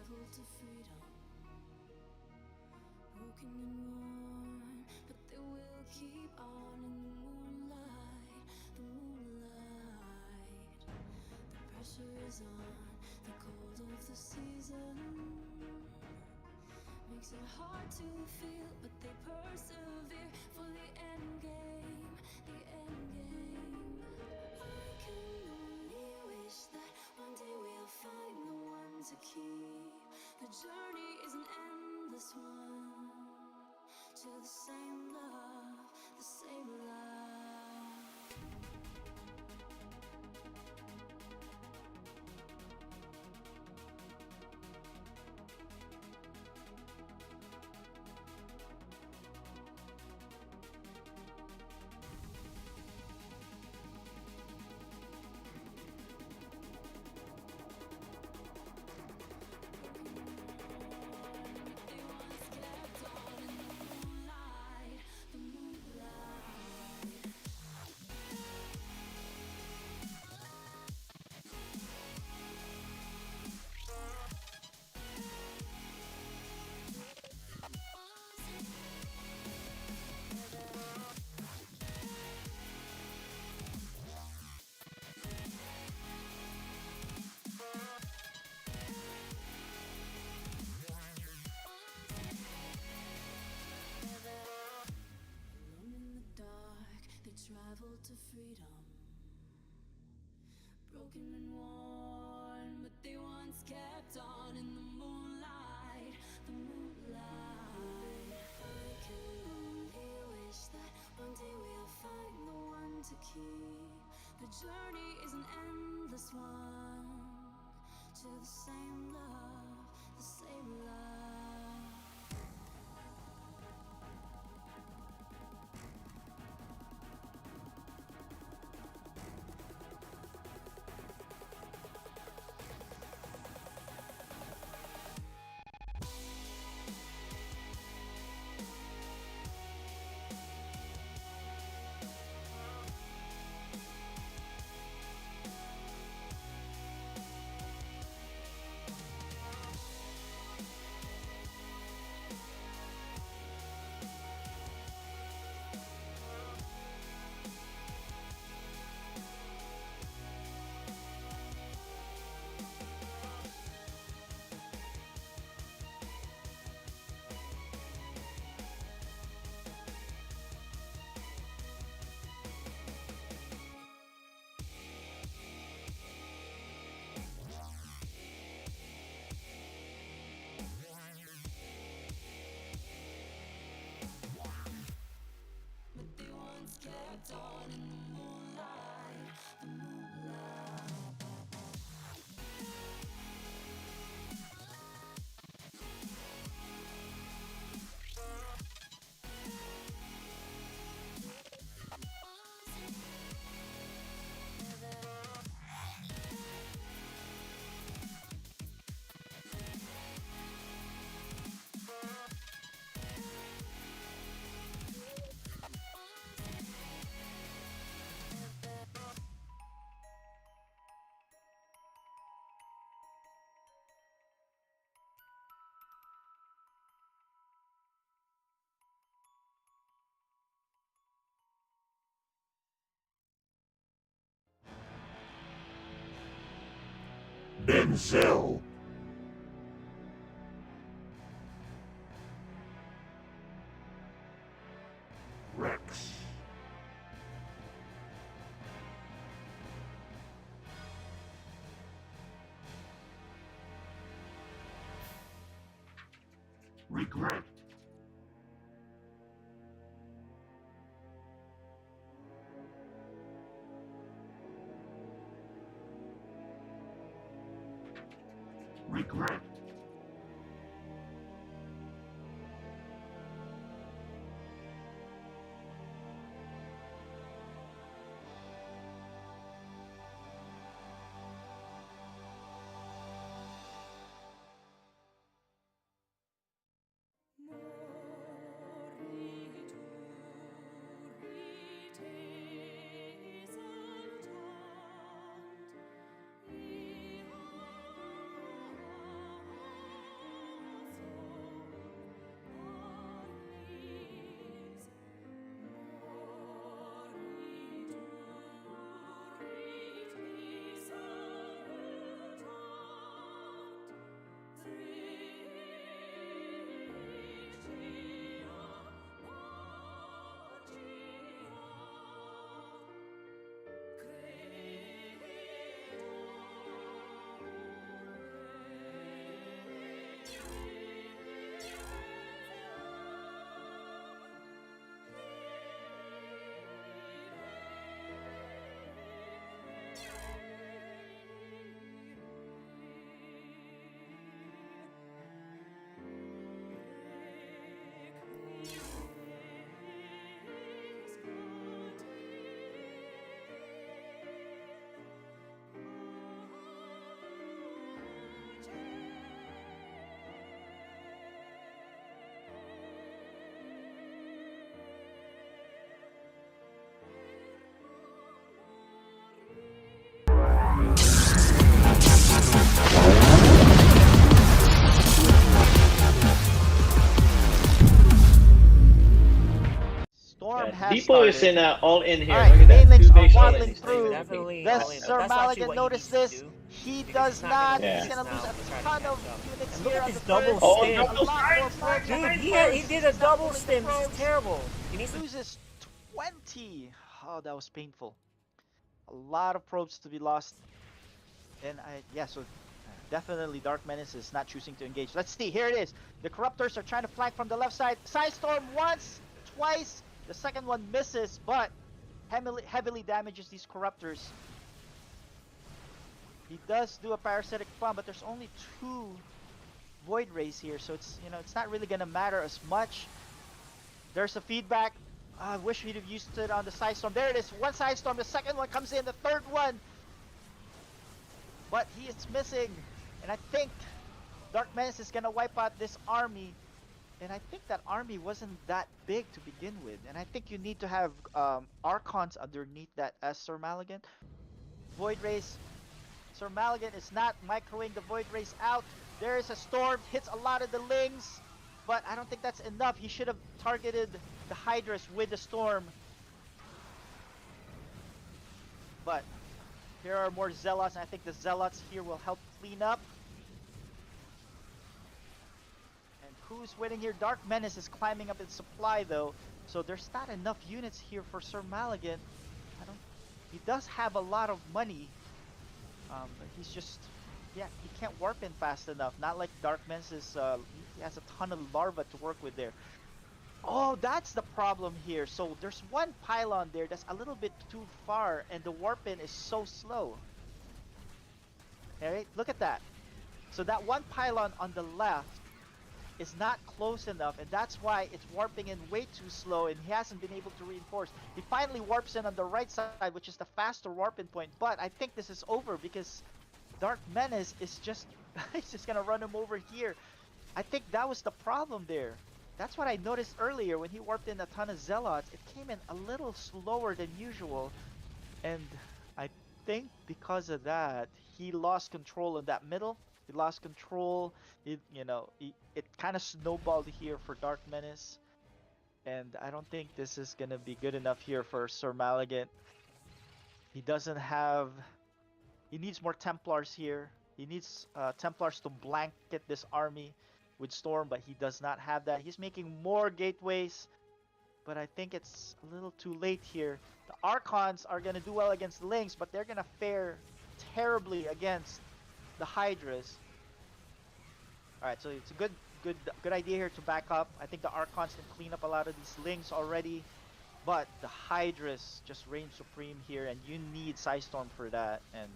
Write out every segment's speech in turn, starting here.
travel to freedom, broken and worn, but they will keep on in the moonlight, the moonlight. The pressure is on, the cold of the season makes it hard to feel, but they persevere for the end game, the end game. I can only wish that one day we'll find the one to keep. The journey is an endless one, to the same love, the same love. Travel to freedom, broken and worn, but they once kept on in the moonlight, the moonlight. I can only wish that one day we'll find the one to keep. The journey is an endless one, to the same love, the same love. Kept on in the moonlight, the moonlight. FSL. Rex. Regret. Regret. has Depot is started. in all in here. Alright, Look at that. Banelings Two are base all in. waddling He's not even through. looking. Definitely Does all in, but Sir that's actually Maligan what he notice needs to this? do. He Because does he's not gonna not. lose He's Yeah. this gonna lose now a to try to ton of catch up. units And look here at on this the third. double Oh, stim. A double lot more side, probes on Dude, the he first. did a He's not double pulling the stim. This is probes. terrible. He needs to. Loses 20. Oh, that was painful. A lot of probes to be lost. And so definitely Dark Menace is not choosing to engage. Let's see, here it is. The Corruptors are trying to flank from the left side. Storm once, twice. The second one misses, but heavily damages these Corruptors. He does do a parasitic bomb, but there's only 2 Void Rays here, so it's it's not really gonna matter as much. There's a feedback. I wish we'd have used it on the Storm. There it is. One Storm. The second one comes in. The third one. But he is missing. And I think Dark Menace is gonna wipe out this army. And I think that army wasn't that big to begin with. And I think you need to have Archons underneath that as Sir Maligan. Void Rays. Sir Maligan is not microwaving the Void Rays out. There is a storm, hits a lot of the Lings. But I don't think that's enough. He should have targeted the Hydras with the storm. But here are more Zealots, and I think the Zealots here will help clean up. And who's winning here? Dark Menace is climbing up in supply though, so there's not enough units here for Sir Maligan. He does have a lot of money, but he's just, he can't warp in fast enough. Not like Dark Menace is, he has a ton of larva to work with there. Oh, that's the problem here. So there's one pylon there that's a little bit too far, and the warp-in is so slow. Alright, look at that. So that one pylon on the left is not close enough, and that's why it's warping in way too slow, and he hasn't been able to reinforce. He finally warps in on the right side, which is the faster warp-in point, but I think this is over because Dark Menace is just, he's just gonna run him over here. I think that was the problem there. That's what I noticed earlier when he warped in a ton of Zealots. It came in a little slower than usual, and I think because of that, he lost control in that middle. He lost control. It kind of snowballed here for Dark Menace, and I don't think this is gonna be good enough here for Sir Maligan. He doesn't have. He needs more Templars here. He needs Templars to blanket this army with Storm, but he does not have that. He's making more gateways, but I think it's a little too late here. The Archons are going to do well against the Lings, but they're going to fare terribly against the Hydras. Alright, so it's a good idea here to back up. I think the Archons can clean up a lot of these Lings already, but the Hydras just reign supreme here, and you need Storm for that. And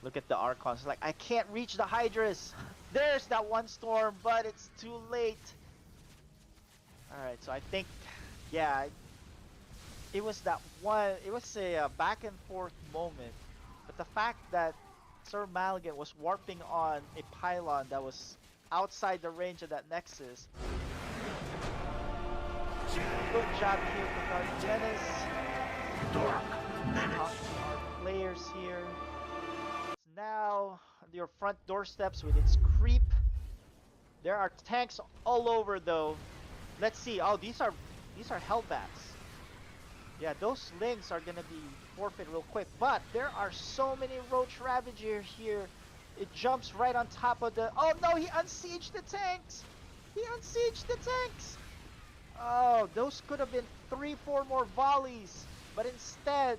look at the Archons. Like, I can't reach the Hydras. There's that one storm, but it's too late. Alright, so I think, yeah, it was that one. It was a back and forth moment. But the fact that Sir Maligan was warping on a pylon that was outside the range of that Nexus. Good job here for Dark Menace. Dark Menace. Our players here. Now on your front doorsteps with its creep. There are tanks all over though. Let's see. Oh, these are Hellbats. Yeah, those Lings are gonna be forfeit real quick. But there are so many Roach Ravagers here. It jumps right on top of the. Oh no, he unsieged the tanks. He unsieged the tanks. Oh, those could have been 3-4 more volleys, but instead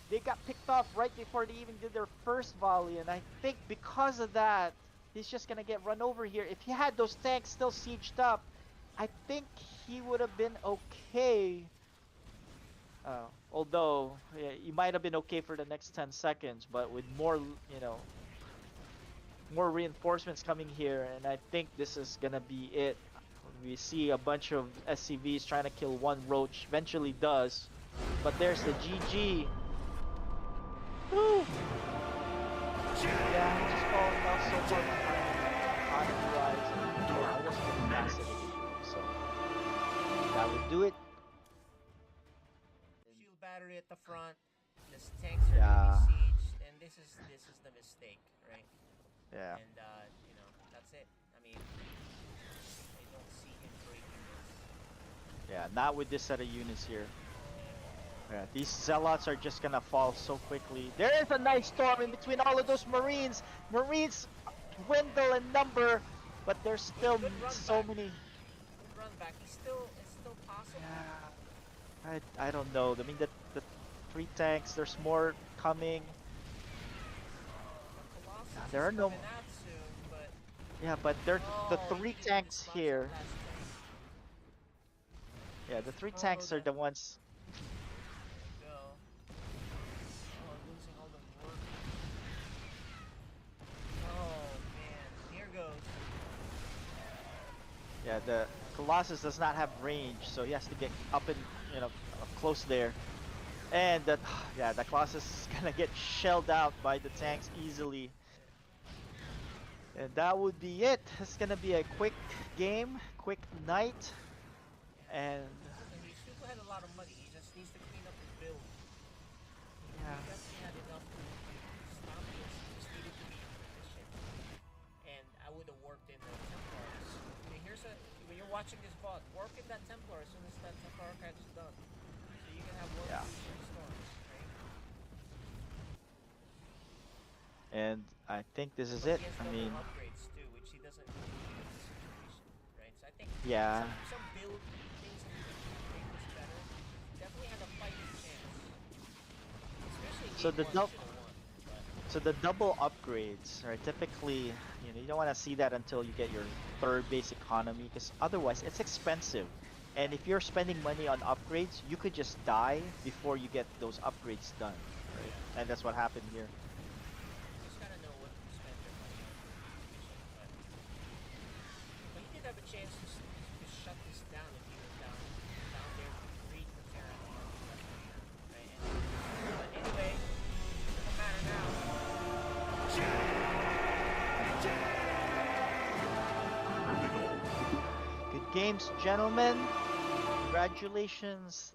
they got picked off right before they even did their first volley, and I think because of that, he's just gonna get run over here. If he had those tanks still sieged up, I think he would have been okay. Although, yeah, he might have been okay for the next 10 seconds, but with more, more reinforcements coming here, and I think this is gonna be it. We see a bunch of SCVs trying to kill one Roach, eventually does, but there's the GG. Woo! Yeah, just falling down so far behind economy-wise, and I wasn't getting past it anymore, so that would do it. Shield battery at the front. The tanks are Yeah. gonna be sieged, and this is the mistake, right? Yeah. And that's it. I mean, I don't see him breaking this. Yeah, Yeah, not with this set of units here. Yeah, these zealots are just gonna fall so quickly. There is a nice storm in between all of those marines. Marines dwindle in number, but there's still Good run so back. many. Good run back. It's still possible. Yeah, I don't know. I mean the three tanks. There's more coming. The Colossus There is are no. coming out soon, but Yeah, but they're the oh, three he didn't tanks dispatch that here. last tank. Yeah, the three Oh, tanks are that the ones. go. Oh, I'm losing all the work. Oh man, here goes. Yeah, the Colossus does not have range, so he has to get up and up close there. And that, yeah, the Colossus is gonna get shelled out by the tanks easily. And that would be it. It's gonna be a quick game, quick night, and Listen, he still had a lot of money. He just needs to clean up his build. yeah, He definitely had enough to stop this. He just needed to be efficient. And I would have worked in the Templars. Okay, when you're watching this VOD, work in that Templar as soon as that Templar archive is done. So you can have one yeah. storms, right? And I think this is But it. he has I double mean, upgrades too, which he doesn't need in this situation, right? So I think yeah. some build things that he could make this better. Definitely had a fighting chance. Especially So game the one dou- should have won. But so the double upgrades, right? Typically, you don't want to see that until you get your third base economy, because otherwise it's expensive. And if you're spending money on upgrades, you could just die before you get those upgrades done, right? And that's what happened here. just gotta know what to spend your money on for each mission. But he did have a chance to shut this down if he was down there to greet the Terran army. That's for sure. Right? But anyway, doesn't matter now. Good games, gentlemen. Congratulations.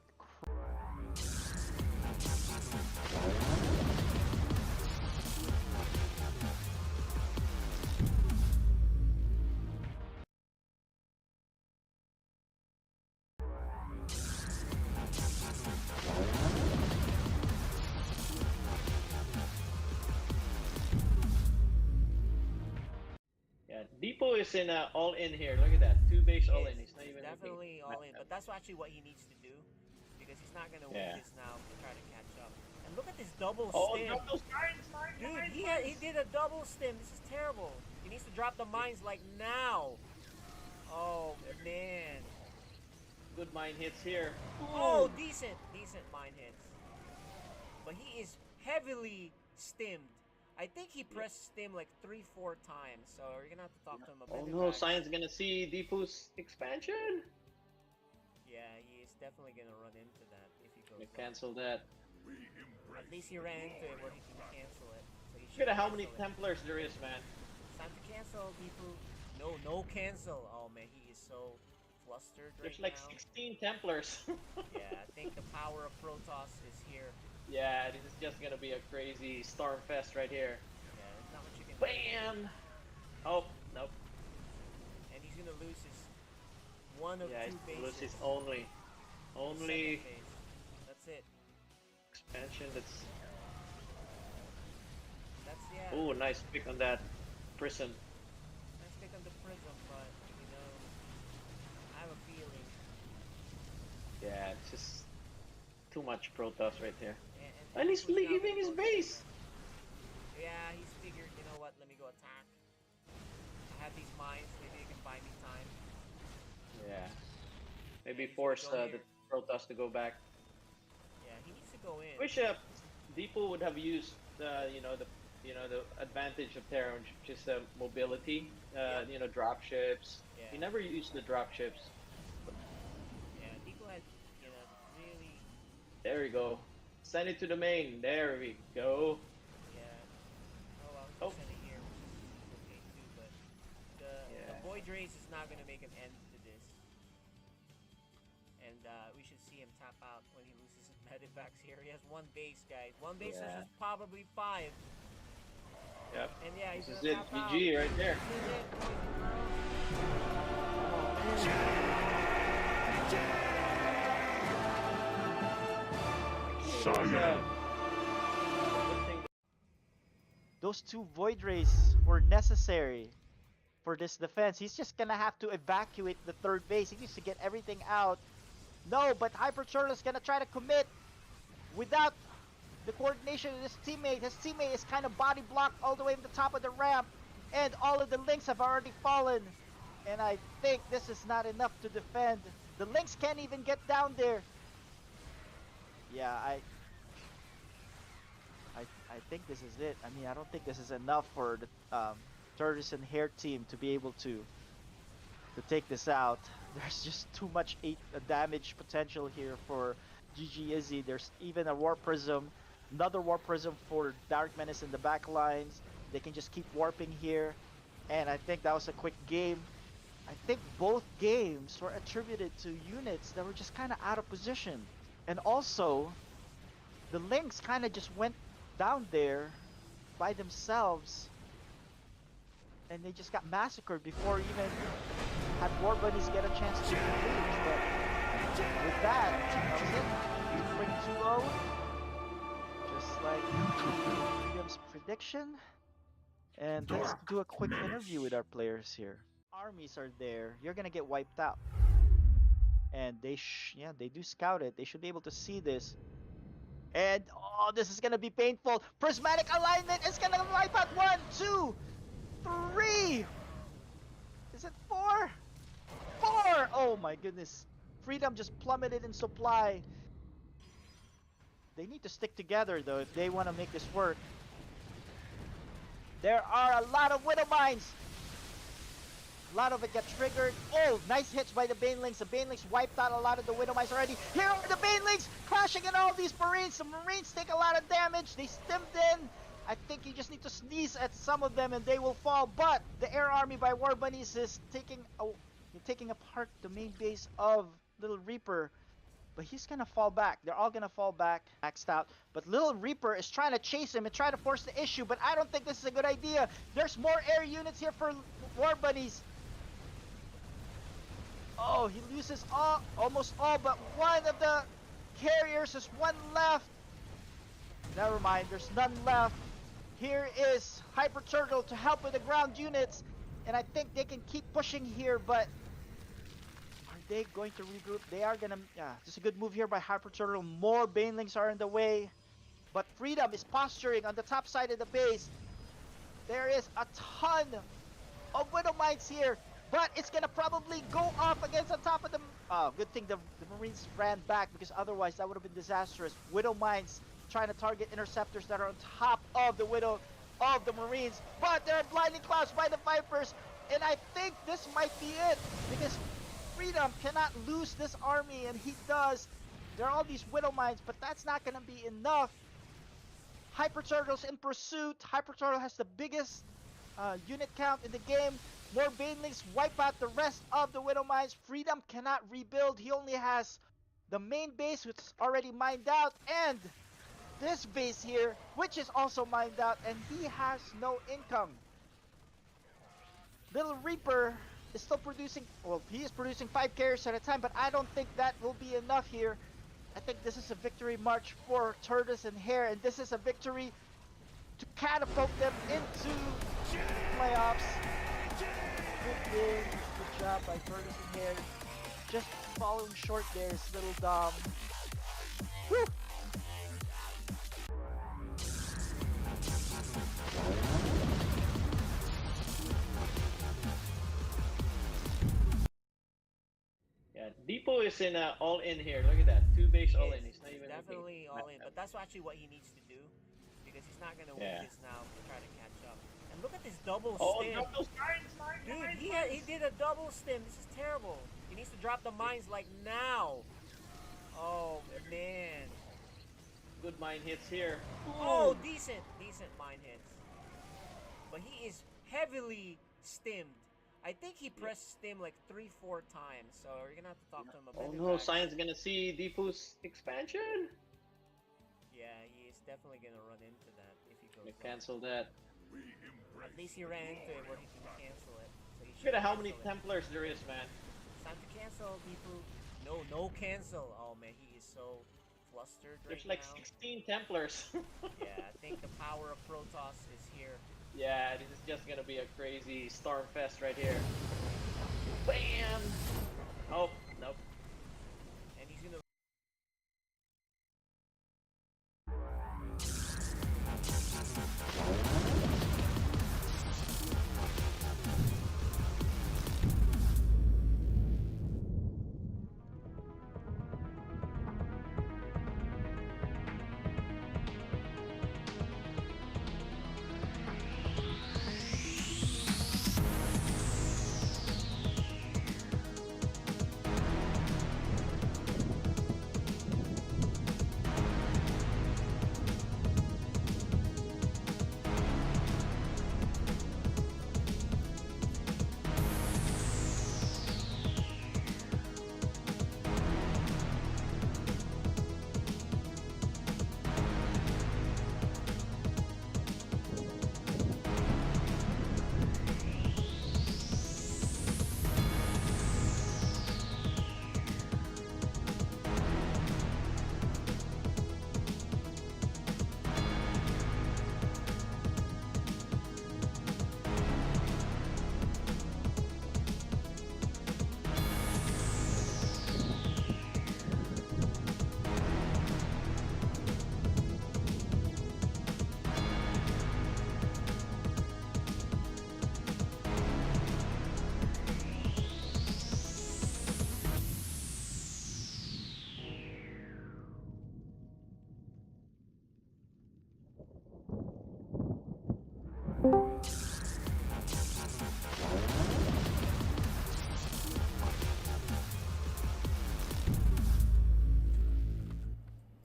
Yeah, Depot is in all in here. Look at that, two base all in. He's not even looking. Definitely all in, but that's actually what he needs to do because he's not gonna win Yeah. this now to try to catch up. And look at this double Oh, stim. drop those mines, Dude, he did a double stim. This is terrible. He needs to drop the mines like now. Oh man. Good mine hits here. Oh, decent mine hits. But he is heavily stimmed. I think he pressed stim like 3-4 times, so we're gonna have to talk to him about Oh it. no, Science gonna see Depot's expansion. Yeah, he is definitely gonna run into that if he goes Gonna down. cancel that. At least he ran into it where he can cancel it. So he Look should at how many cancel it. Templars there is, man. It's time to cancel, people. No cancel. Oh man, he is so flustered right There's like now. 16 Templars. Yeah, I think the power of Protoss is here. Yeah, this is just gonna be a crazy storm fest right here. Yeah, there's not much you can do. Bam! Oh, nope. And he's gonna lose his one of Yeah, two he bases. loses only Second base. That's it. expansion. That's Yeah. oh, nice pick on that prison. Nice pick on the prism, but I have a feeling. Yeah, it's just too much Protoss right there. And And he's People's now leaving his gonna go base. Yeah, he's figured, you know what, let me go attack. I have these mines, maybe they can buy me time. Yeah. Maybe he's force gonna go the here. Protoss to go back. Yeah, he needs to go in. Wish Depot would have used the advantage of Terra, which is mobility. Drop ships. Yeah. He never used the drop ships. Yeah, people had, really, There we go. Send it to the main. There we go. yeah. Oh, well, Oh. send it here, which is okay too, but the Yeah. Void Race is not gonna make an end to this. And we should see him tap out when he loses his medivacs here. He has one base, guys. One base Yeah. versus probably 5. Yep. And yeah, he's This is gonna it. tap out. GG right there. This is it, boys and girls. Scion. Good thing. Those two Void Rays were necessary for this defense. He's just gonna have to evacuate the third base. He needs to get everything out. No, but Hyper Turtle is gonna try to commit without the coordination of his teammate. His teammate is kind of body blocked all the way to the top of the ramp, and all of the links have already fallen. And I think this is not enough to defend. The links can't even get down there. Yeah, I think this is it. I mean, I don't think this is enough for the Tortoise and Hare team to be able to take this out. There's just too much damage potential here for GG Izzy. There's even a Warp Prism, another Warp Prism for Dark Menace in the back lines. They can just keep warping here, and I think that was a quick game. I think both games were attributed to units that were just kind of out of position, and also the Lynx kind of just went down there by themselves, and they just got massacred before even had War Bunnies get a chance to engage. But with that was it. Bring 2-0, just like Freedom's prediction. And let's do a quick interview with our players here. Armies are there. You're gonna get wiped out, and they do scout it. They should be able to see this. And oh, this is gonna be painful. Prismatic alignment is gonna wipe out 1, 2, 3. Is it 4? 4! Oh my goodness. Freedom just plummeted in supply. They need to stick together though if they want to make this work. There are a lot of Widow Mines. A lot of it got triggered. Oh, nice hits by the Banelings. The Banelings wiped out a lot of the Widow Mines already. Here are the Banelings crashing in all these Marines. The Marines take a lot of damage. They stemmed in. I think you just need to sneeze at some of them and they will fall. But the Air Army by War Bunnies is taking apart the main base of Little Reaper. But he's gonna fall back. They're all gonna fall back, maxed out. But Little Reaper is trying to chase him and try to force the issue. But I don't think this is a good idea. There's more air units here for War Bunnies. Oh, he loses almost all but one of the carriers. There's one left. Never mind, there's none left. Here is Hyper Turtle to help with the ground units. And I think they can keep pushing here, but are they going to regroup? They are gonna, just a good move here by Hyper Turtle. More Banelings are in the way. But Freedom is posturing on the top side of the base. There is a ton of Widow Mines here. But it's gonna probably go off against on top of them. Oh, good thing the Marines ran back, because otherwise that would have been disastrous. Widow Mines trying to target interceptors that are on top of the Marines. But there are blinding clouds by the Vipers, and I think this might be it, because Freedom cannot lose this army, and he does. There are all these Widow Mines, but that's not gonna be enough. Hyper Turtle's in pursuit. Hyper Turtle has the biggest unit count in the game. More Banelings wipe out the rest of the Widow Mines. Freedom cannot rebuild. He only has the main base, which is already mined out, and this base here, which is also mined out, and he has no income. Little Reaper is still producing, well, he is producing 5 carriers at a time, but I don't think that will be enough here. I think this is a victory march for Tortoise and Hare, and this is a victory to catapult them into playoffs. Good game, good job by Tortoise and Hare. Just falling short there is Little Dom. Woo! Yeah, Depot is in all in here. Look at that, 2 base all in. He's not even definitely looking. all in, but that's actually what he needs to do, because he's not gonna win this now to try to catch up. And look at this double stim. Drop those mines, Dude, he did a double stim. This is terrible. He needs to drop the mines like now. Oh man. Good mine hits here. Oh, decent mine hits. But he is heavily stimmed. I think he pressed stim like 3-4 times, so we're gonna have to talk to him a bit. Oh no, Cyan's gonna see Deepu's expansion. Yeah, he is definitely gonna run into that if he goes. Cancel that. At least he ran into it where he can cancel it. So he Look at how many cancel it. Templars there is, man. It's time to cancel, Deepu. No cancel. Oh man, he is so flustered right There's like now. 16 Templars. Yeah, I think the power of Protoss is here. Yeah, this is just gonna be a crazy Stormfest right here. Bam! Oh, nope. And he's gonna.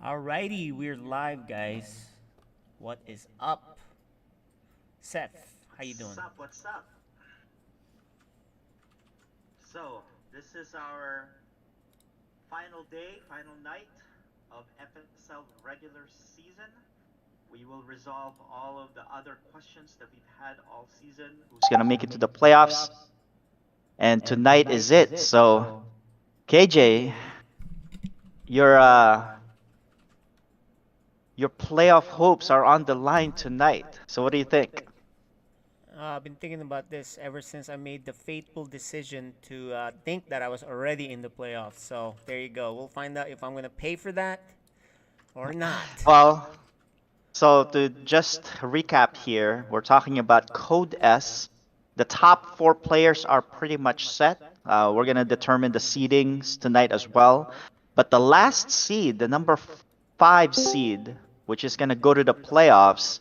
Alrighty, we're live, guys. What is up, Seth? How you doing? What's up? What's up? So, this is our final day, final night of FSL regular season. We will resolve all of the other questions that we've had all season. Who's gonna make it to the playoffs? And tonight is it. So, KJ, your your playoff hopes are on the line tonight. So what do you think? I've been thinking about this ever since I made the fateful decision to think that I was already in the playoffs. So there you go. We'll find out if I'm gonna pay for that or not. Well, so to just recap here, we're talking about Code S. The top four players are pretty much set. We're gonna determine the seedings tonight as well. But the last seed, the number five seed, which is gonna go to the playoffs,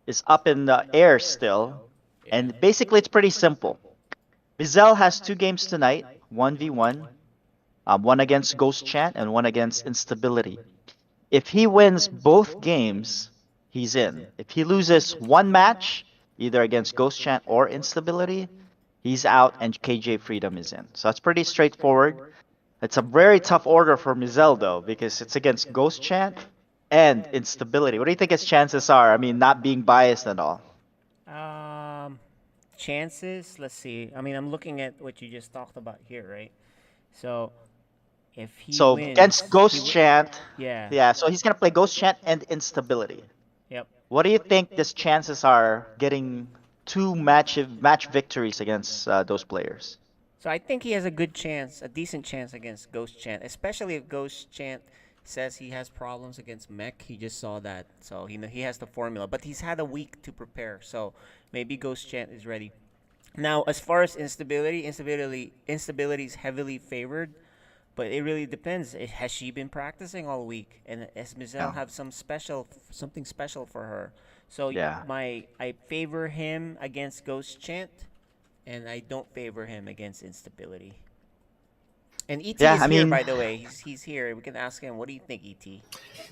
is up in the air still. Yeah. And basically, it's pretty simple. Bizel has two games tonight, 1v1, one against Ghost Chant and one against Instability. If he wins both games, he's in. If he loses one match, either against Ghost Chant or Instability, he's out and KJ Freedom is in. So that's pretty straightforward. It's a very tough order for Mizel though, because it's against Ghost Chant and Instability. What do you think his chances are? I mean, not being biased at all. Um, chances. Let's see. I mean, I'm looking at what you just talked about here, right? So if he So wins, against Ghost Chant, yeah, yeah, so he's gonna play Ghost Chant and Instability. yep. What do you think his chances are getting two match victories against those players? So I think he has a good chance, a decent chance against Ghost Chant, especially if Ghost Chant says he has problems against Mech. He just saw that, so he has the formula, but he's had a week to prepare, so maybe Ghost Chant is ready. Now, as far as instability is heavily favored, but it really depends. Has she been practicing all week, and does Mizel Yeah. have something special for her? So Yeah. I favor him against Ghost Chant, and I don't favor him against instability. And ET Yeah, is I here, mean, by the way. He's here. We can ask him. What do you think, ET?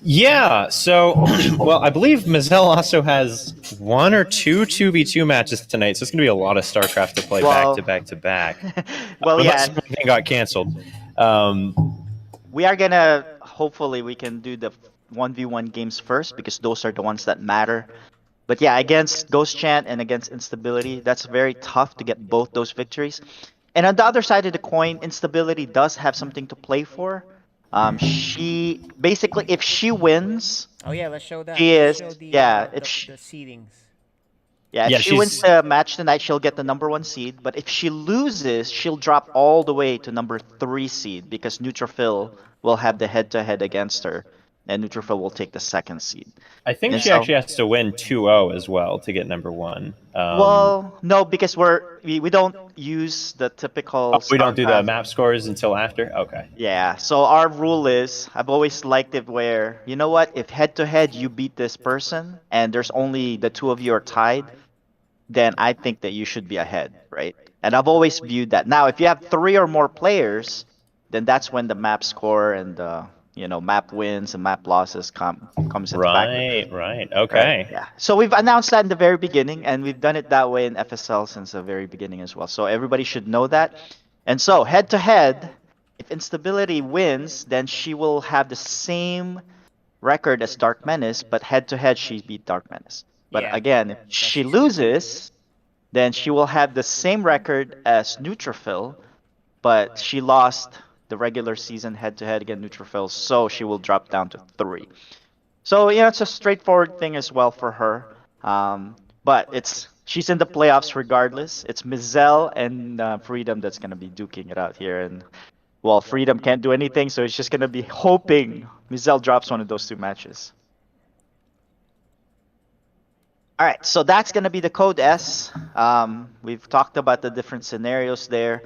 Yeah, so, well, I believe Mazel also has one or two 2v2 matches tonight, so it's going to be a lot of StarCraft to play back well, to back to back. well, Unless yeah, anything got canceled. Um, we are gonna hopefully we can do the 1v1 games first because those are the ones that matter. But yeah, against Ghost Chant and against Instability, that's very tough to get both those victories. And on the other side of the coin, Instability does have something to play for. She basically, if she wins, Oh yeah, let's show that. she Let's is, show the yeah. the the seedings. Yeah, if Yeah, she wins she's. the match tonight, she'll get the number 1 seed. But if she loses, she'll drop all the way to number 3 seed because Neutrophil will have the head-to-head against her, and Neutrophil will take the 2nd seed. I think And she so, actually has to win 2-0 as well to get number one. well, no, because we don't use the typical We don't do the StarCraft. map scores until after. Okay. Yeah, so our rule is I've always liked it where, you know what, if head-to-head you beat this person and there's only the two of you are tied, then I think that you should be ahead, right? And I've always viewed that. Now, if you have 3 or more players, then that's when the map score and the map wins and map losses comes into factor. Right. Right. Okay. Yeah. So we've announced that in the very beginning, and we've done it that way in FSL since the very beginning as well. So everybody should know that. And so head to head, if Instability wins, then she will have the same record as Dark Menace, but head to head she beat Dark Menace. But Yeah, again, if that's she true. loses, then she will have the same record as Neutrophil, but she lost the regular season head to head against Neutrophil, so she will drop down to 3. So yeah, it's a straightforward thing as well for her. But she's in the playoffs regardless. It's Mizelle and Freedom that's gonna be duking it out here, and well, Freedom can't do anything, so it's just gonna be hoping Mizelle drops one of those 2 matches. All right, so that's gonna be the code S. We've talked about the different scenarios there.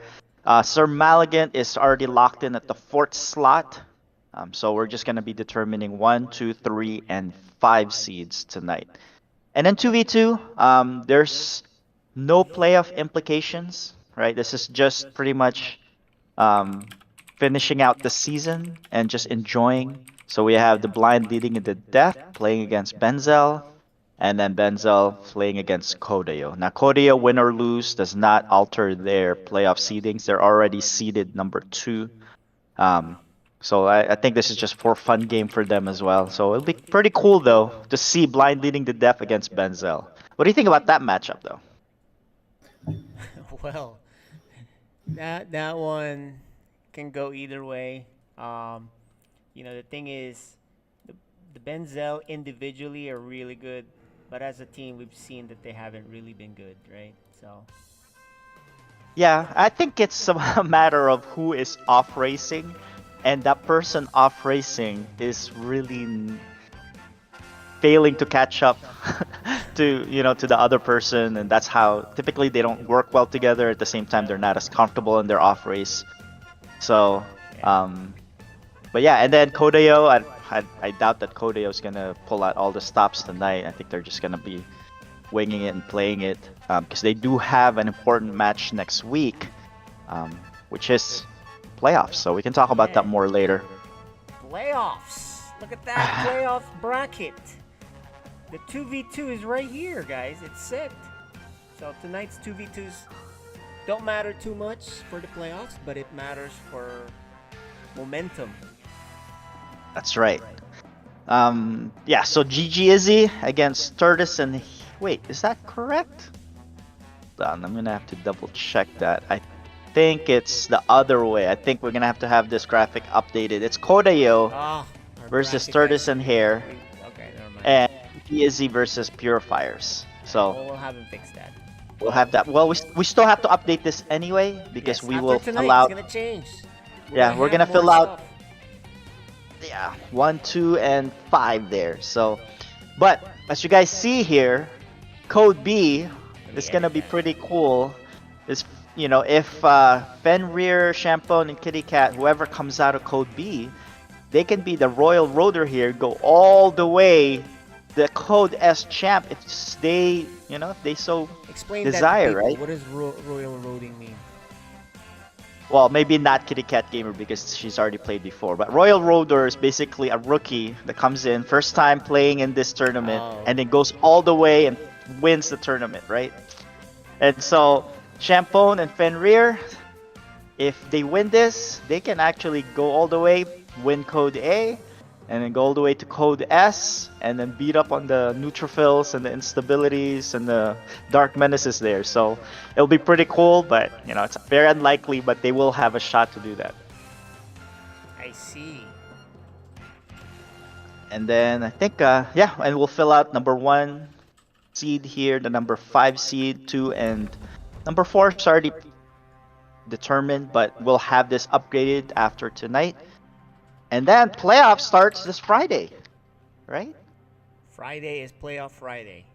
Sir Maligan is already locked in at the 4th slot. So we're just gonna be determining 1, 2, 3, and 5 seeds tonight. And then 2v2, there's no playoff implications, right? This is just pretty much finishing out the season and just enjoying. So we have the blind leading into death playing against Benzel, and then Benzel playing against Kodeo. Now Kodeo, win or lose, does not alter their playoff seedings. They're already seeded number 2. So I think this is just for fun game for them as well. So it'll be pretty cool though to see blind leading to death against Benzel. What do you think about that matchup though? Well, that one can go either way. The thing is, the Benzel individually are really good, but as a team, we've seen that they haven't really been good, right? So Yeah, I think it's a matter of who is off racing, and that person off racing is really failing to catch up to the other person, and that's how typically they don't work well together. At the same time, they're not as comfortable in their off race. So, but yeah, and then Kodeo, I doubt that Kodeo is gonna pull out all the stops tonight. I think they're just gonna be winging it and playing it because they do have an important match next week, which is playoffs. So we can talk about that more later. playoffs. Look at that playoff bracket. The 2v2 is right here, guys. It's set. So tonight's 2v2s don't matter too much for the playoffs, but it matters for momentum. That's right. Yeah, so GG Izzy against Sturtis and... Wait, is that correct? Hold on, I'm gonna have to double check that. I think it's the other way. I think we're gonna have to have this graphic updated. It's Kodeo versus Sturtis and Hair, Okay, never mind. and GG Izzy versus Purifiers. So We'll have him fix that. we'll have that. Well, we still have to update this anyway because Yes, we after will tonight, fill out... It's gonna change. Yeah, we're have gonna more fill out... stuff. Yeah, 1, 2, and 5 there. So, but as you guys see here, code B is gonna be pretty cool. Is if Fenrir, Shampoo, and Kitty Cat, whoever comes out of code B, they can be the Royal Roader here, go all the way the code S champ if they so Explain desire, that to people. right? What does royal roading mean? Well, maybe not Kitty Cat Gamer because she's already played before. But Royal Roader is basically a rookie that comes in, first time playing in this tournament, and then goes all the way and wins the tournament, right? And so, Shampoo and Fenrir, if they win this, they can actually go all the way, win Code A, and then go all the way to Code S, and then beat up on the neutrophils and the instabilities and the dark menaces there. So it'll be pretty cool, but it's very unlikely, but they will have a shot to do that. I see. And then I think yeah, and we'll fill out number 1 seed here, the number 5 seed, 2 and number 4 is already determined, but we'll have this upgraded after tonight. And then playoff starts this Friday, right? Friday is playoff Friday.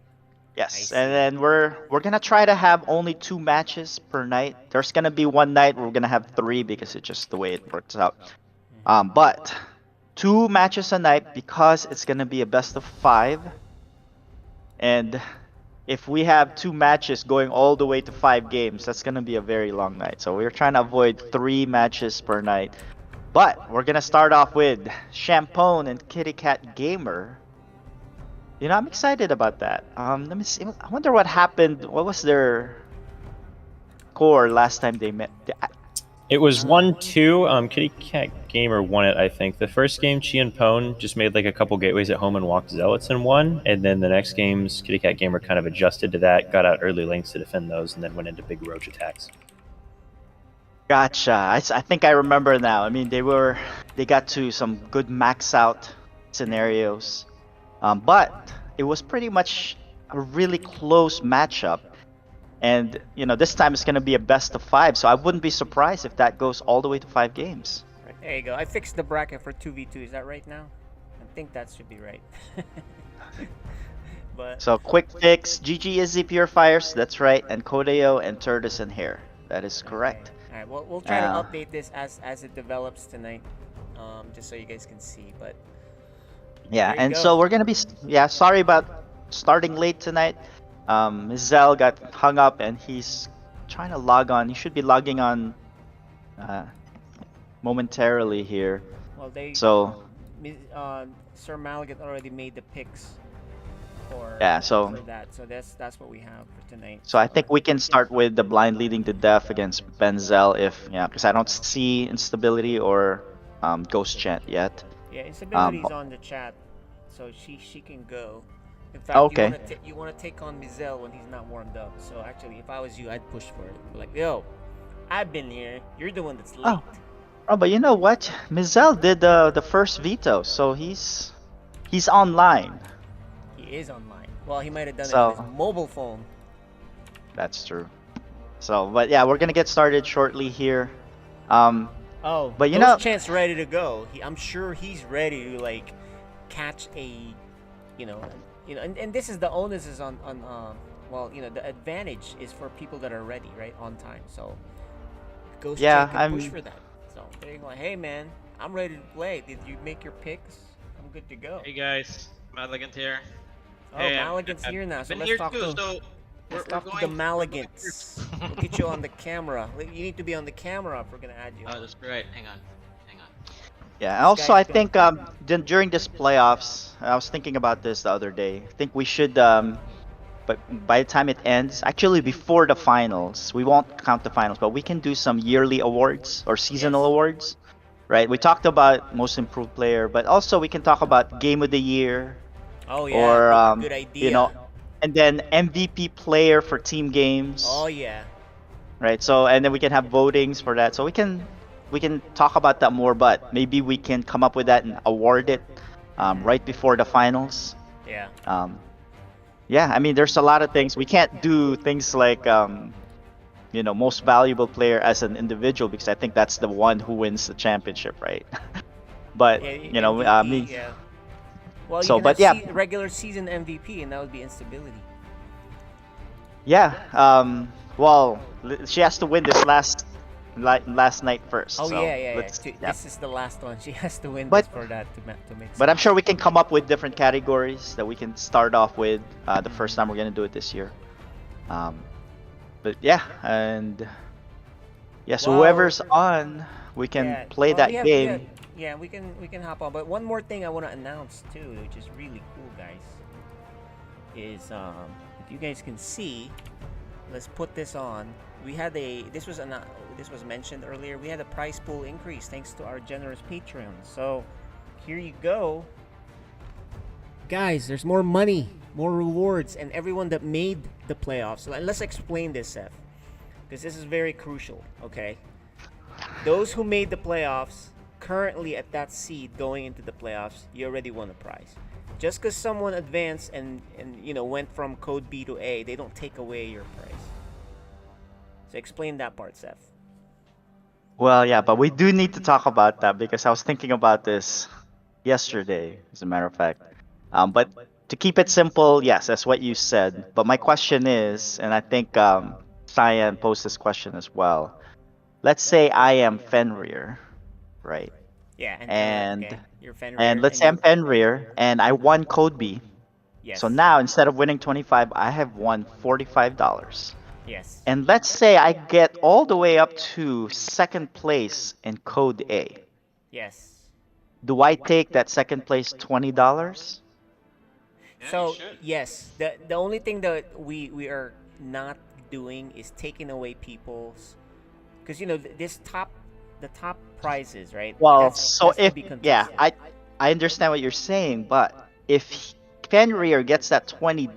Yes, I and see. then we're gonna try to have only 2 matches per night. There's gonna be one night where we're gonna have 3 because it's just the way it works out. But 2 matches a night because it's gonna be a best of 5. And if we have 2 matches going all the way to 5 games, that's gonna be a very long night. So we're trying to avoid 3 matches per night. But we're gonna start off with Champone and Kitty Cat Gamer. You know, I'm excited about that. Let me see. I wonder what happened. What was their score last time they met? It was 1-2. Kitty Cat Gamer won it, I think. The first game, Chi and Pone just made like a couple gateways at home and walked Zealots and won. And then the next games, Kitty Cat Gamer kind of adjusted to that, got out early lanes to defend those, and then went into big roach attacks. Gotcha. I think I remember now. I mean, they got to some good max out scenarios, but it was pretty much a really close matchup. And you know, this time it's gonna be a best of 5, so I wouldn't be surprised if that goes all the way to 5 games. Right, there you go. I fixed the bracket for 2v2. Is that right now? I think that should be right. But So quick fix, GG Izzy Purifiers, that's right, and Kodeo and Turtis and Hair. That is correct. all right, we'll try to update this as it develops tonight, just so you guys can see. But Yeah, there you and go. so we're gonna be sorry about starting late tonight. Zell got hung up and he's trying to log on. He should be logging on momentarily here. well, So Sir Maligat already made the picks for yeah, so for that. So that's what we have for tonight. I think we can start with the blind leading to death against Benzel if because I don't see instability or ghost chant yet. Yeah, instability's on the chat, so she can go. In fact, Okay. you wanna take on Mizel when he's not warmed up. So actually, if I was you, I'd push for it. Like, yo, I've been here. You're the one that's late. Oh, but you know what? Mizel did the first veto, so he's online. He is online. Well, he might have done it So- on his mobile phone. That's true. So, but yeah, we're gonna get started shortly here. Oh, But you Ghost know- Chant's ready to go. I'm sure he's ready to like catch a, and this is the onus is on well, the advantage is for people that are ready, right, on time. So Ghost Yeah, Chant can push I'm- for that. So they're going, hey man, I'm ready to play. Did you make your picks? I'm good to go. Hey guys, Maligant here. Oh, Hey, Maligant's here now. So been let's here talk too, to so let's we're talk to going. the we're going Maligants. first. We'll get you on the camera. You need to be on the camera if we're gonna add you. Oh, that's right. Hang on. Yeah. and Also, I guy's think during this playoffs, I was thinking about this the other day. I think we should but by the time it ends, actually before the finals, we won't count the finals, but we can do some yearly awards or seasonal Yes. awards, right? We talked about most improved player, but also we can talk about game of the year, Oh yeah, or good idea. you know, and then MVP player for team games, Oh yeah. right? So and then we can have votings for that. So we can talk about that more, but maybe we can come up with that and award it right before the finals. Yeah. Yeah, I mean, there's a lot of things. We can't do things like, most valuable player as an individual because I think that's the one who wins the championship, right? But, Yeah, I MVP, mean, yeah. Well, So, you can but have yeah. regular season MVP, and that would be instability. yeah. Well, she has to win this last night first. Oh so yeah. let's- This is the last one. She has to win But- this for that to make. But I'm sense. sure we can come up with different categories that we can start off with the first time we're gonna do it this year. But yeah, and yeah, so Well, whoever's on, we can Yeah, play well, that we have- game. Yeah, we can hop on. But one more thing I want to announce too, which is really cool, guys, is if you guys can see, let's put this on. We had this was mentioned earlier. We had a prize pool increase thanks to our generous Patreons. So here you go, guys. There's more money, more rewards, and everyone that made the playoffs. Let's explain this, Seth, because this is very crucial. Okay, those who made the playoffs currently at that seed going into the playoffs, you already won a prize. Just because someone advanced and went from code B to A, they don't take away your prize. So explain that part, Seth. Well, yeah, but we do need to talk about that because I was thinking about this yesterday, as a matter of fact. But to keep it simple, yes, that's what you said. But my question is, and I think Cyan posed this question as well. Let's say I am Fenrir, right? Yeah, and And okay, you're and Fenrir, let's say I'm Fenrir and I won Code B. So yes, now instead of winning 25, I have won $45. yes, And let's say I get all the way up to second place in Code A. yes. Do I take that second place $20? Yeah, you So should. yes, the only thing that we are not doing is taking away people's, because this the top prizes, right? Well, so That's to if be yeah, contested. I understand what you're saying, but if Fenrir gets that $20,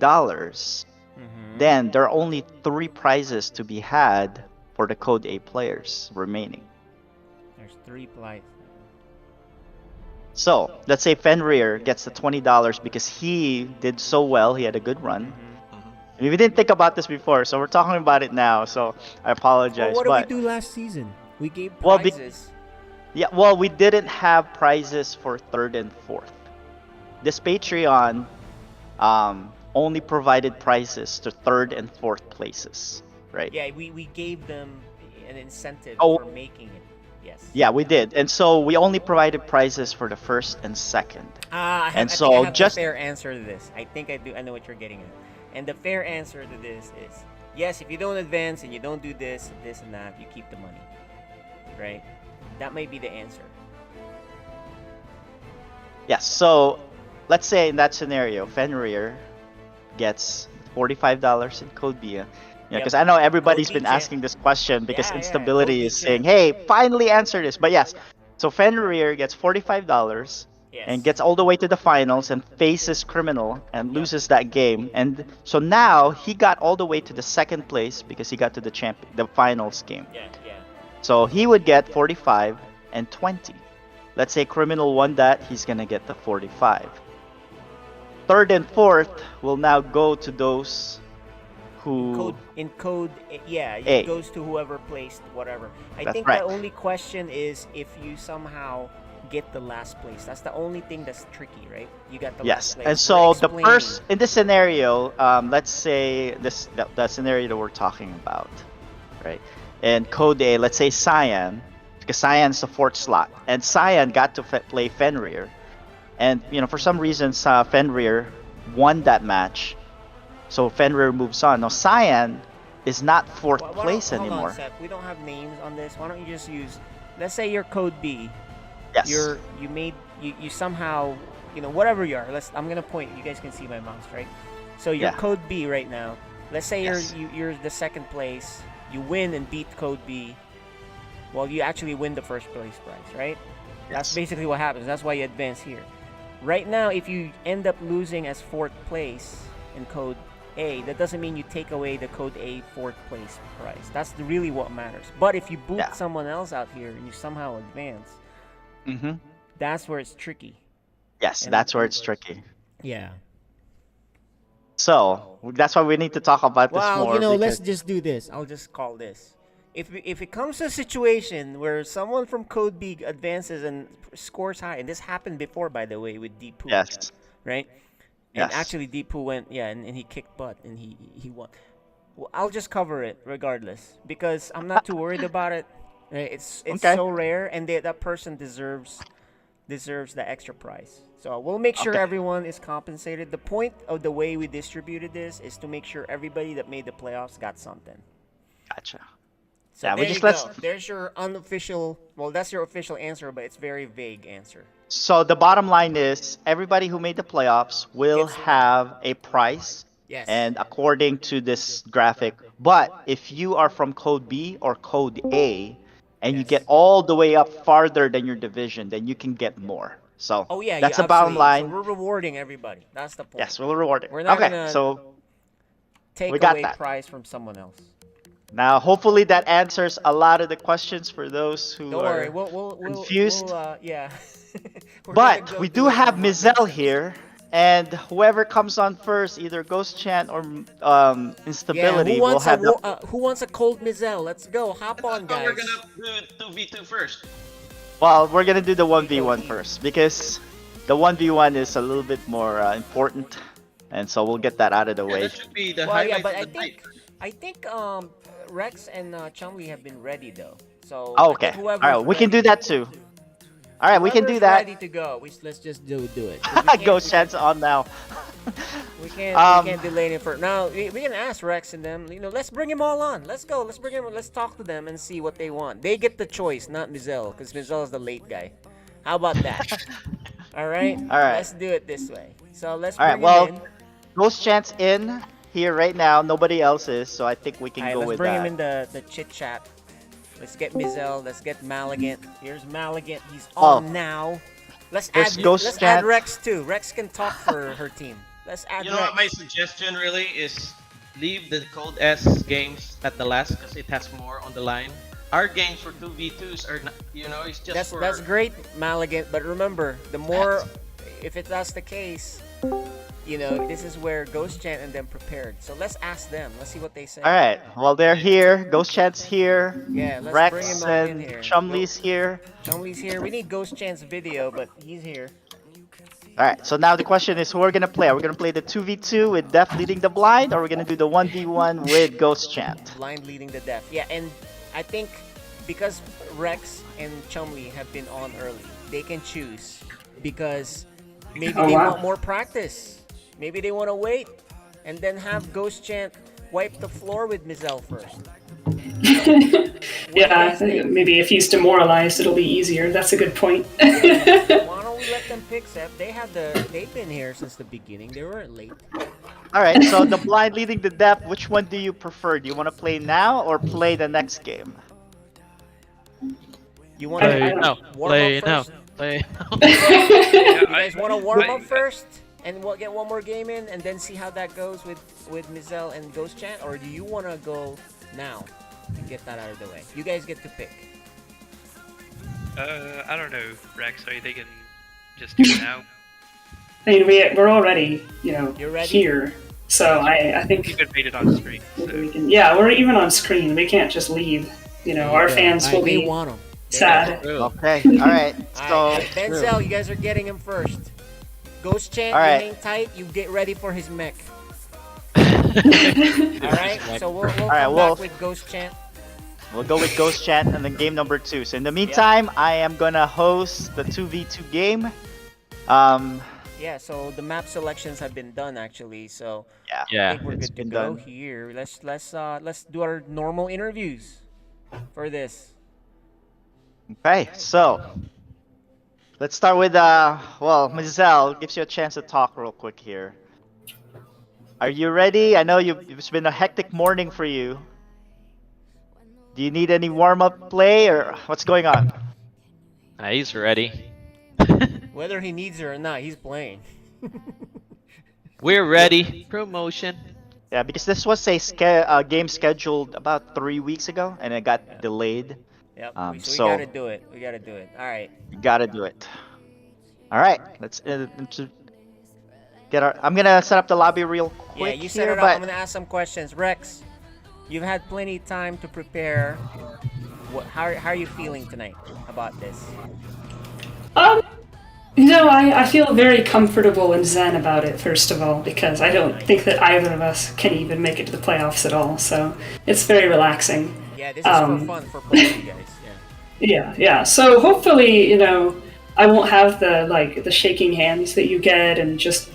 Mm-hmm. then there are only three prizes to be had for the Code A players remaining. There's three prizes. So let's say Fenrir gets the $20 because he did so well, he had a good run. Mm-hmm. Hmm. I mean, we didn't think about this before, so we're talking about it now. So I Well, apologize, what did we but do last season? We gave well, prizes. yeah, well, we didn't have prizes for third and fourth. This Patreon only provided prizes to third and fourth places, right? Yeah, we gave them an incentive Oh, for making it. Yes. yeah, we did, and so we only provided prizes for the first and second. And I think I so have the just fair answer to this. I think I do. I know what you're getting at. And the fair answer to this is yes. If you don't advance and you don't do this, this and that, you keep the money, right? That may be the answer. yes, so let's say in that scenario, Fenrir gets $45 in Code B. Yep. Because I know everybody's Code B been champ. asking this question because Yeah, yeah. Code Instability B is saying, champ. "Hey, finally answer this." But yes, so Fenrir gets $45 and Yes. gets all the way to the finals and faces Criminal and Yep. loses that game. And so now he got all the way to the second place because he got to the finals game. Yeah, yeah. So he would get 45 and 20. Let's say Criminal won that, he's gonna get the 45. Third and fourth will now go to those who In code, yeah, A. it goes to whoever placed whatever. I That's think right. the only question is if you somehow get the last place. That's the only thing that's tricky, right? You got the Yes, last place. and We're so the explaining. first in this scenario, let's say that scenario that we're talking about, right? And Code A, let's say Cyan, because Cyan's the fourth slot, and Cyan got to play Fenrir, and for some reason Fenrir won that match, so Fenrir moves on. Now Cyan is not fourth Why don't, place hold on, anymore. Seth. We don't have names on this. Why don't you just use? Let's say you're code B. Yes. You somehow whatever you are. I'm gonna point. You guys can see my mouse, right? So you're Yeah. code B right now. Let's say Yes. you're the second place. You win and beat code B. Well, you actually win the first place prize, right? That's Yes. basically what happens. That's why you advance here. Right now, if you end up losing as fourth place in code A, that doesn't mean you take away the code A fourth place prize. That's really what matters. But if you boot Yeah. someone else out here and you somehow advance, Mm-hmm. that's where it's tricky. Yes, And- that's where it's tricky. Yeah. So that's why we need to talk about this Well, more. let's because- just do this. I'll just call this. If it comes to a situation where someone from Code B advances and scores high, and this happened before, by the way, with Deepu, Yes. right? And Yes. actually, Deepu went, yeah, and he kicked butt, and he won. Well, I'll just cover it regardless because I'm not too worried about it. Right? It's Okay. so rare, and that person deserves the extra prize. So we'll make sure Okay. everyone is compensated. The point of the way we distributed this is to make sure everybody that made the playoffs got something. Gotcha. So Yeah, we there just you let's- go. There's your unofficial. Well, that's your official answer, but it's very vague answer. So the bottom line is everybody who made the playoffs will Gets one. have a prize. Yes. And according to this graphic, but if you are from code B or code A and you Yes. get all the way up farther than your division, then you can get more. So Oh yeah, that's you the bottom absolutely- line. So we're rewarding everybody. That's the point. Yes, we'll reward it. We're not Okay, gonna so take we got away that. prize from someone else. Now, hopefully that answers a lot of the questions for those who Don't worry, are we'll confused. yeah. We're gonna But go we do do it have on what makes Mizell sense. here, and whoever comes on first, either Ghost Chant or Yeah, Instability, will have the. who wants a cold Mizell? Let's go, hop I on, thought we're guys. gonna do 2v2 first. Well, we're gonna do the Eco 1v1 team. first because the 1v1 is a little bit more important, and so we'll get that out of the Yeah, way. that should be the Well, yeah, highlight but of the night. I think Rex and Chumley have been ready though. So Oh, I okay. think All whoever's right, we can do ready, that too. All right, we can do whoever's that. ready to go, let's just do it. 'Cause Ghost Chant's on now. we can't delay any further. Now we can ask Rex and them. You know, let's bring them all on. Let's go. Let's bring them. Let's talk to them and see what they want. They get the choice, not Mizell, because Mizell is the late guy. How about that? All right. All right. Let's do it this way. So let's All right. bring Well, him in. Ghost Chant's in here right now. Nobody else is, so I think we All can right. go Let's with bring him that. in the chit chat. Let's get Mizell. Let's get Maligant. Here's Maligant. He's Oh. on now. Let's There's add Ghost let's add Chat. Rex too. Rex can talk for her team. Let's add You know Rex. what? My suggestion really is leave the Code S games at the last because it has more on the line. Our games for 2v2s are not, it's just for. That's great, Maligant. But remember, the more, if that's the case, this is where Ghost Chant and them prepared. So let's ask them. Let's see what they say. All right. Well, they're here. Ghost Chant's here. Yeah, let's bring Rex him on in and here. Chumley's here. Chumley's here. We need Ghost Chant's video, but he's here. All right. So now the question is, who are we gonna play? Are we gonna play the 2v2 with Def leading the blind, or are we gonna do the 1v1 with Ghost Chant? Blind leading the deaf. Yeah, and I think because Rex and Chumley have been on early, they can choose because maybe they want more practice. Maybe they want to wait and then have Ghost Chant wipe the floor with Mizell first. Yeah, I think maybe if he's demoralized, it'll be easier. That's a good point. Why don't we let them pick Seth? They've been here since the beginning. They weren't late. All right. So the blind leading the Def. Which one do you prefer? Do you want to play now or play the next game? You want Play to now. warm Play up now. first? Play. You guys want to warm up first, and we'll get one more game in, and then see how that goes with Mizell and Ghost Chant, or do you want to go now and get that out of the way? You guys get to pick. I don't know, Rex. Are you thinking just do it now? I mean, we're already, You're ready? here. So I You think could read it on screen. maybe So. we can. Yeah, we're even on screen. We can't just leave. Our fans will They be want them. sad. Okay. All right. So Benzel, you guys are getting him first. Ghost Chant, All right. you hang tight. You get ready for his mech. All right. So we'll come well- back with Ghost Chant. we'll go with Ghost Chant and then game number 2. So in the meantime, I am gonna host the 2v2 game. Yeah. So the map selections have been done actually. So I Yeah. think we're it's good to been go done. here. Let's do our normal interviews for this. Okay. So let's start with Mizell gives you a chance to talk real quick here. Are you ready? I know it's been a hectic morning for you. Do you need any warm-up play or what's going on? He's ready. Whether he needs it or not, he's playing. We're ready. Promotion. Yeah, because this was a game scheduled about 3 weeks ago, and it got delayed. Yep. So- So we gotta do it. We gotta do it. All right. You gotta do it. All right, let's get our. I'm gonna set up the lobby real Yeah, quick you set here, it up. but I'm gonna ask some questions. Rex, you've had plenty of time to prepare. How are you feeling tonight about this? I feel very comfortable and zen about it, first of all, because I don't think that either of us can even make it to the playoffs at all, so it's very relaxing. Yeah, this is for fun for both of you guys. Yeah. Yeah. So hopefully, I won't have the shaking hands that you get and just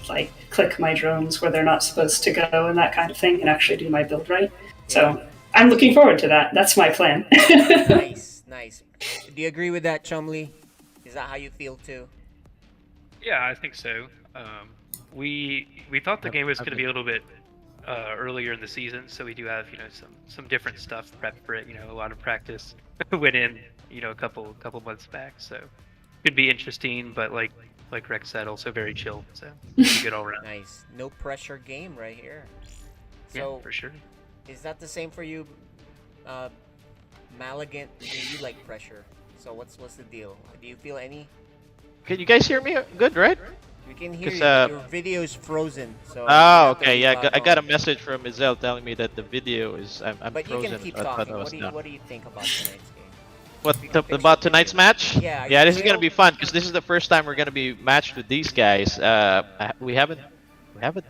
click my drones where they're not supposed to go and that kind of thing and actually do my build right. So I'm looking forward to that. That's my plan. Nice. Do you agree with that, Chumley? Is that how you feel too? Yeah, I think so. We thought the game was going to be a little bit earlier in the season, so we do have some different stuff prepped for it. A lot of practice went in a couple months back, so could be interesting. But like Rex said, also very chill. So good all around. Nice. No pressure game right here. Yeah, So for sure. is that the same for you, Malagant, you like pressure. So what's the deal? Do you feel any? Can you guys hear me good, right? We can hear 'Cause, you, but your video is frozen. So you Oh, have to okay. leave Yeah, out I got a on. message from Mizel telling me that the video is I'm But you can frozen. keep I thought I talking. was down. What do you think about tonight's game? What We can fix about the tonight's video. match? Yeah, are Yeah, you this is gonna thrilled? be fun because this is the first time we're gonna be matched with these guys. We haven't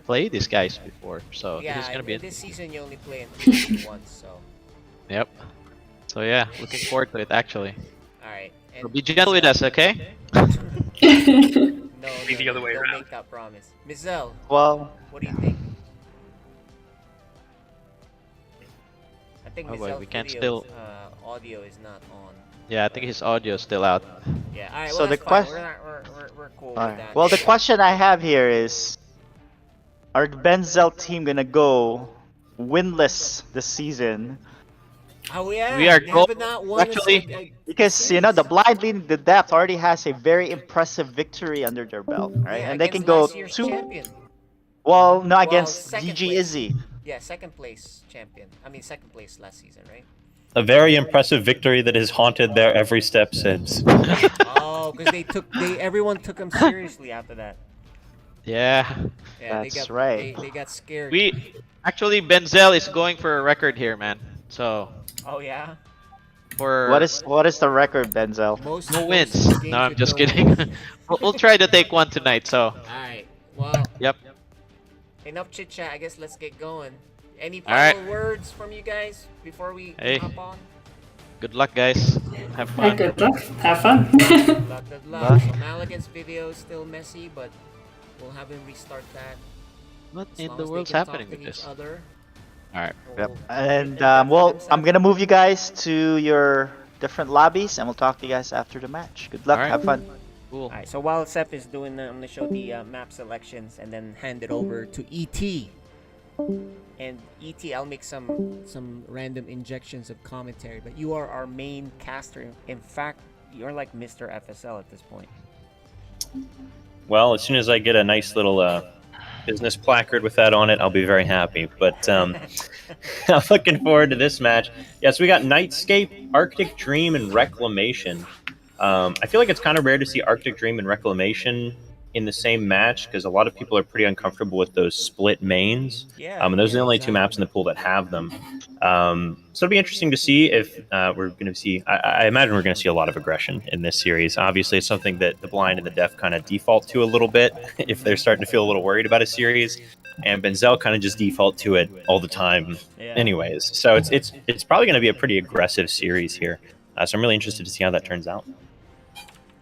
played these guys before, so this is Yeah, gonna be this interesting. season you only play in once, so. Yep. So yeah, looking forward to it actually. All right. So And be gentle with us, okay? No, Be the other way don't around. make that promise. Mizel, Well, what do you think? I think Oh, boy, Mizel's we can't video's, still. audio is not on. Yeah, I think his audio is still out. Yeah. All right. So Well, the that's fine. quest- We're cool all with right. that. Well, the question I have here is: are the Benzel team gonna go winless this season? Oh yeah. We are they gold- have not won actually- Because series. the blind leading the depth already has a very impressive victory under their belt, right? Yeah, And they against can go last year's 2. champion. Well, no, Well, against second DG place. Izzy. Yeah, second place champion. I mean, second place last season, right? A very impressive victory that has haunted their every step since. Oh, because everyone took him seriously after that. Yeah. Yeah, That's right. They got scared. We actually Benzel is going for a record here, man. So Oh yeah. for What is the record, Benzel? Most no most wins. games No, I'm with just no kidding. wins. We'll try to take one tonight. So All right. Well, yep. enough chit chat. I guess let's get going. Any All right. final words from you guys before we Hey. hop on? Good luck, guys. Have Yeah, fun. good luck. Have fun. Good luck, good luck. Luck. So Malagant's video is still messy, but we'll have him restart that. What As in long the as they world's can talk happening to with each this? other. All right. Yep. we'll- And they'll well, defend I'm gonna themselves. move you guys to your different lobbies, and we'll talk to you guys after the match. Good luck. All right. Have fun. Cool. Alright, so while Seth is doing I'm gonna show the map selections and then hand it over to ET. And ET, I'll make some random injections of commentary, but you are our main caster. In fact, you're like Mr. FSL at this point. Well, as soon as I get a nice little business placard with that on it, I'll be very happy. But I'm looking forward to this match. Yes, we got Nightscape, Arctic Dream, and Reclamation. I feel like it's kind of rare to see Arctic Dream and Reclamation in the same match because a lot of people are pretty uncomfortable with those split mains. Yeah. And those are the only two exactly. maps in the pool that have them. So it'll be interesting to see if we're going to see. I imagine we're going to see a lot of aggression in this series. Obviously, it's something that the blind and the deaf kind of default to a little bit if they're starting to feel a little worried about a series. And Benzel kind of just default to it all the time, Yeah. anyways. So it's probably going to be a pretty aggressive series here. So I'm really interested to see how that turns out.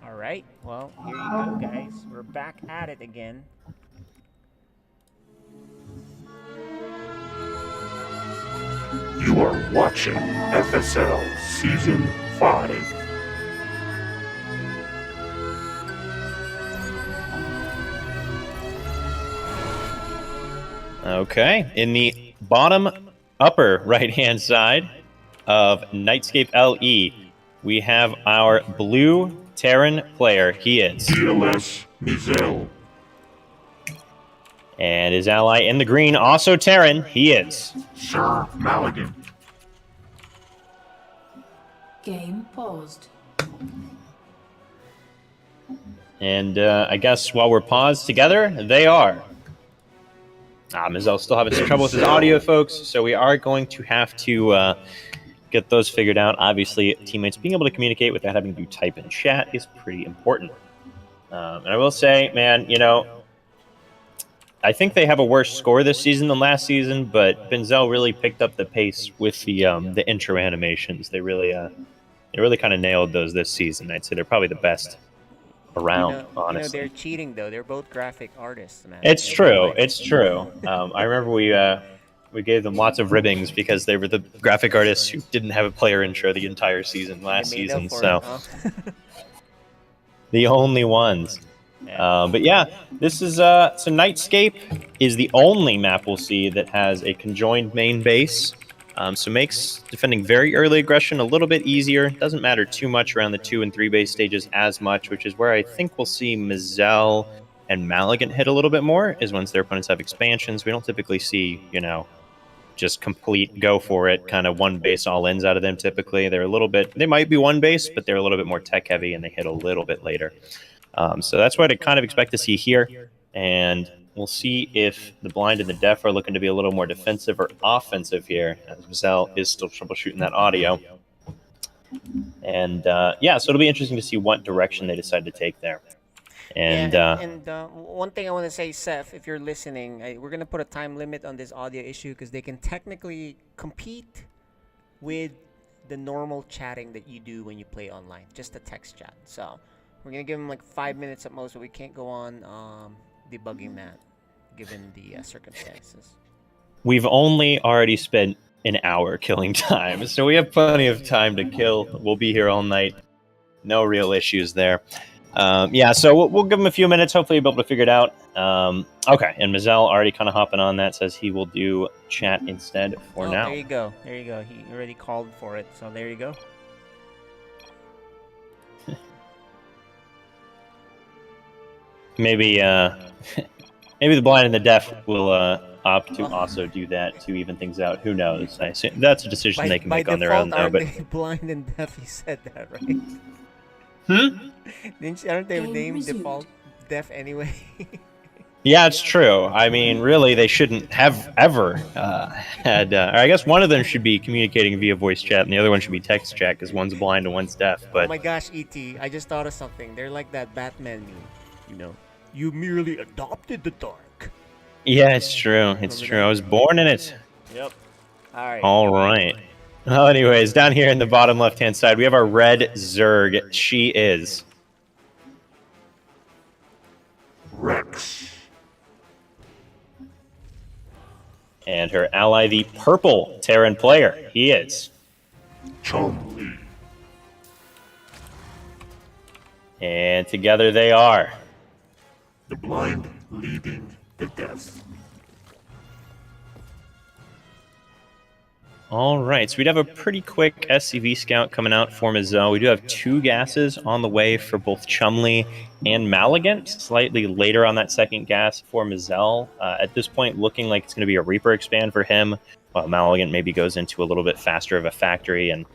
All right. Well, here you go, guys. We're back at it again. You are watching FSL Season 5. Okay, in the bottom upper right-hand side of Nightscape LE, we have our blue Terran player. He is. DLS Mizel. And his ally in the green, also Terran. He is. Sir Maligan. Game paused. And I guess while we're paused together, they are. Mizel's still having some trouble with his audio, folks, so we are going to have to get those figured out. Obviously, teammates being able to communicate without having to type in chat is pretty important. And I will say, man, I think they have a worse score this season than last season, but Benzel really picked up the pace with the intro animations. They really kind of nailed those this season. I'd say they're probably the best around, honestly. They're cheating though. They're both graphic artists, man. It's true. It's true. I remember we gave them lots of ribbings because they were the graphic artists who didn't have a player intro the entire season last They made up season. for So it, huh? the only ones. Yeah. But yeah, this is so Nightscape is the only map we'll see that has a conjoined main base. So makes defending very early aggression a little bit easier. Doesn't matter too much around the 2 and 3 base stages as much, which is where I think we'll see Mizel and Maligan hit a little bit more, is once their opponents have expansions. We don't typically see, just complete go for it, kind of one base all ins out of them typically. They might be one base, but they're a little bit more tech heavy and they hit a little bit later. So that's what I kind of expect to see here. And we'll see if the blind and the deaf are looking to be a little more defensive or offensive here, as Mazel is still troubleshooting that audio. And yeah, so it'll be interesting to see what direction they decide to take there. And, one thing I want to say, Seth, if you're listening, we're gonna put a time limit on this audio issue because they can technically compete with the normal chatting that you do when you play online, just the text chat. So we're gonna give them like 5 minutes at most, but we can't go on debugging that given the circumstances. We've only already spent an hour killing time, so we have plenty of time to kill. We'll be here all night. No real issues there. Yeah, so we'll give him a few minutes. Hopefully, he'll be able to figure it out. Okay, and Mazel already kind of hopping on that, says he will do chat instead for now. There you go. There you go. He already called for it, so there you go. Maybe maybe the blind and the deaf will opt to also do that to even things out. Who knows? I assume that's a decision they can make on their own, though. But they blind and deaf? You said that, right? Aren't they named default deaf anyway? Yeah, it's true. I mean, really, they shouldn't have ever had. Or I guess one of them should be communicating via voice chat, and the other one should be text chat because one's blind and one's deaf. But oh my gosh, E.T., I just thought of something. They're like that Batman meme. You know, you merely adopted the dark. Yeah, it's true. It's true. I was born in it. Yep. All right. All right. Well, anyways, down here in the bottom left-hand side, we have our red Zerg. She is Rex. And her ally, the purple Terran player. He is Chun-Li. And together they are The blind leading the deaf. All right, so we'd have a pretty quick SCV scout coming out for Mazel. We do have 2 gases on the way for both Chumley and Malagant, slightly later on that second gas for Mazel. At this point, looking like it's going to be a Reaper expand for him, while Malagant maybe goes into a little bit faster of a factory. And,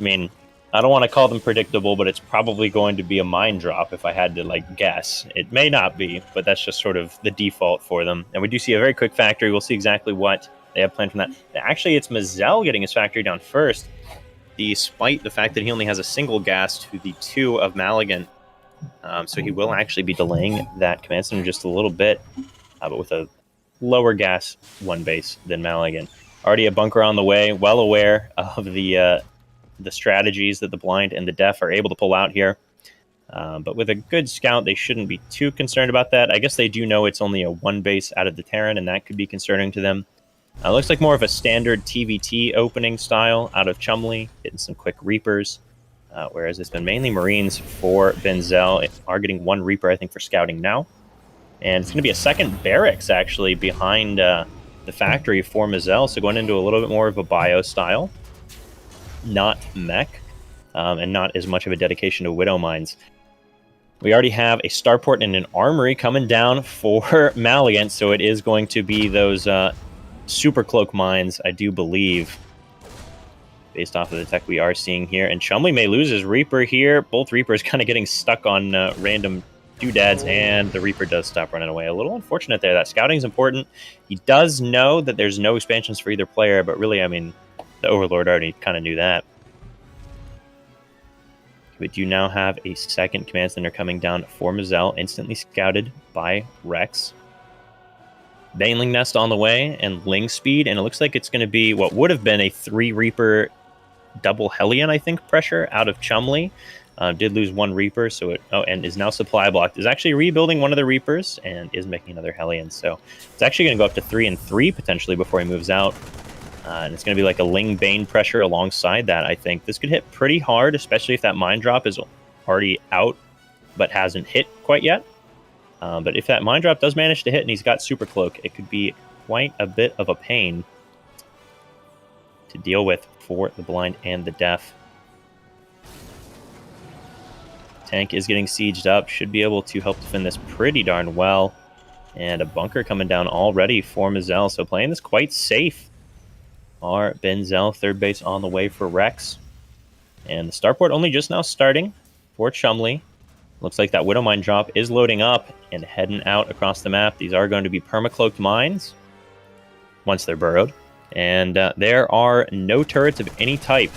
I mean, I don't want to call them predictable, but it's probably going to be a mine drop if I had to, like, guess. It may not be, but that's just sort of the default for them. And we do see a very quick factory. We'll see exactly what they have planned from that. Actually, it's Mazel getting his factory down first, despite the fact that he only has a single gas to the 2 of Malagant. So he will actually be delaying that command center just a little bit, but with a lower gas 1 base than Malagant. Already a bunker on the way, well aware of the strategies that the blind and the deaf are able to pull out here. But with a good scout, they shouldn't be too concerned about that. I guess they do know it's only a 1 base out of the Terran, and that could be concerning to them. Looks like more of a standard TVT opening style out of Chumley, getting some quick Reapers, whereas it's been mainly Marines for Benzel. Are getting 1 Reaper, I think, for scouting now. And it's going to be a second barracks, actually, behind the factory for Mazel, so going into a little bit more of a bio style, not mech, and not as much of a dedication to Widow Mines. We already have a starport and an armory coming down for Malagant, so it is going to be those super cloak mines, I do believe, based off of the tech we are seeing here. And Chumley may lose his Reaper here. Both Reapers kind of getting stuck on random doodads, and the Reaper does stop running away. A little unfortunate there. That scouting is important. He does know that there's no expansions for either player, but really, I mean, the Overlord already kind of knew that. We do now have a second command center coming down for Mazel, instantly scouted by Rex. Baneling Nest on the way, and Ling Speed, and it looks like it's going to be what would have been a 3 Reaper double Hellion, I think, pressure out of Chumley. Did lose 1 Reaper, so it and is now supply blocked. Is actually rebuilding one of the Reapers and is making another Hellion. So it's actually going to go up to 3 and 3 potentially before he moves out. And it's going to be like a Ling Bane pressure alongside that, I think. This could hit pretty hard, especially if that mine drop is already out but hasn't hit quite yet. But if that mine drop does manage to hit and he's got Super Cloak, it could be quite a bit of a pain to deal with for the blind and the deaf. Tank is getting sieged up, should be able to help defend this pretty darn well. And a bunker coming down already for Mazel, so playing this quite safe. are Benzel, third base on the way for Rex. And the starport only just now starting for Chumley. Looks like that Widow Mine drop is loading up and heading out across the map. These are going to be permacloaked mines once they're burrowed. And there are no turrets of any type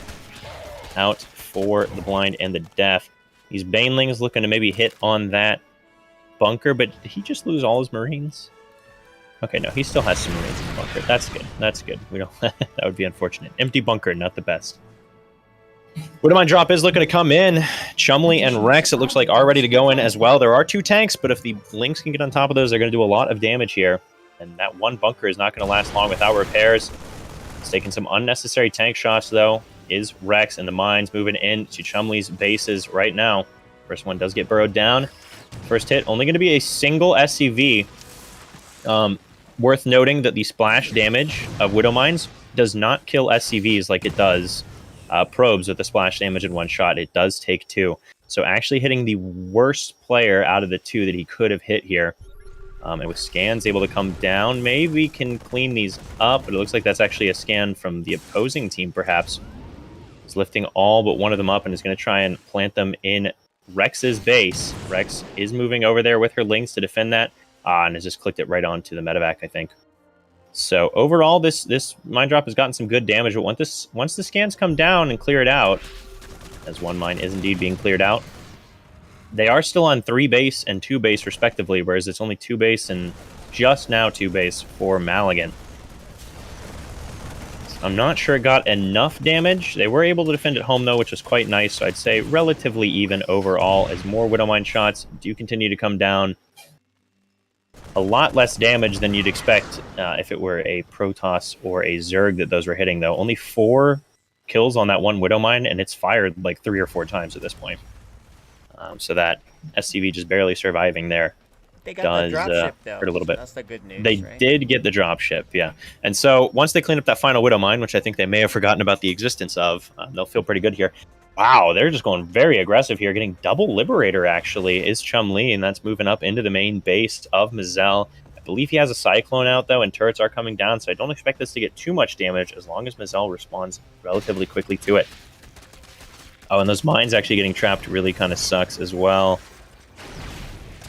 out for the blind and the deaf. These Banelings looking to maybe hit on that bunker, but did he just lose all his Marines? Okay, no, he still has some Marines in the bunker. That's good. That's good. We don't. That would be unfortunate. Empty bunker, not the best. Widowmine drop is looking to come in. Chumley and Rex, it looks like, are ready to go in as well. There are 2 tanks, but if the Lynx can get on top of those, they're going to do a lot of damage here. And that one bunker is not going to last long without repairs. It's taking some unnecessary tank shots, though, is Rex, and the mines moving into Chumley's bases right now. First one does get burrowed down. First hit, only going to be a single SCV. Worth noting that the splash damage of Widow Mines does not kill SCVs like it does probes with the splash damage in one shot. It does take 2. So actually hitting the worst player out of the 2 that he could have hit here. And with scans able to come down, maybe can clean these up, but it looks like that's actually a scan from the opposing team, perhaps. He's lifting all but one of them up and is going to try and plant them in Rex's base. Rex is moving over there with her Lynx to defend that, and has just clicked it right onto the medevac, I think. So overall, this mine drop has gotten some good damage, but once the scans come down and clear it out, as one mine is indeed being cleared out, they are still on 3 base and 2 base respectively, whereas it's only 2 base and just now 2 base for Maligan. I'm not sure it got enough damage. They were able to defend at home, though, which was quite nice, so I'd say relatively even overall, as more Widowmine shots do continue to come down. A lot less damage than you'd expect if it were a Protoss or a Zerg that those were hitting, though. Only 4 kills on that one Widowmine, and it's fired like 3 or 4 times at this point. So that SCV just barely surviving there. They got the dropship, though. Hurt a little bit. That's the good news, They right? did get the dropship, yeah. And so once they clean up that final Widow Mine, which I think they may have forgotten about the existence of, they'll feel pretty good here. Wow, they're just going very aggressive here, getting double Liberator, actually, is Chumley, and that's moving up into the main base of Mazel. I believe he has a Cyclone out, though, and turrets are coming down, so I don't expect this to get too much damage as long as Mazel responds relatively quickly to it. Oh, and those mines actually getting trapped really kind of sucks as well.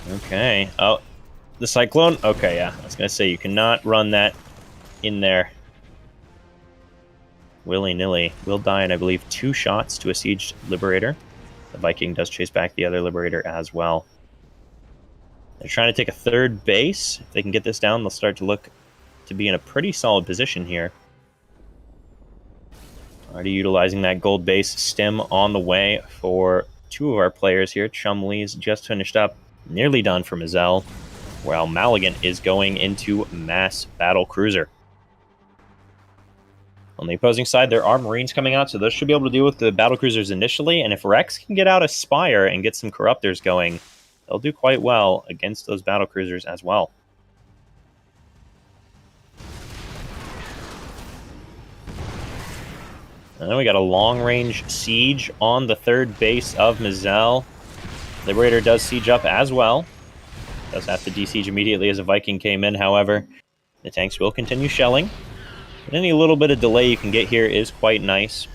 Okay. Oh, the Cyclone? Okay, yeah. I was going to say, you cannot run that in there willy-nilly. Will die in, I believe, 2 shots to a sieged Liberator. The Viking does chase back the other Liberator as well. They're trying to take a 3rd base. If they can get this down, they'll start to look to be in a pretty solid position here. Already utilizing that gold base. Stim on the way for 2 of our players here. Chumley's just finished up. Nearly done for Mazel, while Maligan is going into Mass Battle Cruiser. On the opposing side, there are Marines coming out, so those should be able to deal with the Battle Cruisers initially, and if Rex can get out a Spire and get some Corruptors going, they'll do quite well against those Battle Cruisers as well. And then we got a long-range siege on the 3rd base of Mazel. Liberator does siege up as well. Does have to de-siege immediately as a Viking came in, however. The tanks will continue shelling. But any little bit of delay you can get here is quite nice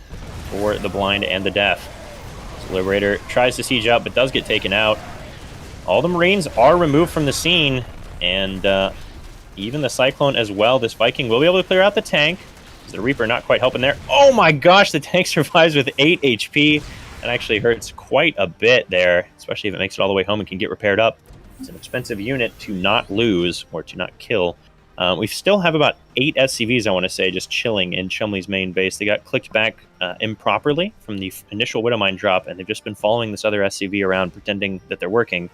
for the blind and the deaf. So Liberator tries to siege up, but does get taken out. All the Marines are removed from the scene, and even the Cyclone as well. This Viking will be able to clear out the tank. The Reaper not quite helping there. Oh my gosh, the tank survives with 8 HP. That actually hurts quite a bit there, especially if it makes it all the way home and can get repaired up. It's an expensive unit to not lose, or to not kill. We still have about 8 SCVs, I want to say, just chilling in Chumley's main base. They got clicked back improperly from the initial Widowmine drop, and they've just been following this other SCV around, pretending that they're working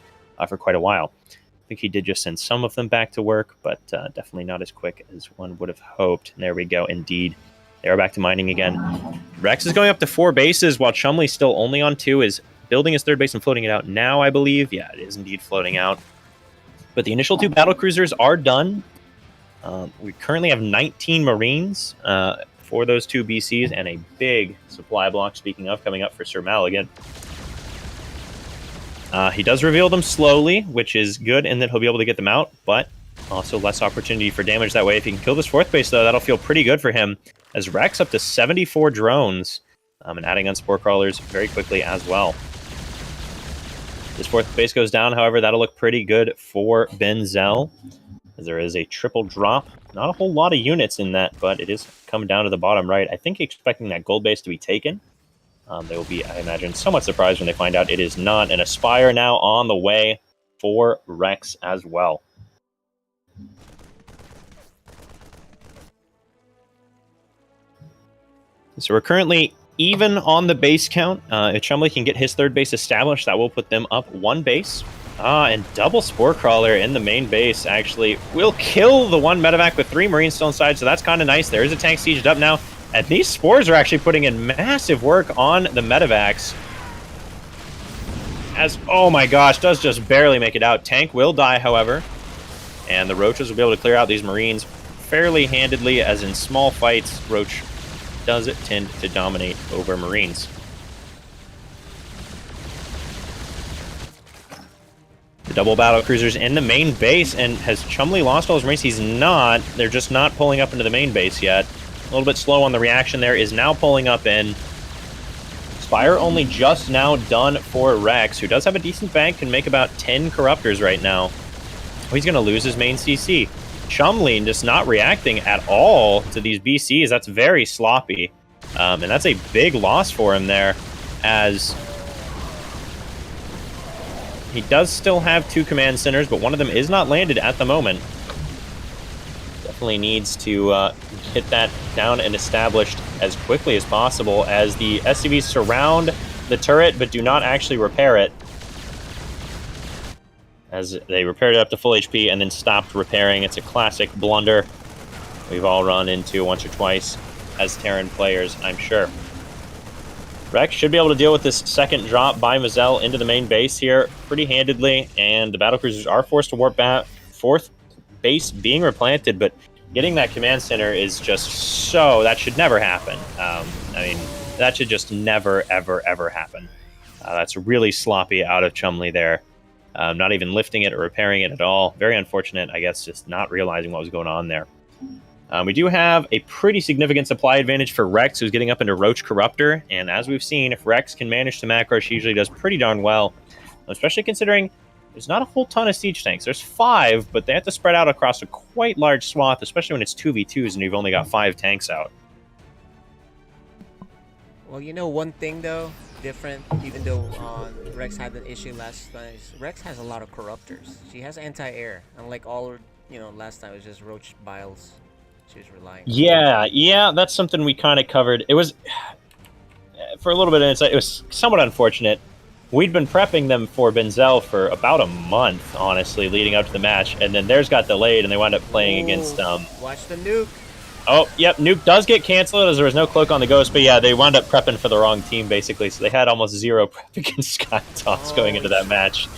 for quite a while. I think he did just send some of them back to work, but definitely not as quick as one would have hoped. And there we go, indeed. They are back to mining again. Rex is going up to 4 bases, while Chumley's still only on 2, is building his 3rd base and floating it out now, I believe. Yeah, it is indeed floating out. But the initial 2 battle cruisers are done. We currently have 19 Marines for those 2 BCs, and a big supply block, speaking of, coming up for Sir Maligan. He does reveal them slowly, which is good in that he'll be able to get them out, but Also less opportunity for damage that way. If he can kill this 4th base, though, that'll feel pretty good for him. As Rex up to 74 drones, and adding on Spore Crawlers very quickly as well. This 4th base goes down, however, that'll look pretty good for Benzel, as there is a triple drop. Not a whole lot of units in that, but it is coming down to the bottom right. I think expecting that gold base to be taken. They will be, I imagine, somewhat surprised when they find out it is not. And Aspire now on the way for Rex as well. So we're currently even on the base count. If Chumley can get his 3rd base established, that will put them up 1 base. And double Spore Crawler in the main base actually will kill the 1 medevac with 3 Marines still inside, so that's kind of nice. There is a tank sieged up now, and these Spores are actually putting in massive work on the medevacs. As, oh my gosh, does just barely make it out. Tank will die, however, and the Roaches will be able to clear out these Marines fairly handedly, as in small fights, Roach does tend to dominate over Marines. The double battle cruisers in the main base, and has Chumley lost all his Marines? He's not. They're just not pulling up into the main base yet. A little bit slow on the reaction there, is now pulling up in. Spire only just now done for Rex, who does have a decent bank, can make about 10 Corruptors right now. Oh, he's going to lose his main CC. Chumley just not reacting at all to these BCs. That's very sloppy. And that's a big loss for him there, as he does still have 2 command centers, but one of them is not landed at the moment. Definitely needs to get that down and established as quickly as possible, as the SCVs surround the turret but do not actually repair it. As they repaired it up to full HP and then stopped repairing. It's a classic blunder we've all run into once or twice as Terran players, I'm sure. Rex should be able to deal with this 2nd drop by Mazel into the main base here pretty handedly, and the battlecruisers are forced to warp back. 4th base being replanted, but getting that command center is just so... that should never happen. I mean, that should just never, ever, ever happen. That's really sloppy out of Chumley there. Not even lifting it or repairing it at all. Very unfortunate, I guess, just not realizing what was going on there. We do have a pretty significant supply advantage for Rex, who's getting up into Roach Corruptor, and as we've seen, if Rex can manage to macro, she usually does pretty darn well, especially considering there's not a whole ton of siege tanks. There's 5, but they have to spread out across a quite large swath, especially when it's 2v2s and you've only got 5 tanks out. Well, you know one thing, though, different, even though Rex had an issue last time, Rex has a lot of Corruptors. She has anti-air, unlike all, last time it was just Roach Biles she was relying on. Yeah, that's something we kind of covered. It was, for a little bit of insight, it was somewhat unfortunate. We'd been prepping them for Benzel for about a month, honestly, leading up to the match, and then theirs got delayed, and they wound up playing against... Watch the nuke! Oh, yep, nuke does get canceled, as there was no cloak on the Ghost, but yeah, they wound up prepping for the wrong team, basically, so they had almost 0 prep against Sky Toss going into that match.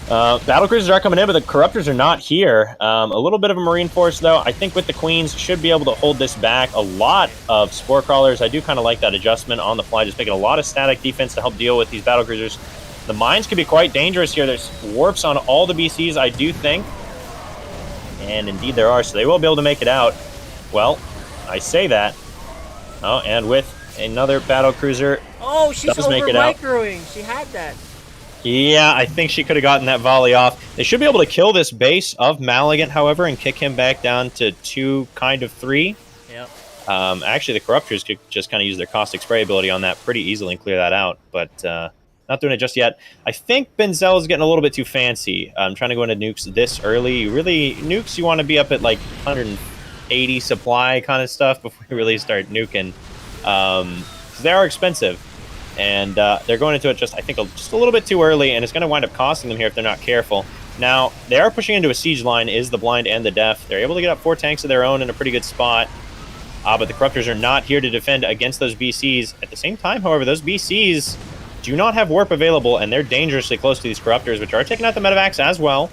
Battlecruisers are coming in, but the Corruptors are not here. A little bit of a Marine force, though. I think with the Queens, should be able to hold this back. A lot of Spore Crawlers. I do kind of like that adjustment on the fly, just making a lot of static defense to help deal with these Battlecruisers. The mines could be quite dangerous here. There's warps on all the BCs, I do think. And indeed there are, so they will be able to make it out. Well, I say that. Oh, and with another Battlecruiser. Oh, she's over-microing. She had that. Yeah, I think she could have gotten that volley off. They should be able to kill this base of Maligant, however, and kick him back down to 2, kind of 3. Yep. Actually, the Corruptors could just kind of use their Caustic Spray ability on that pretty easily and clear that out, but not doing it just yet. I think Benzel is getting a little bit too fancy. Trying to go into nukes this early. Nukes, you want to be up at like 180 supply kind of stuff before you really start nuking. They are expensive. And they're going into it just a little bit too early, and it's going to wind up costing them here if they're not careful. Now, they are pushing into a siege line, is the Blind and the Deaf. They're able to get up 4 tanks of their own in a pretty good spot. But the Corruptors are not here to defend against those BCs. At the same time, however, those BCs do not have warp available, and they're dangerously close to these Corruptors, which are taking out the medevacs as well.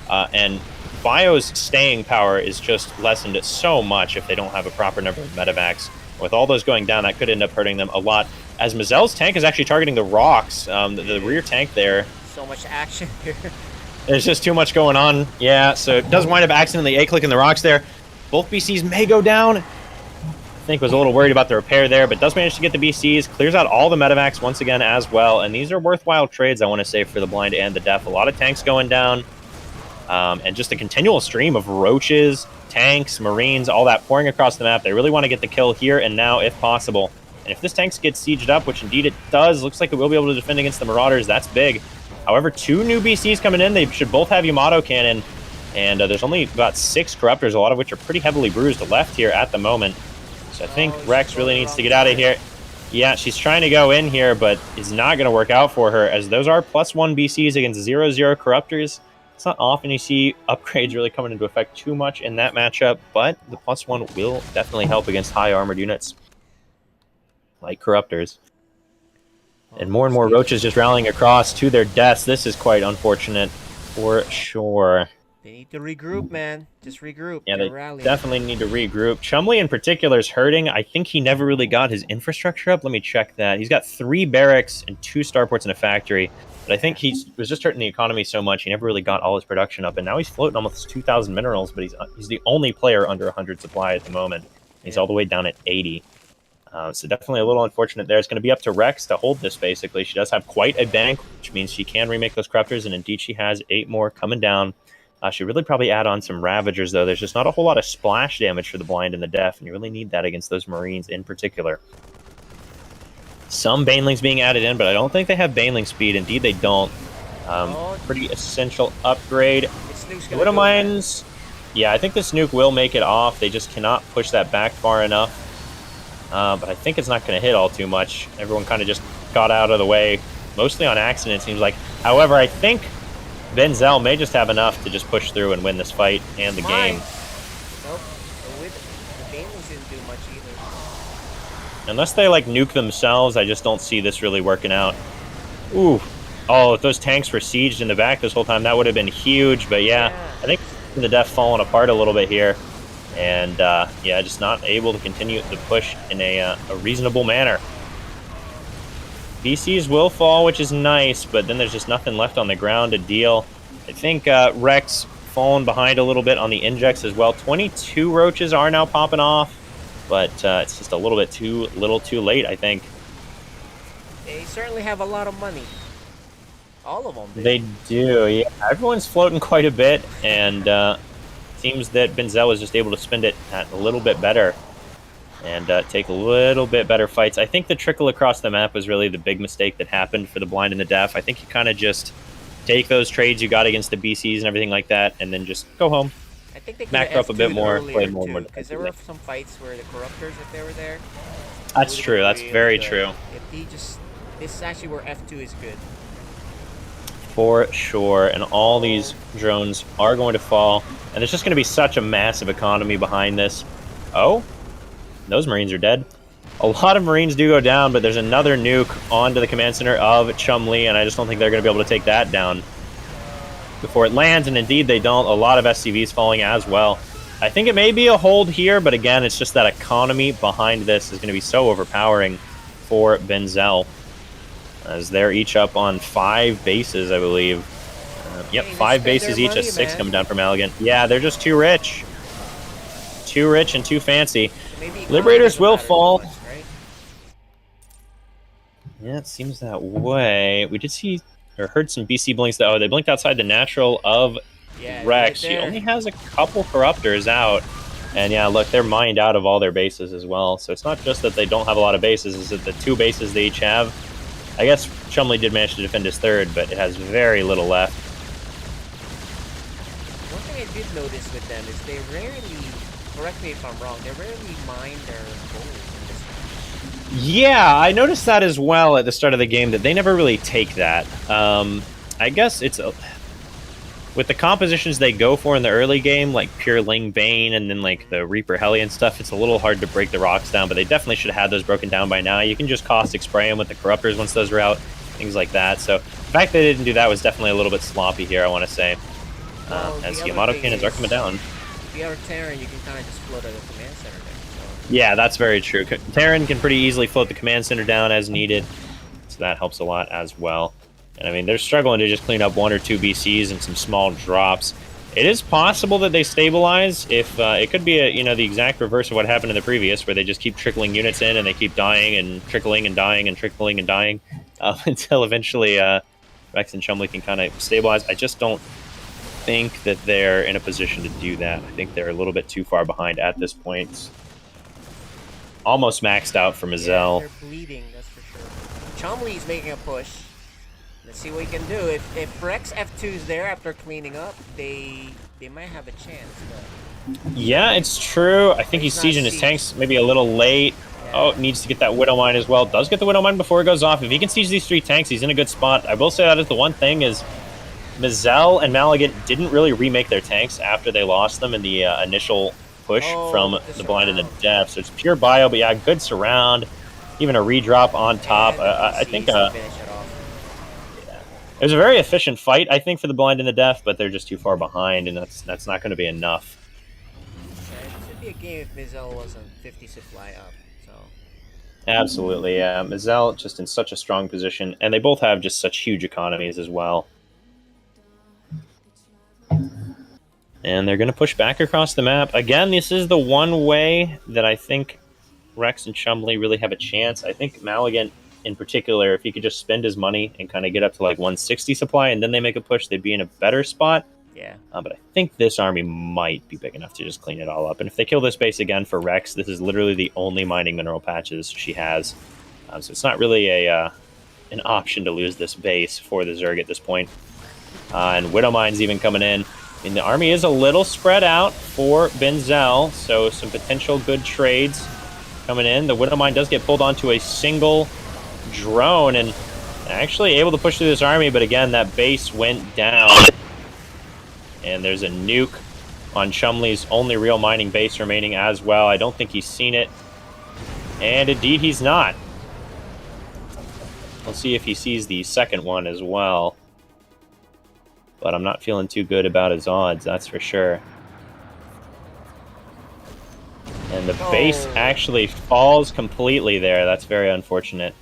And Bio's staying power is just lessened so much if they don't have a proper number of medevacs. With all those going down, that could end up hurting them a lot. As Mazel's tank is actually targeting the rocks, the rear tank there. So much action here. There's just too much going on. Yeah, so it does wind up accidentally A-clicking the rocks there. Both BCs may go down. I think was a little worried about the repair there, but does manage to get the BCs. Clears out all the medevacs once again as well. And these are worthwhile trades, I want to say, for the blind and the deaf. A lot of tanks going down. And just a continual stream of roaches, tanks, marines, all that pouring across the map. They really want to get the kill here and now if possible. And if this tank gets sieged up, which indeed it does, looks like it will be able to defend against the Marauders. That's big. However, 2 new BCs coming in. They should both have Yamato cannon. And there's only about 6 Corruptors, a lot of which are pretty heavily bruised left here at the moment. So I think Rex really needs to get out of here. Yeah, she's trying to go in here, but it's not going to work out for her, as those are +1 BCs against 0-0 Corruptors. It's not often you see upgrades really coming into effect too much in that matchup, but the +1 will definitely help against high armored units like Corruptors. And more roaches just rallying across to their deaths. This is quite unfortunate for sure. They need to regroup, man. Just regroup. Yeah, They're they rallying. definitely need to regroup. Chumley in particular is hurting. I think he never really got his infrastructure up. Let me check that. He's got 3 barracks and 2 starports and a factory. But I think he was just hurting the economy so much, he never really got all his production up. And now he's floating almost 2,000 minerals, but he's the only player under 100 supply at the moment. He's all the way down at 80. So definitely a little unfortunate there. It's going to be up to Rex to hold this, basically. She does have quite a bank, which means she can remake those Corruptors, and indeed she has 8 more coming down. She really probably add on some Ravagers, though. There's just not a whole lot of splash damage for the blind and the deaf, and you really need that against those Marines in particular. Some Banelings being added in, but I don't think they have Baneling speed. Indeed, they don't. Pretty essential upgrade. Widow Mines, yeah, I think this nuke will make it off. They just cannot push that back far enough. But I think it's not going to hit all too much. Everyone kind of just got out of the way, mostly on accident, it seems like. However, I think Benzel may just have enough to just push through and win this fight and the game. Nope. The Banelings didn't do much either. Unless they, like, nuke themselves, I just don't see this really working out. Ooh. Oh, if those tanks were sieged in the back this whole time, that would have been huge. But yeah, I think the death falling apart a little bit here. And, yeah, just not able to continue the push in a reasonable manner. BCs will fall, which is nice, but then there's just nothing left on the ground to deal. I think Rex falling behind a little bit on the injects as well. 22 roaches are now popping off, but it's just a little bit too late, I think. They certainly have a lot of money. All of them. They do, yeah. Everyone's floating quite a bit, and seems that Benzel was just able to spend it a little bit better and take a little bit better fights. I think the trickle across the map was really the big mistake that happened for the blind and the deaf. I think you kind of just take those trades you got against the BCs and everything like that, and then just go home. I think they macro up a bit more, play more. Because there were some fights where the Corruptors, if they were there. That's true. That's very true. This is actually where F2 is good. For sure, and all these drones are going to fall, and there's just going to be such a massive economy behind this. Oh, those Marines are dead. A lot of Marines do go down, but there's another nuke onto the command center of Chumley, and I just don't think they're going to be able to take that down before it lands, and indeed they don't. A lot of SCVs falling as well. I think it may be a hold here, but again, it's just that economy behind this is going to be so overpowering for Benzel, as they're each up on 5 bases, I believe. Yep, 5 bases each, a 6 coming down from Elegant. Yeah, they're just too rich. Too rich and too fancy. Liberators will fall. Much, right? Yeah, it seems that way. We did see or heard some BC blinks. Oh, they blinked outside the natural of Rex. Right, he only has a couple Corruptors out. And yeah, look, they're mined out of all their bases as well. So it's not just that they don't have a lot of bases, it's that the 2 bases they each have. I guess Chumley did manage to defend his 3rd, but it has very little left. One thing I did notice with them is they rarely, correct me if I'm wrong, they rarely mine their gold in this match. Yeah, I noticed that as well at the start of the game, that they never really take that. I guess it's with the compositions they go for in the early game, like Pure Ling Bane and then like the Reaper Hellion stuff, it's a little hard to break the rocks down, but they definitely should have had those broken down by now. You can just caustic spray them with the Corruptors once those are out, things like that. So the fact they didn't do that was definitely a little bit sloppy here, I want to say. As Yamato cannons are coming down. If you have a Terran, you can kind of just float out of the command center there. So. Yeah, that's very true. Terran can pretty easily float the command center down as needed, so that helps a lot as well. And I mean, they're struggling to just clean up 1 or 2 BCs and some small drops. It is possible that they stabilize. If it could be the exact reverse of what happened in the previous, where they just keep trickling units in and they keep dying and trickling and dying and trickling and dying until eventually Rex and Chumley can kind of stabilize. I just don't think that they're in a position to do that. I think they're a little bit too far behind at this point. Almost maxed out for Mazel. Yeah, they're bleeding, that's for sure. Chumley's making a push. Let's see what he can do. If Rex F2's there after cleaning up, they might have a chance. But yeah, it's true. I think he's sieging his tanks maybe a little late. Yeah. Oh, needs to get that Widow Mine as well. Does get the Widow Mine before it goes off. If he can siege these 3 tanks, he's in a good spot. I will say that is the one thing is Mazel and Maligan didn't really remake their tanks after they lost them in the initial push from the Blind and the Deaf. So it's pure bio, but yeah, good surround. Even a redrop on top. I think it was a very efficient fight, I think, for the Blind and the Deaf, but they're just too far behind, and that's not going to be enough. Yeah, it should be a game if Mazel wasn't 50 supply up. So. Absolutely, yeah. Mazel just in such a strong position, and they both have just such huge economies as well. And they're going to push back across the map. Again, this is the one way that I think Rex and Chumley really have a chance. I think Maligan, in particular, if he could just spend his money and kind of get up to like 160 supply and then they make a push, they'd be in a better spot. Yeah. But I think this army might be big enough to just clean it all up. And if they kill this base again for Rex, this is literally the only mining mineral patches she has. So it's not really an option to lose this base for the Zerg at this point. And Widow Mine's even coming in. I mean, the army is a little spread out for Benzel, so some potential good trades coming in. The Widow Mine does get pulled onto a single drone and actually able to push through this army, but again, that base went down. And there's a nuke on Chumley's only real mining base remaining as well. I don't think he's seen it. And indeed, he's not. We'll see if he sees the second one as well. But I'm not feeling too good about his odds, that's for sure. And the base actually falls completely there. That's very unfortunate.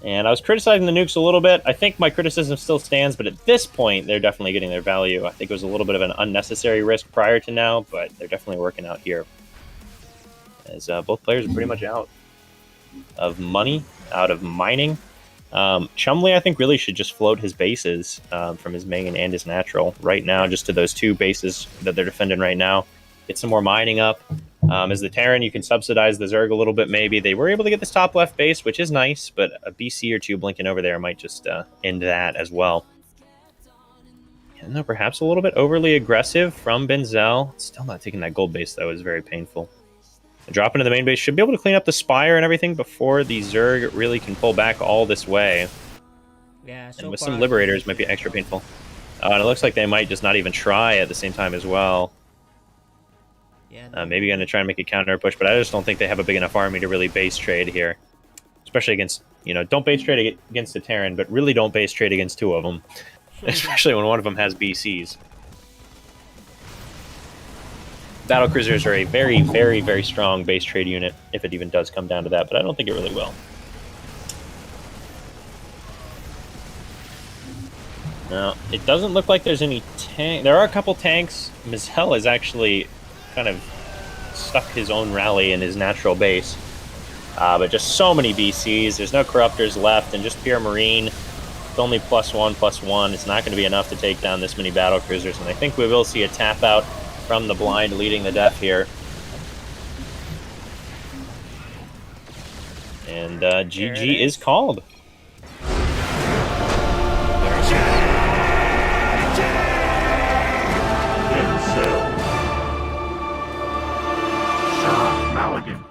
And I was criticizing the nukes a little bit. I think my criticism still stands, but at this point, they're definitely getting their value. I think it was a little bit of an unnecessary risk prior to now, but they're definitely working out here. As both players are pretty much out of money, out of mining. Chumley, I think, really should just float his bases from his main and his natural right now, just to those 2 bases that they're defending right now. Get some more mining up. As the Terran, you can subsidize the Zerg a little bit, maybe. They were able to get this top left base, which is nice, but a BC or 2 blinking over there might just end that as well. And though perhaps a little bit overly aggressive from Benzel. Still not taking that gold base, though, is very painful. Drop into the main base should be able to clean up the Spire and everything before the Zerg really can pull back all this way. Yeah, so and with some Liberators might be extra painful. And it looks like they might just not even try at the same time as well. Yeah, maybe going to try and make a counter push, but I just don't think they have a big enough army to really base trade here. Especially against, don't base trade against the Terran, but really don't base trade against 2 of them. Especially when one of them has BCs. Battlecruisers are a very, very, very strong base trade unit, if it even does come down to that, but I don't think it really will. Now, it doesn't look like there's any tank. There are a couple tanks. Mazel has actually kind of stuck his own rally in his natural base. But just so many BCs. There's no Corruptors left, and just pure Marine. It's only +1/+1. It's not going to be enough to take down this many Battlecruisers, and I think we will see a tap out from the Blind leading the Deaf here. And GG is called. Maligan.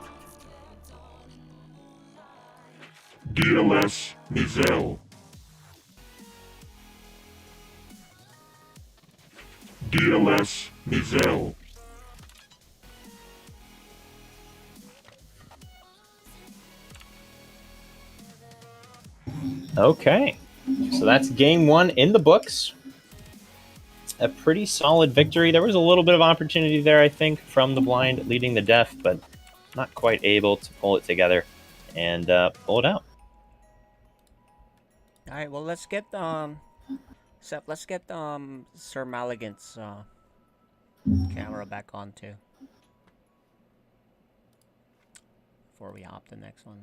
DLS Mazel. DLS Mazel. Okay, so that's game 1 in the books. A pretty solid victory. There was a little bit of opportunity there, I think, from the Blind leading the Deaf, but not quite able to pull it together and pull it out. All right. Well, let's get Seth, let's get Sir Maligant's camera back on too before we hop the next one.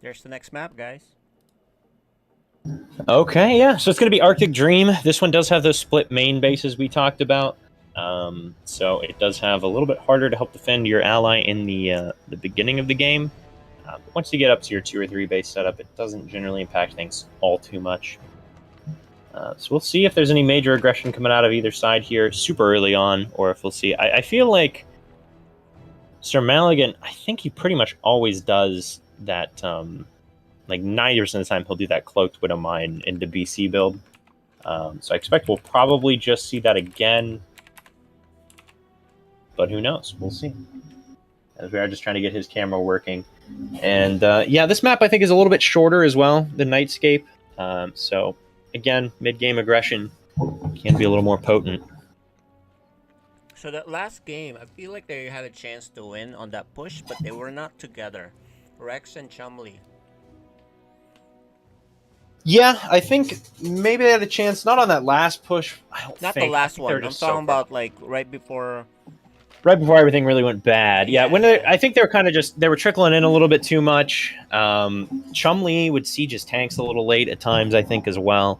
There's the next map, guys. Okay, yeah. So it's going to be Arctic Dream. This one does have those split main bases we talked about. So it does have a little bit harder to help defend your ally in the beginning of the game. But once you get up to your 2 or 3 base setup, it doesn't generally impact things all too much. So we'll see if there's any major aggression coming out of either side here super early on, or if we'll see. I feel like Sir Maligan, I think he pretty much always does that. Like 90% of the time, he'll do that Cloaked Widow Mine into BC build. So I expect we'll probably just see that again. But who knows? We'll see. As we are just trying to get his camera working. And yeah, this map I think is a little bit shorter as well than Nightscape. So again, mid-game aggression can be a little more potent. So that last game, I feel like they had a chance to win on that push, but they were not together. Rex and Chumley. Yeah, I think maybe they had a chance. Not on that last push. I don't Not think. the last one. I'm so talking about like right before everything really went bad. Yeah, when I think they were kind of they were trickling in a little bit too much. Chumley would siege his tanks a little late at times, I think, as well.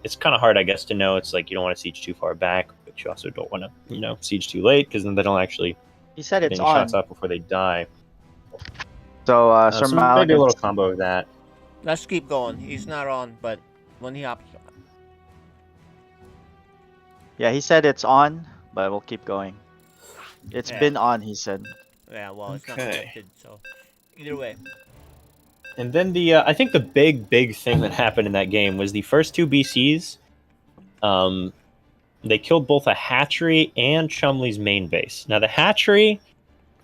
It's kind of hard, I guess, to know. It's like you don't want to siege too far back, but you also don't want to, siege too late because then they don't actually. He said get it's any on. shots up before they die. So, So maybe a little combo of that. Let's keep going. He's not on, but when he hops. Yeah, he said it's on, but we'll keep going. It's Yeah. been on, he said. Yeah, well, it's not Okay. connected, so either way. And then I think the big thing that happened in that game was the first 2 BCs. They killed both a hatchery and Chumley's main base. Now the hatchery,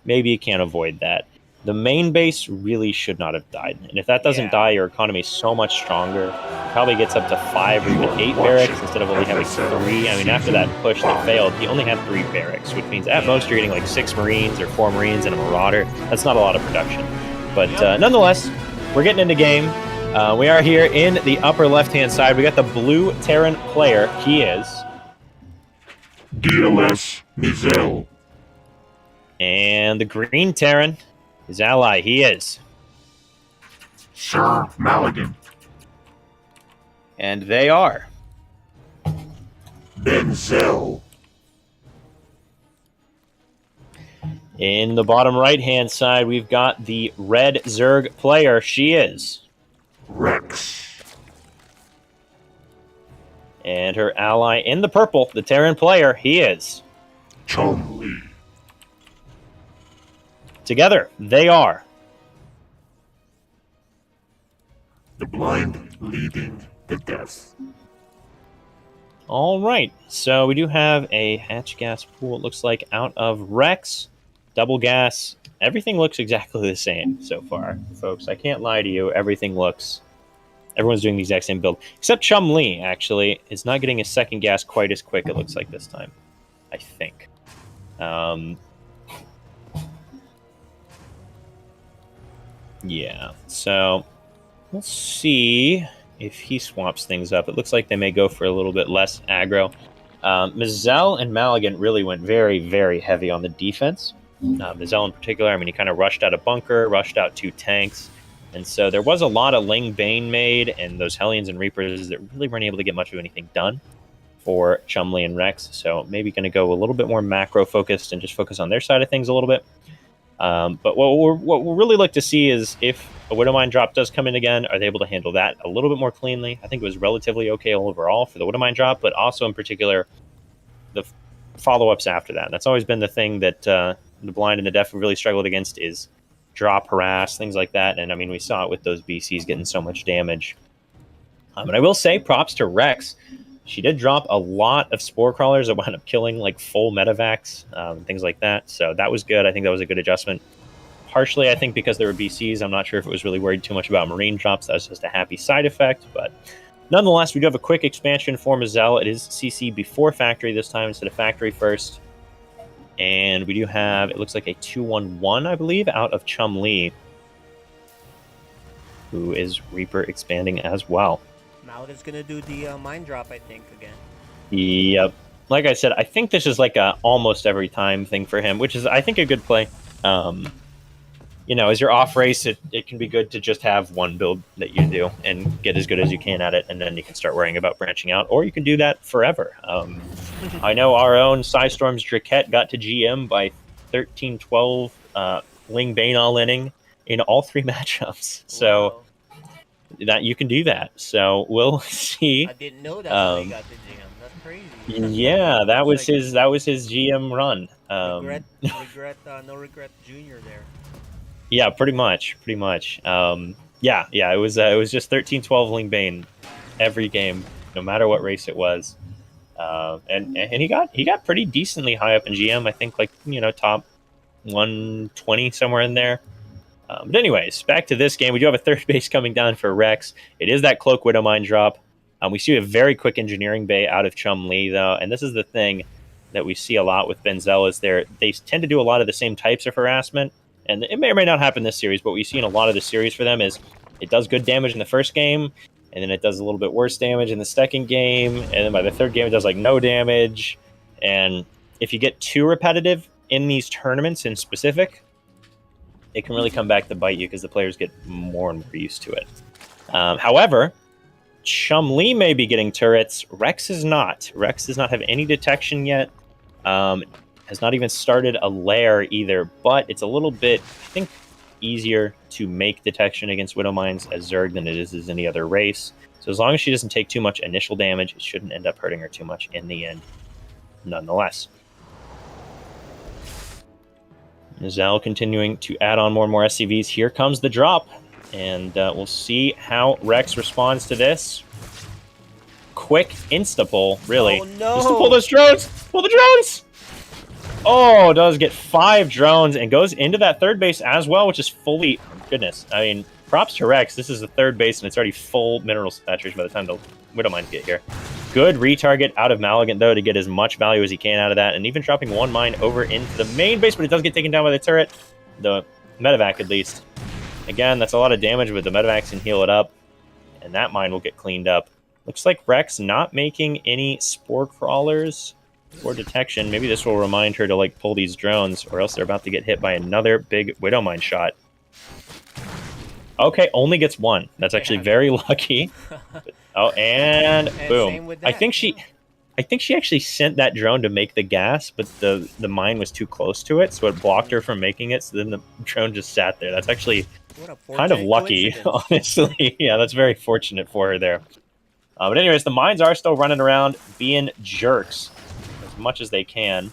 maybe you can't avoid that. The main base really should not have died. And if that doesn't die, your economy is so much stronger. It probably gets up to 5 or even 8 barracks instead of only having 3. I mean, after that push that failed, he only had 3 barracks, which means at most you're getting like 6 Marines or 4 Marines and a Marauder. That's not a lot of production. But nonetheless, we're getting into game. We are here in the upper left-hand side. We got the blue Terran player. He is DLS Mizel. And the green Terran, his ally, he is Sir Maligan. And they are Benzel. in the bottom right-hand side, we've got the red Zerg player. She is Rex. And her ally in the purple, the Terran player, he is Chumley. Together, they are The blind leading the death. all right. So we do have a hatch gas pool, it looks like, out of Rex, double gas. Everything looks exactly the same so far, folks. I can't lie to you. Everyone's doing the exact same build. Except Chumley, actually, is not getting his second gas quite as quick, it looks like, this time. I think. Yeah, so we'll see if he swaps things up. It looks like they may go for a little bit less aggro. Mizel and Maligan really went very, very heavy on the defense. Mizel in particular, I mean, he kind of rushed out a bunker, rushed out 2 tanks. And so there was a lot of Ling Bane made, and those Hellions and Reapers that really weren't able to get much of anything done for Chumley and Rex. So maybe going to go a little bit more macro-focused and just focus on their side of things a little bit. But what we'll really look to see is if a Widowmine drop does come in again, are they able to handle that a little bit more cleanly? I think it was relatively okay overall for the Widowmine drop, but also in particular the follow-ups after that. And that's always been the thing that the blind and the deaf have really struggled against is drop, harass, things like that. And I mean, we saw it with those BCs getting so much damage. And I will say props to Rex. She did drop a lot of spore crawlers that wound up killing like full medevacs, things like that. So that was good. I think that was a good adjustment. Partially, I think because there were BCs, I'm not sure if it was really worried too much about marine drops. That was just a happy side effect. But Nonetheless, we do have a quick expansion for Mazel. It is CC before Factory this time instead of Factory first. And we do have, it looks like a 2-1-1, I believe, out of Chum Lee, who is Reaper expanding as well. Malga's gonna do the mine drop, I think, again. Yep. Like I said, I think this is like a almost every time thing for him, which is, I think, a good play. As your off race, it can be good to just have one build that you do and get as good as you can at it, and then you can start worrying about branching out, or you can do that forever. I know our own Psystorm's Draquette got to GM by 13-12, Ling Bane all-inning in all 3 matchups. So that you can do that. So we'll see. I didn't know that's how he got to GM. That's crazy. Yeah, that was his GM run. No regret junior there. Yeah, pretty much. Yeah, it was just 13-12 Ling Bane every game, no matter what race it was. And he got pretty decently high up in GM. I think top 120 somewhere in there. But anyways, back to this game. We do have a third base coming down for Rex. It is that Cloak Widow Mine drop. We see a very quick engineering bay out of Chum Lee, though, and this is the thing that we see a lot with Benzel is they tend to do a lot of the same types of harassment, and it may or may not happen this series, but what we see in a lot of the series for them is it does good damage in the first game, and then it does a little bit worse damage in the second game, and then by the third game it does like no damage. And if you get too repetitive in these tournaments in specific, it can really come back to bite you because the players get more and more used to it. However, Chum Lee may be getting turrets. Rex is not. Rex does not have any detection yet. Has not even started a lair either, but it's a little bit, I think, easier to make detection against Widow Mines as Zerg than it is as any other race. So as long as she doesn't take too much initial damage, it shouldn't end up hurting her too much in the end, nonetheless. Nizal continuing to add on more and more SCVs. Here comes the drop, and we'll see how Rex responds to this. Quick insta-pull, really. Oh, no. Just to pull those drones! Pull the drones! Oh, does get 5 drones and goes into that third base as well, which is fully... Goodness, I mean, props to Rex. This is the third base, and it's already full mineral saturation by the time the Widow Mines get here. Good retarget out of Malignant, though, to get as much value as he can out of that, and even dropping 1 mine over into the main base, but it does get taken down by the turret. The medevac, at least. Again, that's a lot of damage, but the medevacs can heal it up, and that mine will get cleaned up. Looks like Rex not making any spore crawlers for detection. Maybe this will remind her to pull these drones, or else they're about to get hit by another big Widow Mine shot. Okay, only gets 1. That's actually very lucky. Oh, and boom. I think she actually sent that drone to make the gas, but the mine was too close to it, so it blocked her from making it, so then the drone just sat there. That's actually kind of lucky, honestly. Yeah, that's very fortunate for her there. But anyways, the mines are still running around being jerks as much as they can.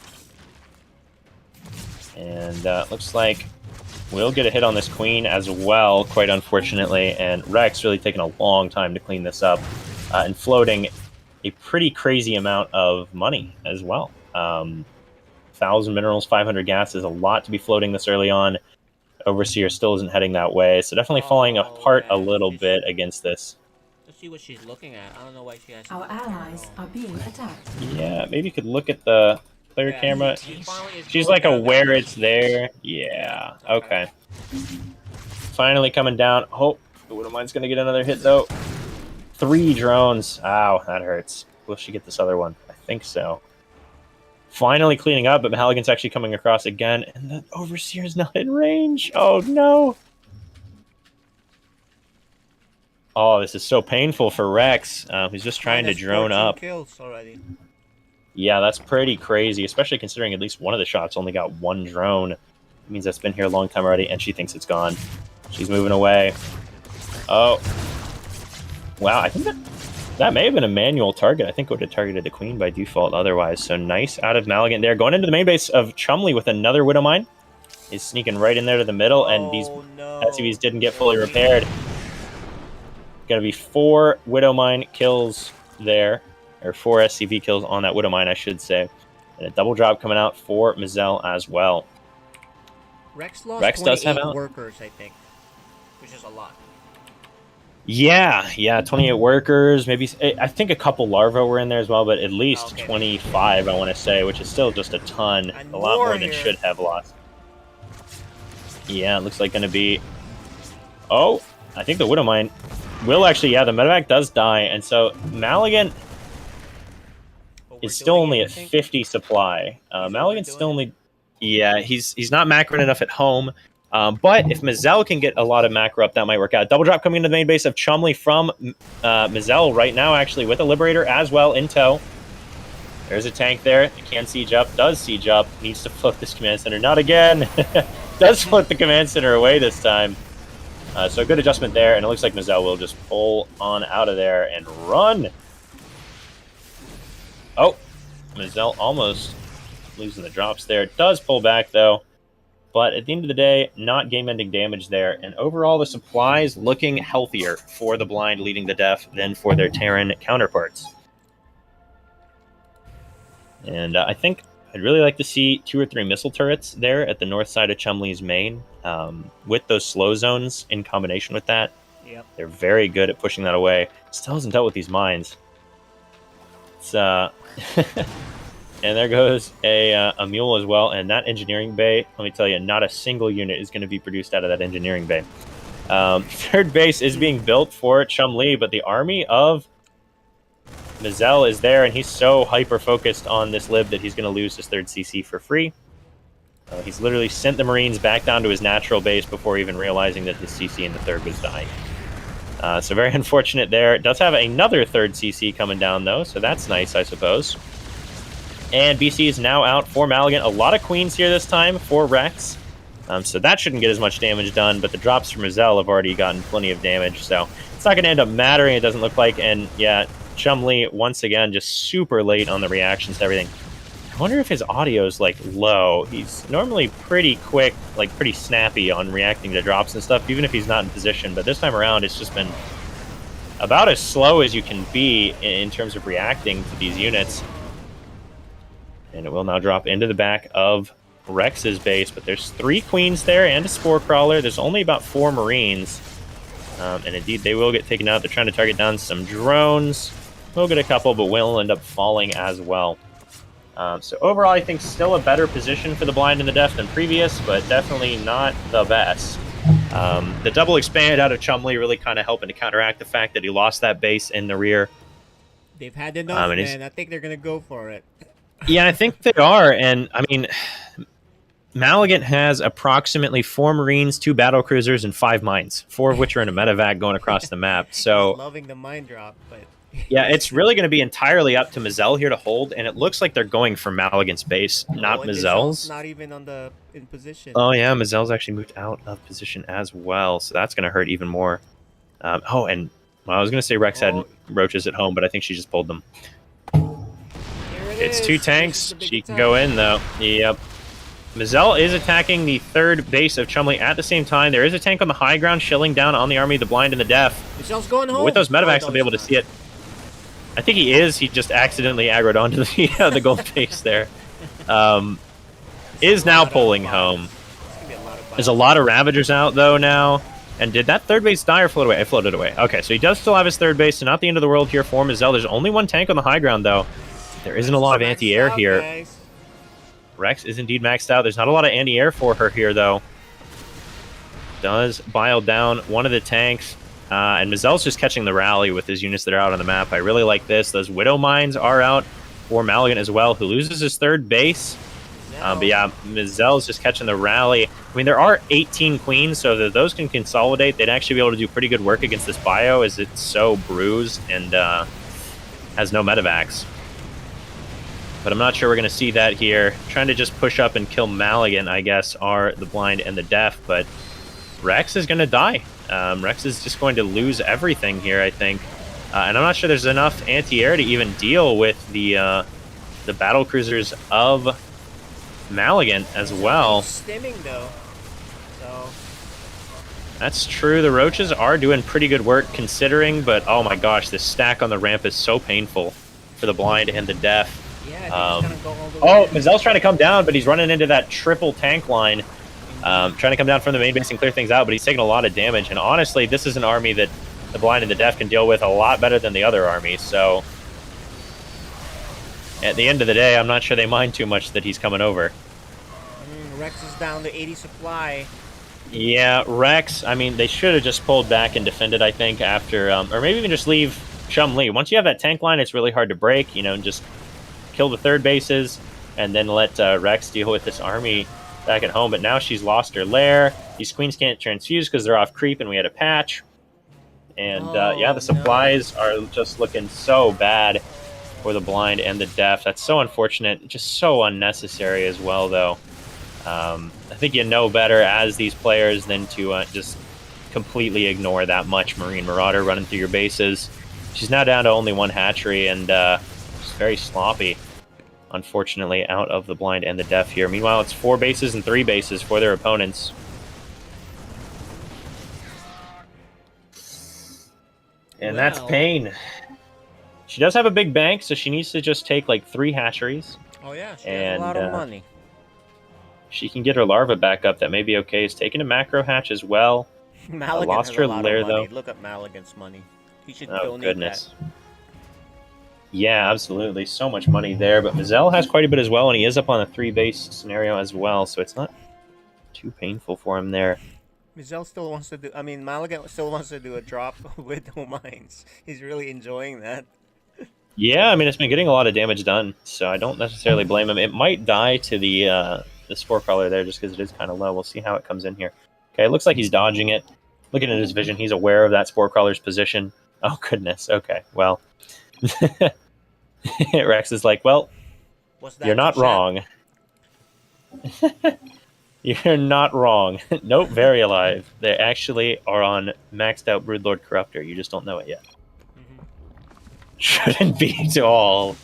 And looks like we'll get a hit on this queen as well, quite unfortunately. And Rex really taking a long time to clean this up and floating a pretty crazy amount of money as well. 1,000 minerals, 500 gas is a lot to be floating this early on. Overseer still isn't heading that way, so definitely falling apart a little bit against this. Let's see what she's looking at. I don't know why she has. Our allies are being attacked. Yeah, maybe you could look at the player camera. She's like aware it's there. Yeah, okay. Finally coming down. Oh, the Widow Mine's gonna get another hit though. 3 drones. Ow, that hurts. Will she get this other one? I think so. Finally cleaning up, but Mahaligan's actually coming across again, and the Overseer's not in range. Oh no. Oh, this is so painful for Rex. He's just trying to drone up. Kills already. Yeah, that's pretty crazy, especially considering at least one of the shots only got 1 drone. It means that's been here a long time already, and she thinks it's gone. She's moving away. Oh. Wow, I think that may have been a manual target. I think it would have targeted the queen by default otherwise. So nice out of Malignant there. Going into the main base of Chumley with another Widow Mine. He's sneaking right in there to the middle, and these SCVs didn't get fully repaired. Going to be 4 Widow Mine kills there. Or 4 SCV kills on that Widow Mine, I should say. And a double drop coming out for Mazel as well. Rex lost 28 workers, I think. Which is a lot. Yeah, 28 workers, maybe. I think a couple larvae were in there as well, but at least 25, I want to say, which is still just a ton, And a lot more than here. should have lost. Yeah, it looks like going to be. Oh, I think the Widow Mine will actually. Yeah, the medevac does die, and so Maligan is still only at 50 supply. Maligan's still only. Yeah, he's not macroing enough at home. But if Mazel can get a lot of macro up, that might work out. Double drop coming into the main base of Chumley from Mazel right now, actually, with a Liberator as well in tow. There's a tank there. It can siege up, does siege up, needs to float this command center. Not again. Does float the command center away this time. So good adjustment there, and it looks like Mazel will just pull on out of there and run. Oh, Mazel almost losing the drops there. Does pull back, though. But at the end of the day, not game-ending damage there. And overall, the supplies looking healthier for the blind leading the deaf than for their Terran counterparts. And I think I'd really like to see 2 or 3 missile turrets there at the north side of Chumley's main. With those slow zones in combination with that, they're very good at pushing that away. Still hasn't dealt with these mines. It's and there goes a mule as well. And that engineering bay, let me tell you, not a single unit is going to be produced out of that engineering bay. Third base is being built for Chumley, but the army of Mazel is there, and he's so hyper-focused on this lib that he's going to lose his third CC for free. He's literally sent the Marines back down to his natural base before even realizing that his CC in the third was dying. So very unfortunate there. It does have another third CC coming down, though, so that's nice, I suppose. And BC is now out for Maligan. A lot of queens here this time for Rex. So that shouldn't get as much damage done, but the drops from Mazel have already gotten plenty of damage, so it's not going to end up mattering, it doesn't look like. And yeah, Chumley, once again, just super late on the reactions to everything. I wonder if his audio is, like, low. He's normally pretty quick, like, pretty snappy on reacting to drops and stuff, even if he's not in position. But this time around, it's just been about as slow as you can be in terms of reacting to these units. And it will now drop into the back of Rex's base, but there's 3 queens there and a spore crawler. There's only about 4 Marines. And indeed, they will get taken out. They're trying to target down some drones. We'll get a couple, but will end up falling as well. So overall, I think still a better position for the blind and the deaf than previous, but definitely not the best. The double expand out of Chumley really kind of helping to counteract the fact that he lost that base in the rear. They've had enough, man. I think they're going to go for it. Yeah, I think they are, and I mean, Maligan has approximately 4 Marines, 2 battle cruisers, and 5 mines, 4 of which are in a medevac going across the map. So loving the mine drop, but yeah, it's really going to be entirely up to Mazel here to hold, and it looks like they're going for Maligan's base, not Mazel's. Not even in position. Oh yeah, Mazel's actually moved out of position as well, so that's going to hurt even more. And well, I was going to say Rex had roaches at home, but I think she just pulled them. It's 2 tanks. She can go in, though. Yep. Mazel is attacking the third base of Chumley at the same time. There is a tank on the high ground shilling down on the army, the blind and the deaf. Mazel's going home. With those medevacs, they'll be able to see it. I think he is. He just accidentally aggroed onto the gold base there. Is now pulling home. There's a lot of Ravagers out, though, now. And did that third base die or float away? It floated away. Okay, so he does still have his third base, so not the end of the world here for Mazel. There's only 1 tank on the high ground, though. There isn't a lot of anti-air here. Guys. Rex is indeed maxed out. There's not a lot of anti-air for her here, though. Does bile down one of the tanks. And Mazel's just catching the rally with his units that are out on the map. I really like this. Those Widow Mines are out for Maligan as well, who loses his third base. But yeah, Mazel's just catching the rally. I mean, there are 18 queens, so that those can consolidate, they'd actually be able to do pretty good work against this bio, as it's so bruised and has no medevacs. But I'm not sure we're going to see that here. Trying to just push up and kill Maligan, I guess, are the blind and the deaf. But Rex is going to die. Rex is just going to lose everything here, I think. And I'm not sure there's enough anti-air to even deal with the battle cruisers of Maligan as well. Stimming, though. So that's true. The roaches are doing pretty good work considering, but oh my gosh, this stack on the ramp is so painful for the blind and the deaf. Yeah, I think he's gonna go all the way. Mazel's trying to come down, but he's running into that triple tank line. Trying to come down from the main base and clear things out, but he's taking a lot of damage. And honestly, this is an army that the blind and the deaf can deal with a lot better than the other armies. So at the end of the day, I'm not sure they mind too much that he's coming over. Rex is down to 80 supply. Yeah, Rex, I mean, they should have just pulled back and defended, I think, after, or maybe even just leave Chum-Li. Once you have that tank line, it's really hard to break, and just kill the third bases, and then let Rex deal with this army back at home. But now she's lost her lair. These queens can't transfuse because they're off creep, and we had a patch. And, yeah, the supplies are just looking so bad for the blind and the deaf. That's so unfortunate. Just so unnecessary as well, though. I think you know better as these players than to just completely ignore that much Marine Marauder running through your bases. She's now down to only one hatchery and just very sloppy, unfortunately, out of the blind and the deaf here. Meanwhile, it's 4 bases and 3 bases for their opponents. And that's pain. She does have a big bank, so she needs to just take like 3 hatcheries. Oh yeah, she has a lot of money. She can get her larva back up. That may be okay. Is taking a macro hatch as well. Maligan lost has her a lot lair, of money. though. Look at Maligan's money. He should Oh, donate goodness. that. Yeah, absolutely. So much money there. But Mazel has quite a bit as well, and he is up on a 3-base scenario as well, so it's not too painful for him there. Mizel still wants to do. I mean, Maligan still wants to do a drop with no mines. He's really enjoying that. Yeah, I mean, it's been getting a lot of damage done, so I don't necessarily blame him. It might die to the Spore Crawler there just because it is kind of low. We'll see how it comes in here. Okay, it looks like he's dodging it. Looking at his vision, he's aware of that Spore Crawler's position. Oh, goodness. Okay, well. Rex is like, well, you're not wrong. You're not wrong. Nope, very alive. They actually are on maxed out Broodlord Corruptor. You just don't know it yet. Shouldn't be to all.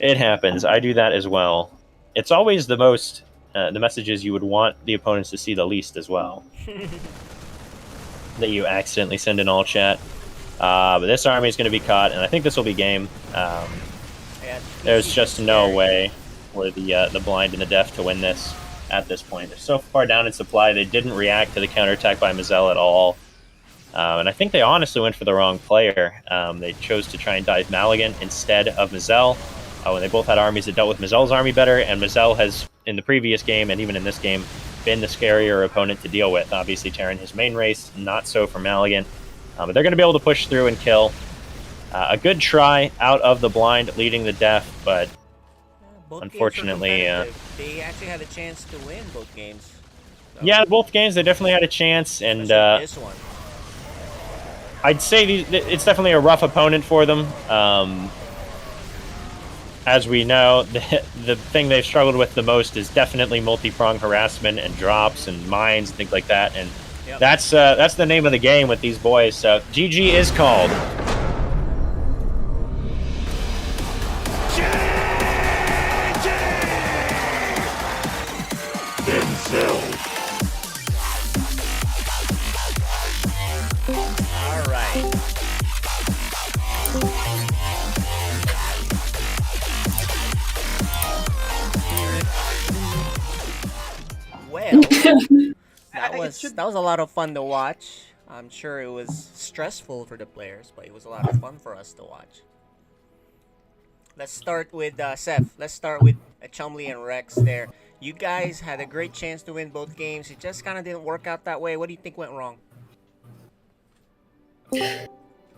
It happens. I do that as well. It's always the most, the messages you would want the opponents to see the least as well. That you accidentally send in all chat. But this army is going to be caught, and I think this will be game. There's just no way for the blind and the deaf to win this at this point. They're so far down in supply, they didn't react to the counterattack by Mazel at all. And I think they honestly went for the wrong player. They chose to try and dive Maligan instead of Mazel. When they both had armies that dealt with Mazel's army better, and Mazel has, in the previous game and even in this game, been the scarier opponent to deal with. Obviously, Terran his main race, not so for Maligan. But they're going to be able to push through and kill. A good try out of the blind, leading the deaf, but unfortunately... they actually had a chance to win both games. So. Yeah, both games, they definitely had a chance, and this one. I'd say it's definitely a rough opponent for them. As we know, the thing they've struggled with the most is definitely multi-prong harassment and drops and mines and things like that, and that's the name of the game with these boys, so GG is called. All right. Well, that was a lot of fun to watch. I'm sure it was stressful for the players, but it was a lot of fun for us to watch. Let's start with Seth. Let's start with Chumley and Rex there. You guys had a great chance to win both games. It just kind of didn't work out that way. What do you think went wrong?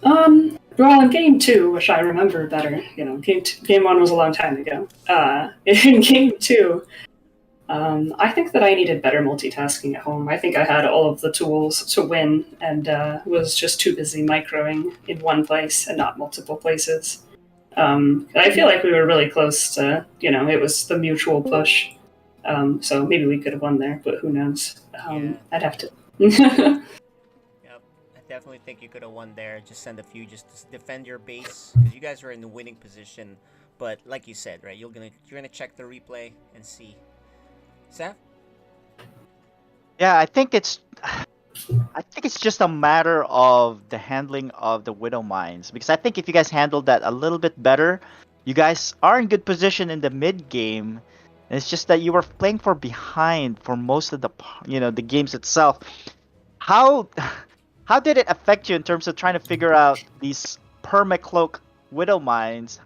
Well, in game 2, which I remember better, game 1 was a long time ago. In game 2, I think that I needed better multitasking at home. I think I had all of the tools to win and was just too busy microing in one place and not multiple places. I feel like we were really close to, it was the mutual push. So maybe we could have won there, but who knows? I'd have to. Yep, I definitely think you could have won there. Just send a few just to defend your base because you guys were in the winning position. But like you said, right, you're gonna check the replay and see. Seth? Yeah, I think it's just a matter of the handling of the Widow Mines, because I think if you guys handled that a little bit better, you guys are in good position in the mid game. It's just that you were playing for behind for most of the the games itself. How How did it affect you in terms of trying to figure out these permacloak widow mines?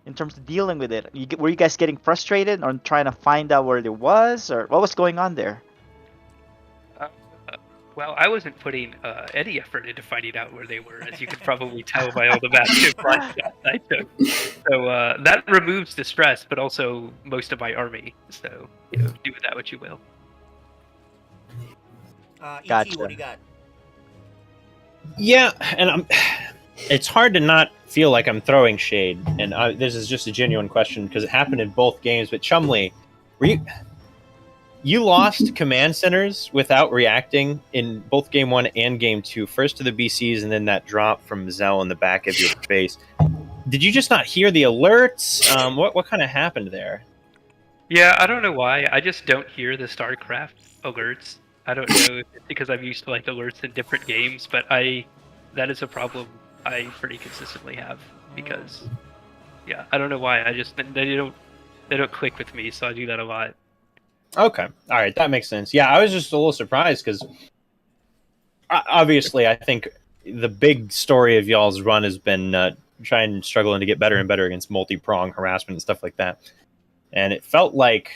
In terms of dealing with it, were you guys getting frustrated or trying to find out where it was, or what was going on there? Uh, well, I wasn't putting any effort into finding out where they were, as you could probably tell by all the massive blind shots I took. So that removes the stress, but also most of my army. So do with that what you will. ET, Gotcha. what do you got? Yeah, and it's hard to not feel like I'm throwing shade, and this is just a genuine question because it happened in both games. But Chumley, you lost command centers without reacting in both game 1 and game 2. First to the BCs, and then that drop from Zell in the back of your face. Did you just not hear the alerts? What kind of happened there? Yeah, I don't know why. I just don't hear the StarCraft alerts. I don't know if it's because I'm used to like alerts in different games, but that is a problem I pretty consistently have because I don't know why. I just they don't click with me, so I do that a lot. Okay, all right, that makes sense. Yeah, I was just a little surprised because obviously I think the big story of y'all's run has been struggling to get better and better against multi-prong harassment and stuff like that. And it felt like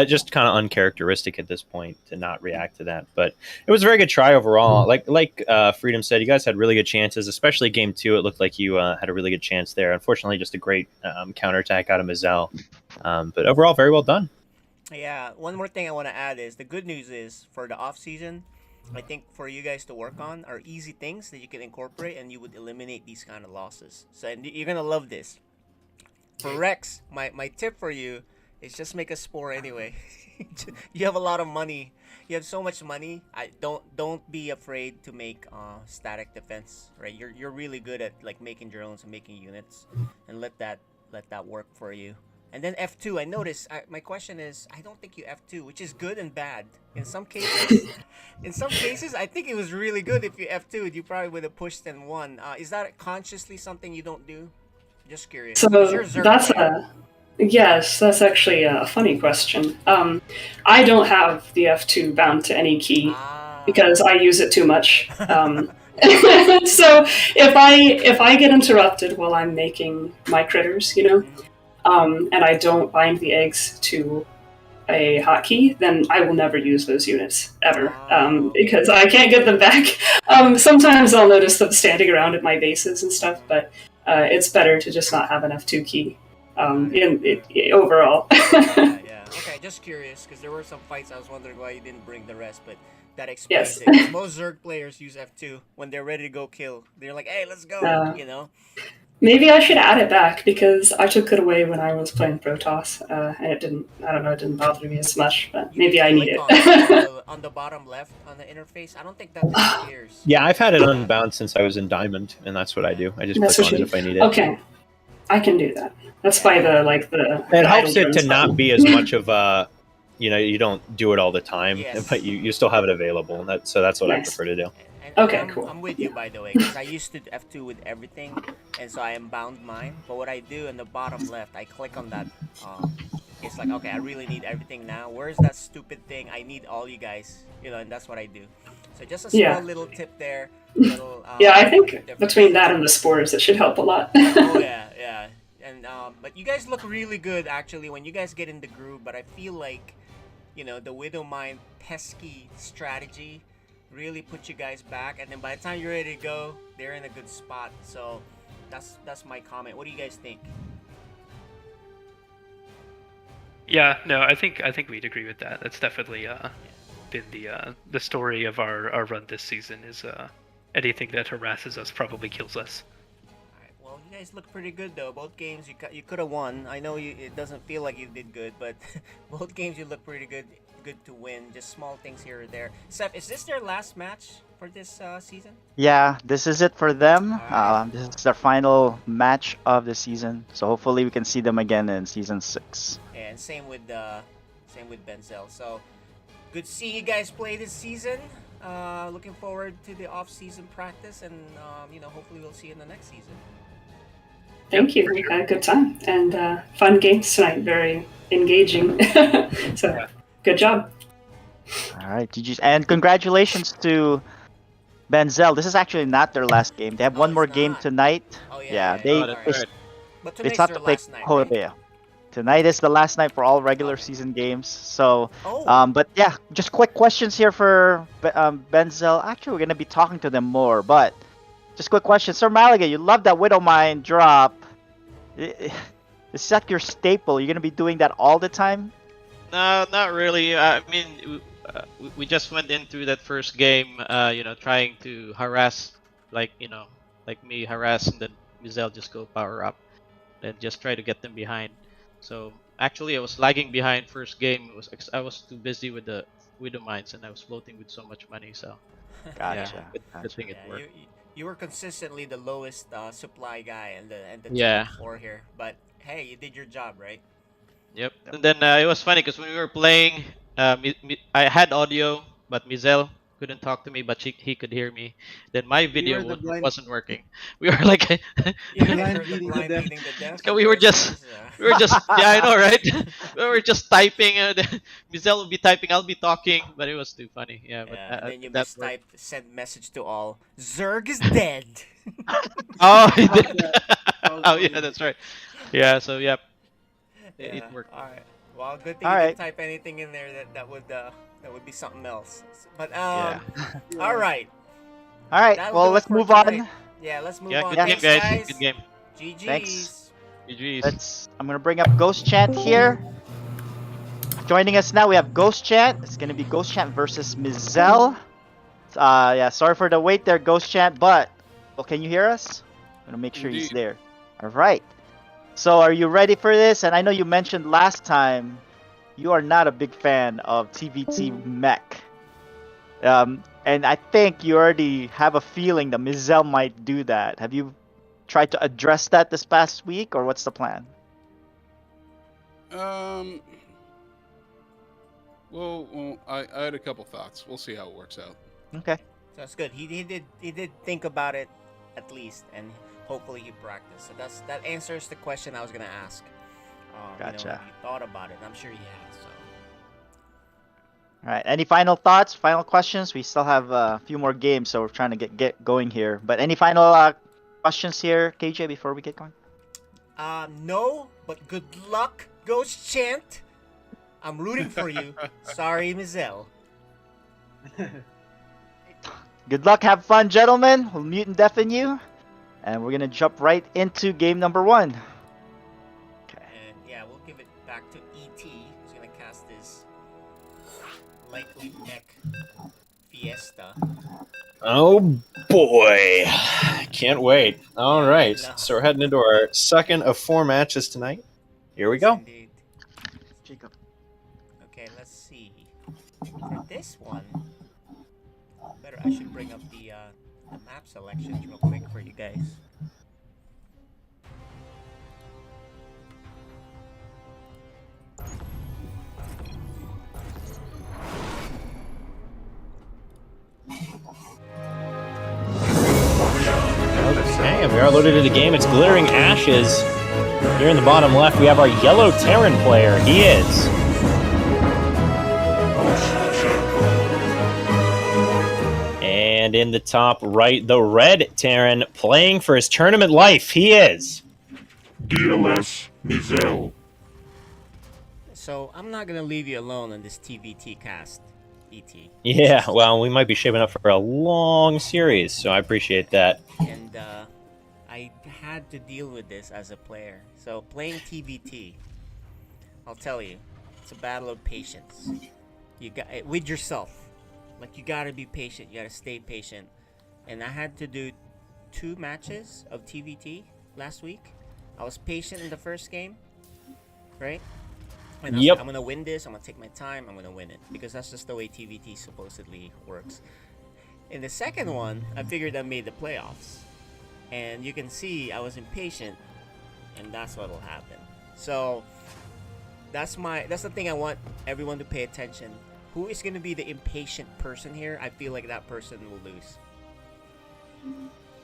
just kind of uncharacteristic at this point to not react to that. But it was a very good try overall. Like Freedom said, you guys had really good chances, especially game 2. It looked like you had a really good chance there. Unfortunately, just a great counterattack out of Mazel. But overall, very well done. Yeah, one more thing I want to add is the good news is for the off season, I think for you guys to work on are easy things that you can incorporate and you would eliminate these kind of losses. So and you're gonna love this. For Rex, my tip for you is just make a spore anyway. You have a lot of money. You have so much money. Don't be afraid to make static defense. Right, you're really good at like making drones and making units, and let that work for you. And then F2, I noticed. My question is, I don't think you F2, which is good and bad. In some cases, I think it was really good if you F2'd. You probably would have pushed and won. Is that consciously something you don't do? Just curious. So 'Cause you're Zerg that's player. yes, that's actually a funny question. I don't have the F2 bound to any key because I use it too much. So if I get interrupted while I'm making my critters, and I don't bind the eggs to a hotkey, then I will never use those units ever because I can't get them back. Sometimes I'll notice them standing around at my bases and stuff, but it's better to just not have an F2 key overall. Yeah. Okay, just curious because there were some fights I was wondering why you didn't bring the rest, but that explains Yes. it. 'Cause most Zerg players use F2 when they're ready to go kill. They're like, "Hey, let's go!" Maybe I should add it back because I took it away when I was playing Protoss, and it didn't. I don't know. It didn't bother me as much, but maybe I need it. On the bottom left on the interface. I don't think that disappears. Yeah, I've had it unbound since I was in Diamond, and that's what I do. I just click on it if I need it. Okay, I can do that. That's by the It helps it to not be as much of a, you don't do it all the time, but you still have it available. So that's what I prefer to do. Okay, cool. I'm with you, by the way, because I used to F2 with everything, and so I unbound mine. But what I do in the bottom left, I click on that. It's like, okay, I really need everything now. Where's that stupid thing? I need all you guys, and that's what I do. So just a small little tip there. I think between that and the spores, it should help a lot. Oh yeah. And but you guys look really good actually when you guys get in the groove. But I feel like, the Widow Mine pesky strategy really put you guys back, and then by the time you're ready to go, they're in a good spot. So that's my comment. What do you guys think? Yeah, no, I think we'd agree with that. That's definitely been the story of our run this season is anything that harasses us probably kills us. All right, well, you guys look pretty good though. Both games you could have won. I know it doesn't feel like you did good, but both games you look pretty good. Good to win. Just small things here or there. Seth, is this their last match for this season? Yeah, this is it for them. This is their final match of the season. So hopefully we can see them again in season 6. And same with Benzel. So good seeing you guys play this season. Looking forward to the off-season practice, and hopefully we'll see you in the next season. Thank you. We had a good time and fun games tonight. Very engaging. So good job. All right, GG, and congratulations to Benzel, this is actually not their last game. They have Oh, one it's more game not. tonight. Oh yeah, Yeah, yeah, they yeah. Oh, that's All they, right. right. But they tonight's sought their to play last night, right? Korea. Tonight is the last night for all regular Okay. season games. So, Oh. but yeah, just quick questions here for Benzel. Actually, we're gonna be talking to them more, but just quick questions. Sir Malaga, you love that Widow Mine drop. Is that your staple? You're gonna be doing that all the time? No, not really. I mean, we just went into that first game, trying to harass, like me harass, and then Mizel just go power up, and just try to get them behind. So actually, I was lagging behind first game. I was too busy with the mines, and I was floating with so much money. So yeah, Gotcha. good thing it Yeah, worked. you were consistently the lowest supply guy and the team Yeah. before here, but hey, you did your job, right? Yep. And then it was funny because when we were playing, I had audio, but Mizel couldn't talk to me, but he could hear me. Then my We video were the blind, wasn't working. We were like, You guys blind were the beating the blind deaf. beating the deaf we were just, versus. yeah, I know, right? We were just typing. Mizel would be typing, I'll be talking, but it was too funny. Yeah, but Yeah, and then you that worked. mistyped send message to all. Zerg is dead. Oh, he did. That was Oh, funny. yeah, that's right. Yeah, so yeah, it Yeah. worked. All right. Well, good thing All you right. didn't type anything in there that would be something else. But Yeah. all right. All right. That'll Well, do it let's for move tonight. on. Yeah, let's move Yeah, on. good game, Thanks, guys. guys. Good game. GG's. Thanks. GG's. I'm gonna bring up Ghost Chant here. Joining us now, we have Ghost Chant. It's gonna be Ghost Chant versus Mizel. Yeah, sorry for the wait there, Ghost Chant, but can you hear us? I'm gonna make sure he's Indeed. there. All right. So, are you ready for this? And I know you mentioned last time you are not a big fan of TVT Mech. And I think you already have a feeling that Mizel might do that. Have you tried to address that this past week, or what's the plan? Well, I had a couple thoughts. We'll see how it works out. Okay. That's good. He did think about it at least, and hopefully he practiced. So that answers the question I was gonna ask. Gotcha. He thought about it. I'm sure he has. So. All right. Any final thoughts? Final questions? We still have a few more games, so we're trying to get going here. But any final questions here, KJ, before we get going? No, but good luck, Ghost Chant. I'm rooting for you. Sorry, Mizel. Good luck. Have fun, gentlemen. We'll mute and deafen you, and we're gonna jump right into game number 1. Okay. And yeah, we'll give it back to ET, who's gonna cast his lightly mech Fiesta. Oh boy, can't wait. All right, No. so we're heading into our second of 4 matches tonight. Here we go. Indeed. Jacob. Okay, let's see. For this one, I should bring up the map selections real quick for you guys. Okay, and we are loaded into the game. It's Glittering Ashes. Here in the bottom left, we have our yellow Terran player. He is. And in the top right, the red Terran playing for his tournament life. He is. DLS Mizel. So I'm not gonna leave you alone on this TVT cast, ET. Yeah, well, we might be shaping up for a long series, so I appreciate that. And I had to deal with this as a player. So playing TVT, I'll tell you, it's a battle of patience. You got with yourself. Like you gotta be patient. You gotta stay patient. And I had to do 2 matches of TVT last week. I was patient in the first game, right? And I was Yep. like, I'm gonna win this. I'm gonna take my time. I'm gonna win it because that's just the way TVT supposedly works. In the second one, I figured I made the playoffs, and you can see I was impatient, and that's what'll happen. So that's the thing I want everyone to pay attention. Who is gonna be the impatient person here? I feel like that person will lose.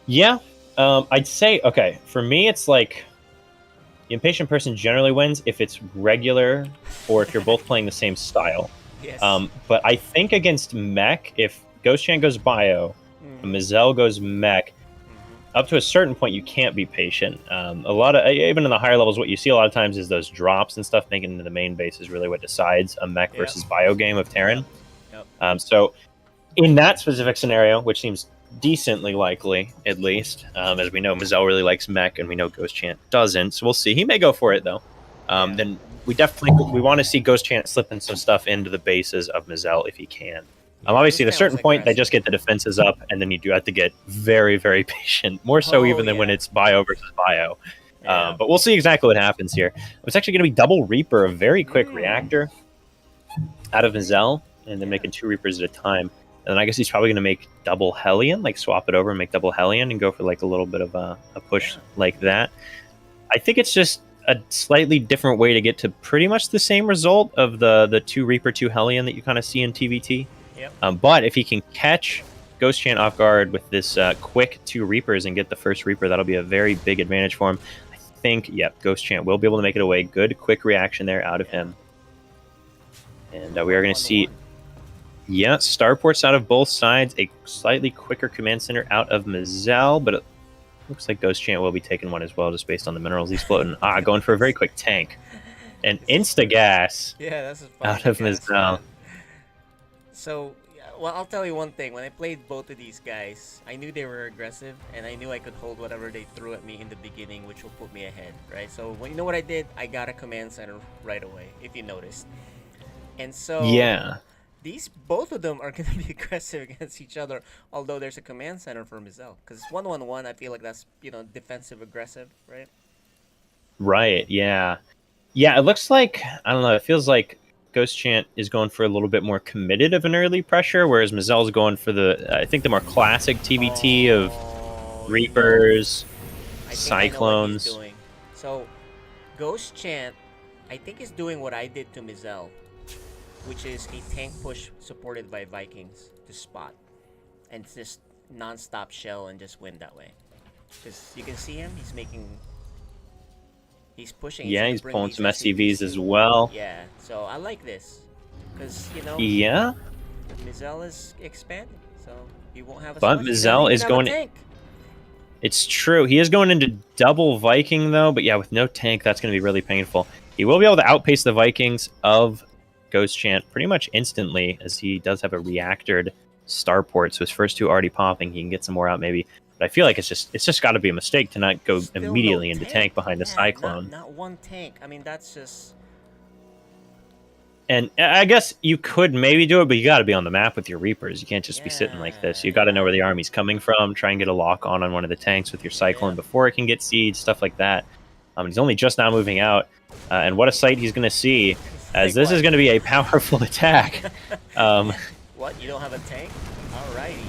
Yeah, I'd say, okay, for me, it's like the impatient person generally wins if it's regular or if you're both playing the same style. Yes. But I think against Mech, if Ghost Chan goes bio Mizel goes mech. Up to a certain point, you can't be patient. A lot of even in the higher levels, what you see a lot of times is those drops and stuff making it into the main base is really what decides a mech versus bio game of Terran. So in that specific scenario, which seems decently likely, at least, as we know, Mizel really likes mech, and we know Ghost Chant doesn't. So we'll see. He may go for it though. Then we definitely want to see Ghost Chant slipping some stuff into the bases of Mizel if he can. Obviously, at a certain point, they just get the defenses up, and then you do have to get very, very patient. More so even than when it's bio versus bio. But we'll see exactly what happens here. It's actually going to be double Reaper, a very quick reactor out of Mizel, and then making 2 Reapers at a time. And then I guess he's probably going to make double Hellion, like swap it over and make double Hellion and go for like a little bit of a push like that. I think it's just a slightly different way to get to pretty much the same result of the 2 Reaper, 2 Hellion that you kind of see in TVT. But if he can catch Ghost Chant off guard with this quick 2 Reapers and get the first Reaper, that'll be a very big advantage for him. I think, Ghost Chant will be able to make it away. Good, quick reaction there out of him. And we are going to see, starports out of both sides. A slightly quicker command center out of Mizel, but it looks like Ghost Chant will be taking one as well, just based on the minerals he's floating. Going for a very quick tank. And insta-gas out of Mizel. So, well, I'll tell you one thing. When I played both of these guys, I knew they were aggressive, and I knew I could hold whatever they threw at me in the beginning, which will put me ahead, right? So, you know what I did? I got a command center right away, if you noticed. And so, both of them are going to be aggressive against each other, although there's a command center for Mizel. Because 1-1-1, I feel like that's, defensive aggressive, right? Right, yeah. Yeah, it looks like, I don't know, it feels like Ghost Chant is going for a little bit more committed of an early pressure, whereas Mizel's going for the more classic TVT of Reapers, Cyclones. So, Ghost Chant, I think, is doing what I did to Mizel, which is a tank push supported by Vikings to spot, and just non-stop shell and just win that way. Because you can see him, he's pushing. He's pulling some SCVs as well. Yeah, so I like this. Because, Mizel is expanding, so he won't have a But Mizel is going... tank. It's true. He is going into double Viking, though, but with no tank, that's going to be really painful. He will be able to outpace the Vikings of Ghost Chant pretty much instantly, as he does have a reactored starport, so his first 2 already popping. He can get some more out, maybe. But I feel like it's just got to be a mistake to not go immediately into tank behind the Cyclone. Not one tank. I mean, that's just... And I guess you could maybe do it, but you got to be on the map with your Reapers. You can't just be sitting like this. You got to know where the army's coming from. Try and get a lock on one of the tanks with your Cyclone before it can get sieged, stuff like that. He's only just now moving out. And what a sight he's going to see, as this is going to be a powerful attack. What? You don't have a tank? Alrighty.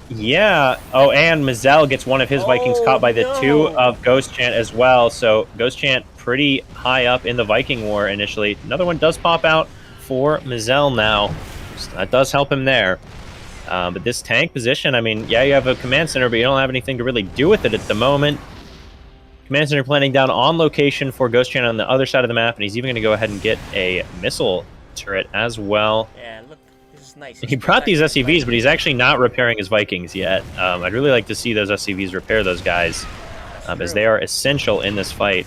Yeah. Oh, and Mizel gets one of his Vikings caught by the 2 of Ghost Chant as well. So Ghost Chant pretty high up in the Viking war initially. Another one does pop out for Mizel now. So that does help him there. But this tank position, I mean, you have a command center, but you don't have anything to really do with it at the moment. Command center planning down on location for Ghost Chant on the other side of the map, and he's even going to go ahead and get a missile turret as well. Yeah, look, this is nice. He brought these SCVs, but he's actually not repairing his Vikings yet. I'd really like to see those SCVs repair those guys, as they are essential in this fight.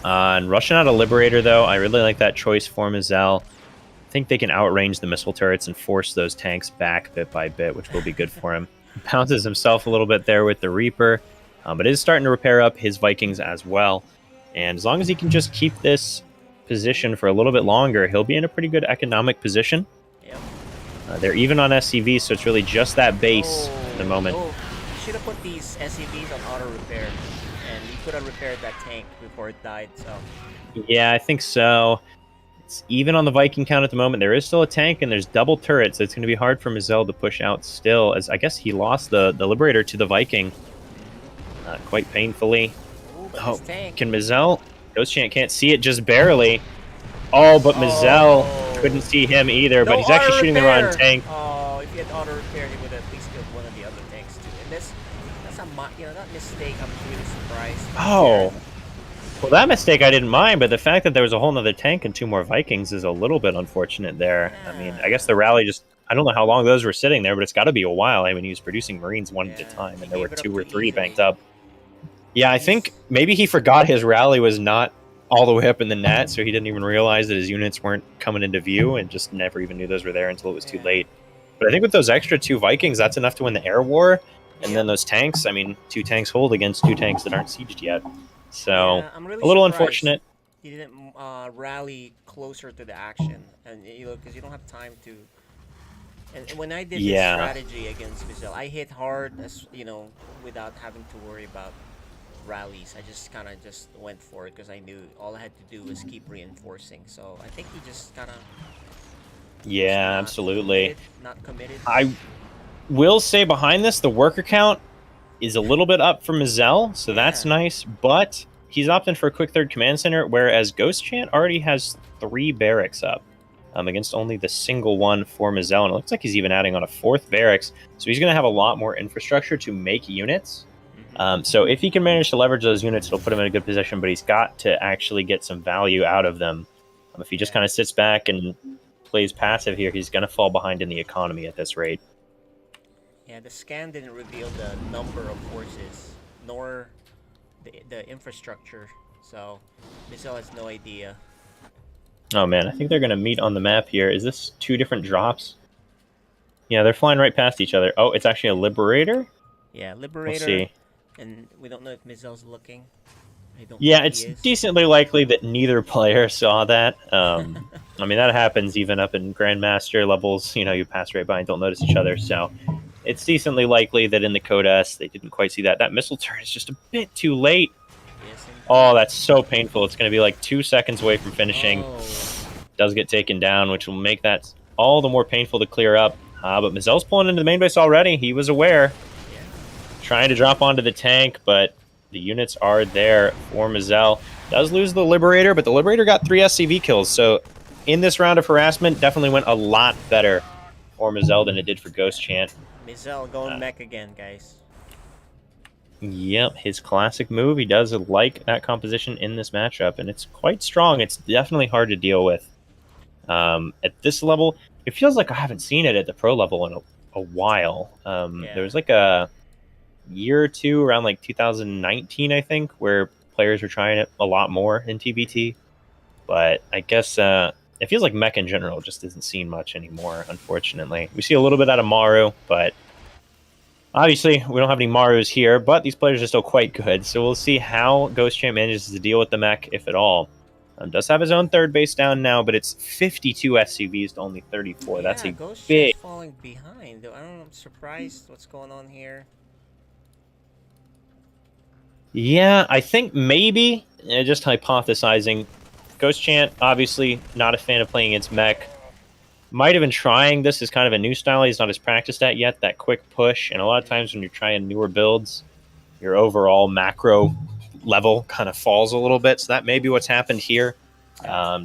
And rushing out a Liberator, though, I really like that choice for Mizel. I think they can outrange the missile turrets and force those tanks back bit by bit, which will be good for him. Bounces himself a little bit there with the Reaper, but is starting to repair up his Vikings as well. And as long as he can just keep this position for a little bit longer, he'll be in a pretty good economic position. Yep. They're even on SCVs, so it's really just that base at the moment. You should have put these SCVs on auto repair, and you could have repaired that tank before it died. So. Yeah, I think so. It's even on the Viking count at the moment. There is still a tank, and there's double turrets, so it's going to be hard for Mizel to push out still, as I guess he lost the Liberator to the Viking quite painfully. Ooh, can Mizel? Ghost Chant can't see it, just barely. Oh, but Mizel couldn't see him either, but he's actually shooting the wrong tank. Oh, if he had auto repair, he would have at least killed one of the other tanks too. And that's that mistake, I'm really surprised. Oh. Well, that mistake I didn't mind, but the fact that there was a whole nother tank and 2 more Vikings is a little bit unfortunate there. I mean, I guess the rally just I don't know how long those were sitting there, but it's got to be a while. I mean, he was producing Marines one at a time, he and there were gave it up 2 or too 3 easily. banked up. Yeah, I He's- think maybe he forgot his rally was not all the way up in the net, so he didn't even realize that his units weren't coming into view and just never even knew those were there until it was too Yeah. late. But I think with those extra 2 Vikings, that's enough to win the air war. And Yeah. then those tanks, I mean, 2 tanks hold against 2 tanks that aren't sieged yet. So, Yeah, I'm really a little surprised unfortunate. he didn't rally closer to the action, and because you don't have time to. And when I did this Yeah. strategy against Mizel, I hit hard, as without having to worry about rallies. I just kind of just went for it because I knew all I had to do was keep reinforcing. So I think he just kind of Yeah, absolutely. not committed. I will say behind this, the worker count is a little bit up for Mazel, so that's Yeah. nice, but he's opting for a quick third command center, whereas Ghost Chant already has 3 barracks up against only the single one for Mazel, and it looks like he's even adding on a 4th barracks, so he's going to have a lot more infrastructure to make units. So if he can manage to leverage those units, it'll put him in a good position, but he's got to actually get some value out of them. If he just kind of sits back and plays passive here, he's going to fall behind in the economy at this rate. Yeah, the scan didn't reveal the number of forces, nor the infrastructure, so Mizel has no idea. Oh man, I think they're going to meet on the map here. Is this 2 different drops? Yeah, they're flying right past each other. Oh, it's actually a Liberator? Yeah, Liberator. Let's see. And we don't know if Mizel's looking. I don't Yeah, think it's he is. decently likely that neither player saw that. I mean, that happens even up in Grandmaster levels. You pass right by and don't notice each other. So it's decently likely that in the Code S, they didn't quite see that. That missile turret is just a bit too late. Yes, Oh, that's so painful. It's going to be like 2 seconds away from finishing. Oh. Does get taken down, which will make that all the more painful to clear up. But Mazel's pulling into the main base already. He was aware. Yeah. Trying to drop onto the tank, but the units are there for Mazel. Does lose the Liberator, but the Liberator got 3 SCV kills. So in this round of harassment, definitely went a lot better for Mazel than it did for Ghost Chant. Mizel going mech again, guys. Yep, his classic move. He does like that composition in this matchup, and it's quite strong. It's definitely hard to deal with. At this level, it feels like I haven't seen it at the pro level in a while. There was like a year or two around like 2019, I think, where players were trying it a lot more in TBT. But I guess it feels like mech in general just isn't seen much anymore, unfortunately. We see a little bit out of Maru, but obviously we don't have any Marus here, but these players are still quite good. So we'll see how Ghost Champ manages to deal with the mech, if at all. Does have his own third base down now, but it's 52 SCVs to only 34. Yeah, That's a Ghost big... Champ's falling behind. I don't know, I'm surprised what's going on here. Yeah, I think maybe, just hypothesizing, Ghost Chant, obviously not a fan of playing against mech. Might have been trying this as kind of a new style he's not as practiced at yet, that quick push. And a lot of times when you're trying newer builds, your overall macro level kind of falls a little bit. So that may be what's happened here.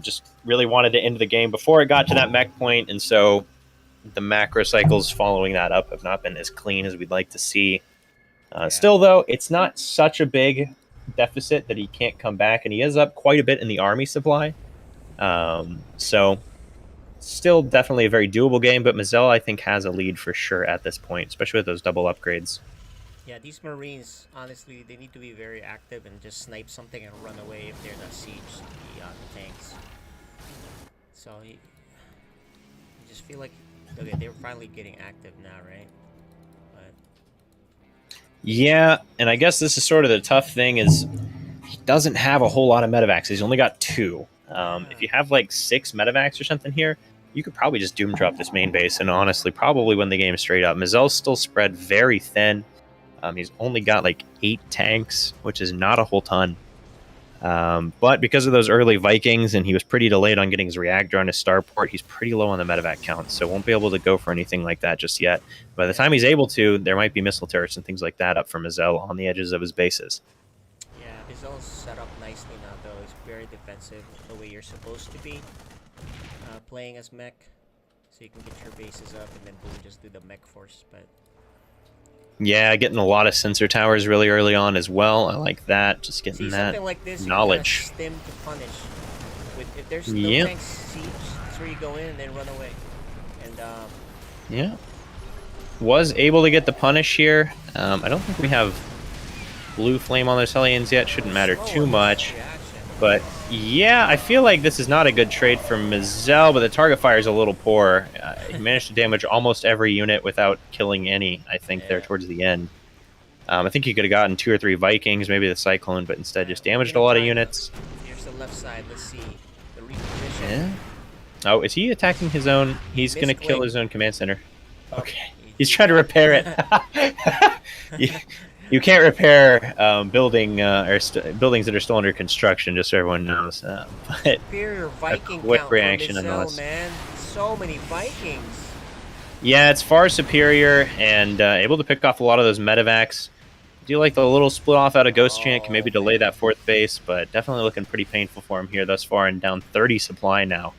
Just really wanted to end the game before it got to that mech point, and so the macro cycles following that up have not been as clean as we'd like to see. Still, though, it's not such a big deficit that he can't come back, and he is up quite a bit in the army supply. So still definitely a very doable game, but Mazel, I think, has a lead for sure at this point, especially with those double upgrades. Yeah, these Marines, honestly, they need to be very active and just snipe something and run away if they're not sieged, the tanks. So, you just feel like, okay, they're finally getting active now, right? But yeah, and I guess this is sort of the tough thing is he doesn't have a whole lot of medevacs. He's only got 2. If you have like 6 medevacs or something here, you could probably just doom drop this main base and honestly probably win the game straight up. Mazel's still spread very thin. He's only got like 8 tanks, which is not a whole ton. But because of those early Vikings, and he was pretty delayed on getting his reactor on his starport, he's pretty low on the medevac count, so won't be able to go for anything like that just yet. By the time he's able to, there might be missile turrets and things like that up for Mazel on the edges of his bases. yeah, Mazel's set up nicely now, though. It's very defensive, the way you're supposed to be playing as mech. So you can get your bases up and then boom, just do the mech force, but... Yeah, getting a lot of sensor towers really early on as well. I like that. Just getting that like this, knowledge. Stim to punish. If there's no tanks siege, that's where you go in and then run away. And Yeah. Was able to get the punish here. I don't think we have blue flame on those Hellions yet. Shouldn't matter too much. But yeah, I feel like this is not a good trade for Mizel, but the target fire is a little poor. He managed to damage almost every unit without killing any, I think, there towards the end. I think he could have gotten 2 or 3 Vikings, maybe the Cyclone, but instead just damaged a lot of units. Here's the left side. Let's see the reposition. Yeah. Oh, is he attacking his own? He's going to kill his own command center. Okay. He's trying to repair it. You can't repair buildings that are still under construction, just so everyone knows. But superior Viking a quick count reaction for Mizel, nonetheless. man. So many Vikings. Yeah, it's far superior and able to pick off a lot of those medevacs. I do like the little split off out of Ghost Chant can maybe delay that 4th base, but definitely looking pretty painful for him here thus far, and down 30 supply now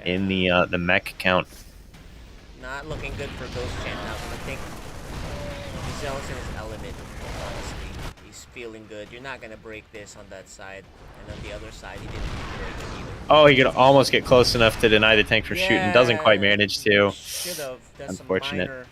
in the mech count. Not looking good for Ghost Chant now. I think Mizel's in his element. Honestly, he's feeling good. You're not gonna break this on that side, and on the other side, he didn't break it either. Oh, he could almost get close enough to deny the tank from shooting. Doesn't quite manage to. Should have. That's unfortunate. Some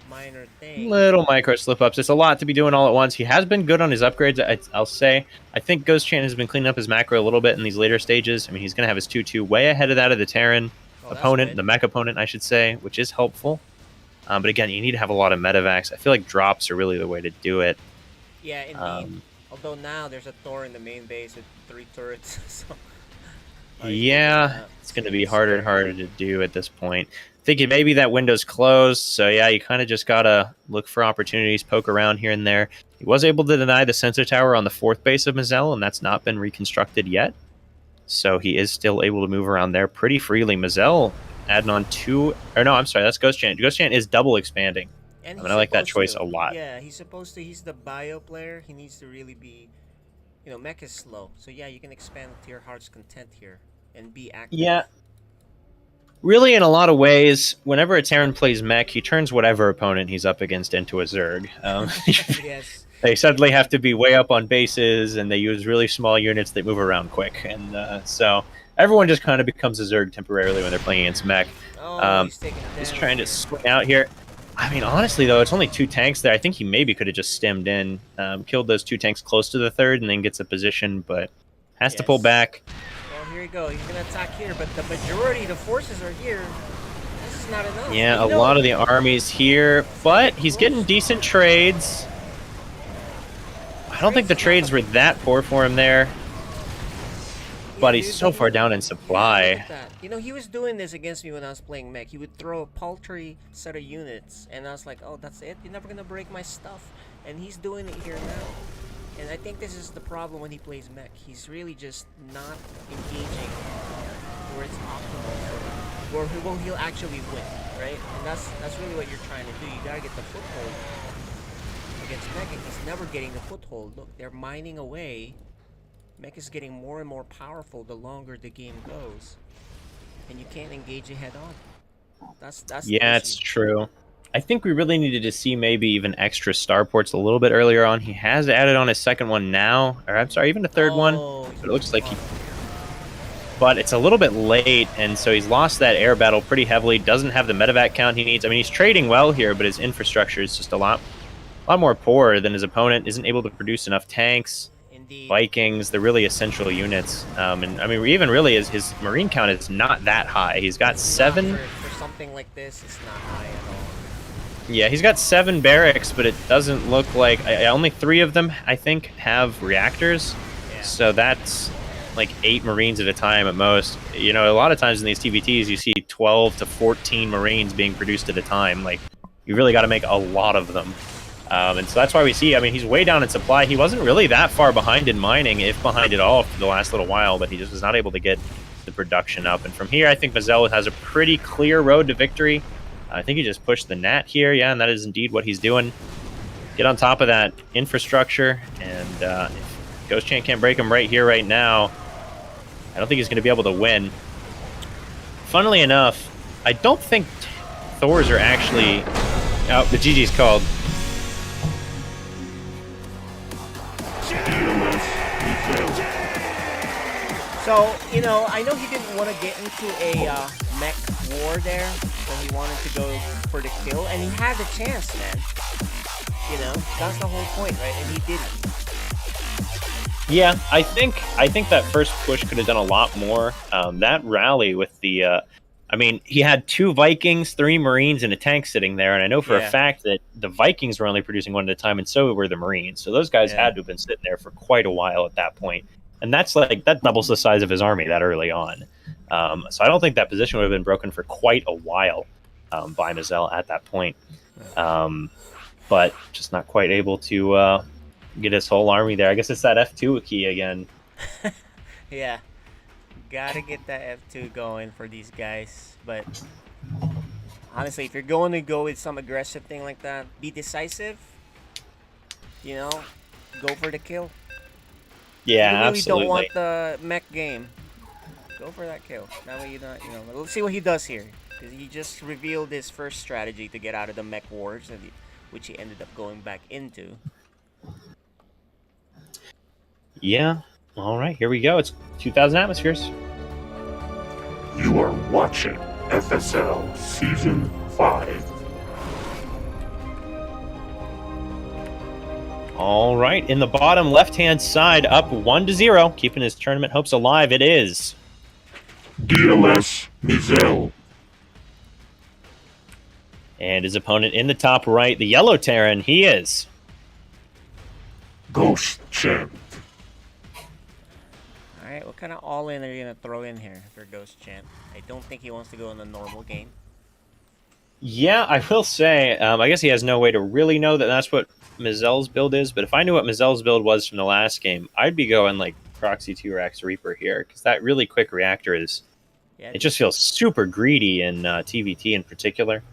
minor thing. Little micro slip-ups. It's a lot to be doing all at once. He has been good on his upgrades, I'll say. I think Ghost Chant has been cleaning up his macro a little bit in these later stages. I mean, he's going to have his 2-2 way ahead of that of the Terran opponent, the mech opponent, I should say, which is helpful. But again, you need to have a lot of medevacs. I feel like drops are really the way to do it. Yeah, indeed. Although now there's a Thor in the main base with 3 turrets. So yeah, it's going to be harder and harder to do at this point. Thinking maybe that window's closed, so yeah, you kind of just gotta look for opportunities, poke around here and there. He was able to deny the sensor tower on the 4th base of Mizel, and that's not been reconstructed yet. So he is still able to move around there pretty freely. Mizel adding on 2... Or no, I'm sorry, that's Ghost Chant. Ghost Chant is double expanding. And I like that choice a lot. Yeah, he's supposed to... He's the bio player. He needs to really be... You know, mech is slow. So yeah, you can expand to your heart's content here and be active. Yeah. Really, in a lot of ways, whenever a Terran plays mech, he turns whatever opponent he's up against into a Zerg. Yes. They suddenly have to be way up on bases, and they use really small units that move around quick. And so everyone just kind of becomes a Zerg temporarily when they're playing against mech. He's trying to swing out here. I mean, honestly, though, it's only 2 tanks there. I think he maybe could have just stemmed in, killed those 2 tanks close to the 3rd, and then gets a position, but has to pull back. Here you go. He's gonna attack here, but the majority of the forces are here. This is not enough. Yeah, a lot of the army's here, but he's getting decent trades. I don't think the trades were that poor for him there, but he's so far down in supply. You know, he was doing this against me when I was playing mech. He would throw a paltry set of units, and I was like, oh, that's it? You're never gonna break my stuff. And he's doing it here now. And I think this is the problem when he plays mech. He's really just not engaging where it's optimal for him. He'll actually win, right? And that's really what you're trying to do. You gotta get the foothold against mech, and he's never getting the foothold. Look, they're mining away. Mech is getting more and more powerful the longer the game goes. And you can't engage it head on. That's yeah, it's true. I think we really needed to see maybe even extra starports a little bit earlier on. He has added on his 2nd one now, or I'm sorry, even a 3rd one. But it looks like but it's a little bit late, and so he's lost that air battle pretty heavily. Doesn't have the medevac count he needs. I mean, he's trading well here, but his infrastructure is just a lot more poor than his opponent. Isn't able to produce enough tanks, Vikings, the really essential units. And I mean, even really, his marine count is not that high. He's got 7. For something like this, it's not high at all. Yeah, he's got 7 barracks, but it doesn't look like... only 3 of them, I think, have reactors. Yeah. So that's like 8 Marines at a time at most. You know, a lot of times in these TVTs, you see 12 to 14 Marines being produced at a time. Like, you really got to make a lot of them. And so that's why we see... I mean, he's way down in supply. He wasn't really that far behind in mining, if behind at all, for the last little while, but he just was not able to get the production up. And from here, I think Mizel has a pretty clear road to victory. I think he just pushed the Nat here, yeah, and that is indeed what he's doing. Get on top of that infrastructure, and if Ghost Chant can't break him right here, right now, I don't think he's going to be able to win. Funnily enough, I don't think Thors are actually... Oh, the GG's called. So, you know, I know he didn't want to get into a mech war there when he He wanted to go for the kill, and he had the chance, man. You know, that's the whole point, right? And he didn't. Yeah, I think that first push could have done a lot more. That rally with the, I mean, he had 2 Vikings, 3 Marines, and a tank sitting there, and I know for a fact that the Vikings were only producing one at a time, and so were the Marines. So those guys had to have been sitting there for quite a while at that point, and that doubles the size of his army that early on. So I don't think that position would have been broken for quite a while by Mazel at that point. But just not quite able to get his whole army there. I guess it's that F2 key again. Yeah. Gotta get that F2 going for these guys. But honestly, if you're going to go with some aggressive thing like that, be decisive. You know, go for the kill. Yeah, you really absolutely. don't want the mech game. Go for that kill. That way you don't, you know. Let's see what he does here. Because he just revealed his first strategy to get out of the mech wars, which he ended up going back into. Yeah. All right, here we go. It's 2,000 atmospheres. You are watching FSL Season 5. All right, in the bottom left-hand side, up 1-0, keeping his tournament hopes alive. It is DLS Mizel. And his opponent in the top right, the yellow Terran, he is Ghost Champ. Alright, what kind of all-in are you going to throw in here for Ghost Champ? I don't think he wants to go in the normal game. Yeah, I will say, I guess he has no way to really know that that's what Mazel's build is, but if I knew what Mazel's build was from the last game, I'd be going like Proxy 2-Rax Reaper here, because that really quick reactor is, it just feels super greedy in TVT in particular.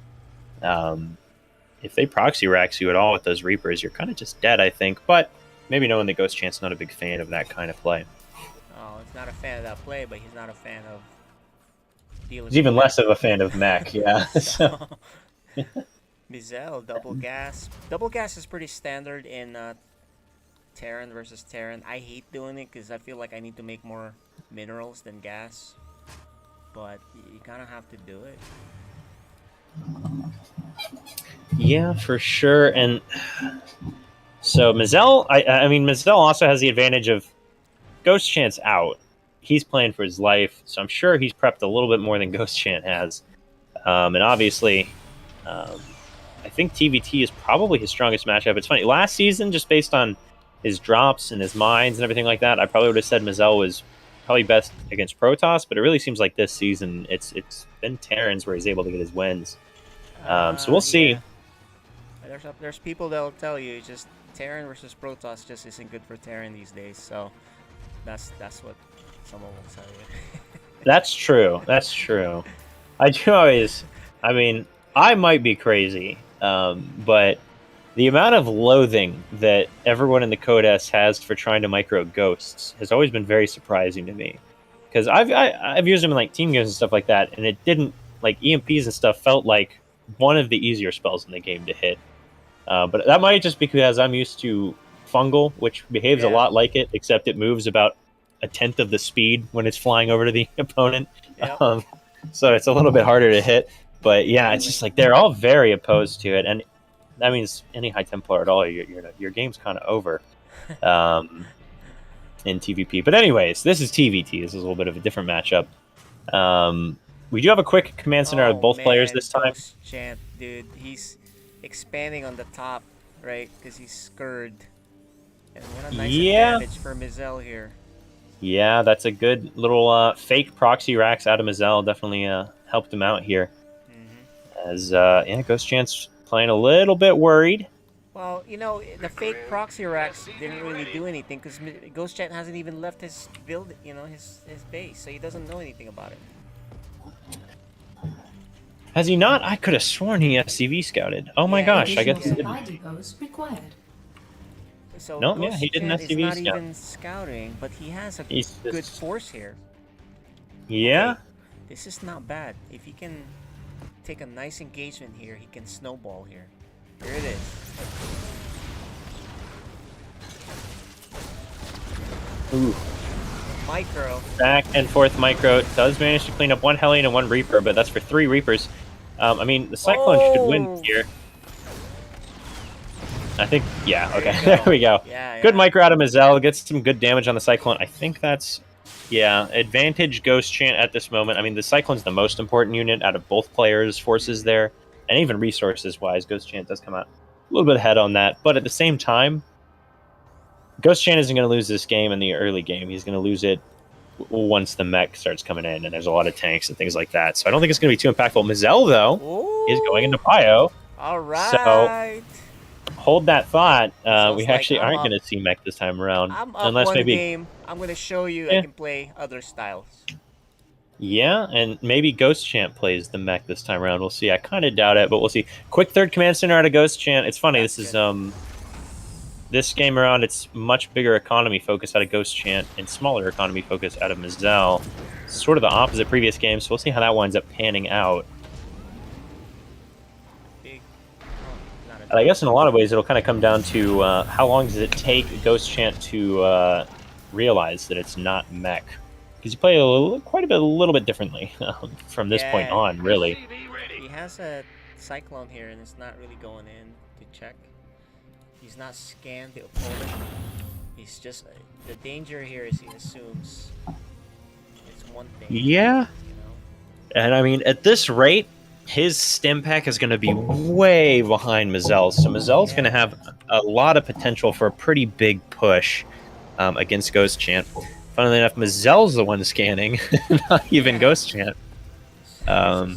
If they Proxy Rax you at all with those Reapers, you're kind of just dead, I think, but maybe knowing that Ghost Champ's not a big fan of that kind of play. Oh, he's not a fan of that play, but he's not a fan of dealing. He's even less of a fan of mech, yeah. So, Mizel, double gas. Double gas is pretty standard in Terran versus Terran. I hate doing it because I feel like I need to make more minerals than gas. But you kind of have to do it. Yeah, for sure. And so Mazel, I mean, Mazel also has the advantage of Ghost Chant's out. He's playing for his life, so I'm sure he's prepped a little bit more than Ghost Chant has. And obviously, I think TVT is probably his strongest matchup. It's funny, last season, just based on his drops and his mines and everything like that, I probably would have said Mazel was probably best against Protoss, but it really seems like this season it's been Terrans where he's able to get his wins. So we'll see. Yeah. There's people that'll tell you just Terran versus Protoss just isn't good for Terran these days. So that's what someone will tell you. That's true. That's true. I do always. I mean, I might be crazy, but the amount of loathing that everyone in the Codes has for trying to micro ghosts has always been very surprising to me. Because I've used them in like team games and stuff like that, and it didn't, like EMPs and stuff felt like one of the easier spells in the game to hit. But that might just be because I'm used to fungal, which behaves a lot like it, except it moves about a tenth of the speed when it's flying over to the opponent. Yep. So it's a little bit harder to hit. But yeah, it's just like they're all very opposed to it, and that means any High Templar at all, your game's kind of over in TVP. But anyways, this is TVT. This is a little bit of a different matchup. We do have a quick command center of both players this time. Ghost Champ, dude, he's expanding on the top, right? Because he's scurred. And what a nice advantage for Mizel here. Yeah, that's a good little fake proxy racks out of Mazel. Definitely helped him out here. As Ghost Chant's playing a little bit worried. Well, you know, the fake proxy racks didn't really do anything because Ghost Chant hasn't even left his build, you know, his base, so he doesn't know anything about it. Has he not? I could have sworn he SCV scouted. Oh my gosh, I guess he didn't. So no, Ghost he didn't Chant SCV is not scout. even scouting, but he has a He's good just- force here. Yeah. Okay, this is not bad. If he can take a nice engagement here, he can snowball here. Here it is. Ooh. Micro. Back and forth micro does manage to clean up one Hellion and one Reaper, but that's for 3 Reapers. I mean, the Cyclone should win Oh! here. I think, yeah, There okay, you there go. we go. Yeah, Good yeah. micro out of Mazel, gets some good damage on the Cyclone. I think that's, yeah, advantage Ghost Chant at this moment. I mean, the Cyclone's the most important unit out of both players' forces there, and even resources-wise, Ghost Chant does come out a little bit ahead on that. But at the same time, Ghost Chant isn't going to lose this game in the early game. He's going to lose it once the mech starts coming in, and there's a lot of tanks and things like that. So I don't think it's going to be too impactful. Mazel, though, is going into Bio. All So right. hold that thought. Mazel's We like, actually I'm aren't up. going to see mech this time around. I'm up unless one maybe, game. I'm gonna show you I Yeah. can play other styles. Yeah, and maybe Ghost Chant plays the mech this time around. We'll see. I kind of doubt it, but we'll see. Quick third command center out of Ghost Chant. It's funny. That's This is good. this game around. It's much bigger economy focus out of Ghost Chant and smaller economy focus out of Mazel. Sort of the opposite previous game. So we'll see how that winds up panning out. Big. Not And I guess in a lot of ways, it'll kind of come down to how long does it take Ghost Chant to realize that it's not mech. Because you play quite a little bit differently from this point on, really. He has a Cyclone here, and it's not really going in to check. He's not scanned the opponent. He's just the danger here is he assumes it's one thing. Yeah. You know? And I mean, at this rate, his stim pack is going to be way behind Mazel's. So Mazel's going to have a lot of potential for a pretty big push against Ghost Chant. Funnily enough, Mazel's the one scanning, not even Ghost Chant. I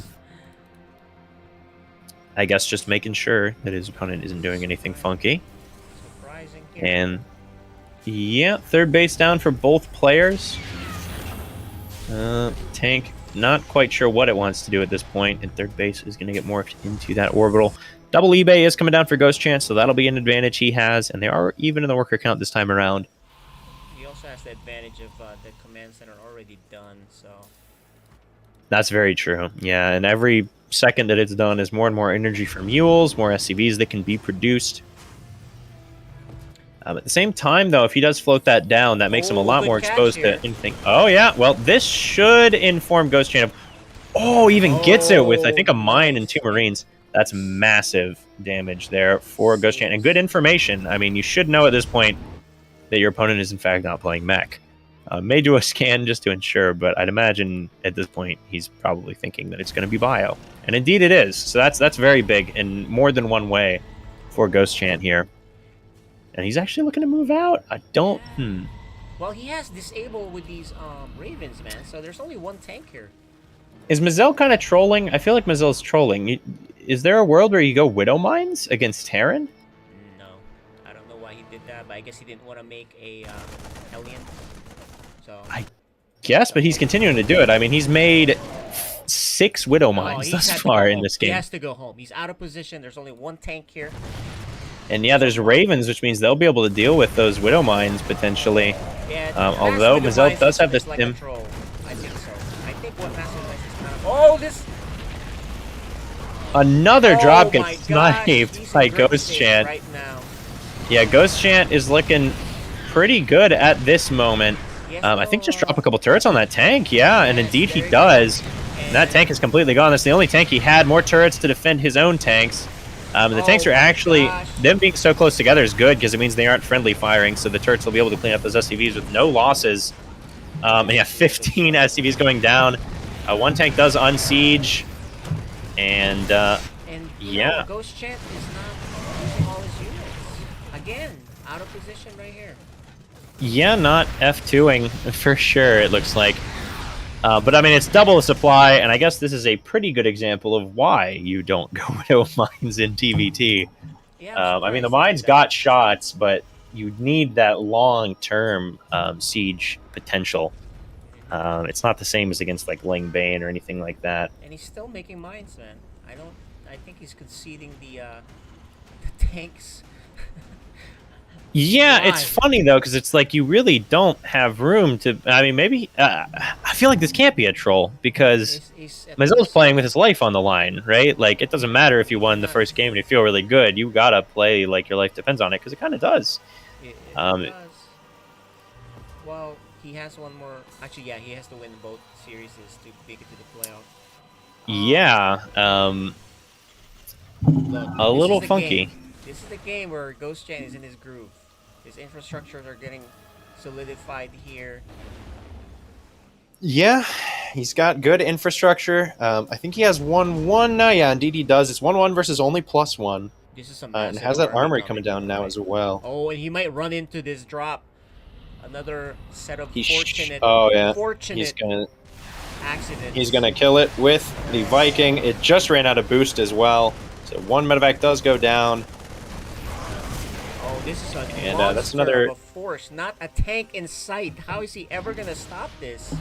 guess just making sure that his opponent isn't doing anything funky. Surprising. And yeah, third base down for both players. Tank, not quite sure what it wants to do at this point, and third base is going to get morphed into that orbital. Double eBay is coming down for Ghost Chant, so that'll be an advantage he has, and they are even in the worker count this time around. He also has the advantage of the command center already done, so. That's very true. Yeah, and every second that it's done is more and more energy for mules, more SCVs that can be produced. At the same time, though, if he does float that down, that makes him a lot more exposed to anything. Oh, yeah. Well, this should inform Ghost Chant of... Oh, even gets it with, I think, a mine and 2 Marines. That's massive damage there for Ghost Chant. And good information. I mean, you should know at this point that your opponent is, in fact, not playing mech. May do a scan just to ensure, but I'd imagine at this point he's probably thinking that it's going to be bio. And indeed it is. So that's very big in more than one way for Ghost Chant here. And he's actually looking to move out. I don't... Well, he has disabled with these Ravens, man, so there's only one tank here. Is Mazel kind of trolling? I feel like Mazel's trolling. Is there a world where you go Widow Mines against Terran? No. I don't know why he did that, but I guess he didn't want to make a Hellion. So. I guess, but he's continuing to do it. I mean, he's made 6 Widow Mines thus far in this game. He has to go home. He's out of position. There's only one tank here. And yeah, there's Ravens, which means they'll be able to deal with those Widow Mines potentially. Yeah, although Mazel does have this stim. I think so. I think what Master Mines is kind of... Oh, this... Another drop gets sniped by Ghost Chant. Right now. Yeah, Ghost Chant is looking pretty good at this moment. I think just drop a couple turrets on that tank. Yeah, and indeed he does. And that tank is completely gone. That's the only tank he had. More turrets to defend his own tanks. The tanks are actually, them being so close together is good because it means they aren't friendly firing, so the turrets will be able to clean up those SCVs with no losses. And yeah, 15 SCVs going down. One tank does unsiege. And yeah. Ghost Chant is not using all his units. Again, out of position right here. Yeah, not F2ing for sure, it looks like. But I mean, it's double the supply, and I guess this is a pretty good example of why you don't go Widow Mines in TVT. Yeah, I mean, the mines got shots, but you need that long-term siege potential. It's not the same as against like Ling Bane or anything like that. And he's still making mines, man. I think he's conceding the tanks. Yeah, it's funny though, because it's like you really don't have room to. I mean, maybe I feel like this can't be a troll because Mazel's playing with his life on the line, right? Like it doesn't matter if you won the first game and you feel really good. You gotta play like your life depends on it because it kind of does. It does. Well, he has one more. Actually, yeah, he has to win both series to make it to the playoff. Yeah, Look, a this little is the funky. game. This is the game where Ghost Chan is in his groove. His infrastructures are getting solidified here. Yeah, he's got good infrastructure. I think he has 1-1 now. Yeah, indeed he does. It's 1-1 versus only +1. This is a And massive has that armory coming coming down in, now right? as well. Oh, and he might run into this drop. Another set of fortunate He's gonna accidents. He's gonna kill it with the Viking. It just ran out of boost as well. So one medevac does go down. Oh, this is a And, monster that's another- of a force, not a tank in sight. How is he ever gonna stop this?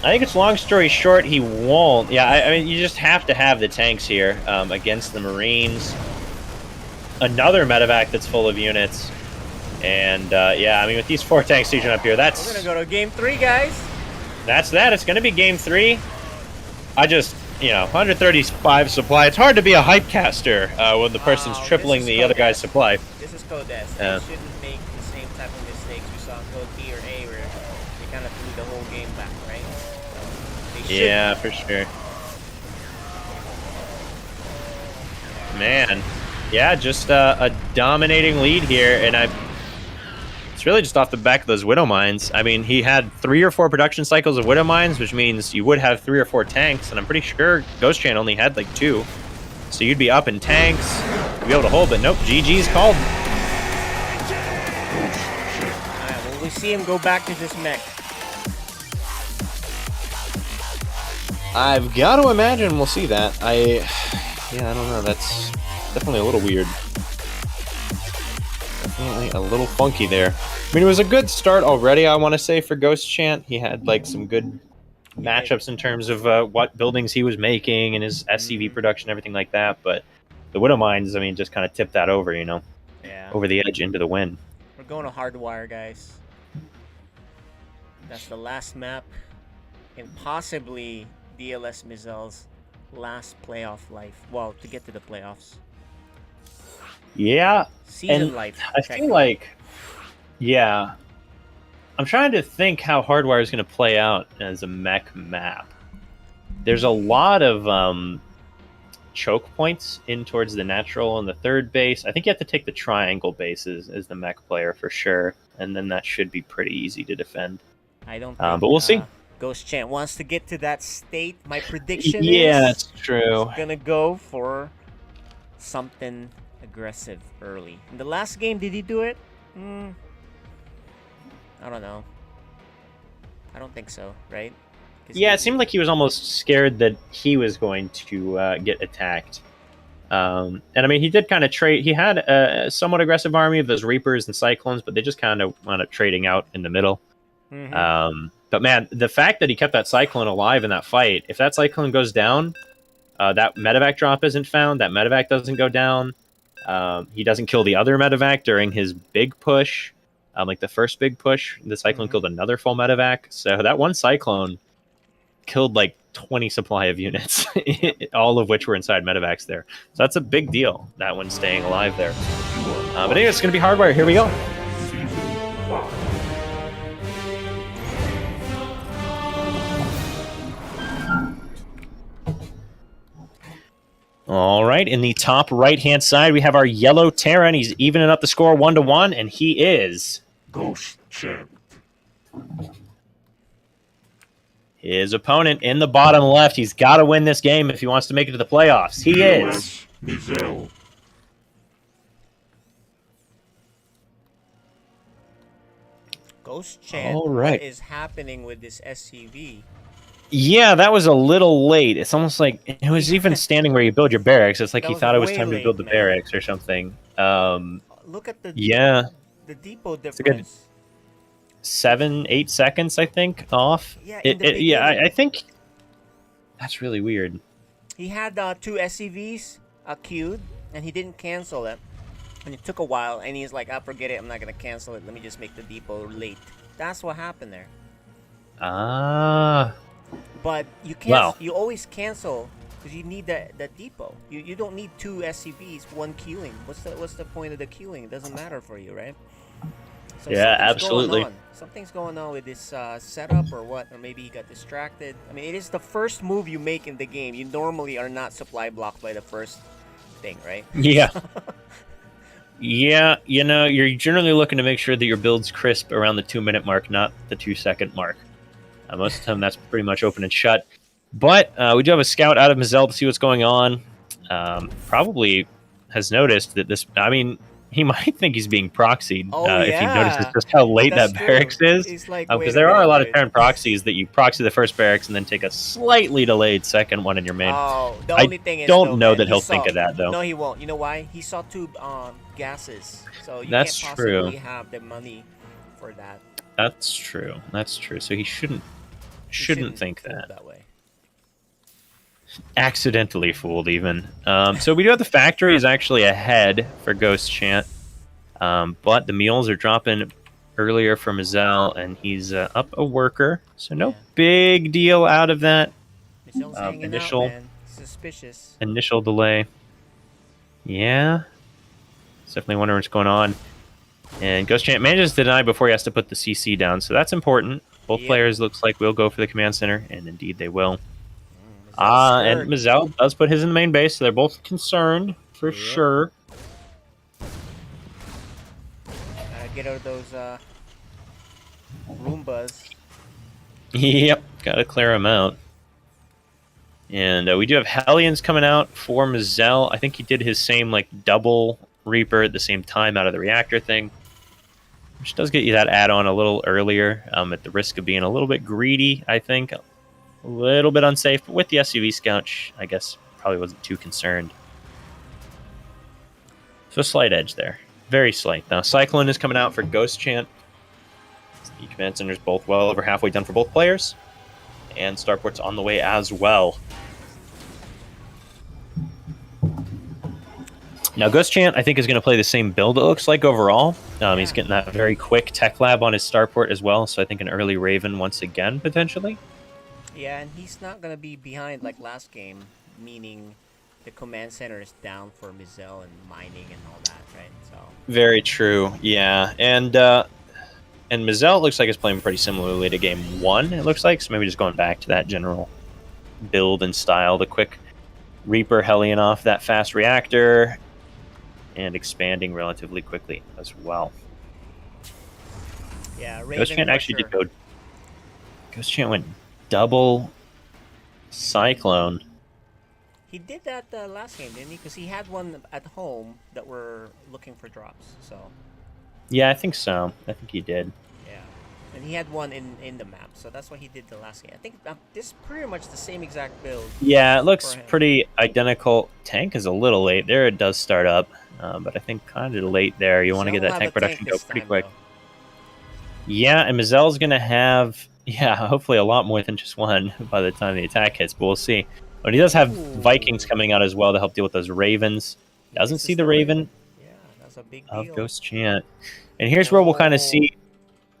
I think it's long story short, he won't. Yeah, I mean, you just have to have the tanks here against the Marines. Another medevac that's full of units. And, yeah, I mean, with these 4 tanks sieging up here, We're gonna go to game 3, guys. that's that. It's going to be game 3. I just, 135 supply. It's hard to be a hype caster when the person's tripling the other guy's supply. This is Code S. Yeah. They shouldn't make the same type of mistakes we saw in Code B or A where they kind of threw the whole game back, right? They Yeah, for sure. Man. Yeah, just a dominating lead here, and it's really just off the back of those Widow Mines. I mean, he had 3 or 4 production cycles of Widow Mines, which means you would have 3 or 4 tanks, and I'm pretty sure Ghost Chan only had like 2. So you'd be up in tanks, you'd be able to hold, but nope, GG's called. Alright, well, we see him go back to this mech. I've got to imagine we'll see that. Yeah, I don't know, that's definitely a little weird. Definitely a little funky there. I mean, it was a good start already, I want to say, for Ghost Chant. He had, like, some good matchups in terms of what buildings he was making and his SCV production, everything like that, but the Widow Mines, I mean, just kind of tipped that over, Yeah. over the edge into the win. We're going to Hardwire, guys. That's the last map, and possibly DLS Mizel's last playoff life. Well, to get to the playoffs. Yeah, Season and life. I feel like, yeah, I'm trying to think how Hardwire is going to play out as a mech map. There's a lot of choke points in towards the natural and the third base. I think you have to take the triangle bases as the mech player for sure, and then that should be pretty easy to defend. I don't think, but we'll see. Ghost Chant wants to get to that state. My prediction Yeah, is it's true. he's gonna go for something aggressive early. In the last game, did he do it? I don't know. I don't think so, right? Yeah, it seemed like he was almost scared that he was going to get attacked. And I mean, he did kind of trade. He had a somewhat aggressive army of those Reapers and Cyclones, but they just kind of wound up trading out in the middle. But man, the fact that he kept that Cyclone alive in that fight, if that Cyclone goes down, that medevac drop isn't found, that medevac doesn't go down, he doesn't kill the other medevac during his big push, like the first big push, the Cyclone killed another full medevac, so that one Cyclone killed like 20 supply of units, all of which were inside medevacs there. So that's a big deal, that one staying alive there. But anyway, it's going to be Hardwire, here we go. All right, in the top right-hand side, we have our yellow Terran. He's evening up the score 1-1, and he is Ghost Champ. His opponent in the bottom left. He's got to win this game if he wants to make it to the playoffs. He is Mizel. Ghost Chant, All right. what is happening with this SCV? Yeah, that was a little late. It's almost like it was even standing where you build your barracks. It's like That he was thought it was way time to late, build the man. barracks or something. Look at the Yeah, the depot a good- difference. 7-8 seconds, I think, off. Yeah, in the Yeah, beginning. I think that's really weird. He had 2 SCVs queued, and he didn't cancel it. And it took a while, and he's like, forget it, I'm not going to cancel it. Let me just make the depot late. That's what happened there. Ah. But you can't. Wow. You always cancel because you need that depot. You don't need 2 SCVs, 1 queuing. What's the point of the queuing? It doesn't matter for you, right? So Yeah, something's absolutely. going on. Something's going on with this setup or what? Or maybe he got distracted. I mean, it is the first move you make in the game. You normally are not supply blocked by the first thing, right? Yeah. Yeah, you're generally looking to make sure that your build's crisp around the 2-minute mark, not the 2-second mark. Most of the time, that's pretty much open and shut. But we do have a scout out of Mazel to see what's going on. Probably has noticed that this. I mean, he might think he's being proxied Oh if he notices yeah, just how late that's that true. barracks is. He's like, Because wait a there are a minute, lot of dude. Terran proxies that you proxy the first barracks and then take a slightly delayed second one in your main. Oh, the I only thing is, don't though, know man, that he he'll saw, think of that, though. No, he won't. You know why? He saw 2 gases, so you That's can't true. possibly have the money for that. That's true. That's true. So he shouldn't think fool that. way. Accidentally fooled, even. So we do have the factory is actually ahead for Ghost Chant, but the mules are dropping earlier for Mazel, and he's up a worker. So no big deal out of that Mazel's hanging initial out, man. Suspicious. initial delay. Yeah, it's definitely wondering what's going on. And Ghost Chant manages to deny before he has to put the CC down, so that's important. Both players looks like will go for the command center, and indeed they will. And Mazel does put his in the main base, so they're both concerned for sure. Get out of those Roombas. Yep, gotta clear them out. And we do have Hellions coming out for Mazel. I think he did his same like double Reaper at the same time out of the reactor thing, which does get you that add-on a little earlier, at the risk of being a little bit greedy, I think. A little bit unsafe, but with the SUV scout, I guess probably wasn't too concerned. So a slight edge there. Very slight. Now, Cyclone is coming out for Ghost Chant. The command center's both well over halfway done for both players. And Starport's on the way as well. Now, Ghost Chant, I think, is going to play the same build, it looks like, overall. He's getting that very quick tech lab on his Starport as well, so I think an early Raven once again, potentially. Yeah, and he's not going to be behind like last game, meaning the command center is down for Mazel and mining and all that, right? So Very true, yeah. And Mazel looks like it's playing pretty similarly to game 1, it looks like, so maybe just going back to that general build and style, the quick Reaper Hellion off that fast reactor, and expanding relatively quickly as well. Yeah, Raven Ghost Chant actually did go... Ghost Chant went double Cyclone. He did that last game, didn't he? Because he had one at home that were looking for drops, so... Yeah, I think so. I think he did. Yeah. And he had one in the map, so that's what he did the last game. I think this is pretty much the same exact build. Yeah, it looks pretty identical. Tank is a little late. There it does start up, but I think kind of late there. You want to get that tank production go pretty quick. Yeah, and Mazel's going to have, hopefully a lot more than just one by the time the attack hits, but we'll see. But he does have Vikings coming out as well to help deal with those Ravens. Doesn't see the Raven that's a big of deal. Ghost Chant. And here's where we'll kind of see...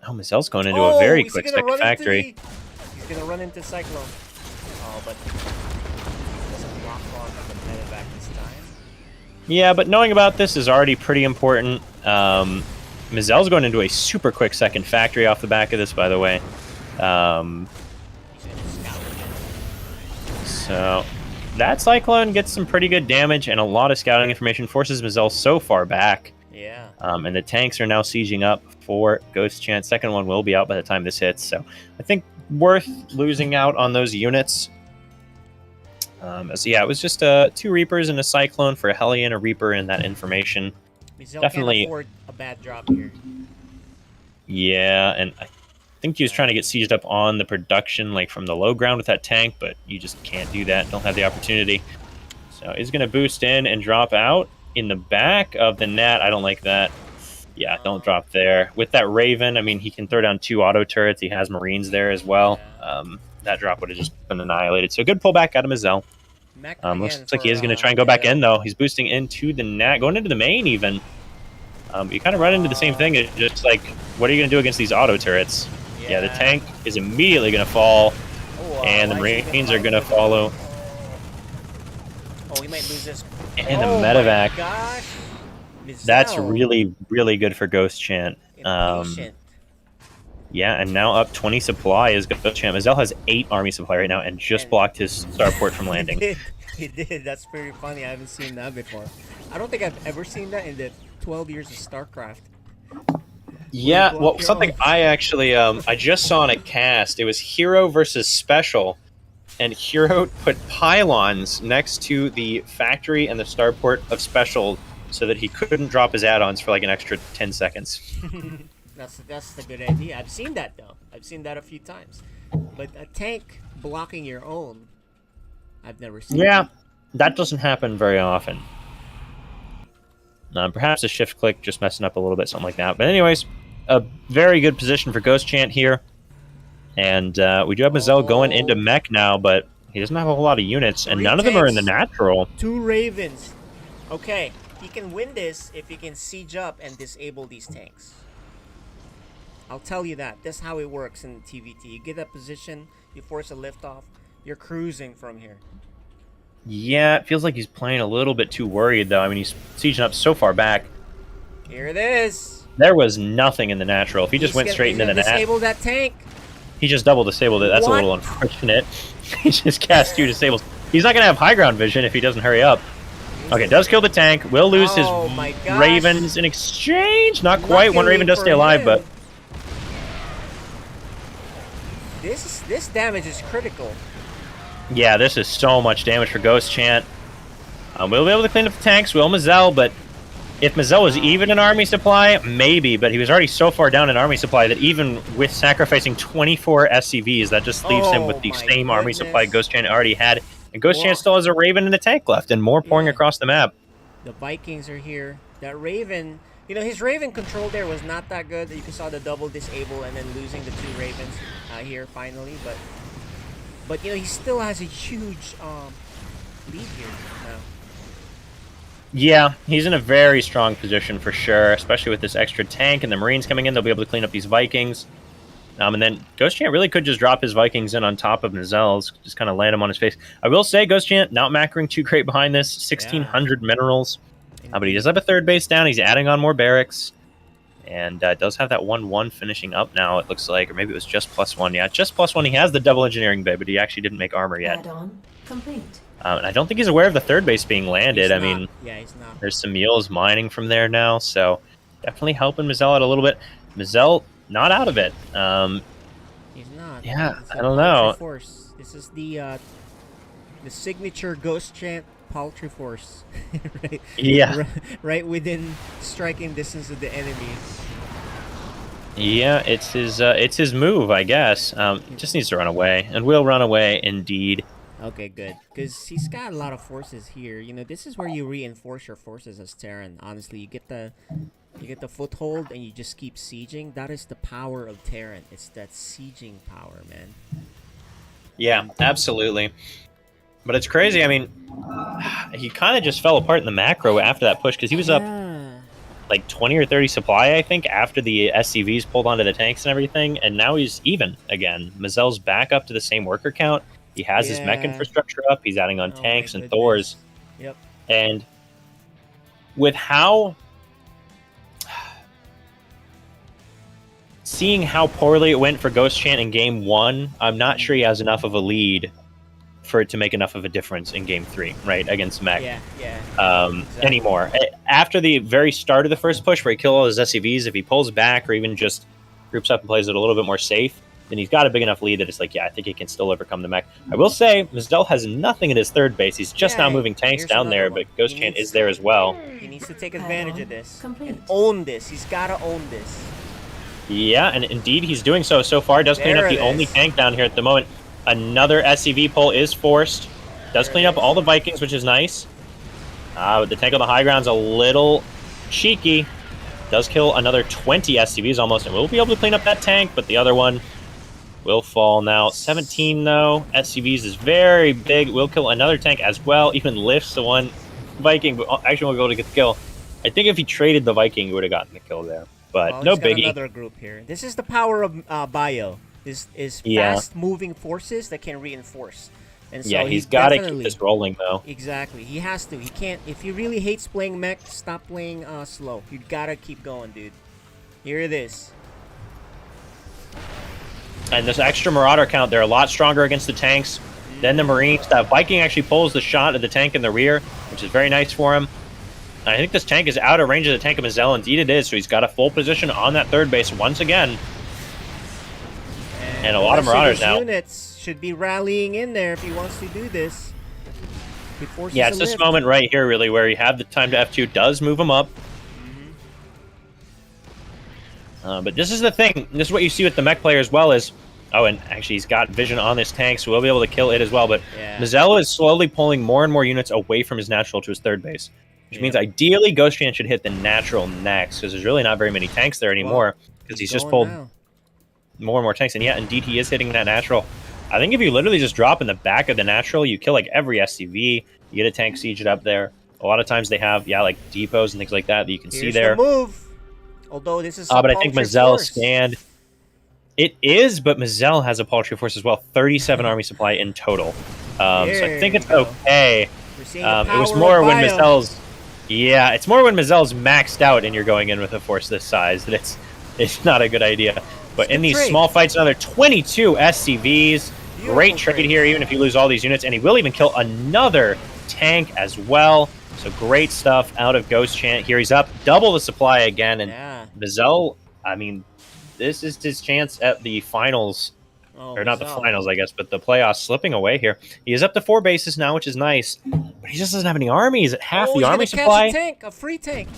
Oh, Mazel's going into a very quick second factory. He's going to run into Cyclone. Oh, but doesn't lock on the medevac this time. Yeah, but knowing about this is already pretty important. Mazel's going into a super quick second factory off the back of this, by the way. So that Cyclone gets some pretty good damage and a lot of scouting information, forces Mazel so far back. Yeah. And the tanks are now sieging up for Ghost Chant. Second one will be out by the time this hits, so I think worth losing out on those units. So yeah, it was just 2 Reapers and a Cyclone for a Hellion, a Reaper, and that information. Mazel Definitely can't afford a bad drop here. Yeah, and I think he was trying to get sieged up on the production, like from the low ground with that tank, but you just can't do that. Don't have the opportunity. So he's going to boost in and drop out in the back of the net. I don't like that. Yeah, don't drop there. With that Raven, I mean, he can throw down 2 auto turrets. He has Marines there as well. That drop would have just been annihilated. So good pullback out of Mazel. Looks like he is going to try and go back in, though. He's boosting into the net, going into the main even. You kind of run into the same thing. It's just like, what are you going to do against these auto turrets? Yeah, the tank is immediately going to fall, and the Marines are going to follow. Oh, we might lose this. And the medevac. Gosh. That's really, really good for Ghost Chant. Impatient. Yeah, and now up 20 supply is Ghost Champ. Mazel has 8 army supply right now and just blocked his starport from landing. He did. That's pretty funny. I haven't seen that before. I don't think I've ever seen that in the 12 years of StarCraft. Yeah, well, something I actually I just saw in a cast. It was Hero versus Special, and Hero put pylons next to the factory and the starport of Special so that he couldn't drop his add-ons for like an extra 10 seconds. That's the good idea. I've seen that though. I've seen that a few times. But a tank blocking your own, I've never seen. Yeah, that doesn't happen very often. Perhaps a shift click just messing up a little bit, something like that. But anyways, a very good position for Ghost Chant here. And we do have Mazel going into mech now, but he doesn't have a whole lot of units, and none of them are in the natural. 2 Ravens. Okay, he can win this if he can siege up and disable these tanks. I'll tell you that. That's how it works in TVT. You get that position, you force a liftoff, you're cruising from here. Yeah, it feels like he's playing a little bit too worried, though. I mean, he's sieging up so far back. Here it is. There was nothing in the natural. If he just went straight into the disable that tank. He just double disabled it. That's a little unfortunate. He just cast 2 disables. He's not going to have high ground vision if he doesn't hurry up. Okay, does kill the tank. Will lose his Ravens in exchange. Not quite. One Raven does stay alive, but... This damage is critical. Yeah, this is so much damage for Ghost Chant. We'll be able to clean up the tanks. Will Mazel, but if Mazel was even in army supply, maybe. But he was already so far down in army supply that even with sacrificing 24 SCVs, that just leaves him with the same army supply Ghost Chant already had. And Ghost Chant still has a Raven and a tank left, and more pouring across the map. The Vikings are here. That Raven, you know, his Raven control there was not that good. You saw the double disable and then losing the 2 Ravens here finally. But you know, he still has a huge lead here now. Yeah, he's in a very strong position for sure, especially with this extra tank and the Marines coming in. They'll be able to clean up these Vikings. And then Ghost Chant really could just drop his Vikings in on top of Mazel's, just kind of land him on his face. I will say, Ghost Chant not macroing too great behind this, 1,600 minerals. But he does have a 3rd base down. He's adding on more barracks. And does have that 1-1 finishing up now, it looks like. Or maybe it was just +1. Yeah, just +1. He has the double engineering bay, but he actually didn't make armor yet. Add-on complete. And I don't think he's aware of the 3rd base being landed. He's I mean, yeah, he's not. There's some mules mining from there now, so definitely helping Mazel out a little bit. Mazel not out of it. He's not. Yeah, I don't know. Force. This is the signature Ghost Chant Paltry Force. Right? Yeah. Right within striking distance of the enemy. Yeah, it's his move, I guess. He just needs to run away, and will run away indeed. Okay, good. Because he's got a lot of forces here. You know, this is where you reinforce your forces as Terran. Honestly, you get the foothold and you just keep sieging. That is the power of Terran. It's that sieging power, man. Yeah, absolutely. But it's crazy. I mean, he kind of just fell apart in the macro after that push because he was up like 20 or 30 supply, I think, after the SCVs pulled onto the tanks and everything, and now he's even again. Mazel's back up to the same worker count. He has his mech infrastructure up. He's adding on tanks and Thors. Yep. And with how... Seeing how poorly it went for Ghost Chant in Game 1, I'm not sure he has enough of a lead for it to make enough of a difference in Game 3, right, against mech. Exactly. Anymore. After the very start of the first push, where he kills all his SCVs, if he pulls back or even just groups up and plays it a little bit more safe, then he's got a big enough lead that it's like, yeah, I think he can still overcome the mech. I will say, Mazel has nothing in his 3rd base. He's just now moving tanks down there, but Ghost Chant is there as well. He needs to take advantage of this and own this. He's got to own this. Yeah, and indeed he's doing so far. Does clean up the only tank down here at the moment. Another SCV pull is forced. Does clean up all the Vikings, which is nice. But the tank on the high ground's a little cheeky. Does kill another 20 SCVs almost, and we'll be able to clean up that tank, but the other one will fall now. 17, though. SCVs is very big. Will kill another tank as well. Even lifts the one Viking, but actually won't be able to get the kill. I think if he traded the Viking, he would have gotten the kill there. But no biggie. Another group here. This is the power of Bio. This is fast-moving forces that can reinforce. And so yeah, he's got to keep this rolling, though. Exactly. He has to. He can't. If he really hates playing mech, stop playing slow. You got to keep going, dude. Here it is. And this extra Marauder count, they're a lot stronger against the tanks than the Marines. That Viking actually pulls the shot at the tank in the rear, which is very nice for him. And I think this tank is out of range of the tank of Mazel. Indeed it is, so he's got a full position on that third base once again. And a lot of Marauders now. Units should be rallying in there if he wants to do this. Yeah, it's this moment right here, really, where you have the time to F2, does move him up. But this is the thing. This is what you see with the mech player as well is... Oh, and actually he's got vision on this tank, so we'll be able to kill it as well. But Mazel is slowly pulling more and more units away from his natural to his third base. Which means ideally Ghost Giant should hit the natural next, because there's really not very many tanks there anymore. Because he's just pulled more and more tanks. And yeah, indeed he is hitting that natural. I think if you literally just drop in the back of the natural, you kill like every SCV. You get a tank sieged up there. A lot of times they have, like depots and things like that you can see there. The move. Although this is but I think Mazel scanned. It is, but Mazel has a paltry force as well. 37 army supply in total. So I think it's okay. It was more when Mazel's... Yeah, it's more when Mazel's maxed out and you're going in with a force this size that it's not a good idea. But in these small fights, another 22 SCVs. Great trade here, even if you lose all these units. And he will even kill another tank as well. So great stuff out of Ghost Chant. Here he's up. Double the supply again. And Mazel, I mean... This is his chance at the finals, or not the finals, I guess, but the playoffs slipping away here. He is up to 4 bases now, which is nice, but he just doesn't have any army. He's at half the army supply. Catch a tank, a free tank.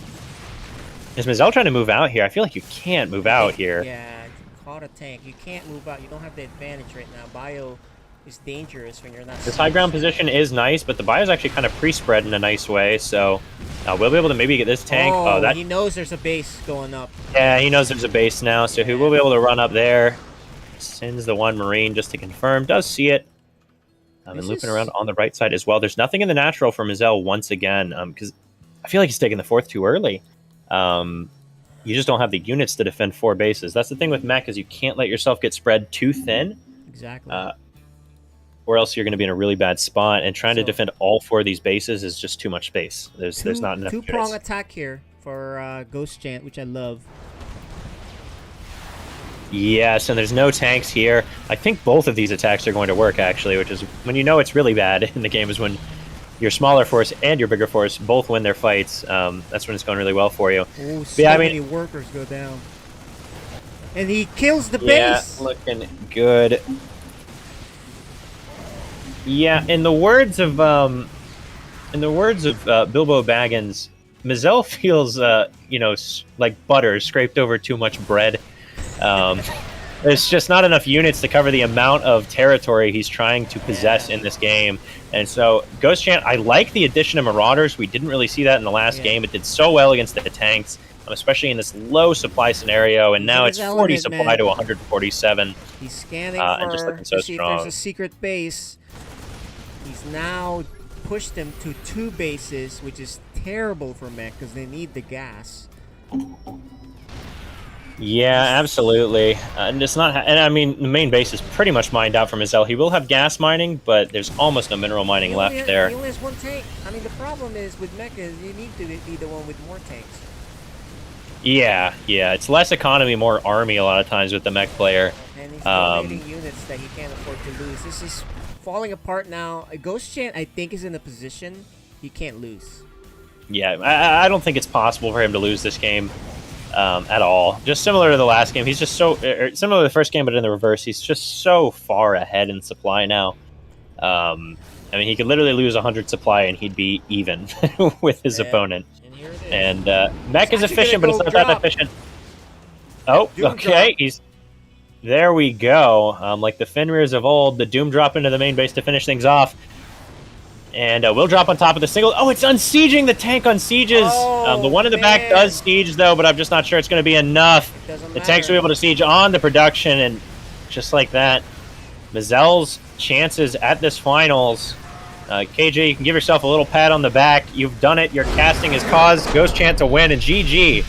Is Mazel trying to move out here? I feel like you can't move out here. Yeah, you caught a tank. You can't move out. You don't have the advantage right now. Bio is dangerous when you're not... This high ground position is nice, but the bio is actually kind of pre-spread in a nice way, so we'll be able to maybe get this tank. He knows there's a base going up. Yeah, he knows there's a base now, so he will be able to run up there. Sends the one Marine just to confirm. Does see it. And looping around on the right side as well. There's nothing in the natural for Mazel once again, because I feel like he's taking the 4th too early. You just don't have the units to defend 4 bases. That's the thing with mech, is you can't let yourself get spread too thin. Exactly. Or else you're going to be in a really bad spot, and trying to defend all 4 of these bases is just too much space. There's not enough. Two-prong attack here for Ghost Chant, which I love. Yes, and there's no tanks here. I think both of these attacks are going to work, actually, which is when you know it's really bad in the game, is when your smaller force and your bigger force both win their fights. That's when it's going really well for you. Oh, so many workers go down. And he kills the base! Yeah, looking good. Yeah, in the words of Bilbo Baggins, Mazel feels like butter scraped over too much bread. There's just not enough units to cover the amount of territory he's trying to possess in this game. And so Ghost Chant, I like the addition of Marauders. We didn't really see that in the last game. It did so well against the tanks, especially in this low supply scenario. And now it's 40 supply to 147. He's scanning and just looking so to see strong. if there's a secret base. He's now pushed them to 2 bases, which is terrible for mech because they need the gas. Yeah, absolutely. And it's not. And I mean, the main base is pretty much mined out from Mazel. He will have gas mining, but there's almost no mineral mining left there. He only has 1 tank. I mean, the problem is with mech is you need to be the one with more tanks. Yeah. It's less economy, more army a lot of times with the mech player. And he's donating units that he can't afford to lose. This is falling apart now. Ghost Chant, I think, is in a position he can't lose. Yeah, I don't think it's possible for him to lose this game at all. Just similar to the last game, he's just so similar to the first game, but in the reverse, he's just so far ahead in supply now. I mean, he could literally lose 100 supply and he'd be even with his opponent. And mech is efficient, but it's not that efficient. Oh, okay, there we go. Like the Fenrirs of old, the Doom drop into the main base to finish things off. And we'll drop on top of the single. Oh, it's unsieging! The tank unsieges! The one in the back does siege, though, but I'm just not sure it's going to be enough. The tanks will be able to siege on the production, and just like that, Mazel's chances at this finals. KJ, you can give yourself a little pat on the back. You've done it. Your casting has caused Ghost Chant to win, and GG.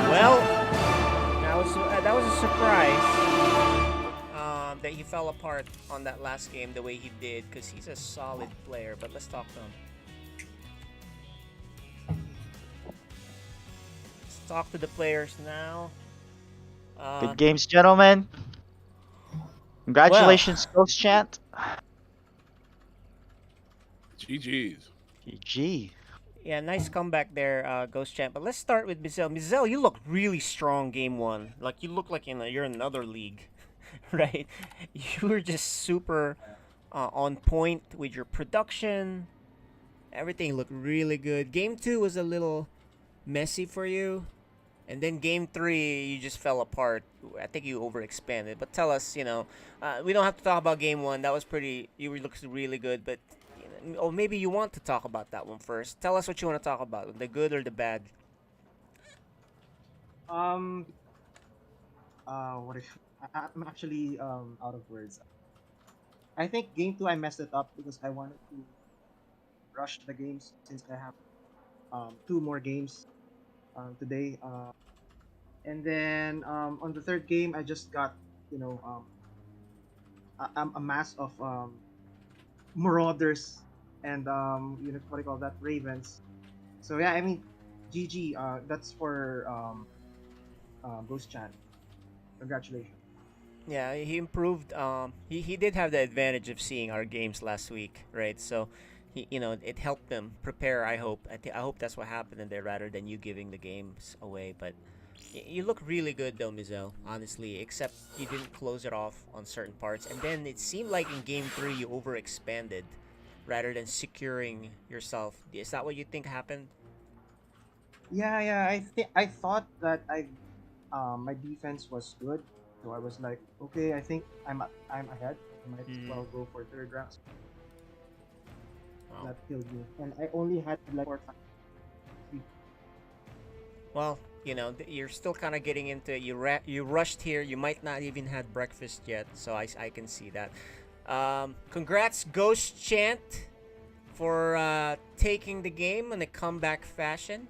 Well, that was a surprise. That he fell apart on that last game the way he did, because he's a solid player. But let's talk to him. talk to the players now. Good games, gentlemen. Well, Congratulations, Ghost Chant. GG's. GG. yeah, nice comeback there, Ghost Champ. But let's start with Mizel. Mizel, you look really strong game one. Like you look like you're in another league, right? You were just super on point with your production. Everything looked really good. Game two was a little messy for you, and then game three you just fell apart. I think you overexpanded. But tell us, we don't have to talk about game one. That was pretty. You looked really good, but or maybe you want to talk about that one first. Tell us what you want to talk about, the good or the bad. Um, what if I'm actually out of words. I think game two I messed it up because I wanted to rush the games since I have two more games today. And then on the third game I just got you know a mass of marauders and what do you call that, ravens. So yeah, I mean, GG. That's for Ghost Chan. Congratulations. Yeah, he improved. He did have the advantage of seeing our games last week, right? So, it helped them prepare. I hope. I hope that's what happened in there, rather than you giving the games away. But you look really good though, Mizel. Honestly, except you didn't close it off on certain parts, and then it seemed like in game three you overexpanded, rather than securing yourself. Is that what you think happened? Yeah, yeah. I thought that my defense was good, so I was like, okay, I think I'm ahead. I might as well go for third round. Wow. That killed me, and I only had like 4 times. Well, you're still kind of getting into it. You rushed here. You might not even had breakfast yet, so I can see that. Congrats, Ghost Chant, for taking the game in a comeback fashion.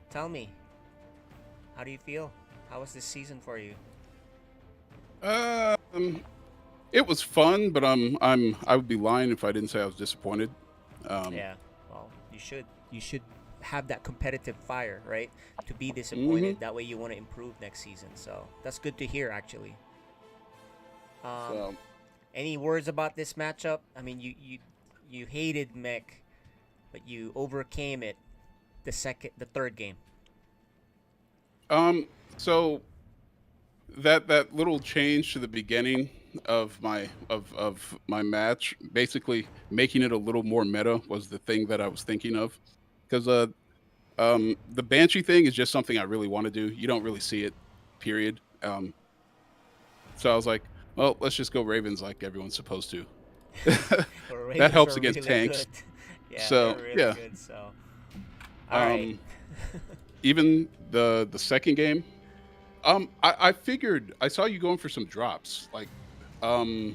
Tell me, how do you feel? How was this season for you? It was fun, but I would be lying if I didn't say I was disappointed. Yeah, well, you should have that competitive fire, right? To be disappointed, that way you want to improve next season. So that's good to hear, actually. So, Any words about this matchup? I mean, you hated Mech, but you overcame it the third game. so that little change to the beginning of my match, basically making it a little more meta, was the thing that I was thinking of, because the Banshee thing is just something I really want to do. You don't really see it, period. So I was like, well, let's just go Ravens like everyone's supposed to. That helps against really tanks. Good. Yeah, So, they're really yeah. good. So, all right. Even the second game, I figured I saw you going for some drops, like, so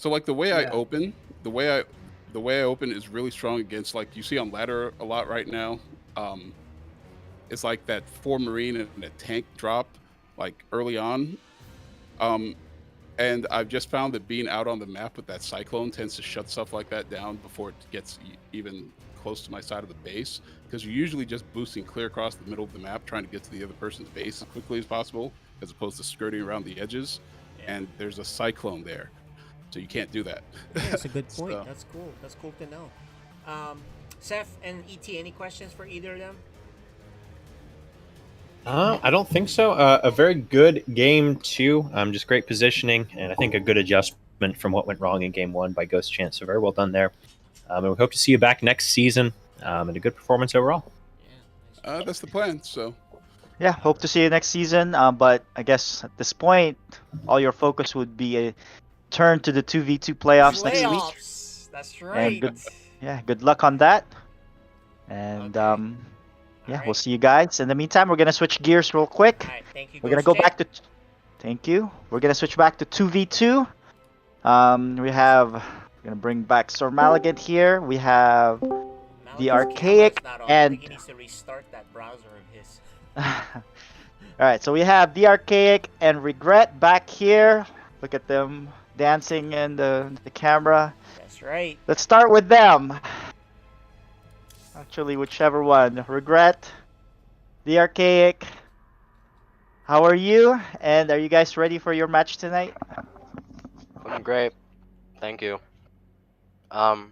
like the way I Yeah. open, the way I open is really strong against, like, you see on ladder a lot right now. It's like that 4 marine and a tank drop, like early on. And I've just found that being out on the map with that cyclone tends to shut stuff like that down before it gets even close to my side of the base, because you're usually just boosting clear across the middle of the map trying to get to the other person's base as quickly as possible, as opposed to skirting around the edges. Yeah. And there's a cyclone there, so you can't do that. Yeah, that's a good point. So- That's cool. That's cool to know. Seth and ET, any questions for either of them? I don't think so. A very good game two. Just great positioning, and I think a good adjustment from what went wrong in game one by Ghost Chance. So very well done there. And we hope to see you back next season. And a good performance overall. Yeah. That's the plan. So Yeah, hope to see you next season. But I guess at this point, all your focus would be a turn to the 2v2 playoffs next week. Playoffs. That's right. And good luck on that. And Okay. yeah, All we'll right. see you guys. In the meantime, we're gonna switch gears real quick. All right. Thank you. We're gonna go Ghost back to. Thank you. We're gonna switch back to 2v2. We're gonna bring back Sir Malignant here. We have Malignant's the Archaic camera's not on. I and. think he needs to restart that browser of his. Alright, so we have the Archaic and Regret back here. Look at them dancing in the camera. That's right. Let's start with them. Actually, whichever one. Regret, the Archaic. How are you? And are you guys ready for your match tonight? I'm great. Thank you. You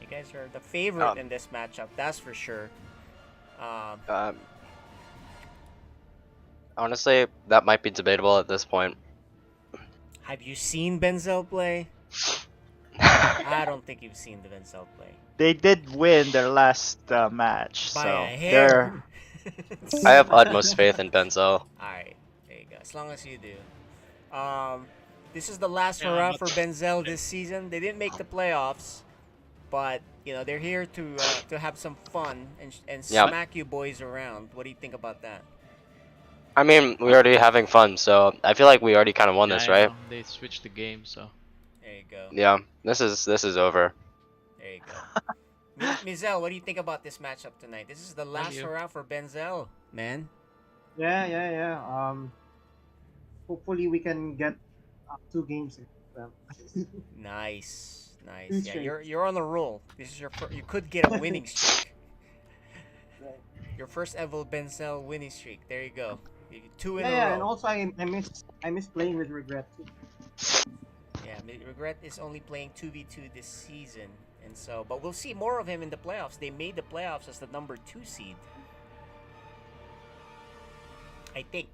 guys are the favorite in this matchup, that's for sure. Um, honestly, that might be debatable at this point. Have you seen Benzel play? I don't think you've seen the Benzel play. They did win their last match, By a so hair. I have utmost faith in Benzo. Alright, there you go. As long as you do. This is the last Yeah, hurrah but- for Benzel this season. They didn't make the playoffs, but you know they're here to have some fun and Yeah. smack you boys around. What do you think about that? I mean, we're already having fun, so I feel like we already kind of won Yeah, this, I right? know. They switched the game, so. There you go. Yeah, this is over. There you go. Mizel, what do you think about this matchup tonight? This is the last you. hurrah for Benzel, man. Yeah. Hopefully we can get 2 games against them. Nice. Two Yeah, straight. you're on the roll. This is you could get a winning streak. Right. Your first ever Benzel winning streak. There you go. 2 in a Yeah, row. and also I miss playing with Regret too. Yeah, Regret is only playing 2v2 this season, and so, but we'll see more of him in the playoffs. They made the playoffs as the number 2 seed, I think,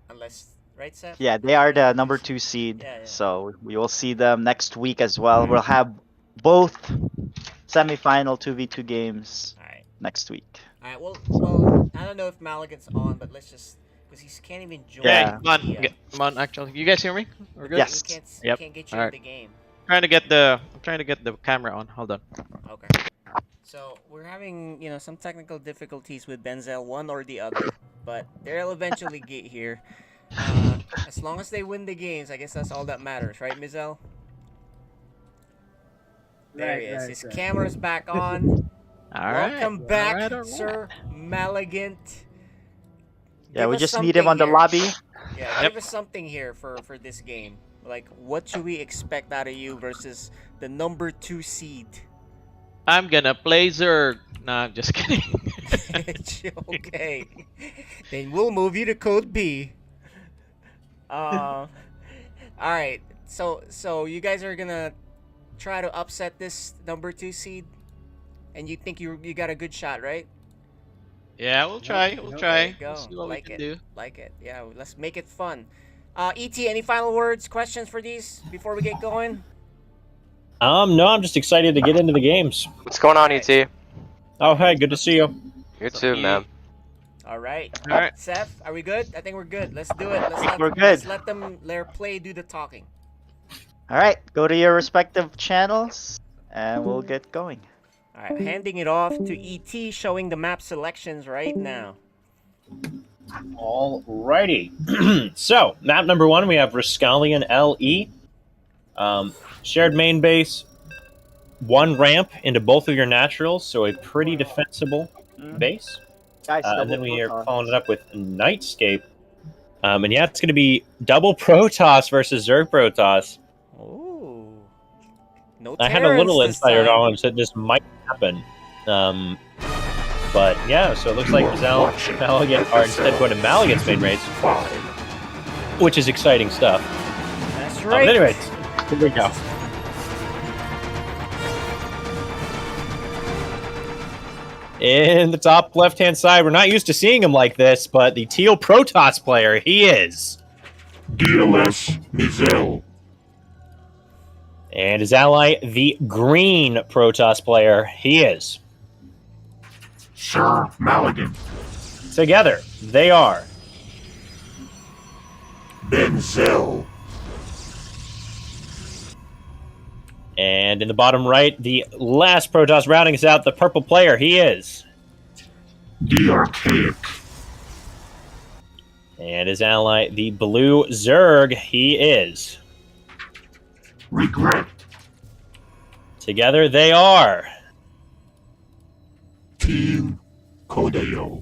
unless, right, Seth? yeah, they are the number 2 seed. Yeah. So we will see them next week as well. We'll have both semifinal 2v2 games Alright. next week. Alright, well, I don't know if Maligan's on, but let's just, because he can't even join. Yeah. Come on, come on. Actually, you guys hear me? We're good. Yes. We Yep. can't get you Alright. in the game. I'm trying to get the camera on. Hold on. Okay. So we're having, some technical difficulties with Benzel, one or the other, but they'll eventually get here. As long as they win the games, I guess that's all that matters, right, Mizel? There he is. His camera's back on. All right. Welcome back, All right. Sir Malagant. Yeah, Give we us just meet him something on the here. lobby. Yeah, give us something here for this game. Like, what should we expect out of you versus the number 2 seed? I'm gonna play Zerg. Nah, I'm just kidding. Okay. Then we'll move you to code B. All right. So you guys are gonna try to upset this number 2 seed, and you think you got a good shot, right? Yeah, we'll try. We'll There try. you go. We'll see what Like we it. can do. Like it. Yeah. Let's make it fun. ET, any final words, questions for these before we get going? No, I'm just excited to get into the games. What's going on, ET? Oh, hey, good to see you. You too, man. All right. All right. Seth, are we good? I think we're good. Let's do it. We're good. Let's let them play do the talking. All right, go to your respective channels, and we'll get going. All right, handing it off to ET, showing the map selections right now. Alrighty. So, map number 1, we have Riskalian LE. Shared main base, 1 ramp into both of your naturals, so a pretty defensible base. Guys, And then we are double following it up with Nightscape. And yeah, it's going to be double Protoss versus Zerg Protoss. Ooh. No I had a little Terrans this insider time. knowledge that this might happen. But yeah, so it looks like Maligan are instead going to Maligan's main race, which is exciting stuff. That's But right. anyways, here we go. In the top left-hand side, we're not used to seeing him like this, but the teal Protoss player, he is. DLS Mizel. And his ally, the green Protoss player, he is. Sir Maligan. Together, they are. Benzel. And in the bottom right, the last Protoss rounding us out, the purple player, he is. The Archaic. And his ally, the blue Zerg, he is. Regret. Together, they are. Team Codeo.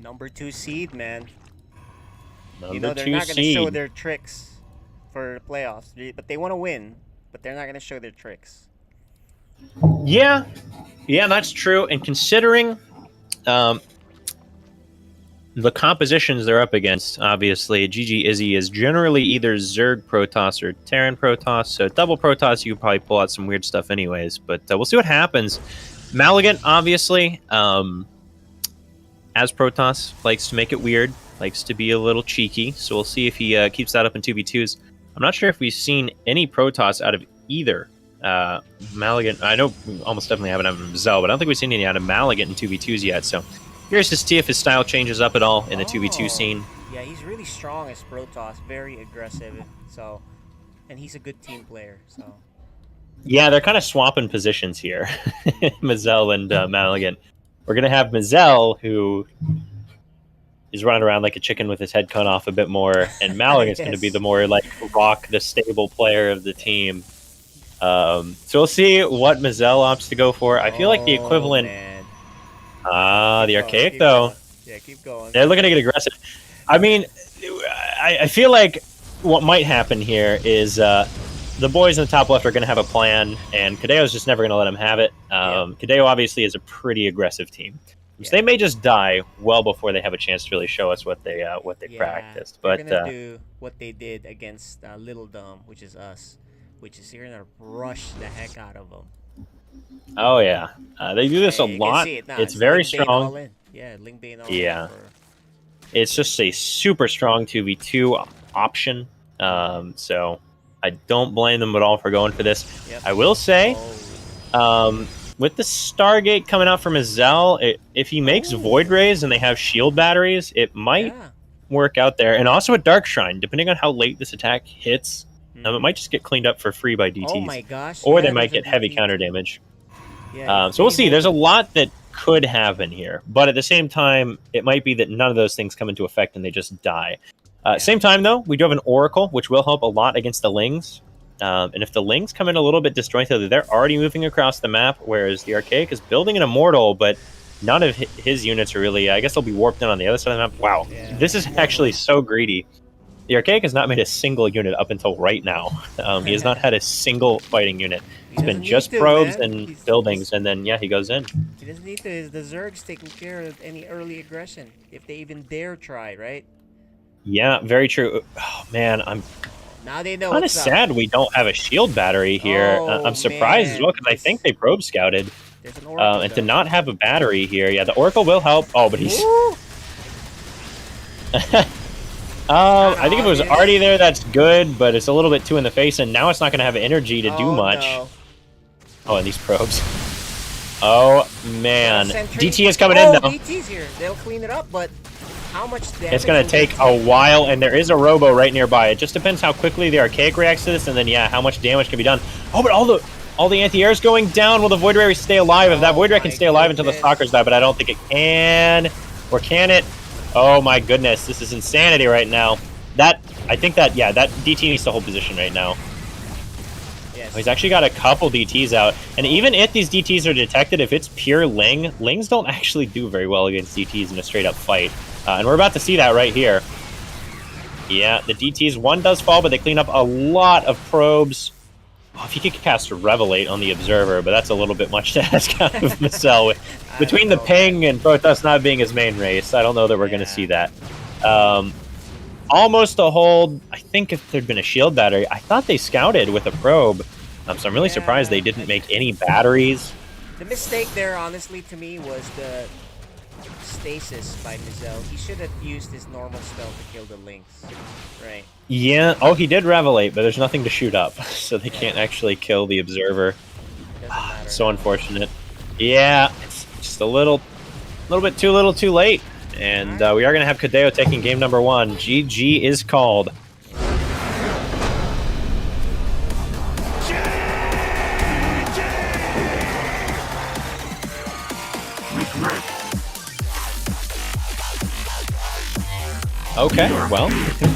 Number 2 seed, man. Number They're 2 not going to show seed. their tricks for the playoffs, but they want to win, but they're not going to show their tricks. Yeah, that's true. And considering um, the compositions they're up against, obviously, GG Izzy is generally either Zerg Protoss or Terran Protoss. So double Protoss, you could probably pull out some weird stuff anyways. But we'll see what happens. Maligan, obviously, as Protoss, likes to make it weird, likes to be a little cheeky. So we'll see if he keeps that up in 2v2s. I'm not sure if we've seen any Protoss out of either Maligan. I know we almost definitely haven't out of Zell, but I don't think we've seen any out of Maligan in 2v2s yet. So curious to see if his style changes up at all in the 2v2 scene. Yeah, he's really strong as Protoss, very aggressive. So, and he's a good team player. So. Yeah, they're kind of swapping positions here, Mazel and Maligan. We're gonna have Mazel, who is running around like a chicken with his head cut off a bit more, and Maligan's going to be the more like rock, the stable player of the team. So we'll see what Mazel opts to go for. I feel like the equivalent. The Archaic though. Yeah, keep going. They're looking to get aggressive. I mean, I feel like what might happen here is the boys in the top left are going to have a plan, and Kadeo's just never going to let them have it. Kadeo obviously is a pretty aggressive team. So they may just die well before they have a chance to really show us what they practiced. But they're gonna do what they did against Little Dumb, which is us, which is you're gonna rush the heck out of them. Oh yeah, they do this a lot. It's very strong. Yeah, Link Bane all in. It's just a super strong 2v2 option. So I don't blame them at all for going for this. I will say, with the Stargate coming out from Azel, if he makes Void Rays and they have shield batteries, it might work out there. And also a Dark Shrine, depending on how late this attack hits, it might just get cleaned up for free by DTs. Oh my gosh. Or they might get heavy counter damage. So we'll see. There's a lot that could happen here. But at the same time, it might be that none of those things come into effect and they just die. Same time, though, we do have an Oracle, which will help a lot against the Lings. And if the Lings come in a little bit disjointed, they're already moving across the map, whereas the Archaic is building an Immortal, but none of his units are really... I guess they'll be warped in on the other side of the map. Wow, this is actually so greedy. The Archaic has not made a single unit up until right now. He has not had a single fighting unit. It's been just probes and buildings, and then, he goes in. He doesn't need to. The Zerg's taking care of any early aggression, if they even dare try, right? Yeah, very true. Oh, man, I'm now they know kind of sad we don't have a shield battery here. I'm surprised as well, because I think they probe scouted. There's an Oracle, and to not have a battery here, the Oracle will help. Oh, but he's... I think if it was already there, that's good, but it's a little bit too in the face, and now it's not going to have energy to do much. No. Oh, and these probes. Oh, man. DT is coming in, though. DT's here. They'll clean it up, but how much damage... It's going to take a while, and there is a Robo right nearby. It just depends how quickly the Archaic reacts to this, and then, how much damage can be done. Oh, but all the anti-air's going down. Will the Void Ray stay alive? If that Void Ray can stay alive until the Stalkers die, but I don't think it can. Or can it? Oh my goodness, this is insanity right now. I think that DT needs to hold position right now. Yes. He's actually got a couple DTs out. And even if these DTs are detected, if it's pure Ling, Lings don't actually do very well against DTs in a straight up fight. And we're about to see that right here. Yeah, the DTs, one does fall, but they clean up a lot of probes. Oh, if he could cast Revelate on the Observer, but that's a little bit much to ask out of Michelle. Between the ping and Protoss not being his main race, I don't know that we're going to see that. Almost a hold. I think if there'd been a shield battery, I thought they scouted with a probe. So I'm really surprised they didn't make any batteries. The mistake there, honestly, to me, was the stasis by Mizel. He should have used his normal spell to kill the Lynx, right? Yeah. Oh, he did Revelate, but there's nothing to shoot up, so they can't actually kill the Observer. So unfortunate. Yeah, it's just a little bit too little, too late. And we are going to have Kadeo taking game number 1. GG is called. Okay, well,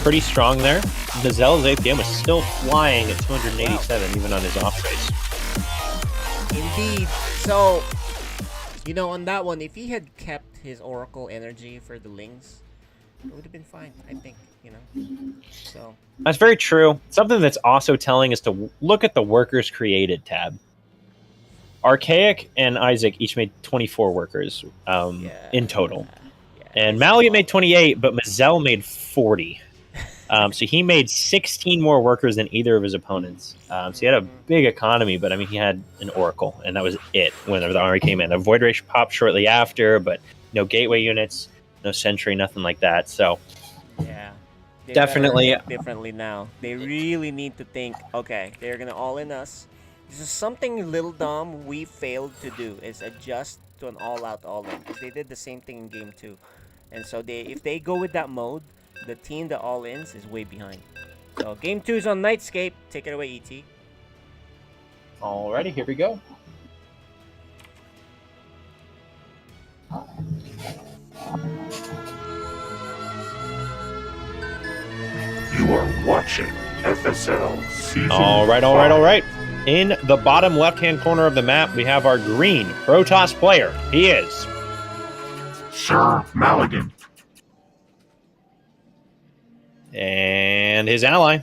pretty strong there. Mazel's APM was still flying at 287, even on his off race. Indeed. So, on that one, if he had kept his Oracle energy for the Lings, it would have been fine, I think, So. That's very true. Something that's also telling is to look at the workers created tab. Archaic and Isaac each made 24 workers in total. And Malian made 28, but Mazel made 40. So he made 16 more workers than either of his opponents. So he had a big economy, but I mean, he had an Oracle, and that was it whenever the army came in. A Void Ray popped shortly after, but no gateway units, no sentry, nothing like that. So yeah, they definitely better think differently now. They really need to think. Okay, they're gonna all in us. This is something Little Dom we failed to do is adjust to an all-out all-in because they did the same thing in game 2, and so if they go with that mode, the team that all-ins is way behind. So game 2 is on Nightscape. Take it away, ET. Alrighty, here we go. You are watching FSL Season All 5. right. In the bottom left-hand corner of the map, we have our green Protoss player. He is Sir Maligan. And his ally,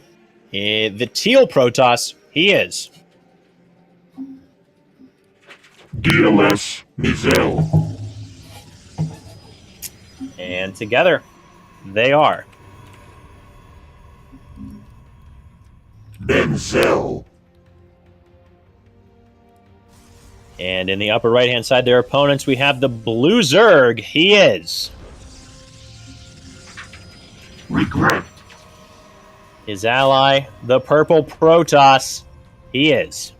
the teal Protoss, he is DLS Mizel. And together, they are Benzel. And in the upper right-hand side, their opponents, we have the blue Zerg. He is Regret. his ally, the purple Protoss. He is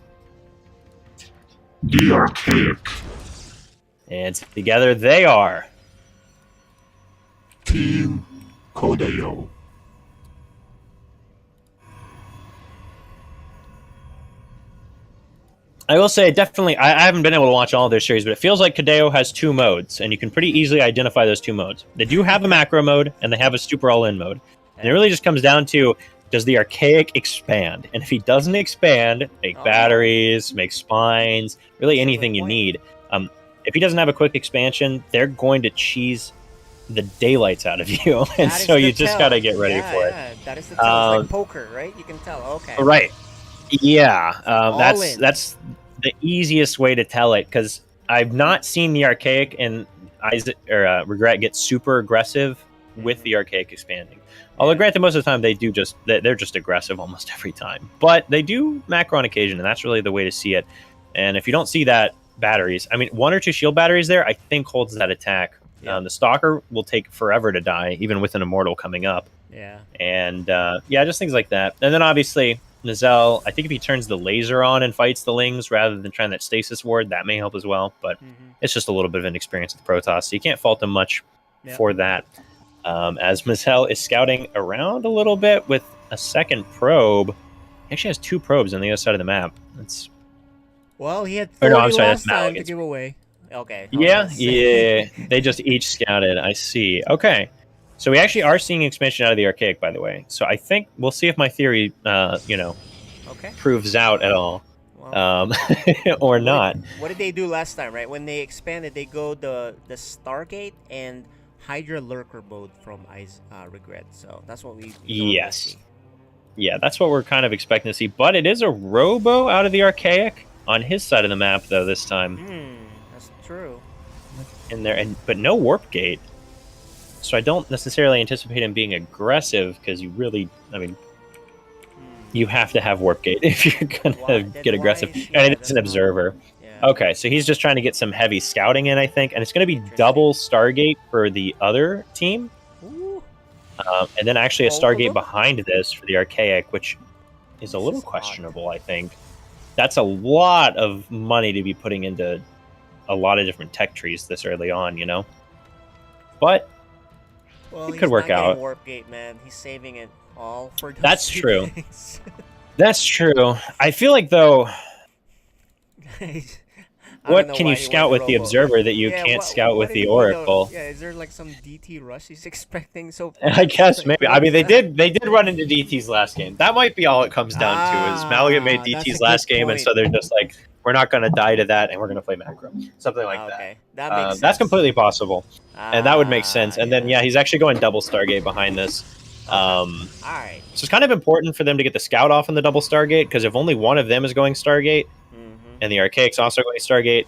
The Archaic. And together, they are Team Kodeo. I will say, definitely, I haven't been able to watch all of their series, but it feels like Kadeo has two modes, and you can pretty easily identify those two modes. They do have a macro mode, and they have a super all-in mode. And it really just comes down to, does the Archaic expand? And if he doesn't expand, make batteries, make spines, really anything you need. If he doesn't have a quick expansion, they're going to cheese the daylights out of you, and so you just got to get ready for it. Yeah, that is the tell. It's like poker, right? You can tell. Okay. Right. Yeah, in. that's the easiest way to tell it, because I've not seen the Archaic and Isaac or Regret get super aggressive with the Archaic expanding. Although, granted, most of the time they're just aggressive almost every time, but they do macro on occasion, and that's really the way to see it. And if you don't see that, batteries, I mean, 1 or 2 shield batteries there, I think holds that attack. Yeah. The Stalker will take forever to die, even with an Immortal coming up. Yeah. And just things like that. And then obviously Nazel, I think if he turns the laser on and fights the Lings rather than trying that stasis ward, that may help as well. But it's just a little bit of an experience with Protoss, so you can't fault him much for that. As Mazel is scouting around a little bit with a second probe. He actually has 2 probes on the other side of the map. That's Well, he had 40 last time to give away. Okay. Yeah. They just each scouted. I see. Okay. So we actually are seeing expansion out of the Archaic, by the way. So I think we'll see if my theory, proves out at all, or not. What did they do last time, right? When they expanded, they go the Stargate and Hydra Lurker mode from Regret. So that's what we Yes. Yeah, that's what we're kind of expecting to see. But it is a Robo out of the Archaic on his side of the map, though, this time. That's true. In there, but no Warp Gate. So I don't necessarily anticipate him being aggressive, because you really, you have to have Warp Gate if you're gonna get aggressive. And it's an Observer. Okay, so he's just trying to get some heavy scouting in, I think, and it's going to be double Stargate for the other team, and then actually a Stargate behind this for the Archaic, which is a little questionable. I think that's a lot of money to be putting into a lot of different tech trees this early on, but it could work out. Warp Gate, man. He's saving it all for those That's 2 true. days. That's true. I feel like, though, what can you scout with the Observer that you can't scout with the Oracle? Yeah, is there like some DT rush he's expecting? So I guess maybe. I mean, they did run into DTs last game. That might be all it comes down to. Is Maligan made DTs last game, and so they're just like, we're not going to die to that, and we're going to play macro, something like that. That makes sense. That's completely possible, and that would make sense. And then he's actually going double Stargate behind this. All right. So it's kind of important for them to get the scout off in the double Stargate, because if only one of them is going Stargate, and the Archaic's also going Stargate.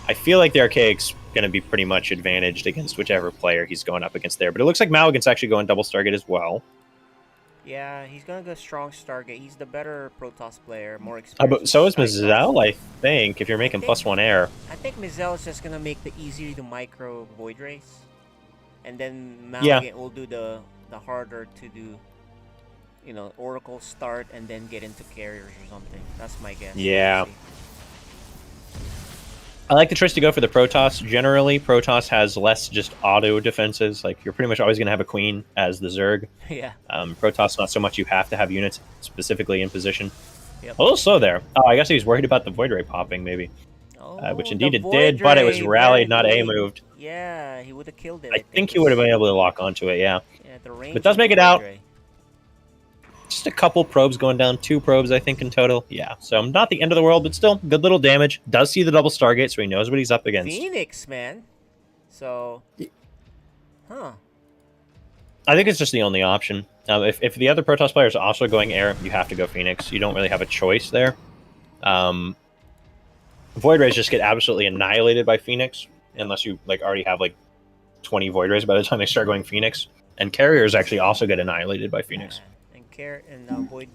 I feel like the Archaic's going to be pretty much advantaged against whichever player he's going up against there. But it looks like Maligan's actually going double Stargate as well. Yeah, he's gonna go strong Stargate. He's the better Protoss player, more But experienced. so is with Mizel, I think, if you're making think- +1 air. I think Mizel is just gonna make the easier to micro Void Race, and then Yeah. Maligan will do the harder to do. You know, Oracle start and then get into carriers or something. That's my guess. Yeah. We'll see. I like the choice to go for the Protoss. Generally, Protoss has less just auto defenses. Like, you're pretty much always going to have a Queen as the Zerg. Yeah. Protoss, not so much you have to have units specifically in position. Yep. A little slow there. Oh, I guess he was worried about the Void Ray popping, maybe. Which indeed the it did, Void but it was Ray, rallied, not very A good. moved. Yeah, he would have killed it. I think he would have been able to lock onto it, yeah. Yeah, the range. But does of make the it out. Void Ray. Just a couple probes going down, 2 probes, I think, in total. Yeah, so not the end of the world, but still good little damage. Does see the double Stargate, so he knows what he's up against. Phoenix, man. So, huh? I think it's just the only option. If the other Protoss player is also going air, you have to go Phoenix. You don't really have a choice there. Void Rays just get absolutely annihilated by Phoenix, unless you already have 20 Void Rays by the time they start going Phoenix. And carriers actually also get annihilated by Phoenix. And Void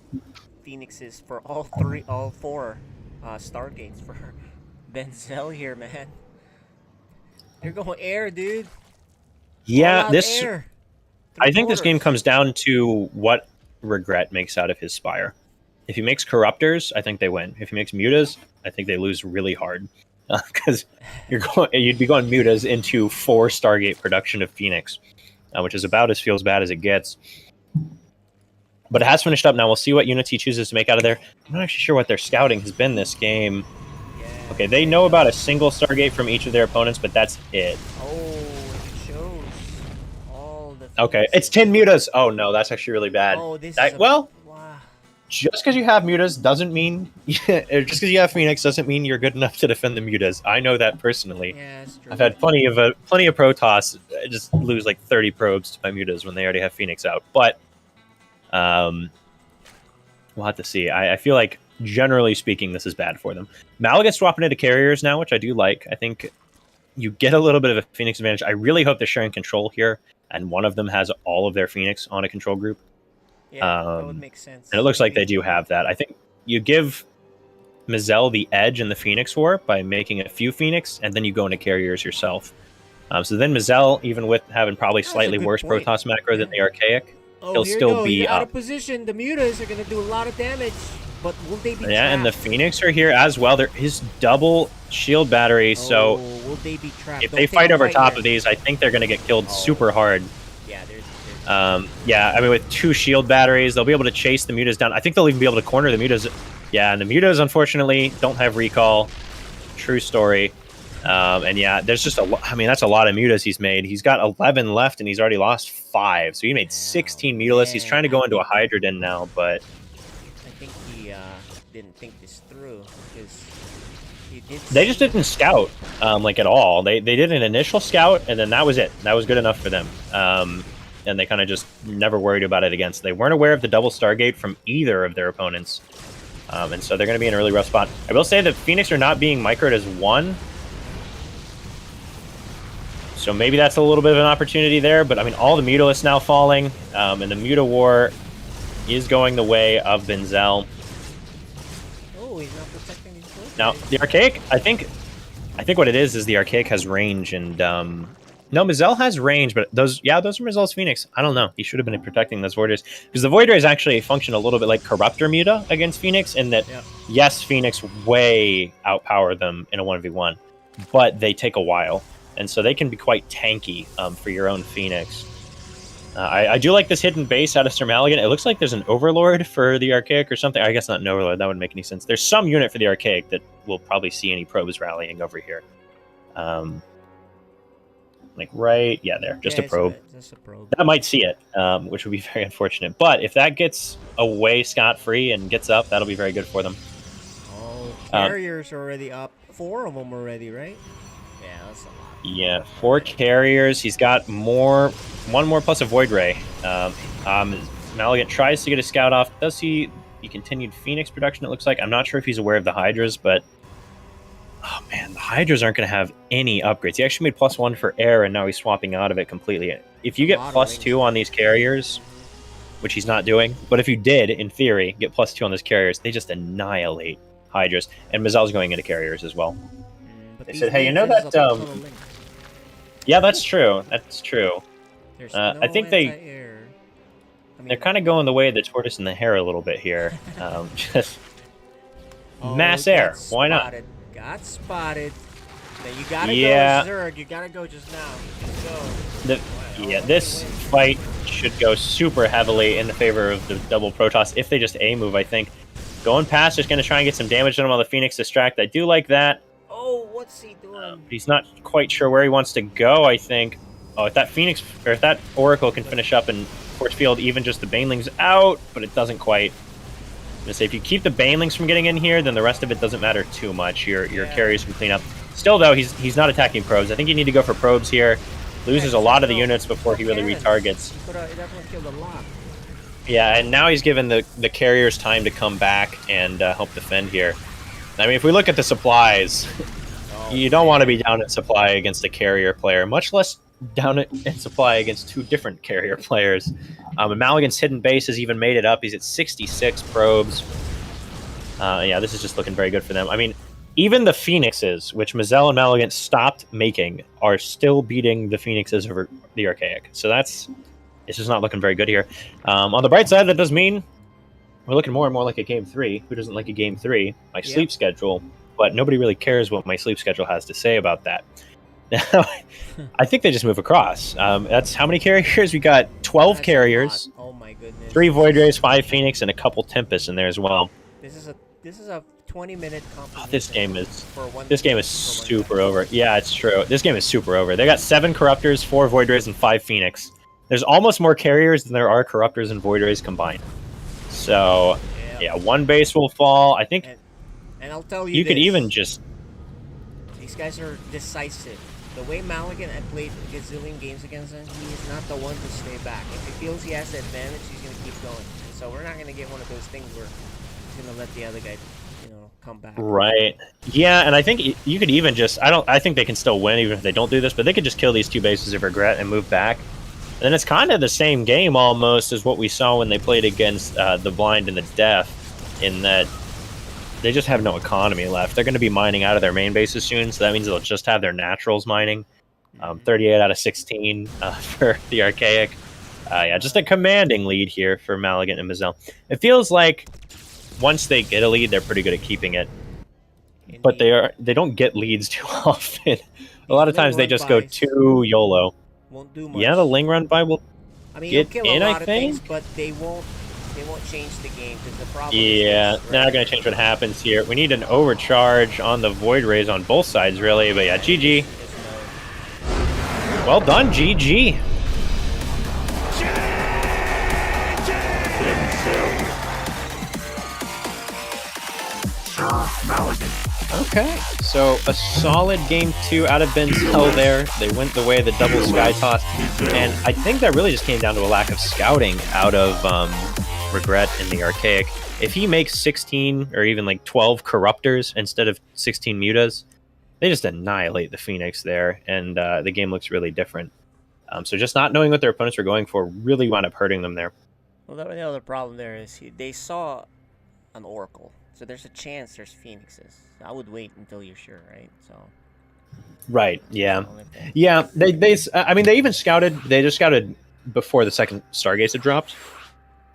Phoenixes for all 4 Stargates for Benzel here, man. They're going air, dude. Yeah, All out this. air. I think this game Three-quarters. comes down to what Regret makes out of his Spire. If he makes Corruptors, I think they win. If he makes Mutas, I think they lose really hard. Because you'd be going Mutas into 4 Stargate production of Phoenix, which is about as feels bad as it gets. But it has finished up now. We'll see what units he chooses to make out of there. I'm not actually sure what their scouting has been this game. Okay, they know about a single Stargate from each of their opponents, but that's it. Oh, it shows all the. Okay, it's 10 Mutas. Oh no, that's actually really bad. Oh, this That- is well, wow. just because you have Mutas doesn't mean, just because you have Phoenix doesn't mean you're good enough to defend the Mutas. I know that personally. Yeah, that's true. I've had plenty of Protoss just lose 30 probes to my Mutas when they already have Phoenix out. But we'll have to see. I feel like, generally speaking, this is bad for them. Malaga swapping into carriers now, which I do like. I think you get a little bit of a Phoenix advantage. I really hope they're sharing control here, and one of them has all of their Phoenix on a control group. Yeah, that would make sense. And it looks like they do have that. I think you give Mizel the edge in the Phoenix War by making a few Phoenix, and then you go into carriers yourself. So then Mizel, even with having probably That's a slightly good worse point. Protoss macro than the Archaic, Oh, he'll here still you go. be He's out up. of position. The Mutas are gonna do a lot of damage, but will they be? Yeah, and the trapped? Phoenix are here as well. They're his double shield battery, so Oh, will they be trapped? if Don't they take fight a over fight top here. of these, I think they're going to get killed super hard. Yeah, there's Yeah, I mean, with 2 shield batteries, they'll be able to chase the Mutas down. I think they'll even be able to corner the Mutas. Yeah, and the Mutas, unfortunately, don't have recall. True story. And yeah, there's just I mean, that's a lot of Mutas he's made. He's got 11 left, and he's already lost 5. So he made 16 Mutas. He's trying to go into a Hydra Den now, but I think he didn't think this through because he did. they just didn't scout at all. They did an initial scout, and then that was it. That was good enough for them. And they kind of just never worried about it again. So they weren't aware of the double Stargate from either of their opponents. And so they're going to be in a really rough spot. I will say that Phoenix are not being microed as 1. So maybe that's a little bit of an opportunity there. But I mean, all the Mutalisks now falling. And the Muta War is going the way of Benzel. Oh, he's not protecting his boat. Now, the Archaic, I think what it is the Archaic has range, and no, Mizel has range, but those are Mizel's Phoenix. I don't know. He should have been protecting those Void Rays, because the Void Rays actually function a little bit like Corruptor Muta against Phoenix, in that, yes, Phoenix way outpower them in a 1v1, but they take a while, and so they can be quite tanky for your own Phoenix. I do like this hidden base out of Sir Maligan. It looks like there's an Overlord for the Archaic or something. I guess not an Overlord. That wouldn't make any sense. There's some unit for the Archaic that will probably see any probes rallying over here. There. Just a probe. Just a probe. That might see it, which would be very unfortunate. But if that gets away scot-free and gets up, that'll be very good for them. Oh, carriers are already up. 4 of them already, right? Yeah, that's a lot. Yeah, 4 carriers. He's got one more plus a Void Ray. Maligan tries to get a scout off. Does he continued Phoenix production, it looks like? I'm not sure if he's aware of the Hydras, but Oh man, the Hydras aren't going to have any upgrades. He actually made +1 for air, and now he's swapping out of it completely. If you get +2 on these carriers, which he's not doing, but if you did, in theory, get +2 on these carriers, they just annihilate Hydras. And Mazel's going into carriers as well. They said, hey, you know that... Yeah, that's true. That's true. I think they're kind of going the way of the tortoise and the hare a little bit here. Just mass air. Why not? Got spotted. Now you gotta go, Zerg. You gotta go just now. Just go. This fight should go super heavily in the favor of the double Protoss if they just A-move, I think. Going past, just going to try and get some damage on him while the Phoenix distract. I do like that. Oh, what's he doing? He's not quite sure where he wants to go, I think. Oh, if that Phoenix, or if that Oracle can finish up and force field even just the Banelings out, but it doesn't quite. I'm going to say, if you keep the Banelings from getting in here, then the rest of it doesn't matter too much. Your carriers can clean up. Still, though, he's not attacking probes. I think you need to go for probes here. Loses a lot of the units before he really retargets. He definitely killed a lot. Yeah, and now he's given the carriers time to come back and help defend here. I mean, if we look at the supplies, you don't want to be down at supply against a carrier player, much less down at supply against two different carrier players. And Maligan's hidden base has even made it up. He's at 66 probes. Yeah, this is just looking very good for them. I mean, even the Phoenixes, which Mazel and Maligan stopped making, are still beating the Phoenixes over the Archaic. So it's just not looking very good here. On the bright side, that does mean we're looking more and more like a Game 3. Who doesn't like a Game 3? My sleep schedule. But nobody really cares what my sleep schedule has to say about that. Now, I think they just move across. That's how many carriers? We got 12 carriers. Oh my goodness. 3 Void Rays, 5 Phoenix, and a couple Tempests in there as well. This is a 20-minute competition. This game is super over. Yeah, it's true. This game is super over. They got 7 Corruptors, 4 Void Rays, and 5 Phoenix. There's almost more carriers than there are Corruptors and Void Rays combined. So, yeah, 1 base will fall. I think. And I'll tell you, you could even just. These guys are decisive. The way Maligan had played a gazillion games against him, he is not the one to stay back. If he feels he has the advantage, he's going to keep going. And so we're not going to get one of those things where he's going to let the other guy, come back. Right. Yeah, and I think you could even just. I think they can still win even if they don't do this, but they could just kill these 2 bases of regret and move back. And then it's kind of the same game almost as what we saw when they played against the Blind and the Deaf, in that they just have no economy left. They're going to be mining out of their main bases soon, so that means they'll just have their naturals mining. 38 out of 16 for the Archaic. Yeah, just a commanding lead here for Maligan and Mazel. It feels like once they get a lead, they're pretty good at keeping it. But they don't get leads too often. A lot of times they just go too YOLO. Won't do much. Yeah, the Ling Run by will get kill in, a lot I think. Things, but they won't change the game because the problem is they're not going to change what happens here. We need an overcharge on the Void Rays on both sides, really. But yeah, GG. Well done, GG. Okay, so a solid game 2 out of Benzel there. They went the way of the double sky toss, and I think that really just came down to a lack of scouting out of Regret in the Archaic. If he makes 16 or even like 12 Corruptors instead of 16 Mutas, they just annihilate the Phoenix there, and the game looks really different. So just not knowing what their opponents were going for really wound up hurting them there. Well, the other problem there is they saw an Oracle. So there's a chance there's Phoenixes. I would wait until you're sure, right? So. Right. Yeah. Yeah. I mean, they even scouted. They just scouted before the second Stargates had dropped.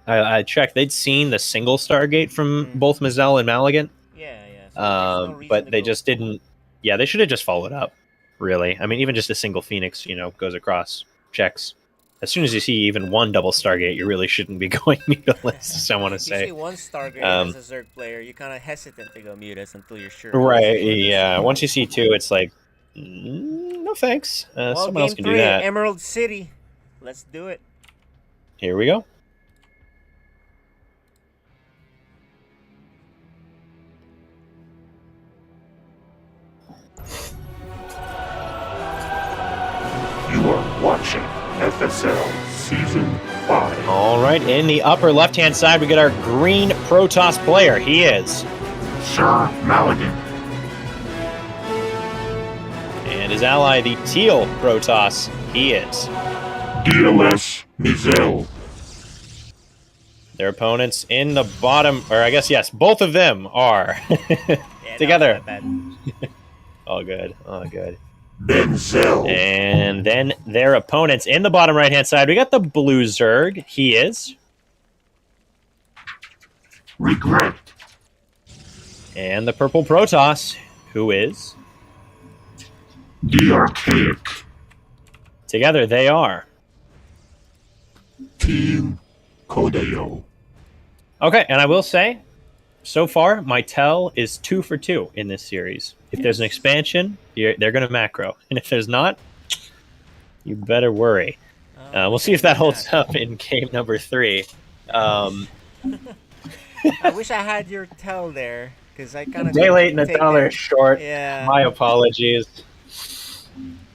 I checked. They'd seen the single Stargate from both Mazel and Maligan. Yeah. So but they just didn't. Yeah, they should have just followed up. Really. I mean, even just a single Phoenix, goes across, checks. As soon as you see even one double Stargate, you really shouldn't be going mutaless, I want to say. You see one Stargate as a Zerg player, you're kind of hesitant to go mutas until you're sure. Right, yeah. Once you see 2, it's like, no thanks. Someone else can do that. Emerald City. Let's do it. Here we go. You are watching FSL Season 5. All right, in the upper left-hand side, we get our green Protoss player. He is Sir Maligan. And his ally, the teal Protoss, he is. DLS Mizel. Their opponents in the bottom, or I guess, yes, both of them are Yeah, together. that was my bad. All good, all good. Benzel. And then their opponents in the bottom right-hand side, we got the blue Zerg. He is. Regret. And the purple Protoss, who is. The Archaic. Together they are. Team Kodeo. Okay, and I will say, so far, my tell is 2 for 2 in this series. If there's an expansion, they're going to macro. And if there's not, you better worry. We'll see if that holds up in game number 3. I wish I had your tell there, because I kind of Day late and $1 short. Yeah. My apologies.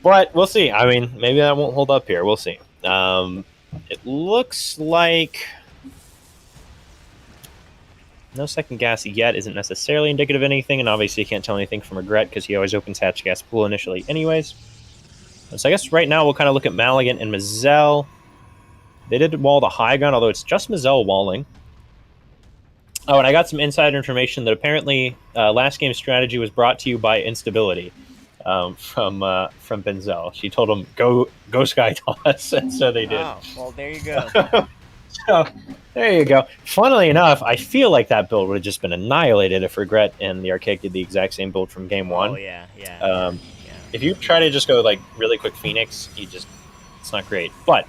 But we'll see. I mean, maybe that won't hold up here. We'll see. It looks like no second gas yet isn't necessarily indicative of anything, and obviously you can't tell anything from Regret because he always opens hatch gas pool initially anyways. So I guess right now we'll kind of look at Maligan and Mazel. They did wall the high ground, although it's just Mazel walling. Oh, and I got some insider information that apparently last game's strategy was brought to you by Instability from Benzel. She told him, go Sky Toss, and so they did. Oh, well, there you go. So, there you go. Funnily enough, I feel like that build would have just been annihilated if Regret and the Archaic did the exact same build from game 1. Oh, yeah. If you try to just go, like, really quick Phoenix, it's not great. But,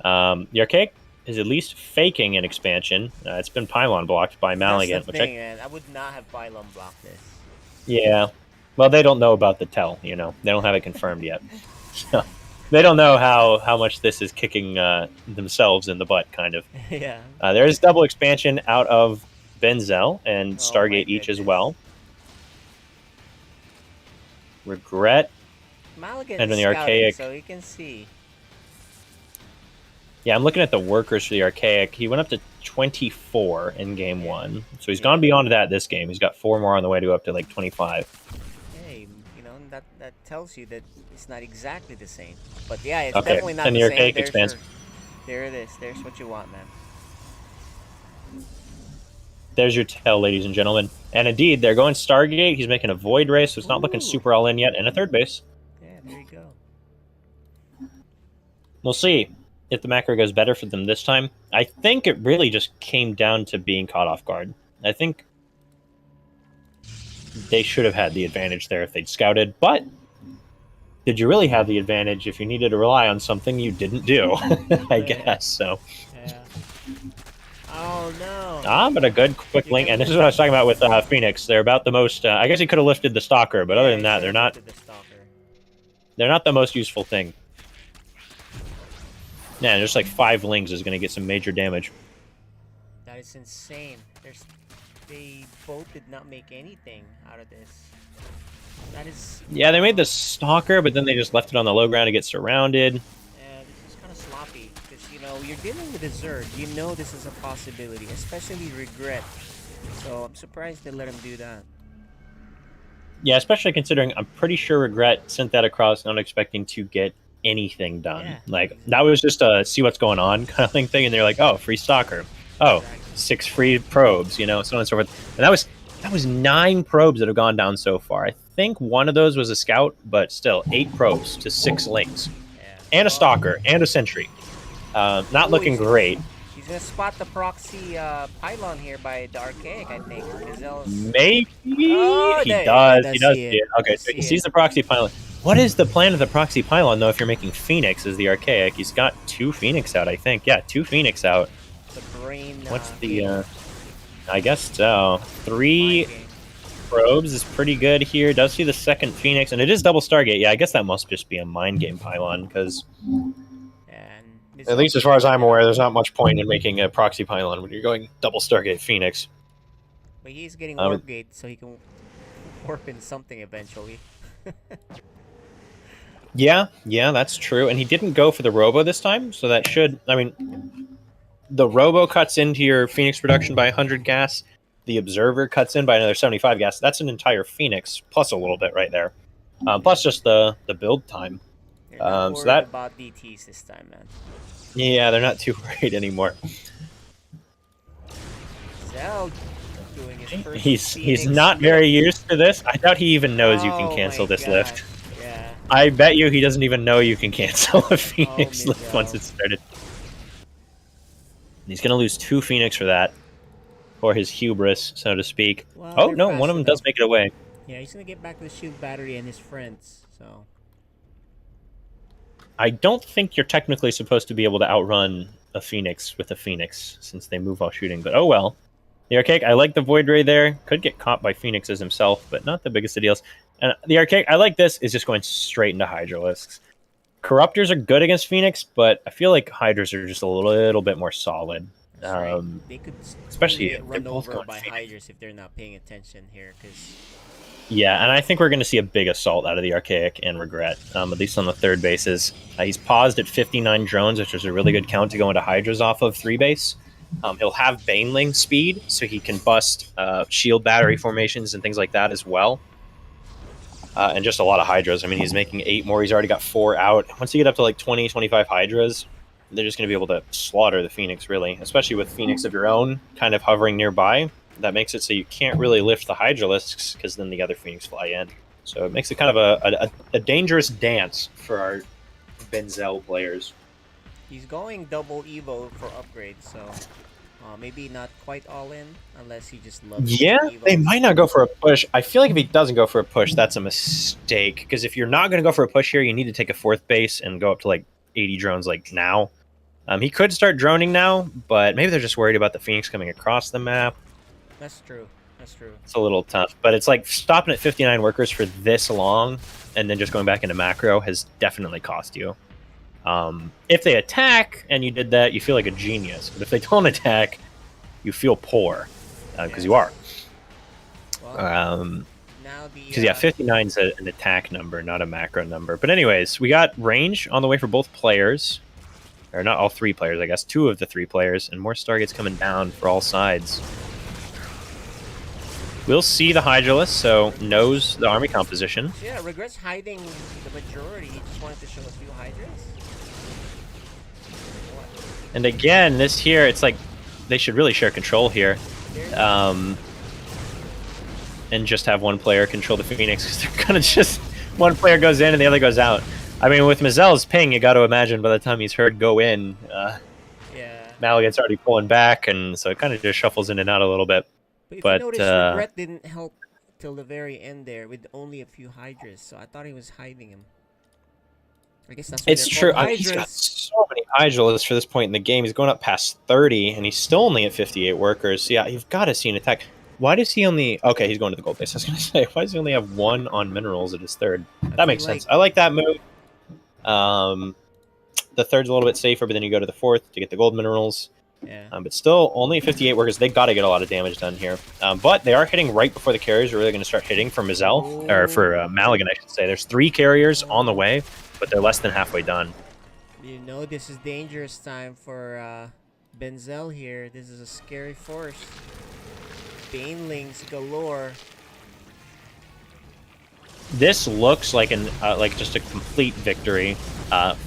the Archaic is at least faking an expansion. It's been pylon blocked by Maligan. That's the thing, man. I would not have pylon blocked this. Yeah. Well, they don't know about the tell, you know. They don't have it confirmed yet. So, they don't know how much this is kicking themselves in the butt, kind of. Yeah. There is double expansion out of Benzel and Stargate each as well. Regret. Maligan And is then the scouting, Archaic. so you can see. Yeah, I'm looking at the workers for the Archaic. He went up to 24 in game 1. So he's gone beyond that this game. He's got 4 more on the way to up to like 25. Hey, you know, that tells you that it's not exactly the same. But yeah, it's Okay, definitely not and the the same. Archaic There's expands. there it is. There's what you want, man. There's your tell, ladies and gentlemen. And indeed, they're going Stargate. He's making a Void Race, so it's not looking super all in yet. And a third base. Yeah, there you go. We'll see if the macro goes better for them this time. I think it really just came down to being caught off guard. I think they should have had the advantage there if they'd scouted, but did you really have the advantage if you needed to rely on something you didn't do? I guess so. Yeah. Oh no. But a good quick link, and this is what I was talking about with Phoenix. They're about the most. I guess he could have lifted the Stalker, but other than that, they're not. They're not the most useful thing. Yeah, just like 5 lings is going to get some major damage. That is insane. They both did not make anything out of this. That is. Yeah, they made the Stalker, but then they just left it on the low ground to get surrounded. Yeah, this is kind of sloppy because you know you're dealing with a Zerg. You know this is a possibility, especially Regret. So I'm surprised they let him do that. Yeah, especially considering I'm pretty sure Regret sent that across not expecting to get anything done. Yeah. Like, that was just a see what's going on kind of thing, and they're like, oh, free Stalker. Oh, 6 free probes, you know, so on and so forth. And that was 9 probes that have gone down so far. I think one of those was a scout, but still, 8 probes to 6 links. And a Stalker, and a Sentry. Not looking great. He's gonna spot the proxy pylon here by the Archaic, I think. Maybe Oh, he there- does. he He does does see see it. it. Okay, so he sees the proxy pylon. What is the plan of the proxy pylon, though, if you're making Phoenix as the Archaic? He's got 2 Phoenix out, I think. Yeah, 2 Phoenix out. The brain. What's the, I guess so. 3 probes is pretty good here. Does see the second Phoenix, and it is double Stargate. Yeah, I guess that must just be a mind game pylon, because at least as far as I'm aware, there's not much point in making a proxy pylon when you're going double Stargate Phoenix. But he's getting warp gate, so he can warp in something eventually. Yeah, that's true. And he didn't go for the Robo this time, so that should... I mean, the Robo cuts into your Phoenix production by 100 gas. The Observer cuts in by another 75 gas. That's an entire Phoenix, plus a little bit right there. Plus just the build time. They're not So worried that about DTs this time, man. yeah, they're not too worried anymore. Zell doing his first He's Phoenix not very lift. used to this. I doubt he even knows you can Oh cancel my this gosh. lift. Yeah. I bet you he doesn't even know you can cancel a Oh, Phoenix lift once Mizel. it's started. He's gonna lose 2 Phoenix for that, for his hubris, so to speak. Well, Oh they're no, fast one of them enough. does make it away. Yeah, he's gonna get back to the shield battery and his friends. So I don't think you're technically supposed to be able to outrun a Phoenix with a Phoenix since they move while shooting, but oh well. The Archaic, I like the Void Ray there. Could get caught by Phoenixes himself, but not the biggest of deals. And the Archaic, I like this, is just going straight into Hydralisks. Corruptors are good against Phoenix, but I feel like Hydras are just a little bit more solid. that's right. They could Especially get if they're run both over going by Phoenix. Hydras if they're not paying attention here, because Yeah, and I think we're going to see a big assault out of the Archaic and Regret, at least on the third bases. He's paused at 59 drones, which is a really good count to go into Hydras off of 3 base. He'll have Baneling speed, so he can bust shield battery formations and things like that as well. And just a lot of Hydras. I mean, he's making 8 more. He's already got 4 out. Once you get up to like 20, 25 Hydras, they're just going to be able to slaughter the Phoenix, really. Especially with Phoenix of your own kind of hovering nearby. That makes it so you can't really lift the Hydralisks, because then the other Phoenix fly in. So it makes it kind of a dangerous dance for our Benzel players. he's going double Evo for upgrades, so maybe not quite all in, unless he just loves Yeah, Evo. they might not go for a push. I feel like if he doesn't go for a push, that's a mistake. Because if you're not going to go for a push here, you need to take a 4th base and go up to like 80 drones like now. He could start droning now, but maybe they're just worried about the Phoenix coming across the map. That's true. That's true. It's a little tough, but it's like stopping at 59 workers for this long and then just going back into macro has definitely cost you. If they attack and you did that, you feel like a genius. But if they don't attack, you feel poor, because you are. Well, now Because yeah, 59 is an attack number, not a macro number. But anyways, we got range on the way for both players. Or not all 3 players, I guess. 2 of the 3 players. And more Stargates coming down for all sides. We'll see the Hydralisk, so knows the army composition. Yeah, Regret's hiding the majority. He just wanted to show a few Hydras. And again, this here, it's like they should really share control here. And just have one player control the Phoenix, because they're kind of just one player goes in and the other goes out. I mean, with Mizel's ping, you got to imagine by the time he's heard go in, Maligan's already pulling back, and so it kind of just shuffles in and out a little bit. But if you notice, Regret didn't help till the very end there with only a few Hydras, so I thought he was hiding him. I guess that's it's true. I mean, he's got so many Hydralisks for this point in the game. He's going up past 30, and he's still only at 58 workers. So yeah, you've got to see an attack. Why does he only... Okay, he's going to the gold base. I was going to say, why does he only have 1 on minerals at his third? That makes sense. I like that move. The third's a little bit safer, but then you go to the 4th to get the gold minerals. Yeah. But still, only 58 workers. They got to get a lot of damage done here. But they are hitting right before the carriers are really going to start hitting for Mizel, or for Maligan, I should say. There's 3 carriers on the way, but they're less than halfway done. You know this is dangerous time for Benzel here. This is a scary force. Banelings galore. This looks like like just a complete victory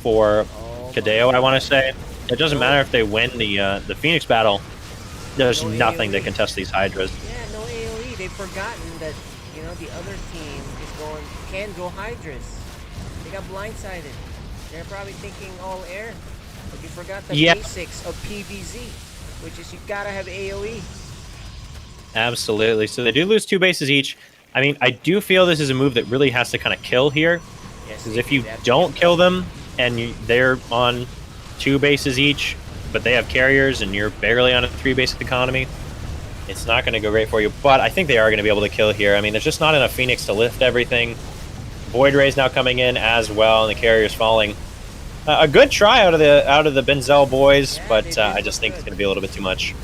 for Kadeo, I want to say. It doesn't matter if they win the Phoenix battle. There's nothing to contest these Hydras. Yeah, no AoE. They've forgotten that, you know, the other team can go Hydras. They got blindsided. They're probably thinking all air. But you forgot the basics of PvZ, which is you gotta have AoE. Absolutely. So they do lose 2 bases each. I mean, I do feel this is a move that really has to kind of kill here. Because if you don't kill them, and they're on 2 bases each, but they have carriers, and you're barely on a 3-base economy, it's not going to go great for you. But I think they are going to be able to kill here. I mean, there's just not enough Phoenix to lift everything. Void Ray's now coming in as well, and the carrier's falling. A good try out of the Benzel boys, but I just think it's going to be a little bit too much.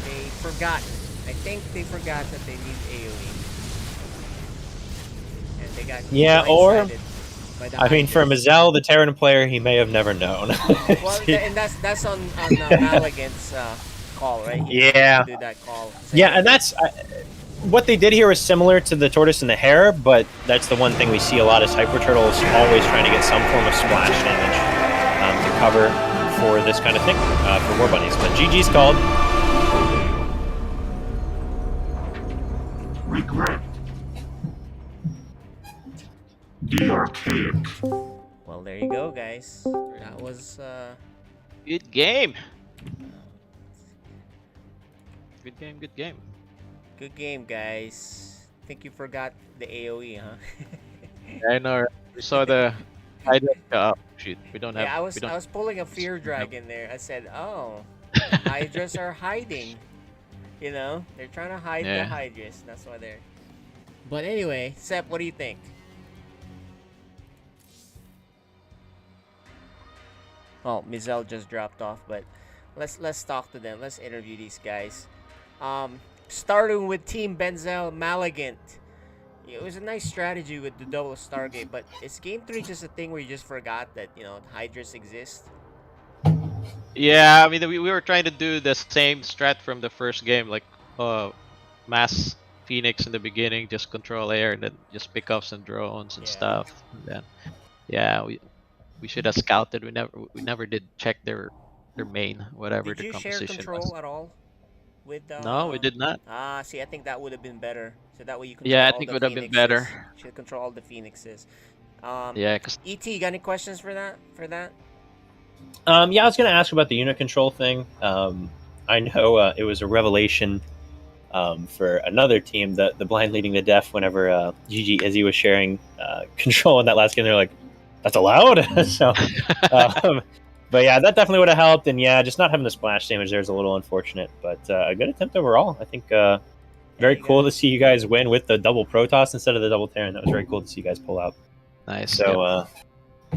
They forgot. I think they forgot that they need AoE. And they got I mean, for Mizel, the Terran player, he may have never known. Well, and that's on Maligan's call, right? He yeah. do that call. Yeah, and that's what they did here was similar to the tortoise and the hare, but that's the one thing we see a lot is hyper turtles always trying to get some form of splash damage to cover for this kind of thing for war bunnies. But GG's called. Regret. The archaic. Well, there you go, guys. That was Good game. Good game. Good game. good game, guys. Think you forgot the AOE, huh? I know. We saw the. Oh shoot! We don't have. Yeah, I was we don't, I was pulling a fear dragon there. I said, oh, Hydras are hiding. You know, they're trying to hide the Yeah. Hydras. That's why they're. But anyway, Sep, what do you think? Oh, Mizel just dropped off, but let's talk to them. Let's interview these guys. Starting with Team Benzel Malagant. It was a nice strategy with the double Stargate, but is Game 3 just a thing where you just forgot that, Hydras exist? Yeah, I mean we were trying to do the same strat from the first game, like mass Phoenix in the beginning, just control air, and then just pick up some drones and stuff. And then, yeah, we should have scouted. We never did check their main, whatever Did the you share composition control was. at all? With No, we did not. See, I think that would have been better. So that way you control Yeah, I all think the it would have been Phoenixes. better. You should control all the Phoenixes. Yeah, cause ET, got any questions for that? Yeah, I was going to ask about the unit control thing. I know it was a revelation for another team, the blind leading the deaf. Whenever GG Izzy was sharing control in that last game, they're like, "That's allowed." So, but yeah, that definitely would have helped. And yeah, just not having the splash damage there is a little unfortunate, but a good attempt overall. I think very cool to see you guys win with the double Protoss instead of the double Terran. That was very cool to see you guys pull out. Nice. So.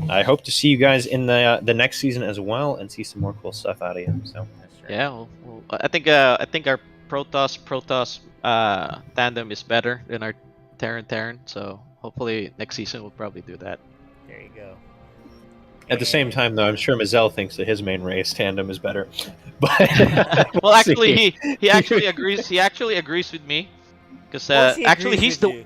I hope to see you guys in the next season as well, and see some more cool stuff out of you. So yeah, I think our Protoss tandem is better than our Terran. So hopefully next season we'll probably do that. There you go. At the same time, though, I'm sure Mazel thinks that his main race tandem is better. But well, actually, he actually agrees. He actually agrees with me, because actually he's the.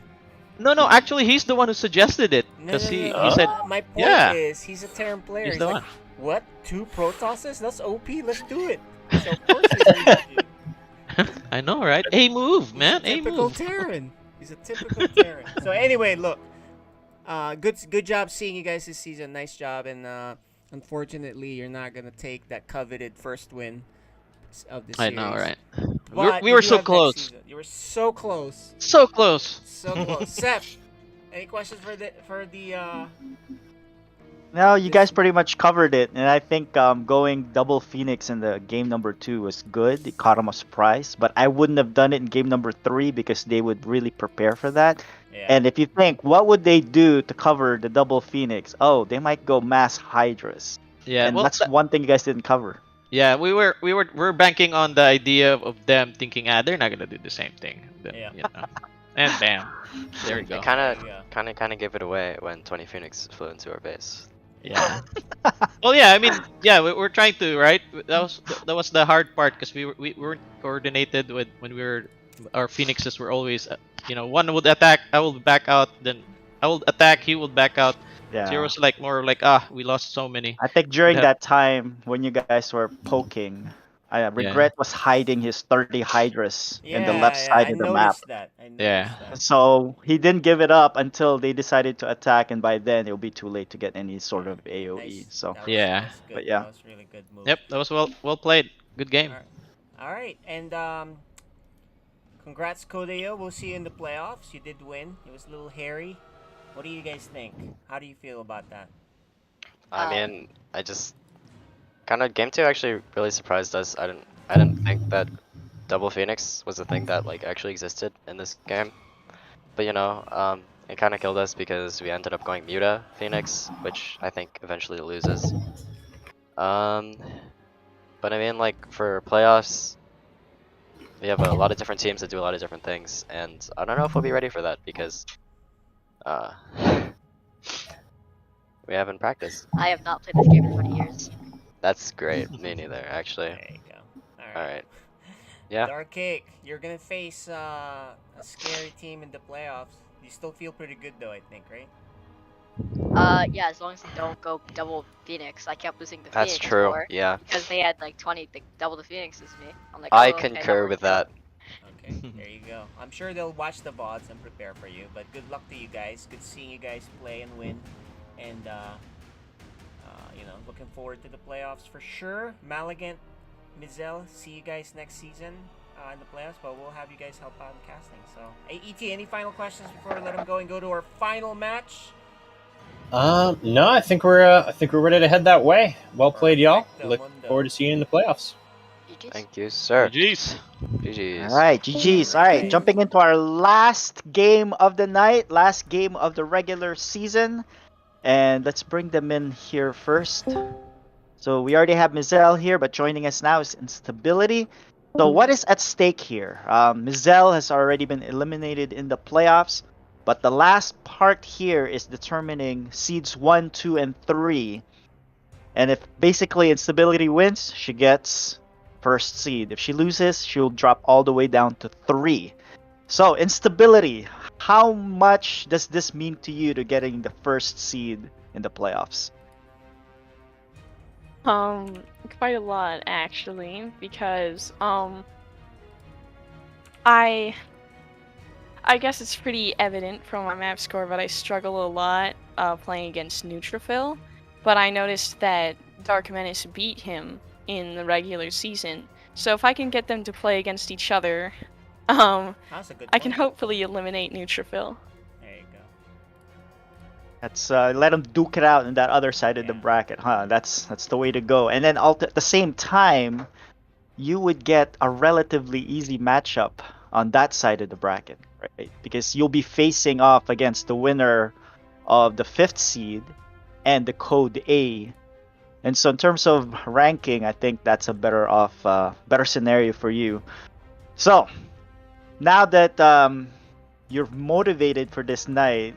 No, actually he's the one who suggested it, because he said. My point is he's a Terran player. He's He's the like, one. what? 2 Protosses? That's OP. Let's do it. So of course he agrees with you. I know, right? A move, man. A Typical move. Terran. He's a typical Terran. So anyway, look. Good job seeing you guys this season. Nice job, and unfortunately, you're not gonna take that coveted first win of the series. I know, right? But We were do so have next close. season. You were so close. So close. So close. Seth, any questions for the No, you guys pretty much covered it, and I think going double Phoenix in the game number 2 was good. It caught them a surprise, but I wouldn't have done it in game number 3 because they would really prepare for that. Yeah. And if you think, what would they do to cover the double Phoenix? Oh, they might go mass Hydras. Yeah, and well, that's one thing you guys didn't cover. Yeah, we're banking on the idea of them thinking, they're not gonna do the same thing. Then, you know. And bam, there you go. It kind of gave it away when 20 Phoenix flew into our base. Yeah. Well, yeah. I mean, yeah, we're trying to, right? That was the hard part, because we weren't coordinated with when our Phoenixes were always, one would attack, I will back out, then I will attack, he will back out. Yeah. So it was like more like we lost so many. I think during that time when you guys were poking, Regret was hiding his 30 Hydras in the left side of the map. I noticed that. So he didn't give it up until they decided to attack, and by then it'll be too late to get any sort of AOE. So That was good. but yeah. That was really good move. Yep, that was well played. Good game. All right, and congrats, Kodeo. We'll see you in the playoffs. You did win. It was a little hairy. What do you guys think? How do you feel about that? I mean, I just kind of game 2 actually really surprised us. I didn't think that double Phoenix was a thing that like actually existed in this game. But it kind of killed us because we ended up going Muta Phoenix, which I think eventually loses. But I mean, like for playoffs, we have a lot of different teams that do a lot of different things, and I don't know if we'll be ready for that because we haven't practiced. I have not played this game in 20 years. That's great. Me neither, actually. There you go. All right. Yeah. Dark Cake, you're gonna face a scary team in the playoffs. You still feel pretty good though, I think, right? Yeah, as long as they don't go double Phoenix. I kept losing the That's Phoenix true. war Yeah. because they had like 20 double the Phoenix as me. I'm like, I oh, okay, that concur with worked out. that. Okay, there you go. I'm sure they'll watch the VODs and prepare for you. But good luck to you guys. Good seeing you guys play and win. And looking forward to the playoffs for sure. Maligant, Mizel, see you guys next season in the playoffs. But we'll have you guys help out in casting. So, hey, ET, any final questions before we let them go and go to our final match? No, I think we're ready to head that way. Well played, y'all. Look forward to seeing you in the playoffs. GG's. Thank you, sir. GG's. GG's. All right, GG's. All right, jumping into our last game of the night, last game of the regular season, and let's bring them in here first. So we already have Mizel here, but joining us now is Instability. So what is at stake here? Mizel has already been eliminated in the playoffs, but the last part here is determining seeds 1, 2, and 3. And if basically Instability wins, she gets first seed. If she loses, she'll drop all the way down to 3. So Instability, how much does this mean to you to getting the first seed in the playoffs? Quite a lot actually, because I guess it's pretty evident from my map score, but I struggle a lot playing against Neutrophil. But I noticed that Dark Menace beat him in the regular season. So if I can get them to play against each other, That's a good I can point. hopefully eliminate Neutrophil. There you go. That's let them duke it out in that other side of the bracket, huh? That's the way to go. And then at the same time, you would get a relatively easy matchup on that side of the bracket, right? Because you'll be facing off against the winner of the 5th seed and the code A. And so in terms of ranking, I think that's a better scenario for you. So now that you're motivated for this night,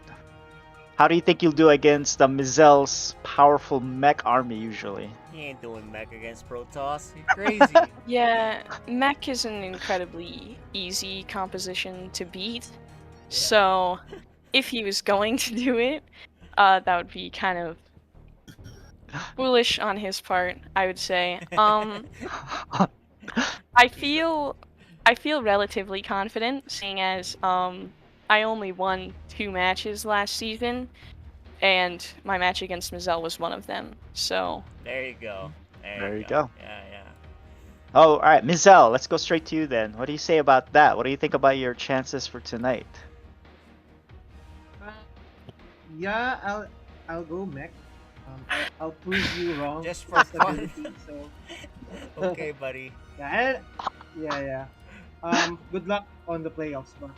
how do you think you'll do against Mizel's powerful mech army usually? He ain't doing mech against Protoss. You crazy. Yeah, mech is an incredibly easy composition to beat. So if he was going to do it, that would be kind of foolish on his part, I would say. I feel relatively confident, seeing as I only won 2 matches last season, and my match against Mizel was one of them. So there you go. There you go. Yeah. Oh, all right, Mizel, let's go straight to you then. What do you say about that? What do you think about your chances for tonight? Yeah, I'll go mech. I'll prove you wrong. Just for fun. So Okay, buddy. Yeah. Good luck on the playoffs, bro.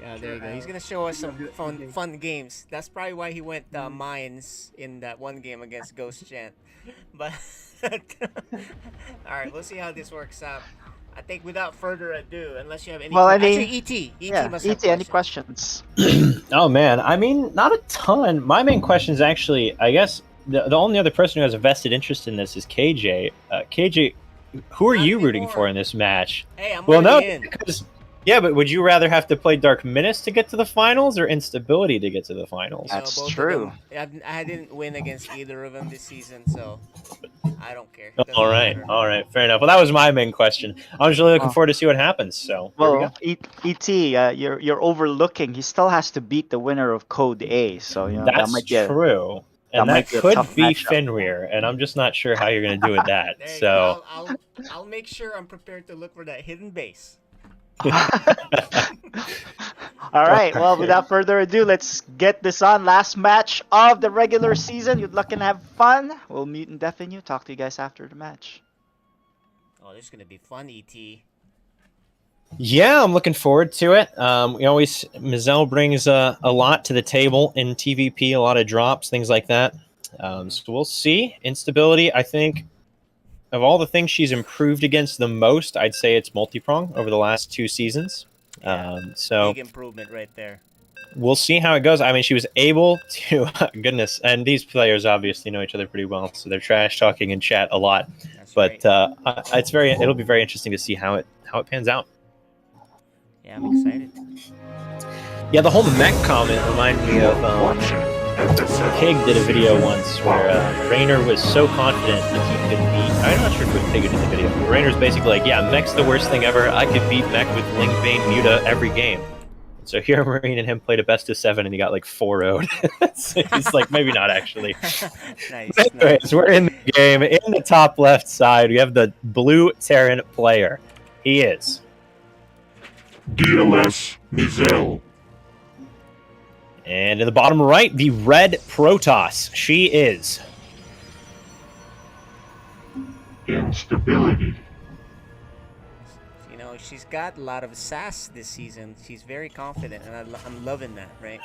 Yeah, there you go. He's gonna show us some fun games. That's probably why he went mines in that one game against Ghost Chant. But all right, we'll see how this works out. I think without further ado, unless you have any, actually, ET must have any questions? Oh man, I mean, not a ton. My main question is actually, I guess the only other person who has a vested interest in this is KJ. KJ, who are you rooting for in this match? Hey, I'm already in. Because yeah, but would you rather have to play Dark Menace to get to the finals or Instability to get to the finals? That's both true. of them, I didn't win against either of them this season, so I don't care. All right, fair enough. Well, that was my main question. I was really looking forward to see what happens. So there we go. ET, you're overlooking. He still has to beat the winner of Code A, so that That's might be true. And that might be a could tough be matchup. Fenrir, and I'm just not sure how you're going to do with that. There you So go. I'll make sure I'm prepared to look for that hidden base. All right. Well, without further ado, let's get this on. Last match of the regular season. Good luck and have fun. We'll mute and deafen you. Talk to you guys after the match. Oh, this is gonna be fun, ET. yeah, I'm looking forward to it. Mizel brings a lot to the table in TVP, a lot of drops, things like that. So we'll see. Instability, I think, of all the things she's improved against the most, I'd say it's multi-prong over the last 2 seasons. So big improvement right there. we'll see how it goes. I mean, she was able to, goodness, and these players obviously know each other pretty well, so they're trash talking in chat a lot. That's But right. it'll be very interesting to see how it pans out. Yeah, I'm excited. Yeah, the whole mech comment reminded me of Pig did a video once where Rainer was so confident that he could beat. I'm not sure if it was Pig who did the video. But Rainer's basically like, yeah, mech's the worst thing ever. I could beat mech with Ling Bane Muta every game. So here, Marine and him played a best of 7, and he got like 4-0'd. So he's like, maybe not actually. Nice. Anyways, we're in the game. In the top left side, we have the blue Terran player. He is DLS Mizel. And in the bottom right, the red Protoss. She is Instability. You know, she's got a lot of sass this season. She's very confident, and I'm loving that, right?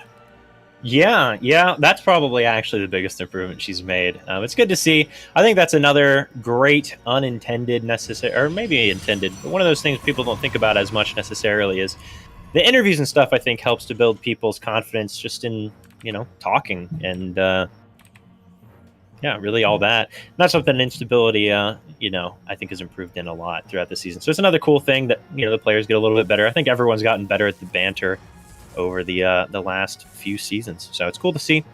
Yeah, that's probably actually the biggest improvement she's made. It's good to see. I think that's another great unintended necessary, or maybe intended, but one of those things people don't think about as much necessarily is the interviews and stuff. I think helps to build people's confidence just in, talking and, really all that. And that's something instability, I think has improved in a lot throughout the season. So it's another cool thing that, the players get a little bit better. I think everyone's gotten better at the banter over the last few seasons. So it's cool to see.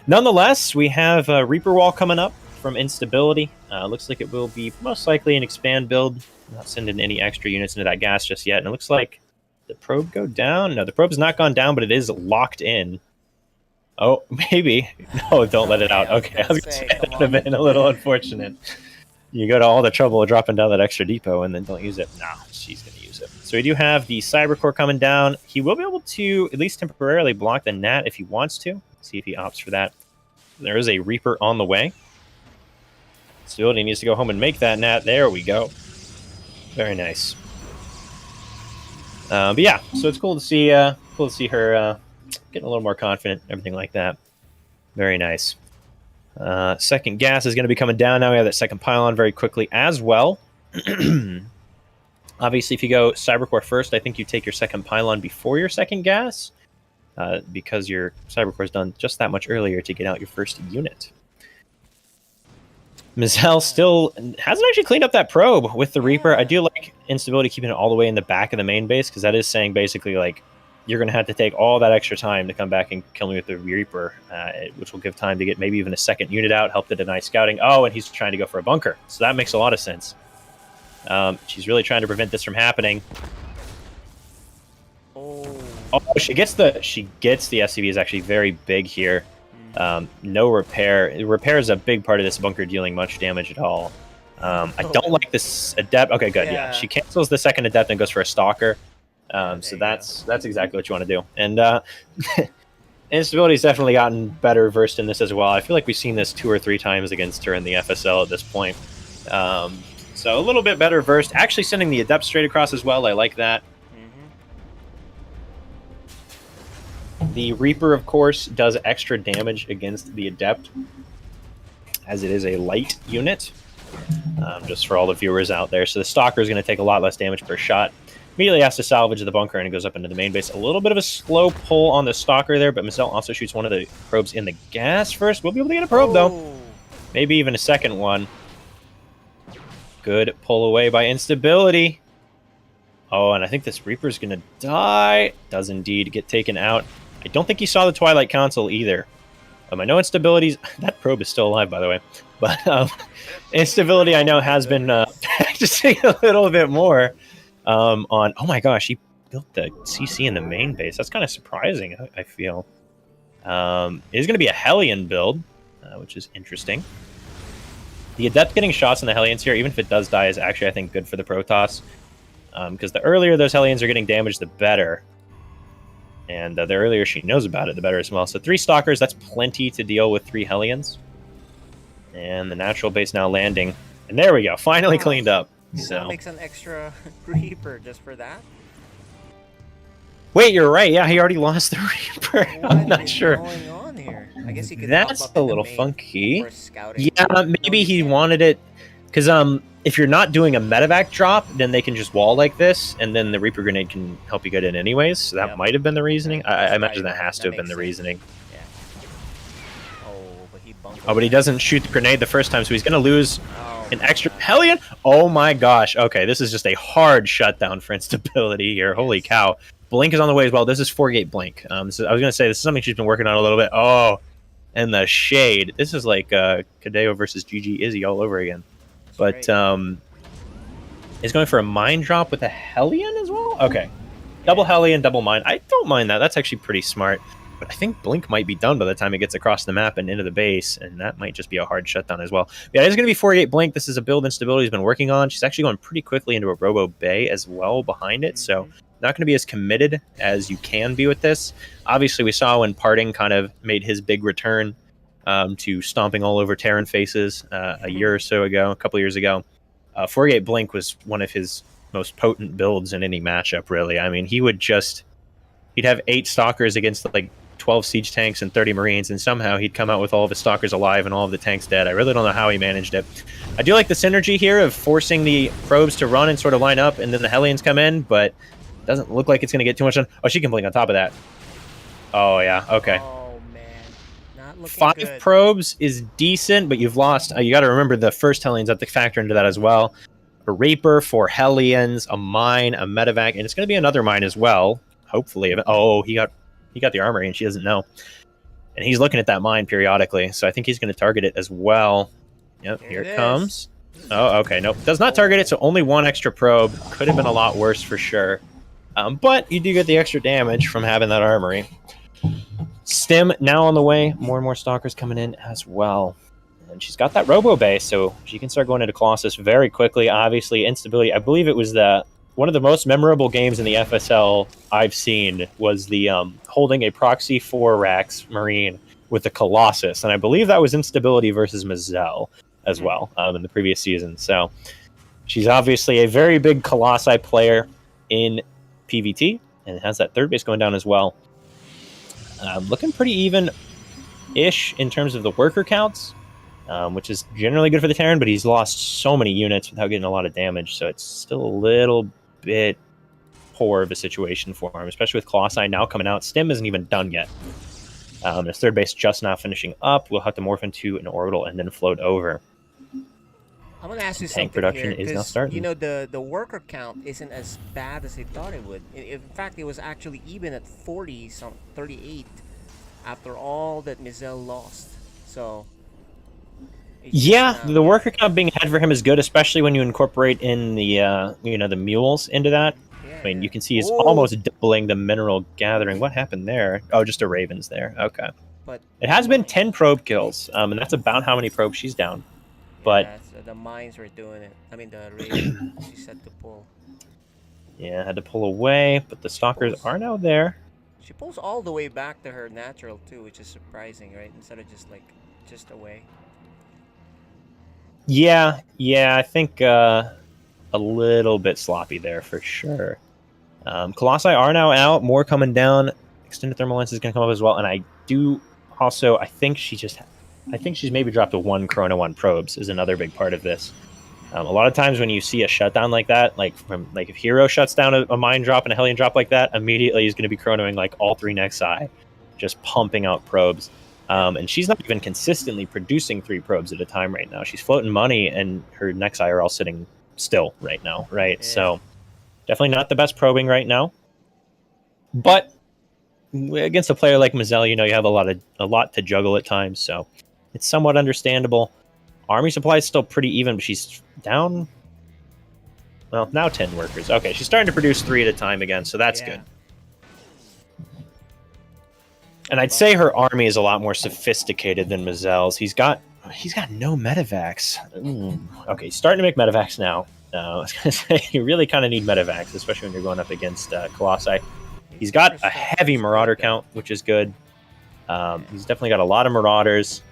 Nonetheless, we have Reaper Wall coming up from Instability. Looks like it will be most likely an expand build. Not sending any extra units into that gas just yet. And it looks like the probe go down. No, the probe has not gone down, but it is locked in. Oh, maybe. No, don't let it out. Okay, I was going to say that would have been a little unfortunate. You go to all the trouble of dropping down that extra depot and then don't use it. No, she's going to use it. So we do have the Cybercore coming down. He will be able to at least temporarily block the Nat if he wants to. Let's see if he opts for that. There is a Reaper on the way. Stability needs to go home and make that Nat. There we go. Very nice. But yeah, so it's cool to see her getting a little more confident, everything like that. Very nice. Second gas is going to be coming down now. We have that second pylon very quickly as well. Obviously, if you go Cybercore first, I think you take your second pylon before your second gas, because your Cybercore is done just that much earlier to get out your first unit. Mizel still hasn't actually cleaned up that probe with the Reaper. I do like Instability keeping it all the way in the back of the main base, because that is saying basically like you're going to have to take all that extra time to come back and kill me with the Reaper, which will give time to get maybe even a second unit out, help to deny scouting. Oh, and he's trying to go for a bunker. So that makes a lot of sense. She's really trying to prevent this from happening. Oh, she gets the SCV is actually very big here. No repair. Repair is a big part of this bunker dealing much damage at all. I don't like this adept. Okay, good. Yeah, she cancels the second adept and goes for a stalker. So that's exactly what you want to do. And Instability's definitely gotten better versed in this as well. I feel like we've seen this 2 or 3 times against her in the FSL at this point. So a little bit better versed. Actually sending the adept straight across as well. I like that. The Reaper, of course, does extra damage against the adept, as it is a light unit, just for all the viewers out there. So the Stalker is going to take a lot less damage per shot. Immediately has to salvage the bunker, and it goes up into the main base. A little bit of a slow pull on the Stalker there, but Mizel also shoots one of the probes in the gas first. We'll be able to get a probe, though. Maybe even a second one. Good pull away by Instability. Oh, and I think this Reaper's going to die. Does indeed get taken out. I don't think he saw the Twilight Council either. I know Instability's... That probe is still alive, by the way. But Instability, I know, has been practicing a little bit more on... Oh my gosh, he built the CC in the main base. That's kind of surprising, I feel. It is going to be a Hellion build, which is interesting. The Adept getting shots in the Hellions here, even if it does die, is actually, I think, good for the Protoss. Because the earlier those Hellions are getting damaged, the better. And the earlier she knows about it, the better as well. So 3 Stalkers, that's plenty to deal with 3 Hellions. And the natural base now landing. And there we go, finally cleaned up. So That makes an extra Reaper just for that? Wait, you're right. Yeah, he already lost the Reaper. I'm not sure. What's going on here? I guess he could That's pop up a in the little main funky. for scouting. Yeah, maybe he wanted it... Because if you're not doing a medevac drop, then they can just wall like this, and then the Reaper Grenade can help you get in anyways. So that might have been the reasoning. I imagine that has to have been the reasoning. Yeah. Oh, but he bumped. Oh, but he doesn't shoot the grenade the first time, so he's going to lose an extra Hellion. Oh my gosh. Okay, this is just a hard shutdown for instability here. Holy cow. Blink is on the way as well. This is 4-gate Blink. So I was going to say, this is something she's been working on a little bit. Oh, and the shade. This is like Kadeo versus GG Izzy all over again. But is going for a mine drop with a Hellion as well? Okay. Double Hellion, double mine. I don't mind that. That's actually pretty smart. But I think Blink might be done by the time it gets across the map and into the base, and that might just be a hard shutdown as well. Yeah, it's going to be 4-gate Blink. This is a build instability he's been working on. She's actually going pretty quickly into a Robo Bay as well behind it, so not going to be as committed as you can be with this. Obviously, we saw when Parting kind of made his big return to stomping all over Terran faces a year or so ago, a couple years ago. 4-gate Blink was one of his most potent builds in any matchup, really. I mean, he'd have 8 Stalkers against like 12 siege tanks and 30 Marines, and somehow he'd come out with all of his Stalkers alive and all of the tanks dead. I really don't know how he managed it. I do like the synergy here of forcing the probes to run and sort of line up, and then the Hellions come in, but it doesn't look like it's going to get too much done. Oh, she can Blink on top of that. Oh, yeah, okay. Oh, man. Not looking 5 good. probes is decent, but you've lost. You got to remember the first Hellions have to factor into that as well. A Reaper, 4 Hellions, a mine, a medevac, and it's going to be another mine as well. Hopefully. Oh, he got the armory and she doesn't know. And he's looking at that mine periodically, so I think he's going to target it as well. Yep, here it comes. Oh, okay, nope. Does not target it, so only 1 extra probe. Could have been a lot worse for sure. But you do get the extra damage from having that armory. Stim now on the way. More and more Stalkers coming in as well. And she's got that Robo Bay, so she can start going into Colossus very quickly. Obviously, instability. I believe it was one of the most memorable games in the FSL I've seen was the holding a proxy 4 Rax Marine with the Colossus. And I believe that was instability versus Mazel as well in the previous season. So she's obviously a very big Colossi player in PvT and has that 3rd base going down as well. Looking pretty even-ish in terms of the worker counts. Which is generally good for the Terran, but he's lost so many units without getting a lot of damage, so it's still a little bit poor of a situation for him, especially with Colossi now coming out. Stim isn't even done yet. His 3rd base just now finishing up. We'll have to morph into an orbital and then float over. I'm gonna ask you Tank something production here, is now 'cause, starting. you know, the worker count isn't as bad as they thought it would. In fact, it was actually even at 38 after all that Mizel lost. So yeah, the worker count being ahead for him is good, especially when you incorporate in the the mules into that. I mean, you can see he's almost doubling the mineral gathering. What happened there? Oh, just a Ravens there. Okay. But it has been 10 probe kills, and that's about how many probes she's down. But yeah, so the mines were doing it. I mean, the Raven, she said to pull. Yeah, had to pull away, but the Stalkers are now there. She pulls all the way back to her natural too, which is surprising, right? Instead of just away. Yeah, I think a little bit sloppy there for sure. Colossi are now out, more coming down. Extended thermal lens is going to come up as well, and I think she's maybe dropped a 1 Chrono 1 probes is another big part of this. A lot of times when you see a shutdown like that, like if Hero shuts down a mine drop and a Hellion drop like that, immediately he's going to be chronoing like all 3 Nexi, just pumping out probes. And she's not even consistently producing 3 probes at a time right now. She's floating money, and her Nexi are all sitting still right now, right? Yeah. So definitely not the best probing right now. But against a player like Mazel, you have a lot to juggle at times, so it's somewhat understandable. Army supply is still pretty even, but she's down. Well, now 10 workers. Okay, she's starting to produce 3 at a time again, so that's good. And I'd say her army is a lot more sophisticated than Mazel's. He's got no medevacs. Okay, he's starting to make medevacs now. I was going to say, you really kind of need medevacs, especially when you're going up against Colossi. He's got a heavy Marauder count, which is good. He's definitely got a lot of Marauders.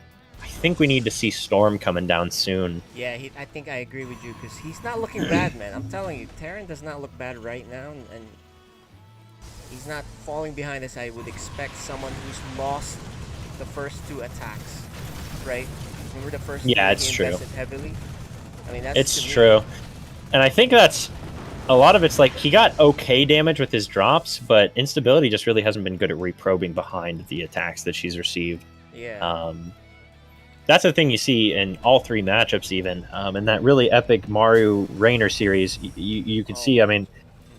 I think we need to see Storm coming down soon. Yeah, I think I agree with you, because he's not looking bad, man. I'm telling you, Terran does not look bad right now, and he's not falling behind as I would expect someone who's lost the first 2 attacks, right? Remember the first 2 it's he true. invested heavily? I mean, that's It's true. And I think that's a lot of it's like he got okay damage with his drops, but Instability just really hasn't been good at reprobing behind the attacks that she's received. Yeah. That's the thing you see in all three matchups, even in that really epic Maru Rainer series. You can see, I mean,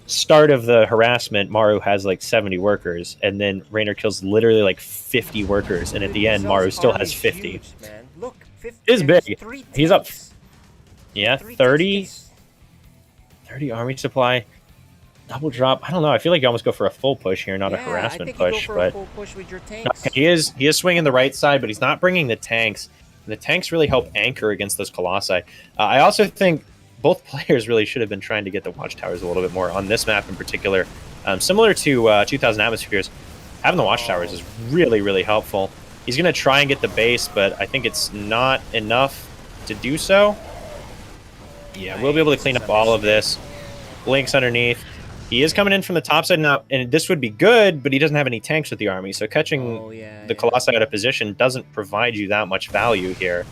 start of the harassment, Maru has like 70 workers, and then Rainer kills literally like 50 workers, and at the end, Maru still has 50. Huge, man. Look, 50. It is big. He's up. Yeah, 30 army supply. Double drop. I don't know. I feel like you almost go for a full push here, not a harassment push. Go for but a full push with your tanks. he is swinging the right side, but he's not bringing the tanks. The tanks really help anchor against those colossi. I also think both players really should have been trying to get the watchtowers a little bit more on this map in particular. Similar to 2000 Atmospheres, having the watchtowers is really, really helpful. He's going to try and get the base, but I think it's not enough to do so. Yeah, we'll be able to clean up all of this. Blinks underneath. He is coming in from the top side now, and this would be good, but he doesn't have any tanks with the army, so catching the Colossi out of position doesn't provide you that much value here.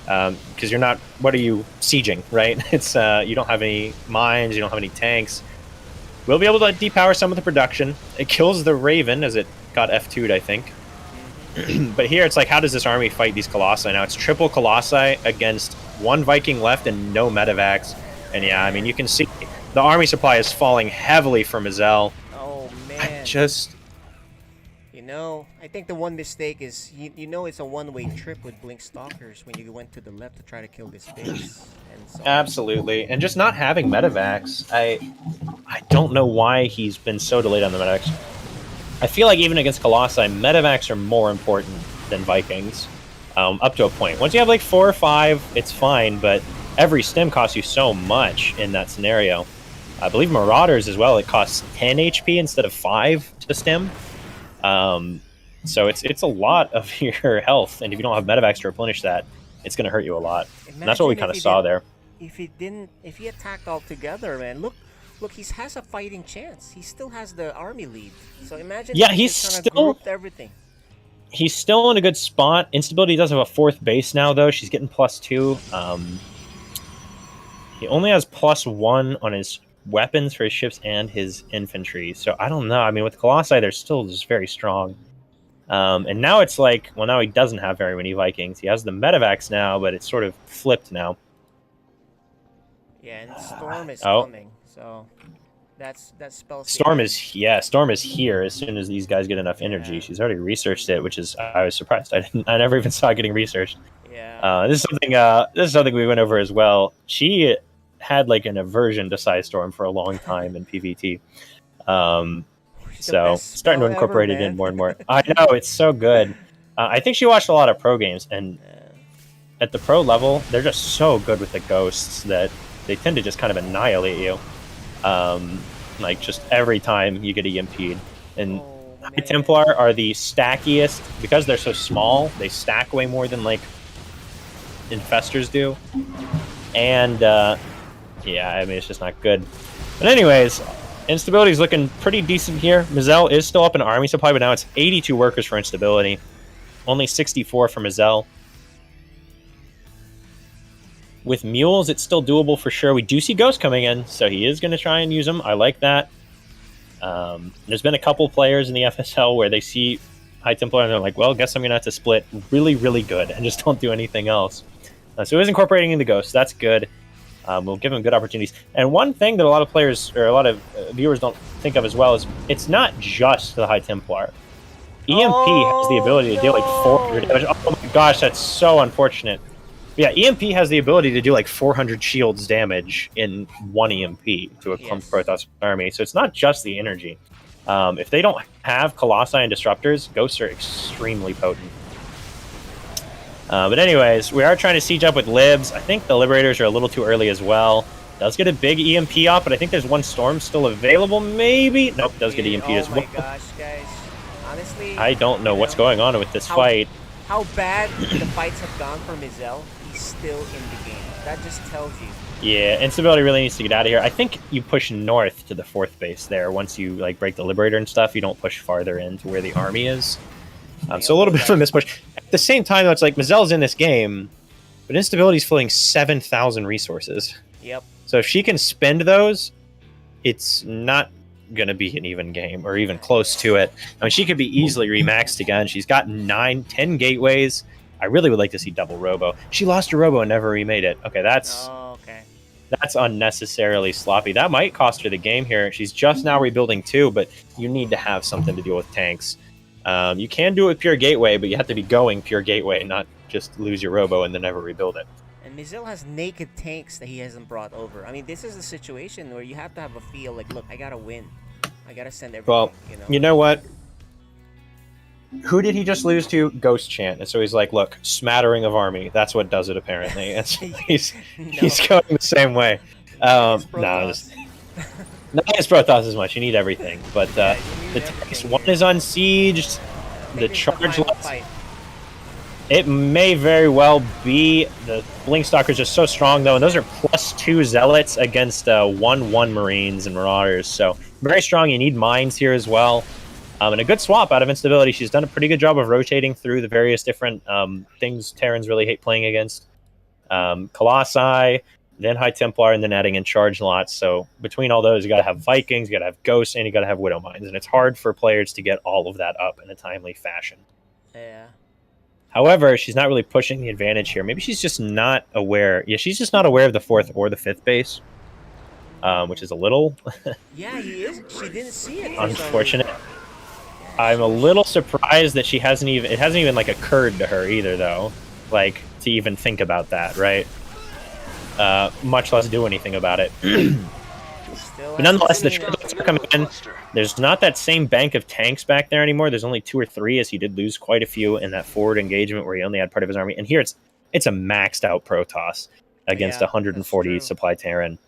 Because you're not, what are you sieging, right? It's you don't have any mines, you don't have any tanks. We'll be able to depower some of the production. It kills the Raven as it got F2'd, I think. But here it's like, how does this army fight these Colossi? Now it's triple Colossi against one Viking left and no Medivacs. And yeah, I mean, you can see the army supply is falling heavily for Mazel. Oh, man. You know, I think the one mistake is, you know, it's a one-way trip with Blink Stalkers when you went to the left to try to kill this base. And so... Absolutely. And just not having Medivacs, I don't know why he's been so delayed on the Medivacs. I feel like even against Colossi, Medivacs are more important than Vikings, up to a point. Once you have like 4 or 5, it's fine, but every stim costs you so much in that scenario. I believe Marauders as well, it costs 10 HP instead of 5 to stim. So it's a lot of your health, and if you don't have Medivacs to replenish that, it's going to hurt you a lot. And that's what we kind of saw there. If he attacked all together, man, look, he has a fighting chance. He still has the army lead. So imagine he's still grouped everything. He's still in a good spot. Instability does have a 4th base now, though. She's getting +2. He only has +1 on his weapons for his ships and his infantry. So I don't know. I mean, with Colossi, they're still just very strong. And now it's like, well, now he doesn't have very many Vikings. He has the Medivacs now, but it's sort of flipped now. Yeah, and Storm is coming. So that spells. Storm is here as soon as these guys get enough energy. She's already researched it, which is I was surprised. I never even saw it getting researched. Yeah. This is something we went over as well. She had like an aversion to Storm for a long time in PvT. So starting to incorporate it in more and more. I know, it's so good. I think she watched a lot of pro games, and at the pro level, they're just so good with the ghosts that they tend to just kind of annihilate you. Like just every time you get EMP'd. And High Templar are the stackiest because they're so small. They stack way more than like infestors do. And yeah, I mean, it's just not good. But anyways, Instability is looking pretty decent here. Mazel is still up in army supply, but now it's 82 workers for Instability. Only 64 for Mazel. With mules, it's still doable for sure. We do see Ghost coming in, so he is going to try and use them. I like that. There's been a couple players in the FSL where they see High Templar and they're like, well, guess I'm going to have to split really, really good and just don't do anything else. So he is incorporating in the Ghost. That's good. We'll give him good opportunities. And one thing that a lot of players, or a lot of viewers don't think of as well is it's not just the High Templar. EMP has the ability to deal like 400 damage. Oh my gosh, that's so unfortunate. Yeah, EMP has the ability to do like 400 shields damage in one EMP to a Protoss army. So it's not just the energy. If they don't have Colossi and Disruptors, Ghosts are extremely potent. But anyways, we are trying to siege up with Libs. I think the Liberators are a little too early as well. Does get a big EMP off, but I think there's one Storm still available, maybe? Nope, does get EMP as well. Oh my gosh, guys. Honestly, I don't know what's going on with this fight. How bad the fights have gone for Mazel. He's still in the game. That just tells you. Yeah, Instability really needs to get out of here. I think you push north to the 4th base there. Once you like break the Liberator and stuff, you don't push farther into where the army is. So a little bit of a mispush. At the same time, though, it's like Mazel's in this game. but Instability's filling 7,000 resources. Yep. So if she can spend those, it's not going to be an even game or even close to it. I mean, she could be easily remaxed again. She's got 9-10 gateways. I really would like to see double Robo. She lost her Robo and never remade it. Okay, that's unnecessarily sloppy. That might cost her the game here. She's just now rebuilding too, but you need to have something to deal with tanks. You can do it with pure gateway, but you have to be going pure gateway, not just lose your Robo and then never rebuild it. And Mizel has naked tanks that he hasn't brought over. I mean, this is a situation where you have to have a feel like, look, I gotta win. I gotta send everything. Well, you know what? Who did he just lose to? Ghost Chant. And so he's like, look, smattering of army. That's what does it, apparently. And so he's going the same way. No, not his Protoss as much. You need everything. But the tanks, one is unsieged. The charge lots. It may very well be. The Blink Stalker's just so strong, though. And those are +2 Zealots against 1-1 Marines and Marauders. So very strong. You need mines here as well. And a good swap out of Instability. She's done a pretty good job of rotating through the various different things Terrans really hate playing against. Colossi, then High Templar, and then adding in charge lots. So between all those, you got to have Vikings, you got to have Ghosts, and you got to have Widow Mines. And it's hard for players to get all of that up in a timely fashion. Yeah. However, she's not really pushing the advantage here. Maybe she's just not aware. Yeah, she's just not aware of the 4th or the 5th base, which is a little Yeah, he is. She didn't see it. unfortunate. I'm a little surprised that it hasn't even like occurred to her either, though, like to even think about that, right? Much less do anything about it. But nonetheless, the triplets are coming in. There's not that same bank of tanks back there anymore. There's only 2 or 3, as he did lose quite a few in that forward engagement where he only had part of his army. And here it's a maxed out Protoss against 140 supply Terran.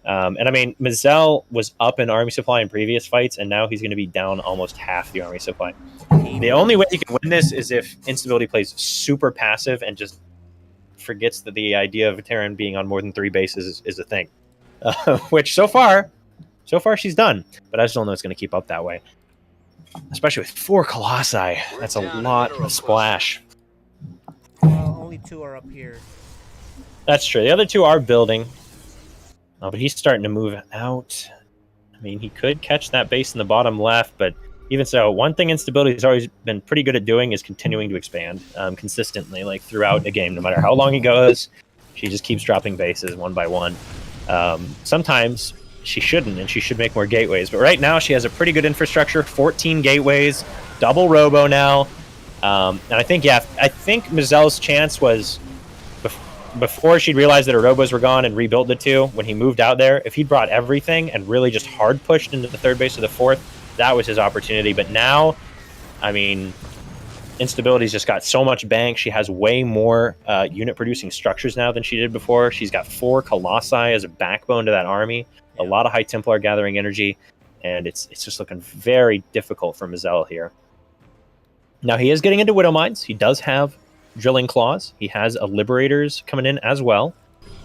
And I mean, Mizel was up in army supply in previous fights, and now he's going to be down almost half the army supply. The only way you can win this is if Instability plays super passive and just forgets that the idea of a Terran being on more than 3 bases is a thing. Which so far she's done, but I just don't know it's going to keep up that way. Especially with 4 Colossi. That's a lot of splash. Well, only 2 are up here. That's true. The other 2 are building. Oh, but he's starting to move out. I mean, he could catch that base in the bottom left, but even so, one thing Instability has always been pretty good at doing is continuing to expand consistently, like throughout a game. No matter how long it goes, she just keeps dropping bases one by one. Sometimes she shouldn't, and she should make more gateways. But right now, she has a pretty good infrastructure, 14 gateways, double Robo now. And I think Mizel's chance was before she'd realized that her Robos were gone and rebuilt the 2, when he moved out there, if he'd brought everything and really just hard pushed into the 3rd base or the 4th, that was his opportunity. But now, I mean, Instability's just got so much bank. She has way more unit producing structures now than she did before. She's got 4 Colossi as a backbone to that army, a lot of High Templar gathering energy, and it's just looking very difficult for Mizel here. Now, he is getting into Widow Mines. He does have Drilling Claws. He has a Liberators coming in as well.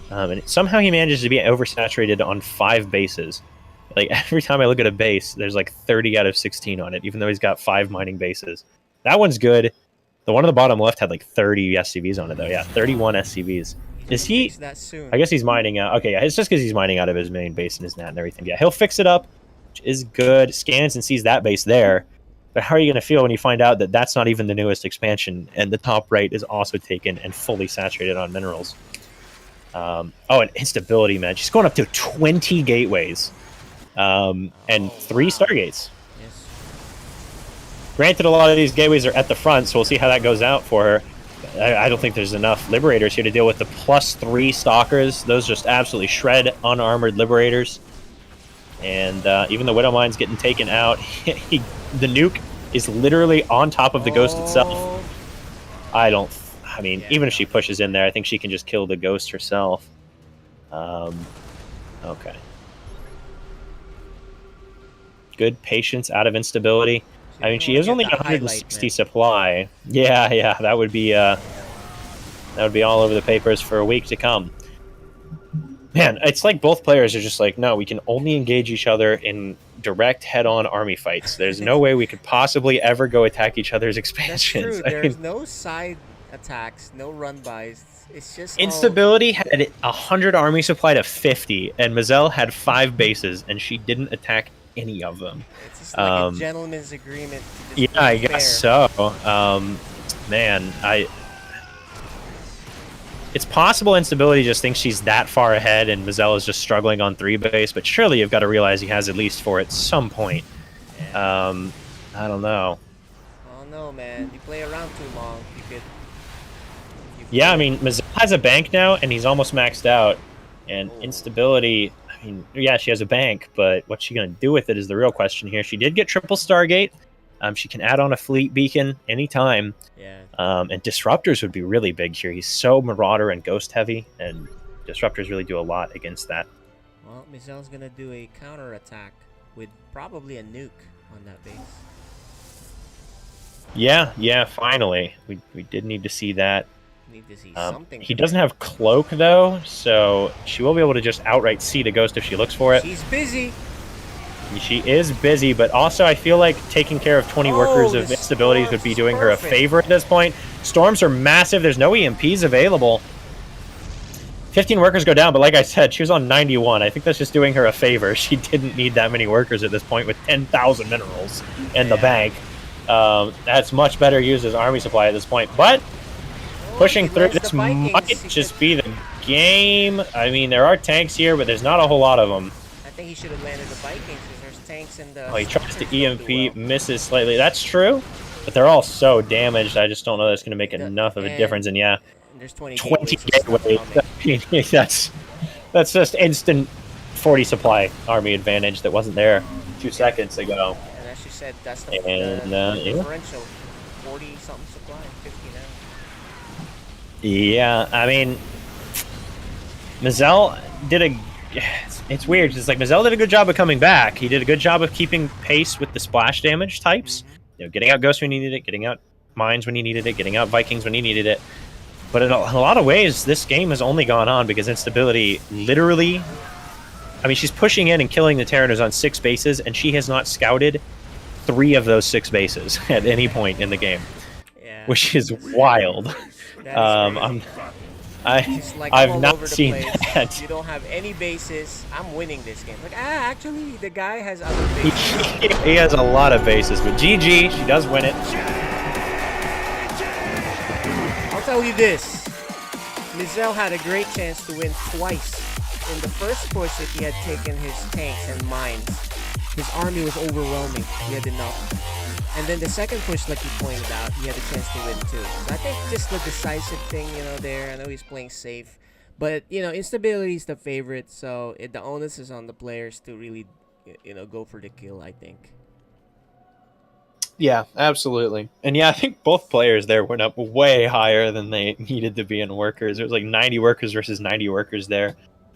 And somehow he manages to be oversaturated on 5 bases. Like, every time I look at a base, there's like 30 out of 16 on it, even though he's got 5 mining bases. That one's good. The one on the bottom left had like 30 SCVs on it, though. Yeah, 31 SCVs. Is he? I guess he's mining out. Okay, yeah, it's just because he's mining out of his main base and his NAT and everything. Yeah, he'll fix it up, which is good. Scans and sees that base there. But how are you going to feel when you find out that that's not even the newest expansion, and the top right is also taken and fully saturated on minerals? Oh, and Instability, man. She's going up to 20 gateways and 3 Stargates. Yes. Granted, a lot of these gateways are at the front, so we'll see how that goes out for her. I don't think there's enough Liberators here to deal with the +3 Stalkers. Those just absolutely shred unarmored Liberators. And even the Widow Mine's getting taken out. The nuke is literally on top of the Ghost itself. I mean, even if she pushes in there, I think she can just kill the Ghost herself. Okay. Good patience out of Instability. I mean, she is only 160 supply. Yeah, that would be all over the papers for a week to come. Man, it's like both players are just like, no, we can only engage each other in direct head-on army fights. There's no way we could possibly ever go attack each other's expansions. That's true. There's no side attacks, no run bys. It's just Instability had 100 army supply to 50, and Mazel had 5 bases, and she didn't attack any of them. It's just like a gentleman's agreement. To Yeah, just play I guess fair. so. Man, it's possible Instability just thinks she's that far ahead, and Mazel is just struggling on 3 base, but surely you've got to realize he has at least 4 at some point. Yeah. I don't know. Oh no, man! You play around too long. You could. Yeah, I mean, Mazel has a bank now, and he's almost maxed out. And Instability, I mean, yeah, she has a bank, but what's she going to do with it is the real question here. She did get triple Stargate. She can add on a fleet beacon anytime. Yeah. And Disruptors would be really big here. He's so Marauder and Ghost heavy, and Disruptors really do a lot against that. Well, Mazel's going to do a counter attack with probably a nuke on that base. Yeah, finally. We did need to see that. Need to see something. He doesn't have Cloak, though, so she will be able to just outright see the Ghost if she looks for it. She's busy. She is busy, but also I feel like taking care of 20 workers of instabilities would be doing her a favor at this point. Storms are massive. There's no EMPs available. 15 workers go down, but like I said, she was on 91. I think that's just doing her a favor. She didn't need that many workers at this point with 10,000 minerals in the bank. That's much better used as army supply at this point. But pushing through this might just be the game. I mean, there are tanks here, but there's not a whole lot of them. I think he should have landed the Vikings because there's tanks in the... Oh, he tries to EMP, misses slightly. That's true, but they're all so damaged. I just don't know that's going to make enough of a difference. And yeah, there's 20 gateways. That's just instant 40 supply army advantage that wasn't there 2 seconds ago. And as you said, that's the differential. 40-something supply, 50 now. Yeah, I mean, Mazel did a... It's weird. It's like Mazel did a good job of coming back. He did a good job of keeping pace with the splash damage types. You know, getting out Ghost when he needed it, getting out Mines when he needed it, getting out Vikings when he needed it. But in a lot of ways, this game has only gone on because Instability literally... I mean, she's pushing in and killing the Terraners on 6 bases, and she has not scouted 3 of those 6 bases at any point in the game. Yeah, which is wild. I've not seen that. You don't have any bases. I'm winning this game. Like, actually, the guy has other bases. He has a lot of bases, but GG, she does win it. I'll tell you this. Mazel had a great chance to win twice. In the first push, if he had taken his tanks and mines, his army was overwhelming. He had enough. And then the second push, like you pointed out, he had a chance to win too. So I think just the decisive thing, there. I know he's playing safe, but instability is the favorite. So the onus is on the players to really, go for the kill. I think. Yeah, absolutely. And yeah, I think both players there went up way higher than they needed to be in workers. It was like 90 workers versus 90 workers there.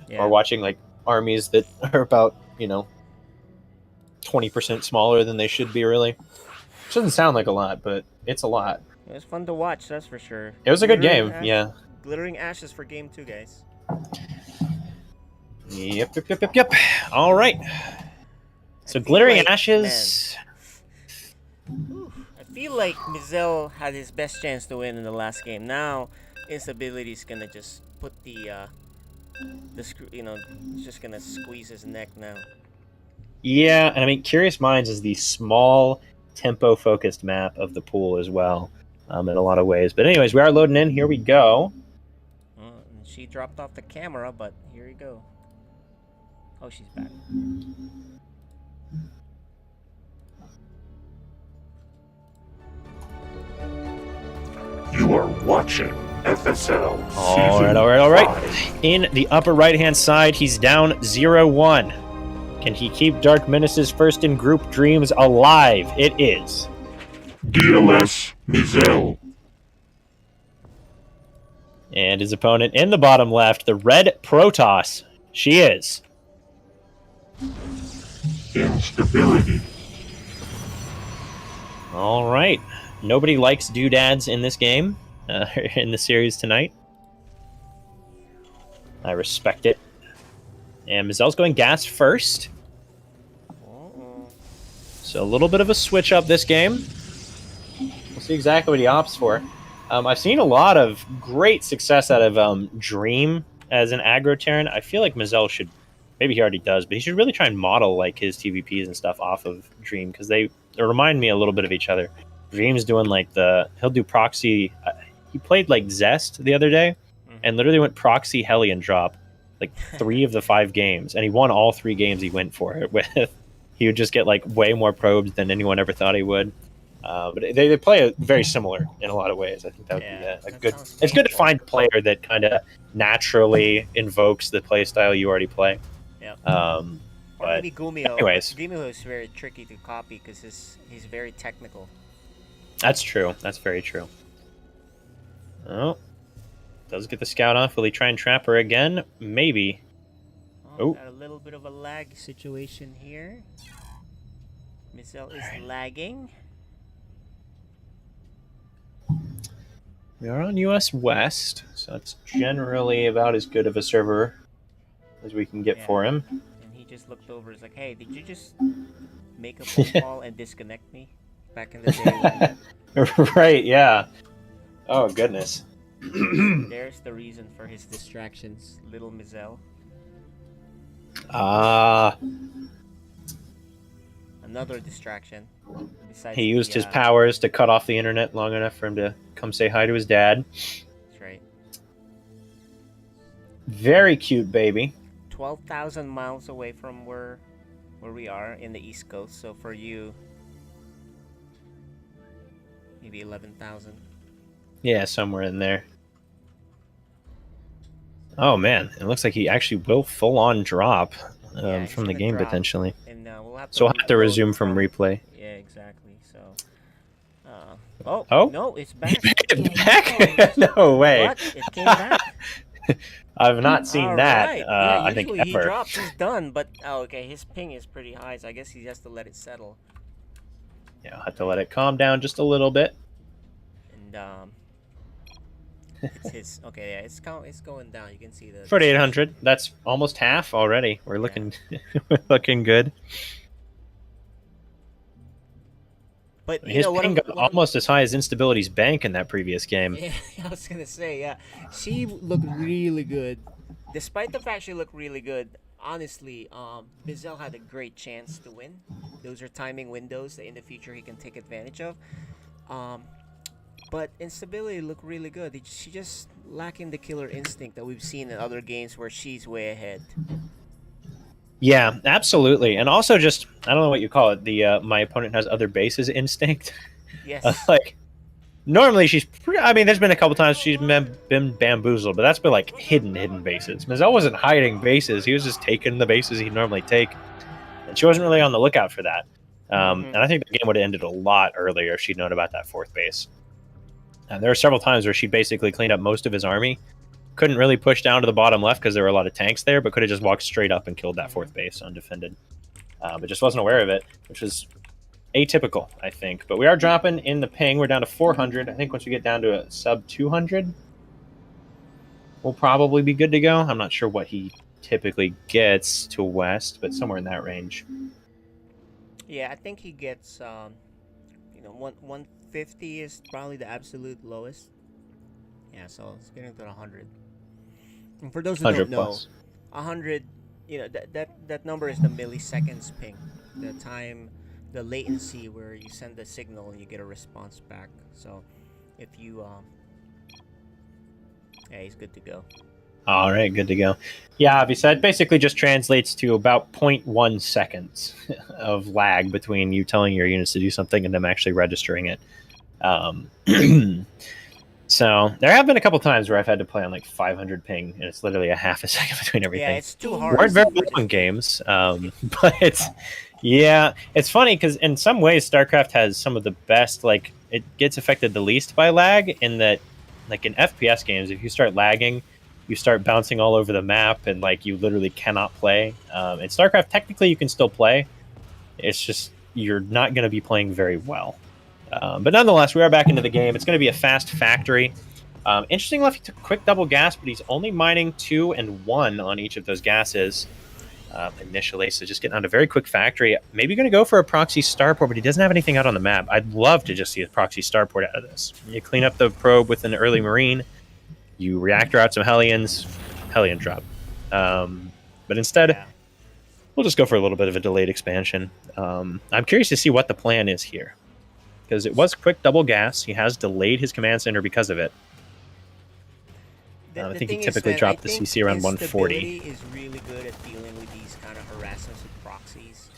Yeah. Or watching like armies that are about 20% smaller than they should be, really. Which doesn't sound like a lot, but it's a lot. It was fun to watch, that's for sure. It was a good game, yeah. Glittering Ashes for game 2, guys. Yep. All right. So Glittering Ashes... I feel like Mazel had his best chance to win in the last game. Now, Instability is gonna just put the screw, it's just gonna squeeze his neck now. Yeah, and I mean, Curious Minds is the small, tempo-focused map of the pool as well, in a lot of ways. But anyways, we are loading in. Here we go. She dropped off the camera, but here we go. Oh, she's back. You are watching FSL. All right. In the upper right-hand side, he's down 0-1. Can he keep Dark Menace's first in group dreams alive? It is. DLS Mazel. And his opponent in the bottom left, the red Protoss. She is. Instability. All right. Nobody likes doodads in this game, in the series tonight. I respect it. And Mazel's going gas first. So a little bit of a switch up this game. We'll see exactly what he opts for. I've seen a lot of great success out of Dream as an aggro Terran. I feel like Mazel should, maybe he already does, but he should really try and model like his TVPs and stuff off of Dream because they remind me a little bit of each other. Dream's doing like he'll do proxy. He played like Zest the other day and literally went proxy Hellion drop like 3 of the 5 games, and he won all 3 games he went for it with. He would just get like way more probes than anyone ever thought he would. But they play very similar in a lot of ways. I think that would be a good. It's good to find a player that kind of naturally invokes the play style you already play. Yeah. Or maybe Gumio. Anyways, Gumio is very tricky to copy because he's very technical. That's true. That's very true. Oh, does get the scout off. Will he try and trap her again? Maybe. Oh, got a little bit of a lag situation here. Mizel is lagging. We are on US West, so that's generally about as good of a server as we can get for him. And he just looked over. He's like, "Hey, did you just make a phone call and disconnect me back in the day?" Right? Yeah. Oh goodness. There's the reason for his distractions, little Mizel. Another distraction. Besides he used his powers to cut off the internet long enough for him to come say hi to his dad. That's right. Very cute baby. 12,000 miles away from where we are in the East Coast. So for you, maybe 11,000. Yeah, somewhere in there. Oh man, it looks like he actually will full on drop from the game potentially. And we'll have to so we'll have to resume from replay. Yeah, exactly. So. Oh no, it's back. Back? No way. What? It came back. I've not seen that. Right. Yeah, I think usually he ever. drops, he's done. But okay, his ping is pretty high, so I guess he has to let it settle. Yeah, I'll have to let it calm down just a little bit. And it's his. Okay, yeah, it's going down. You can see the 4,800. That's almost half already. We're looking, we're looking good. But his ping got almost as high as Instability's bank in that previous game. Yeah, I was gonna say, yeah, she looked really good. Despite the fact she looked really good, honestly, Mizel had a great chance to win. Those are timing windows that in the future he can take advantage of. But Instability looked really good. She just lacking the killer instinct that we've seen in other games where she's way ahead. Yeah, absolutely. And also just, I don't know what you call it, the my opponent has other bases instinct. Yes. Like, normally she's, I mean, there's been a couple times she's been bamboozled, but that's been like hidden bases. Mizel wasn't hiding bases. He was just taking the bases he'd normally take. And she wasn't really on the lookout for that. And I think the game would have ended a lot earlier if she'd known about that 4th base. And there were several times where she basically cleaned up most of his army. Couldn't really push down to the bottom left because there were a lot of tanks there, but could have just walked straight up and killed that 4th base undefended. But just wasn't aware of it, which was atypical, I think. But we are dropping in the ping. We're down to 400. I think once we get down to a sub 200, we'll probably be good to go. I'm not sure what he typically gets to West, but somewhere in that range. Yeah, I think he gets, 150 is probably the absolute lowest. Yeah, so it's getting to 100. And for those who don't know, 100, that number is the milliseconds ping, the time, the latency where you send a signal and you get a response back. So, if you, yeah, he's good to go. All right, good to go. Yeah, obviously, that basically just translates to about 0.1 seconds of lag between you telling your units to do something and them actually registering it. So there have been a couple times where I've had to play on like 500 ping, and it's literally a half a second between everything. Yeah, it's too hard. Weren't very long games, but yeah, it's funny because in some ways StarCraft has some of the best. Like, it gets affected the least by lag in that, like in FPS games, if you start lagging, you start bouncing all over the map, and like you literally cannot play. In StarCraft, technically you can still play. It's just you're not going to be playing very well. But nonetheless, we are back into the game. It's going to be a fast factory. Interesting enough, he took a quick double gas, but he's only mining 2 and 1 on each of those gases. initially. So just getting on a very quick factory. Maybe going to go for a proxy starport, but he doesn't have anything out on the map. I'd love to just see a proxy starport out of this. You clean up the probe with an early marine, you reactor out some Hellions, Hellion drop. But instead, we'll just go for a little bit of a delayed expansion. I'm curious to see what the plan is here, because it was quick double gas. He has delayed his command center because of it. I think he typically dropped the CC around 140. Is really good at dealing with these kind of harassments with proxies.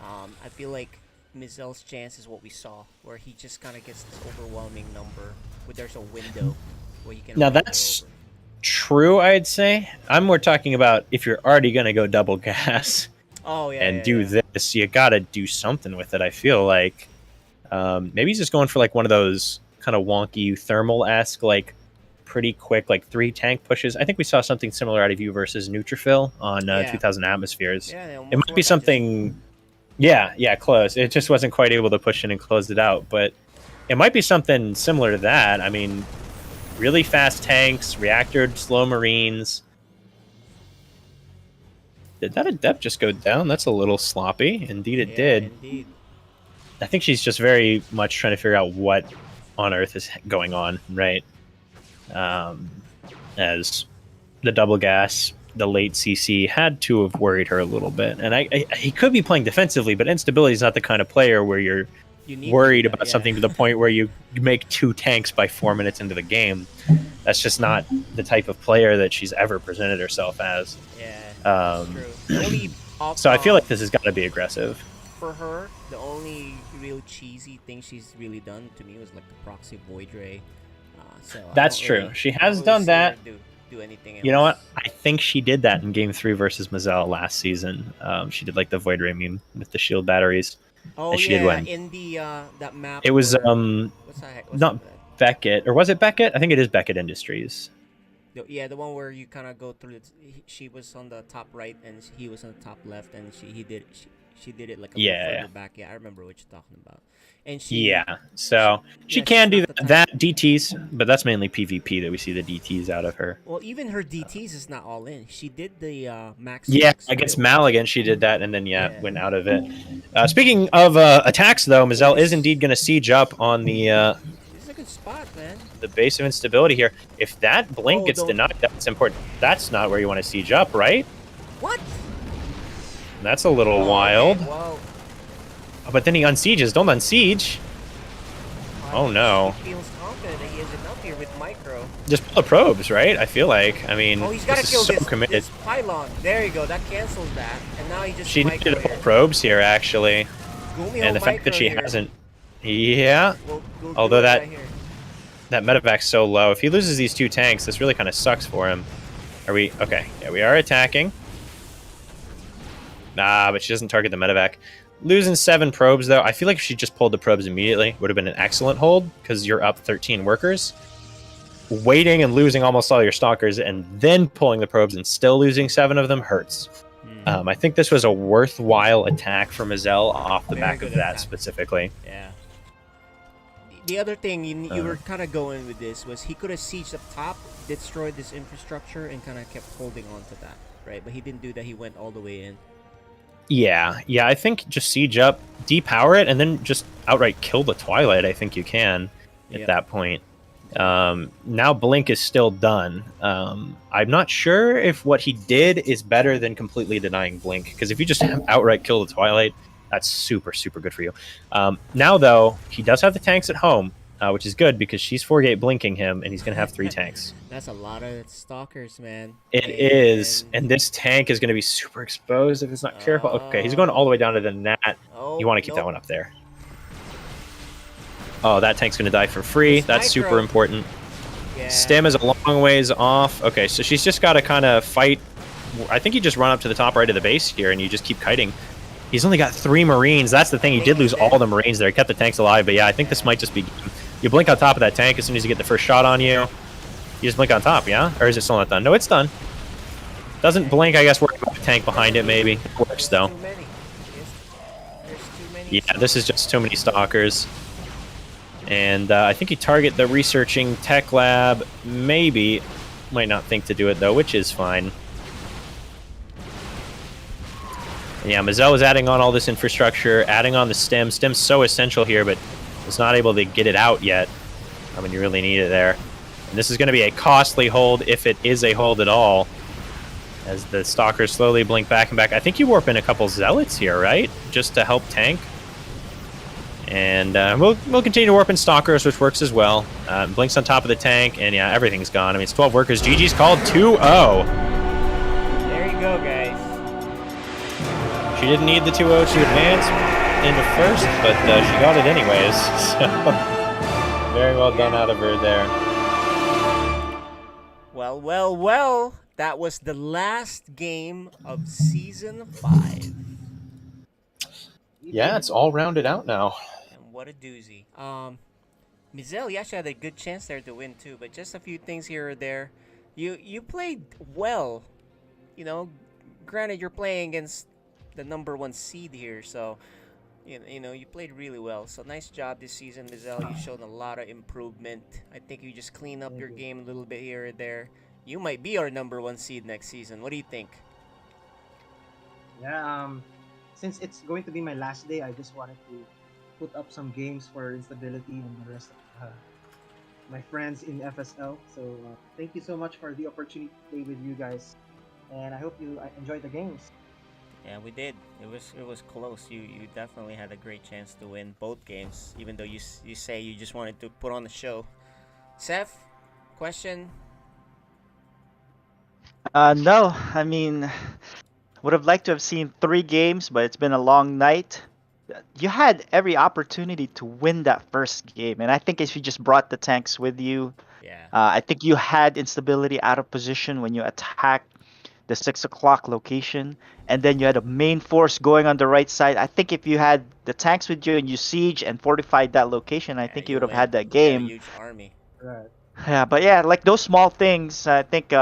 I feel like Mizel's chance is what we saw, where he just kind of gets this overwhelming number, where there's a window where you can. Now that's true, I'd say. I'm more talking about if you're already going to go double gas do this, you got to do something with it, I feel like. Maybe he's just going for like one of those kind of wonky thermal-esque, like pretty quick, like 3 tank pushes. I think we saw something similar out of you versus Neutrophil on 2000 Atmospheres. It might be something... Yeah, close. It just wasn't quite able to push in and close it out, but it might be something similar to that. I mean, really fast tanks, reactored slow marines. Did that adept just go down? That's a little sloppy. Indeed it did. Indeed. I think she's just very much trying to figure out what on earth is going on, right? As the double gas, the late CC had to have worried her a little bit. And he could be playing defensively, but Instability is not the kind of player where you're worried about something to the point where you make 2 tanks by 4 minutes into the game. That's just not the type of player that she's ever presented herself as. Yeah, true. So I feel like this has got to be aggressive. For her, the only real cheesy thing she's really done to me was like the proxy Void Ray. That's true. Really, she has done that. Do anything else. You know what? I think she did that in Game 3 versus Mazel last season. She did like the Void Ray meme with the shield batteries. Oh and she yeah, did win. in the that map. It was what's not Beckett, or was it Beckett? I think it is Beckett Industries. The one where you kind of go through. She was on the top right, and he was on the top left, and she did it like a bit further back. Yeah, I remember what you're talking about. And So she can do that DTs, but that's mainly PvP that we see the DTs out of her. Well, even her DTs is not all in. She did the max. Against Maligan, she did that, and then went out of it. Speaking of attacks, though, Mazel is indeed going to siege up on the. This is a good spot, man. The base of instability here. If that blink gets denied, that's important. That's not where you want to siege up, right? What? That's a little wild. Okay, well. But then he unsieges. Don't unsiege. Oh no. He feels confident that he has enough here with micro. Just pull the probes, right? I feel like. I mean, he's got to kill committed. this pylon. There you go. That cancels that. And now he just. She needed to pull probes here, actually. And the fact that she hasn't. Yeah. Although that medevac's so low. If he loses these 2 tanks, this really kind of sucks for him. Are we? Okay. Yeah, we are attacking. Nah, but she doesn't target the medevac. Losing 7 probes, though. I feel like if she just pulled the probes immediately, would have been an excellent hold, because you're up 13 workers. Waiting and losing almost all your stalkers, and then pulling the probes and still losing 7 of them hurts. I think this was a worthwhile attack for Mazel off the back of that specifically. Yeah. The other thing you were kind of going with this was he could have sieged up top, destroyed this infrastructure, and kind of kept holding on to that, right? But he didn't do that. He went all the way in. Yeah, I think just siege up, depower it, and then just outright kill the Twilight. I think you can at that point. Now Blink is still done. I'm not sure if what he did is better than completely denying Blink, because if you just outright kill the Twilight, that's super, super good for you. Now, though, he does have the tanks at home, which is good because she's 4-gate blinking him, and he's going to have 3 tanks. That's a lot of stalkers, man. It is, and this tank is going to be super exposed if it's not careful. Okay, he's going all the way down to the net. You want to keep that one up there. Oh, that tank's going to die for free. That's super important. Stem is a long ways off. Okay, so she's just got to kind of fight. I think you just run up to the top right of the base here, and you just keep kiting. He's only got 3 Marines. That's the thing. He did lose all the Marines there. He kept the tanks alive, but yeah, I think this might just be... You blink on top of that tank as soon as you get the first shot on you. You just blink on top, yeah? Or is it still not done? No, it's done. Doesn't blink, I guess, worry about the tank behind it, maybe. It works, though. Yeah, this is just too many stalkers. And I think you target the researching tech lab. Maybe. Might not think to do it, though, which is fine. And yeah, Mazel was adding on all this infrastructure, adding on the stem. Stem's so essential here, but was not able to get it out yet. I mean, you really need it there. And this is going to be a costly hold, if it is a hold at all, as the Stalkers slowly blink back and back. I think you warp in a couple Zealots here, right? Just to help tank. And we'll continue to warp in Stalkers, which works as well. Blinks on top of the tank, and yeah, everything's gone. I mean, it's 12 workers. GG's called 2-0. There you go, guys. She didn't need the 2-0 to advance into first, but she got it anyways. So very well done out of her there. Well, well, well. That was the last game of Season 5. Yeah, it's all rounded out now. And what a doozy. Mizel, you actually had a good chance there to win too, but just a few things here or there. You played well. You know, granted you're playing against the #1 seed here, so you know you played really well. So nice job this season, Mizel. You showed a lot of improvement. I think you just clean up your game a little bit here or there. You might be our #1 seed next season. What do you think? Yeah, since it's going to be my last day, I just wanted to put up some games for instability and the rest of my friends in FSL. So thank you so much for the opportunity to play with you guys, and I hope you enjoyed the games. Yeah, we did. It was close. You definitely had a great chance to win both games, even though you say you just wanted to put on the show. Seth, question? No, I mean, would have liked to have seen 3 games, but it's been a long night. You had every opportunity to win that first game, and I think if you just brought the tanks with you, Yeah. I think you had instability out of position when you attacked the 6 o'clock location, and then you had a main force going on the right side. I think if you had the tanks with you and you siege and fortified that location, I think you would have had that You had a game. huge army. Right. Yeah, but yeah, like those small things, I think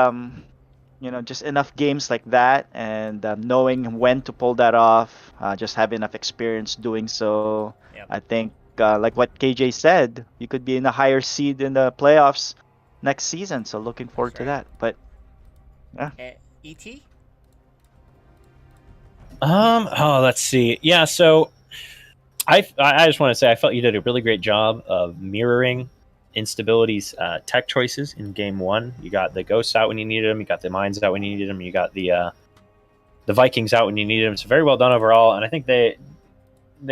just enough games like that, and knowing when to pull that off, just have enough experience doing so. Yep. I think, like what KJ said, you could be in a higher seed in the playoffs next season. So looking forward to that. But yeah. ET? Let's see. Yeah, so I just want to say I felt you did a really great job of mirroring Instability's tech choices in game 1. You got the ghosts out when you needed them. You got the mines out when you needed them. You got the Vikings out when you needed them. So very well done overall, and I think they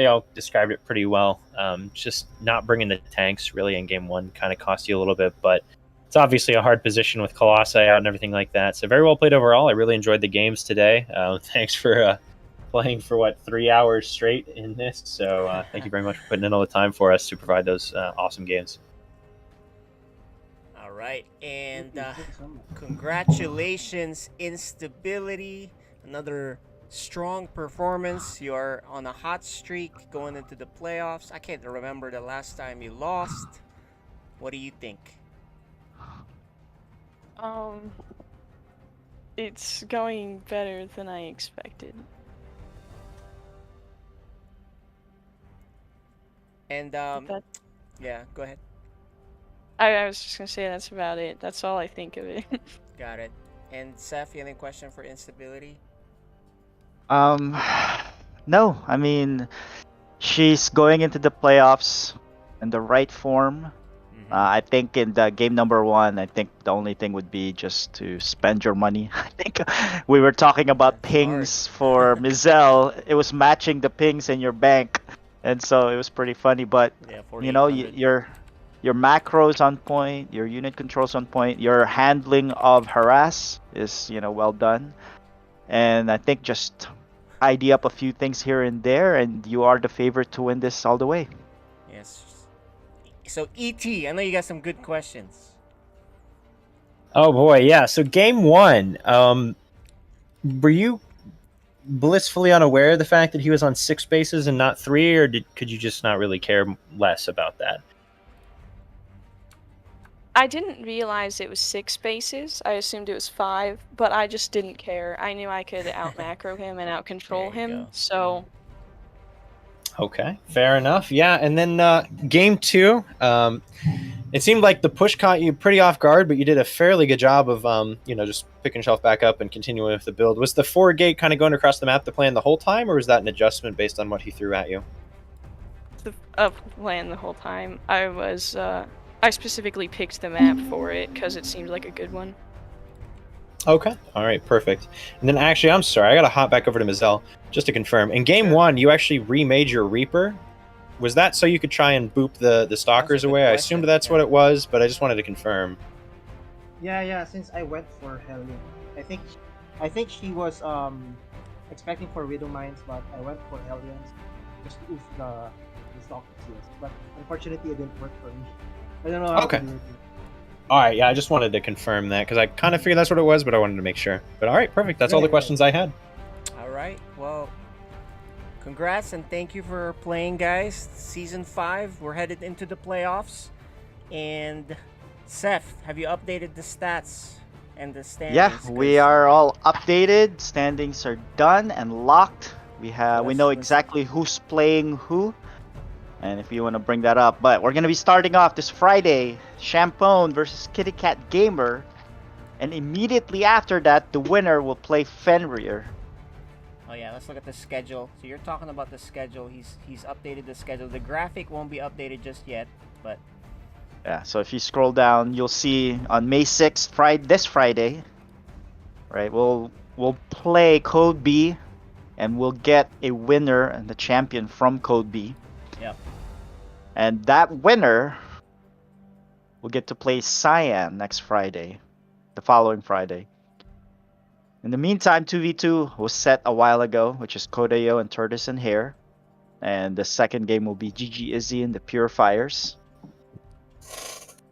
all described it pretty well. Just not bringing the tanks really in game 1 kind of cost you a little bit, but it's obviously a hard position with Colossi out and everything like that. So very well played overall. I really enjoyed the games today. Thanks for playing for 3 hours straight in this. So thank you very much for putting in all the time for us to provide those awesome games. All right, and congratulations, Instability. Another strong performance. You are on a hot streak going into the playoffs. I can't remember the last time you lost. What do you think? It's going better than I expected. And yeah, go ahead. I was just gonna say that's about it. That's all I think of it. Got it. And Seth, you have any question for Instability? No. I mean, she's going into the playoffs in the right form. I think in the game #1, I think the only thing would be just to spend your money. I think we were talking about pings for Mizel. It was matching the pings in your bank, and so it was pretty funny. But yeah, your macros on point, your unit controls on point, your handling of harass is well done, and I think just tidy up a few things here and there, and you are the favorite to win this all the way. Yes. So ET, I know you got some good questions. Oh boy, yeah. So game 1, were you blissfully unaware of the fact that he was on 6 bases and not 3, or could you just not really care less about that? I didn't realize it was 6 bases. I assumed it was 5, but I just didn't care. I knew I could out macro him and out control him, so. Okay, fair enough. Yeah, and then game 2, It seemed like the push caught you pretty off guard, but you did a fairly good job of, just picking yourself back up and continuing with the build. Was the 4 gate kind of going across the map the plan the whole time, or was that an adjustment based on what he threw at you? The plan the whole time. I specifically picked the map for it because it seemed like a good one. Okay. All right. Perfect. And then actually, I'm sorry, I got to hop back over to Mazel just to confirm. In game 1, you actually remade your Reaper. Was that so you could try and boop the stalkers away? I assumed that's what it was, but I just wanted to confirm. Yeah. Since I went for Hellion, I think she was expecting for Widow Mines, but I went for Hellions just to oof the stalkers. Yes, but unfortunately, it didn't work for me. I don't know how to do it. All right, yeah, I just wanted to confirm that because I kind of figured that's what it was, but I wanted to make sure. But all right, perfect. That's all the questions I had. All right, well, congrats and thank you for playing, guys. Season 5, we're headed into the playoffs. And Seth, have you updated the stats and the standings? Yeah, we are all updated. Standings are done and locked. We know exactly who's playing who. And if you want to bring that up, but we're going to be starting off this Friday, Champone versus Kitty Cat Gamer. And immediately after that, the winner will play Fenrir. Oh yeah, let's look at the schedule. So you're talking about the schedule. He's updated the schedule. The graphic won't be updated just yet, but yeah, so if you scroll down, you'll see on May 6th, this Friday, right? We'll play Code B and we'll get a winner and the champion from Code B. Yep. And that winner will get to play Cyan next Friday, the following Friday. In the meantime, 2v2 was set a while ago, which is Kodeo and Tortoise and Hare. And the second game will be GG Izzy and the Purifiers.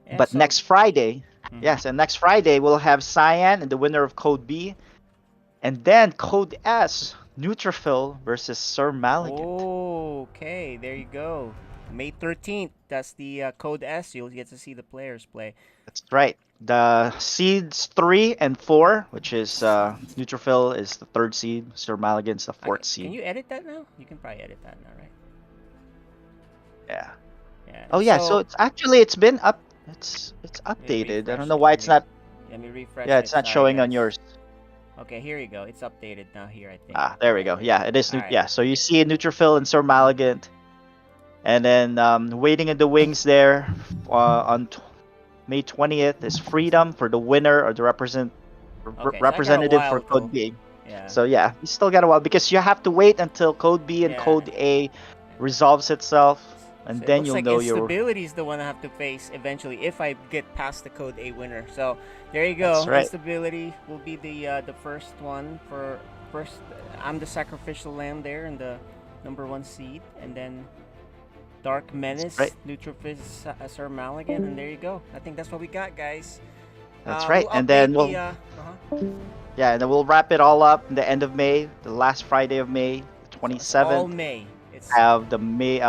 Yeah, but so next Friday, next Friday we'll have Cyan and the winner of Code B. And then Code S, Neutrophil versus Sir Malignant. Oh, okay, there you go. May 13th, that's the Code S. You'll get to see the players play. That's right. The seeds 3 and 4, which is Neutrophil is the 3rd seed, Sir Malignant's the 4th seed. Can you edit that now? You can probably edit that now, right? Yeah. Yeah. Oh yeah, so it's been up. It's updated. I don't know why it's not. Let me refresh. Yeah, it's not showing on yours. Okay, here you go. It's updated now here, I think. Ah, there we go. Yeah, it is. Yeah, so you see Neutrophil and Sir Malignant. And then waiting in the wings there on May 20th is Freedom for the winner or the representative for Code B. Yeah. So yeah, you still got a while because you have to wait until Code B and Code A resolves itself, and then you'll know your. Instability is the one I have to face eventually if I get past the Code A winner. So there you go. That's right. Instability will be the first one for first. I'm the sacrificial lamb there in the number 1 seed, and then Dark Menace, Neutrophil, Sir Malignant, and there you go. I think that's what we got, guys. That's right, and then we'll and then we'll wrap it all up in the end of May, the last Friday of May, the 27th. So all May. Have the May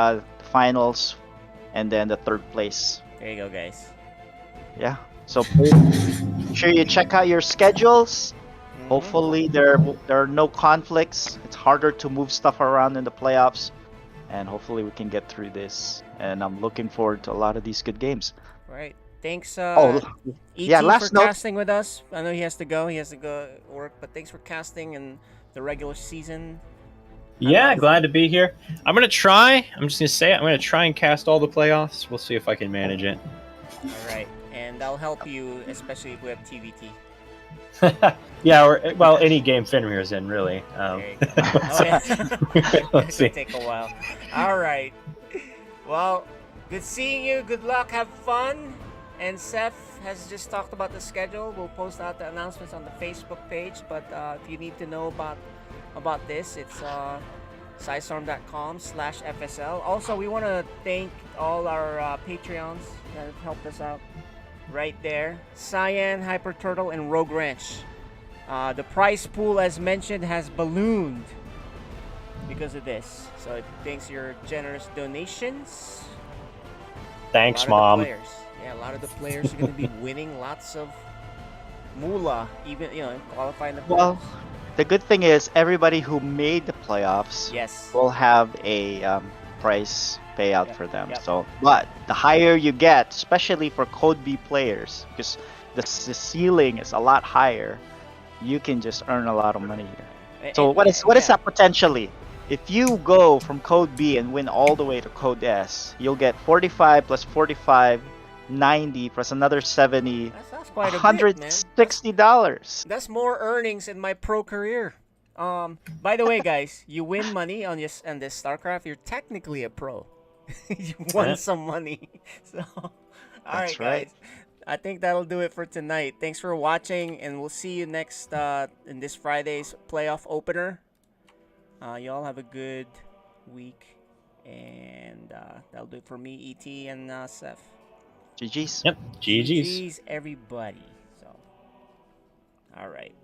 finals, and then the 3rd place. There you go, guys. Yeah. So make sure you check out your schedules. Hopefully there are no conflicts. It's harder to move stuff around in the playoffs. And hopefully we can get through this. And I'm looking forward to a lot of these good games. Right. Thanks, last for note. casting with us. I know he has to go. He has to go work. But thanks for casting in the regular season. Yeah, glad to be here. I'm going to try. I'm just going to say it. I'm going to try and cast all the playoffs. We'll see if I can manage it. All right. And I'll help you, especially if we have TVT. Yeah, or any game Fenrir's in, really. Let's see. It'll take a while. All right. Well, good seeing you. Good luck. Have fun. And Seth has just talked about the schedule. We'll post out the announcements on the Facebook page. But if you need to know about this, it's scystorm.com/FSL. Also, we want to thank all our Patreons that have helped us out. Right there, Cyan, Hyper Turtle, and Rogue Ranch. The prize pool, as mentioned, has ballooned because of this. So thanks to your generous donations. Thanks, Mom. A lot of the players are going to be winning lots of moolah, even qualifying the playoffs. Well, the good thing is everybody who made the playoffs will have a price payout Yep, for them. yep. So, but the higher you get, especially for Code B players, because the ceiling is a lot higher, you can just earn a lot of money here. So what is yeah. that potentially? If you go from Code B and win all the way to Code S, you'll get 45 plus 45, 90 plus another 70, That's quite a bit, man. $160. That's more earnings in my pro career. By the way, guys, you win money on this StarCraft, you're technically a pro. You won some money. So, all right, That's right. guys. I think that'll do it for tonight. Thanks for watching, and we'll see you next in this Friday's playoff opener. You all have a good week, and that'll do it for me, ET, and Seth. GG's. Yep. GG's. GG's, everybody. So, all right.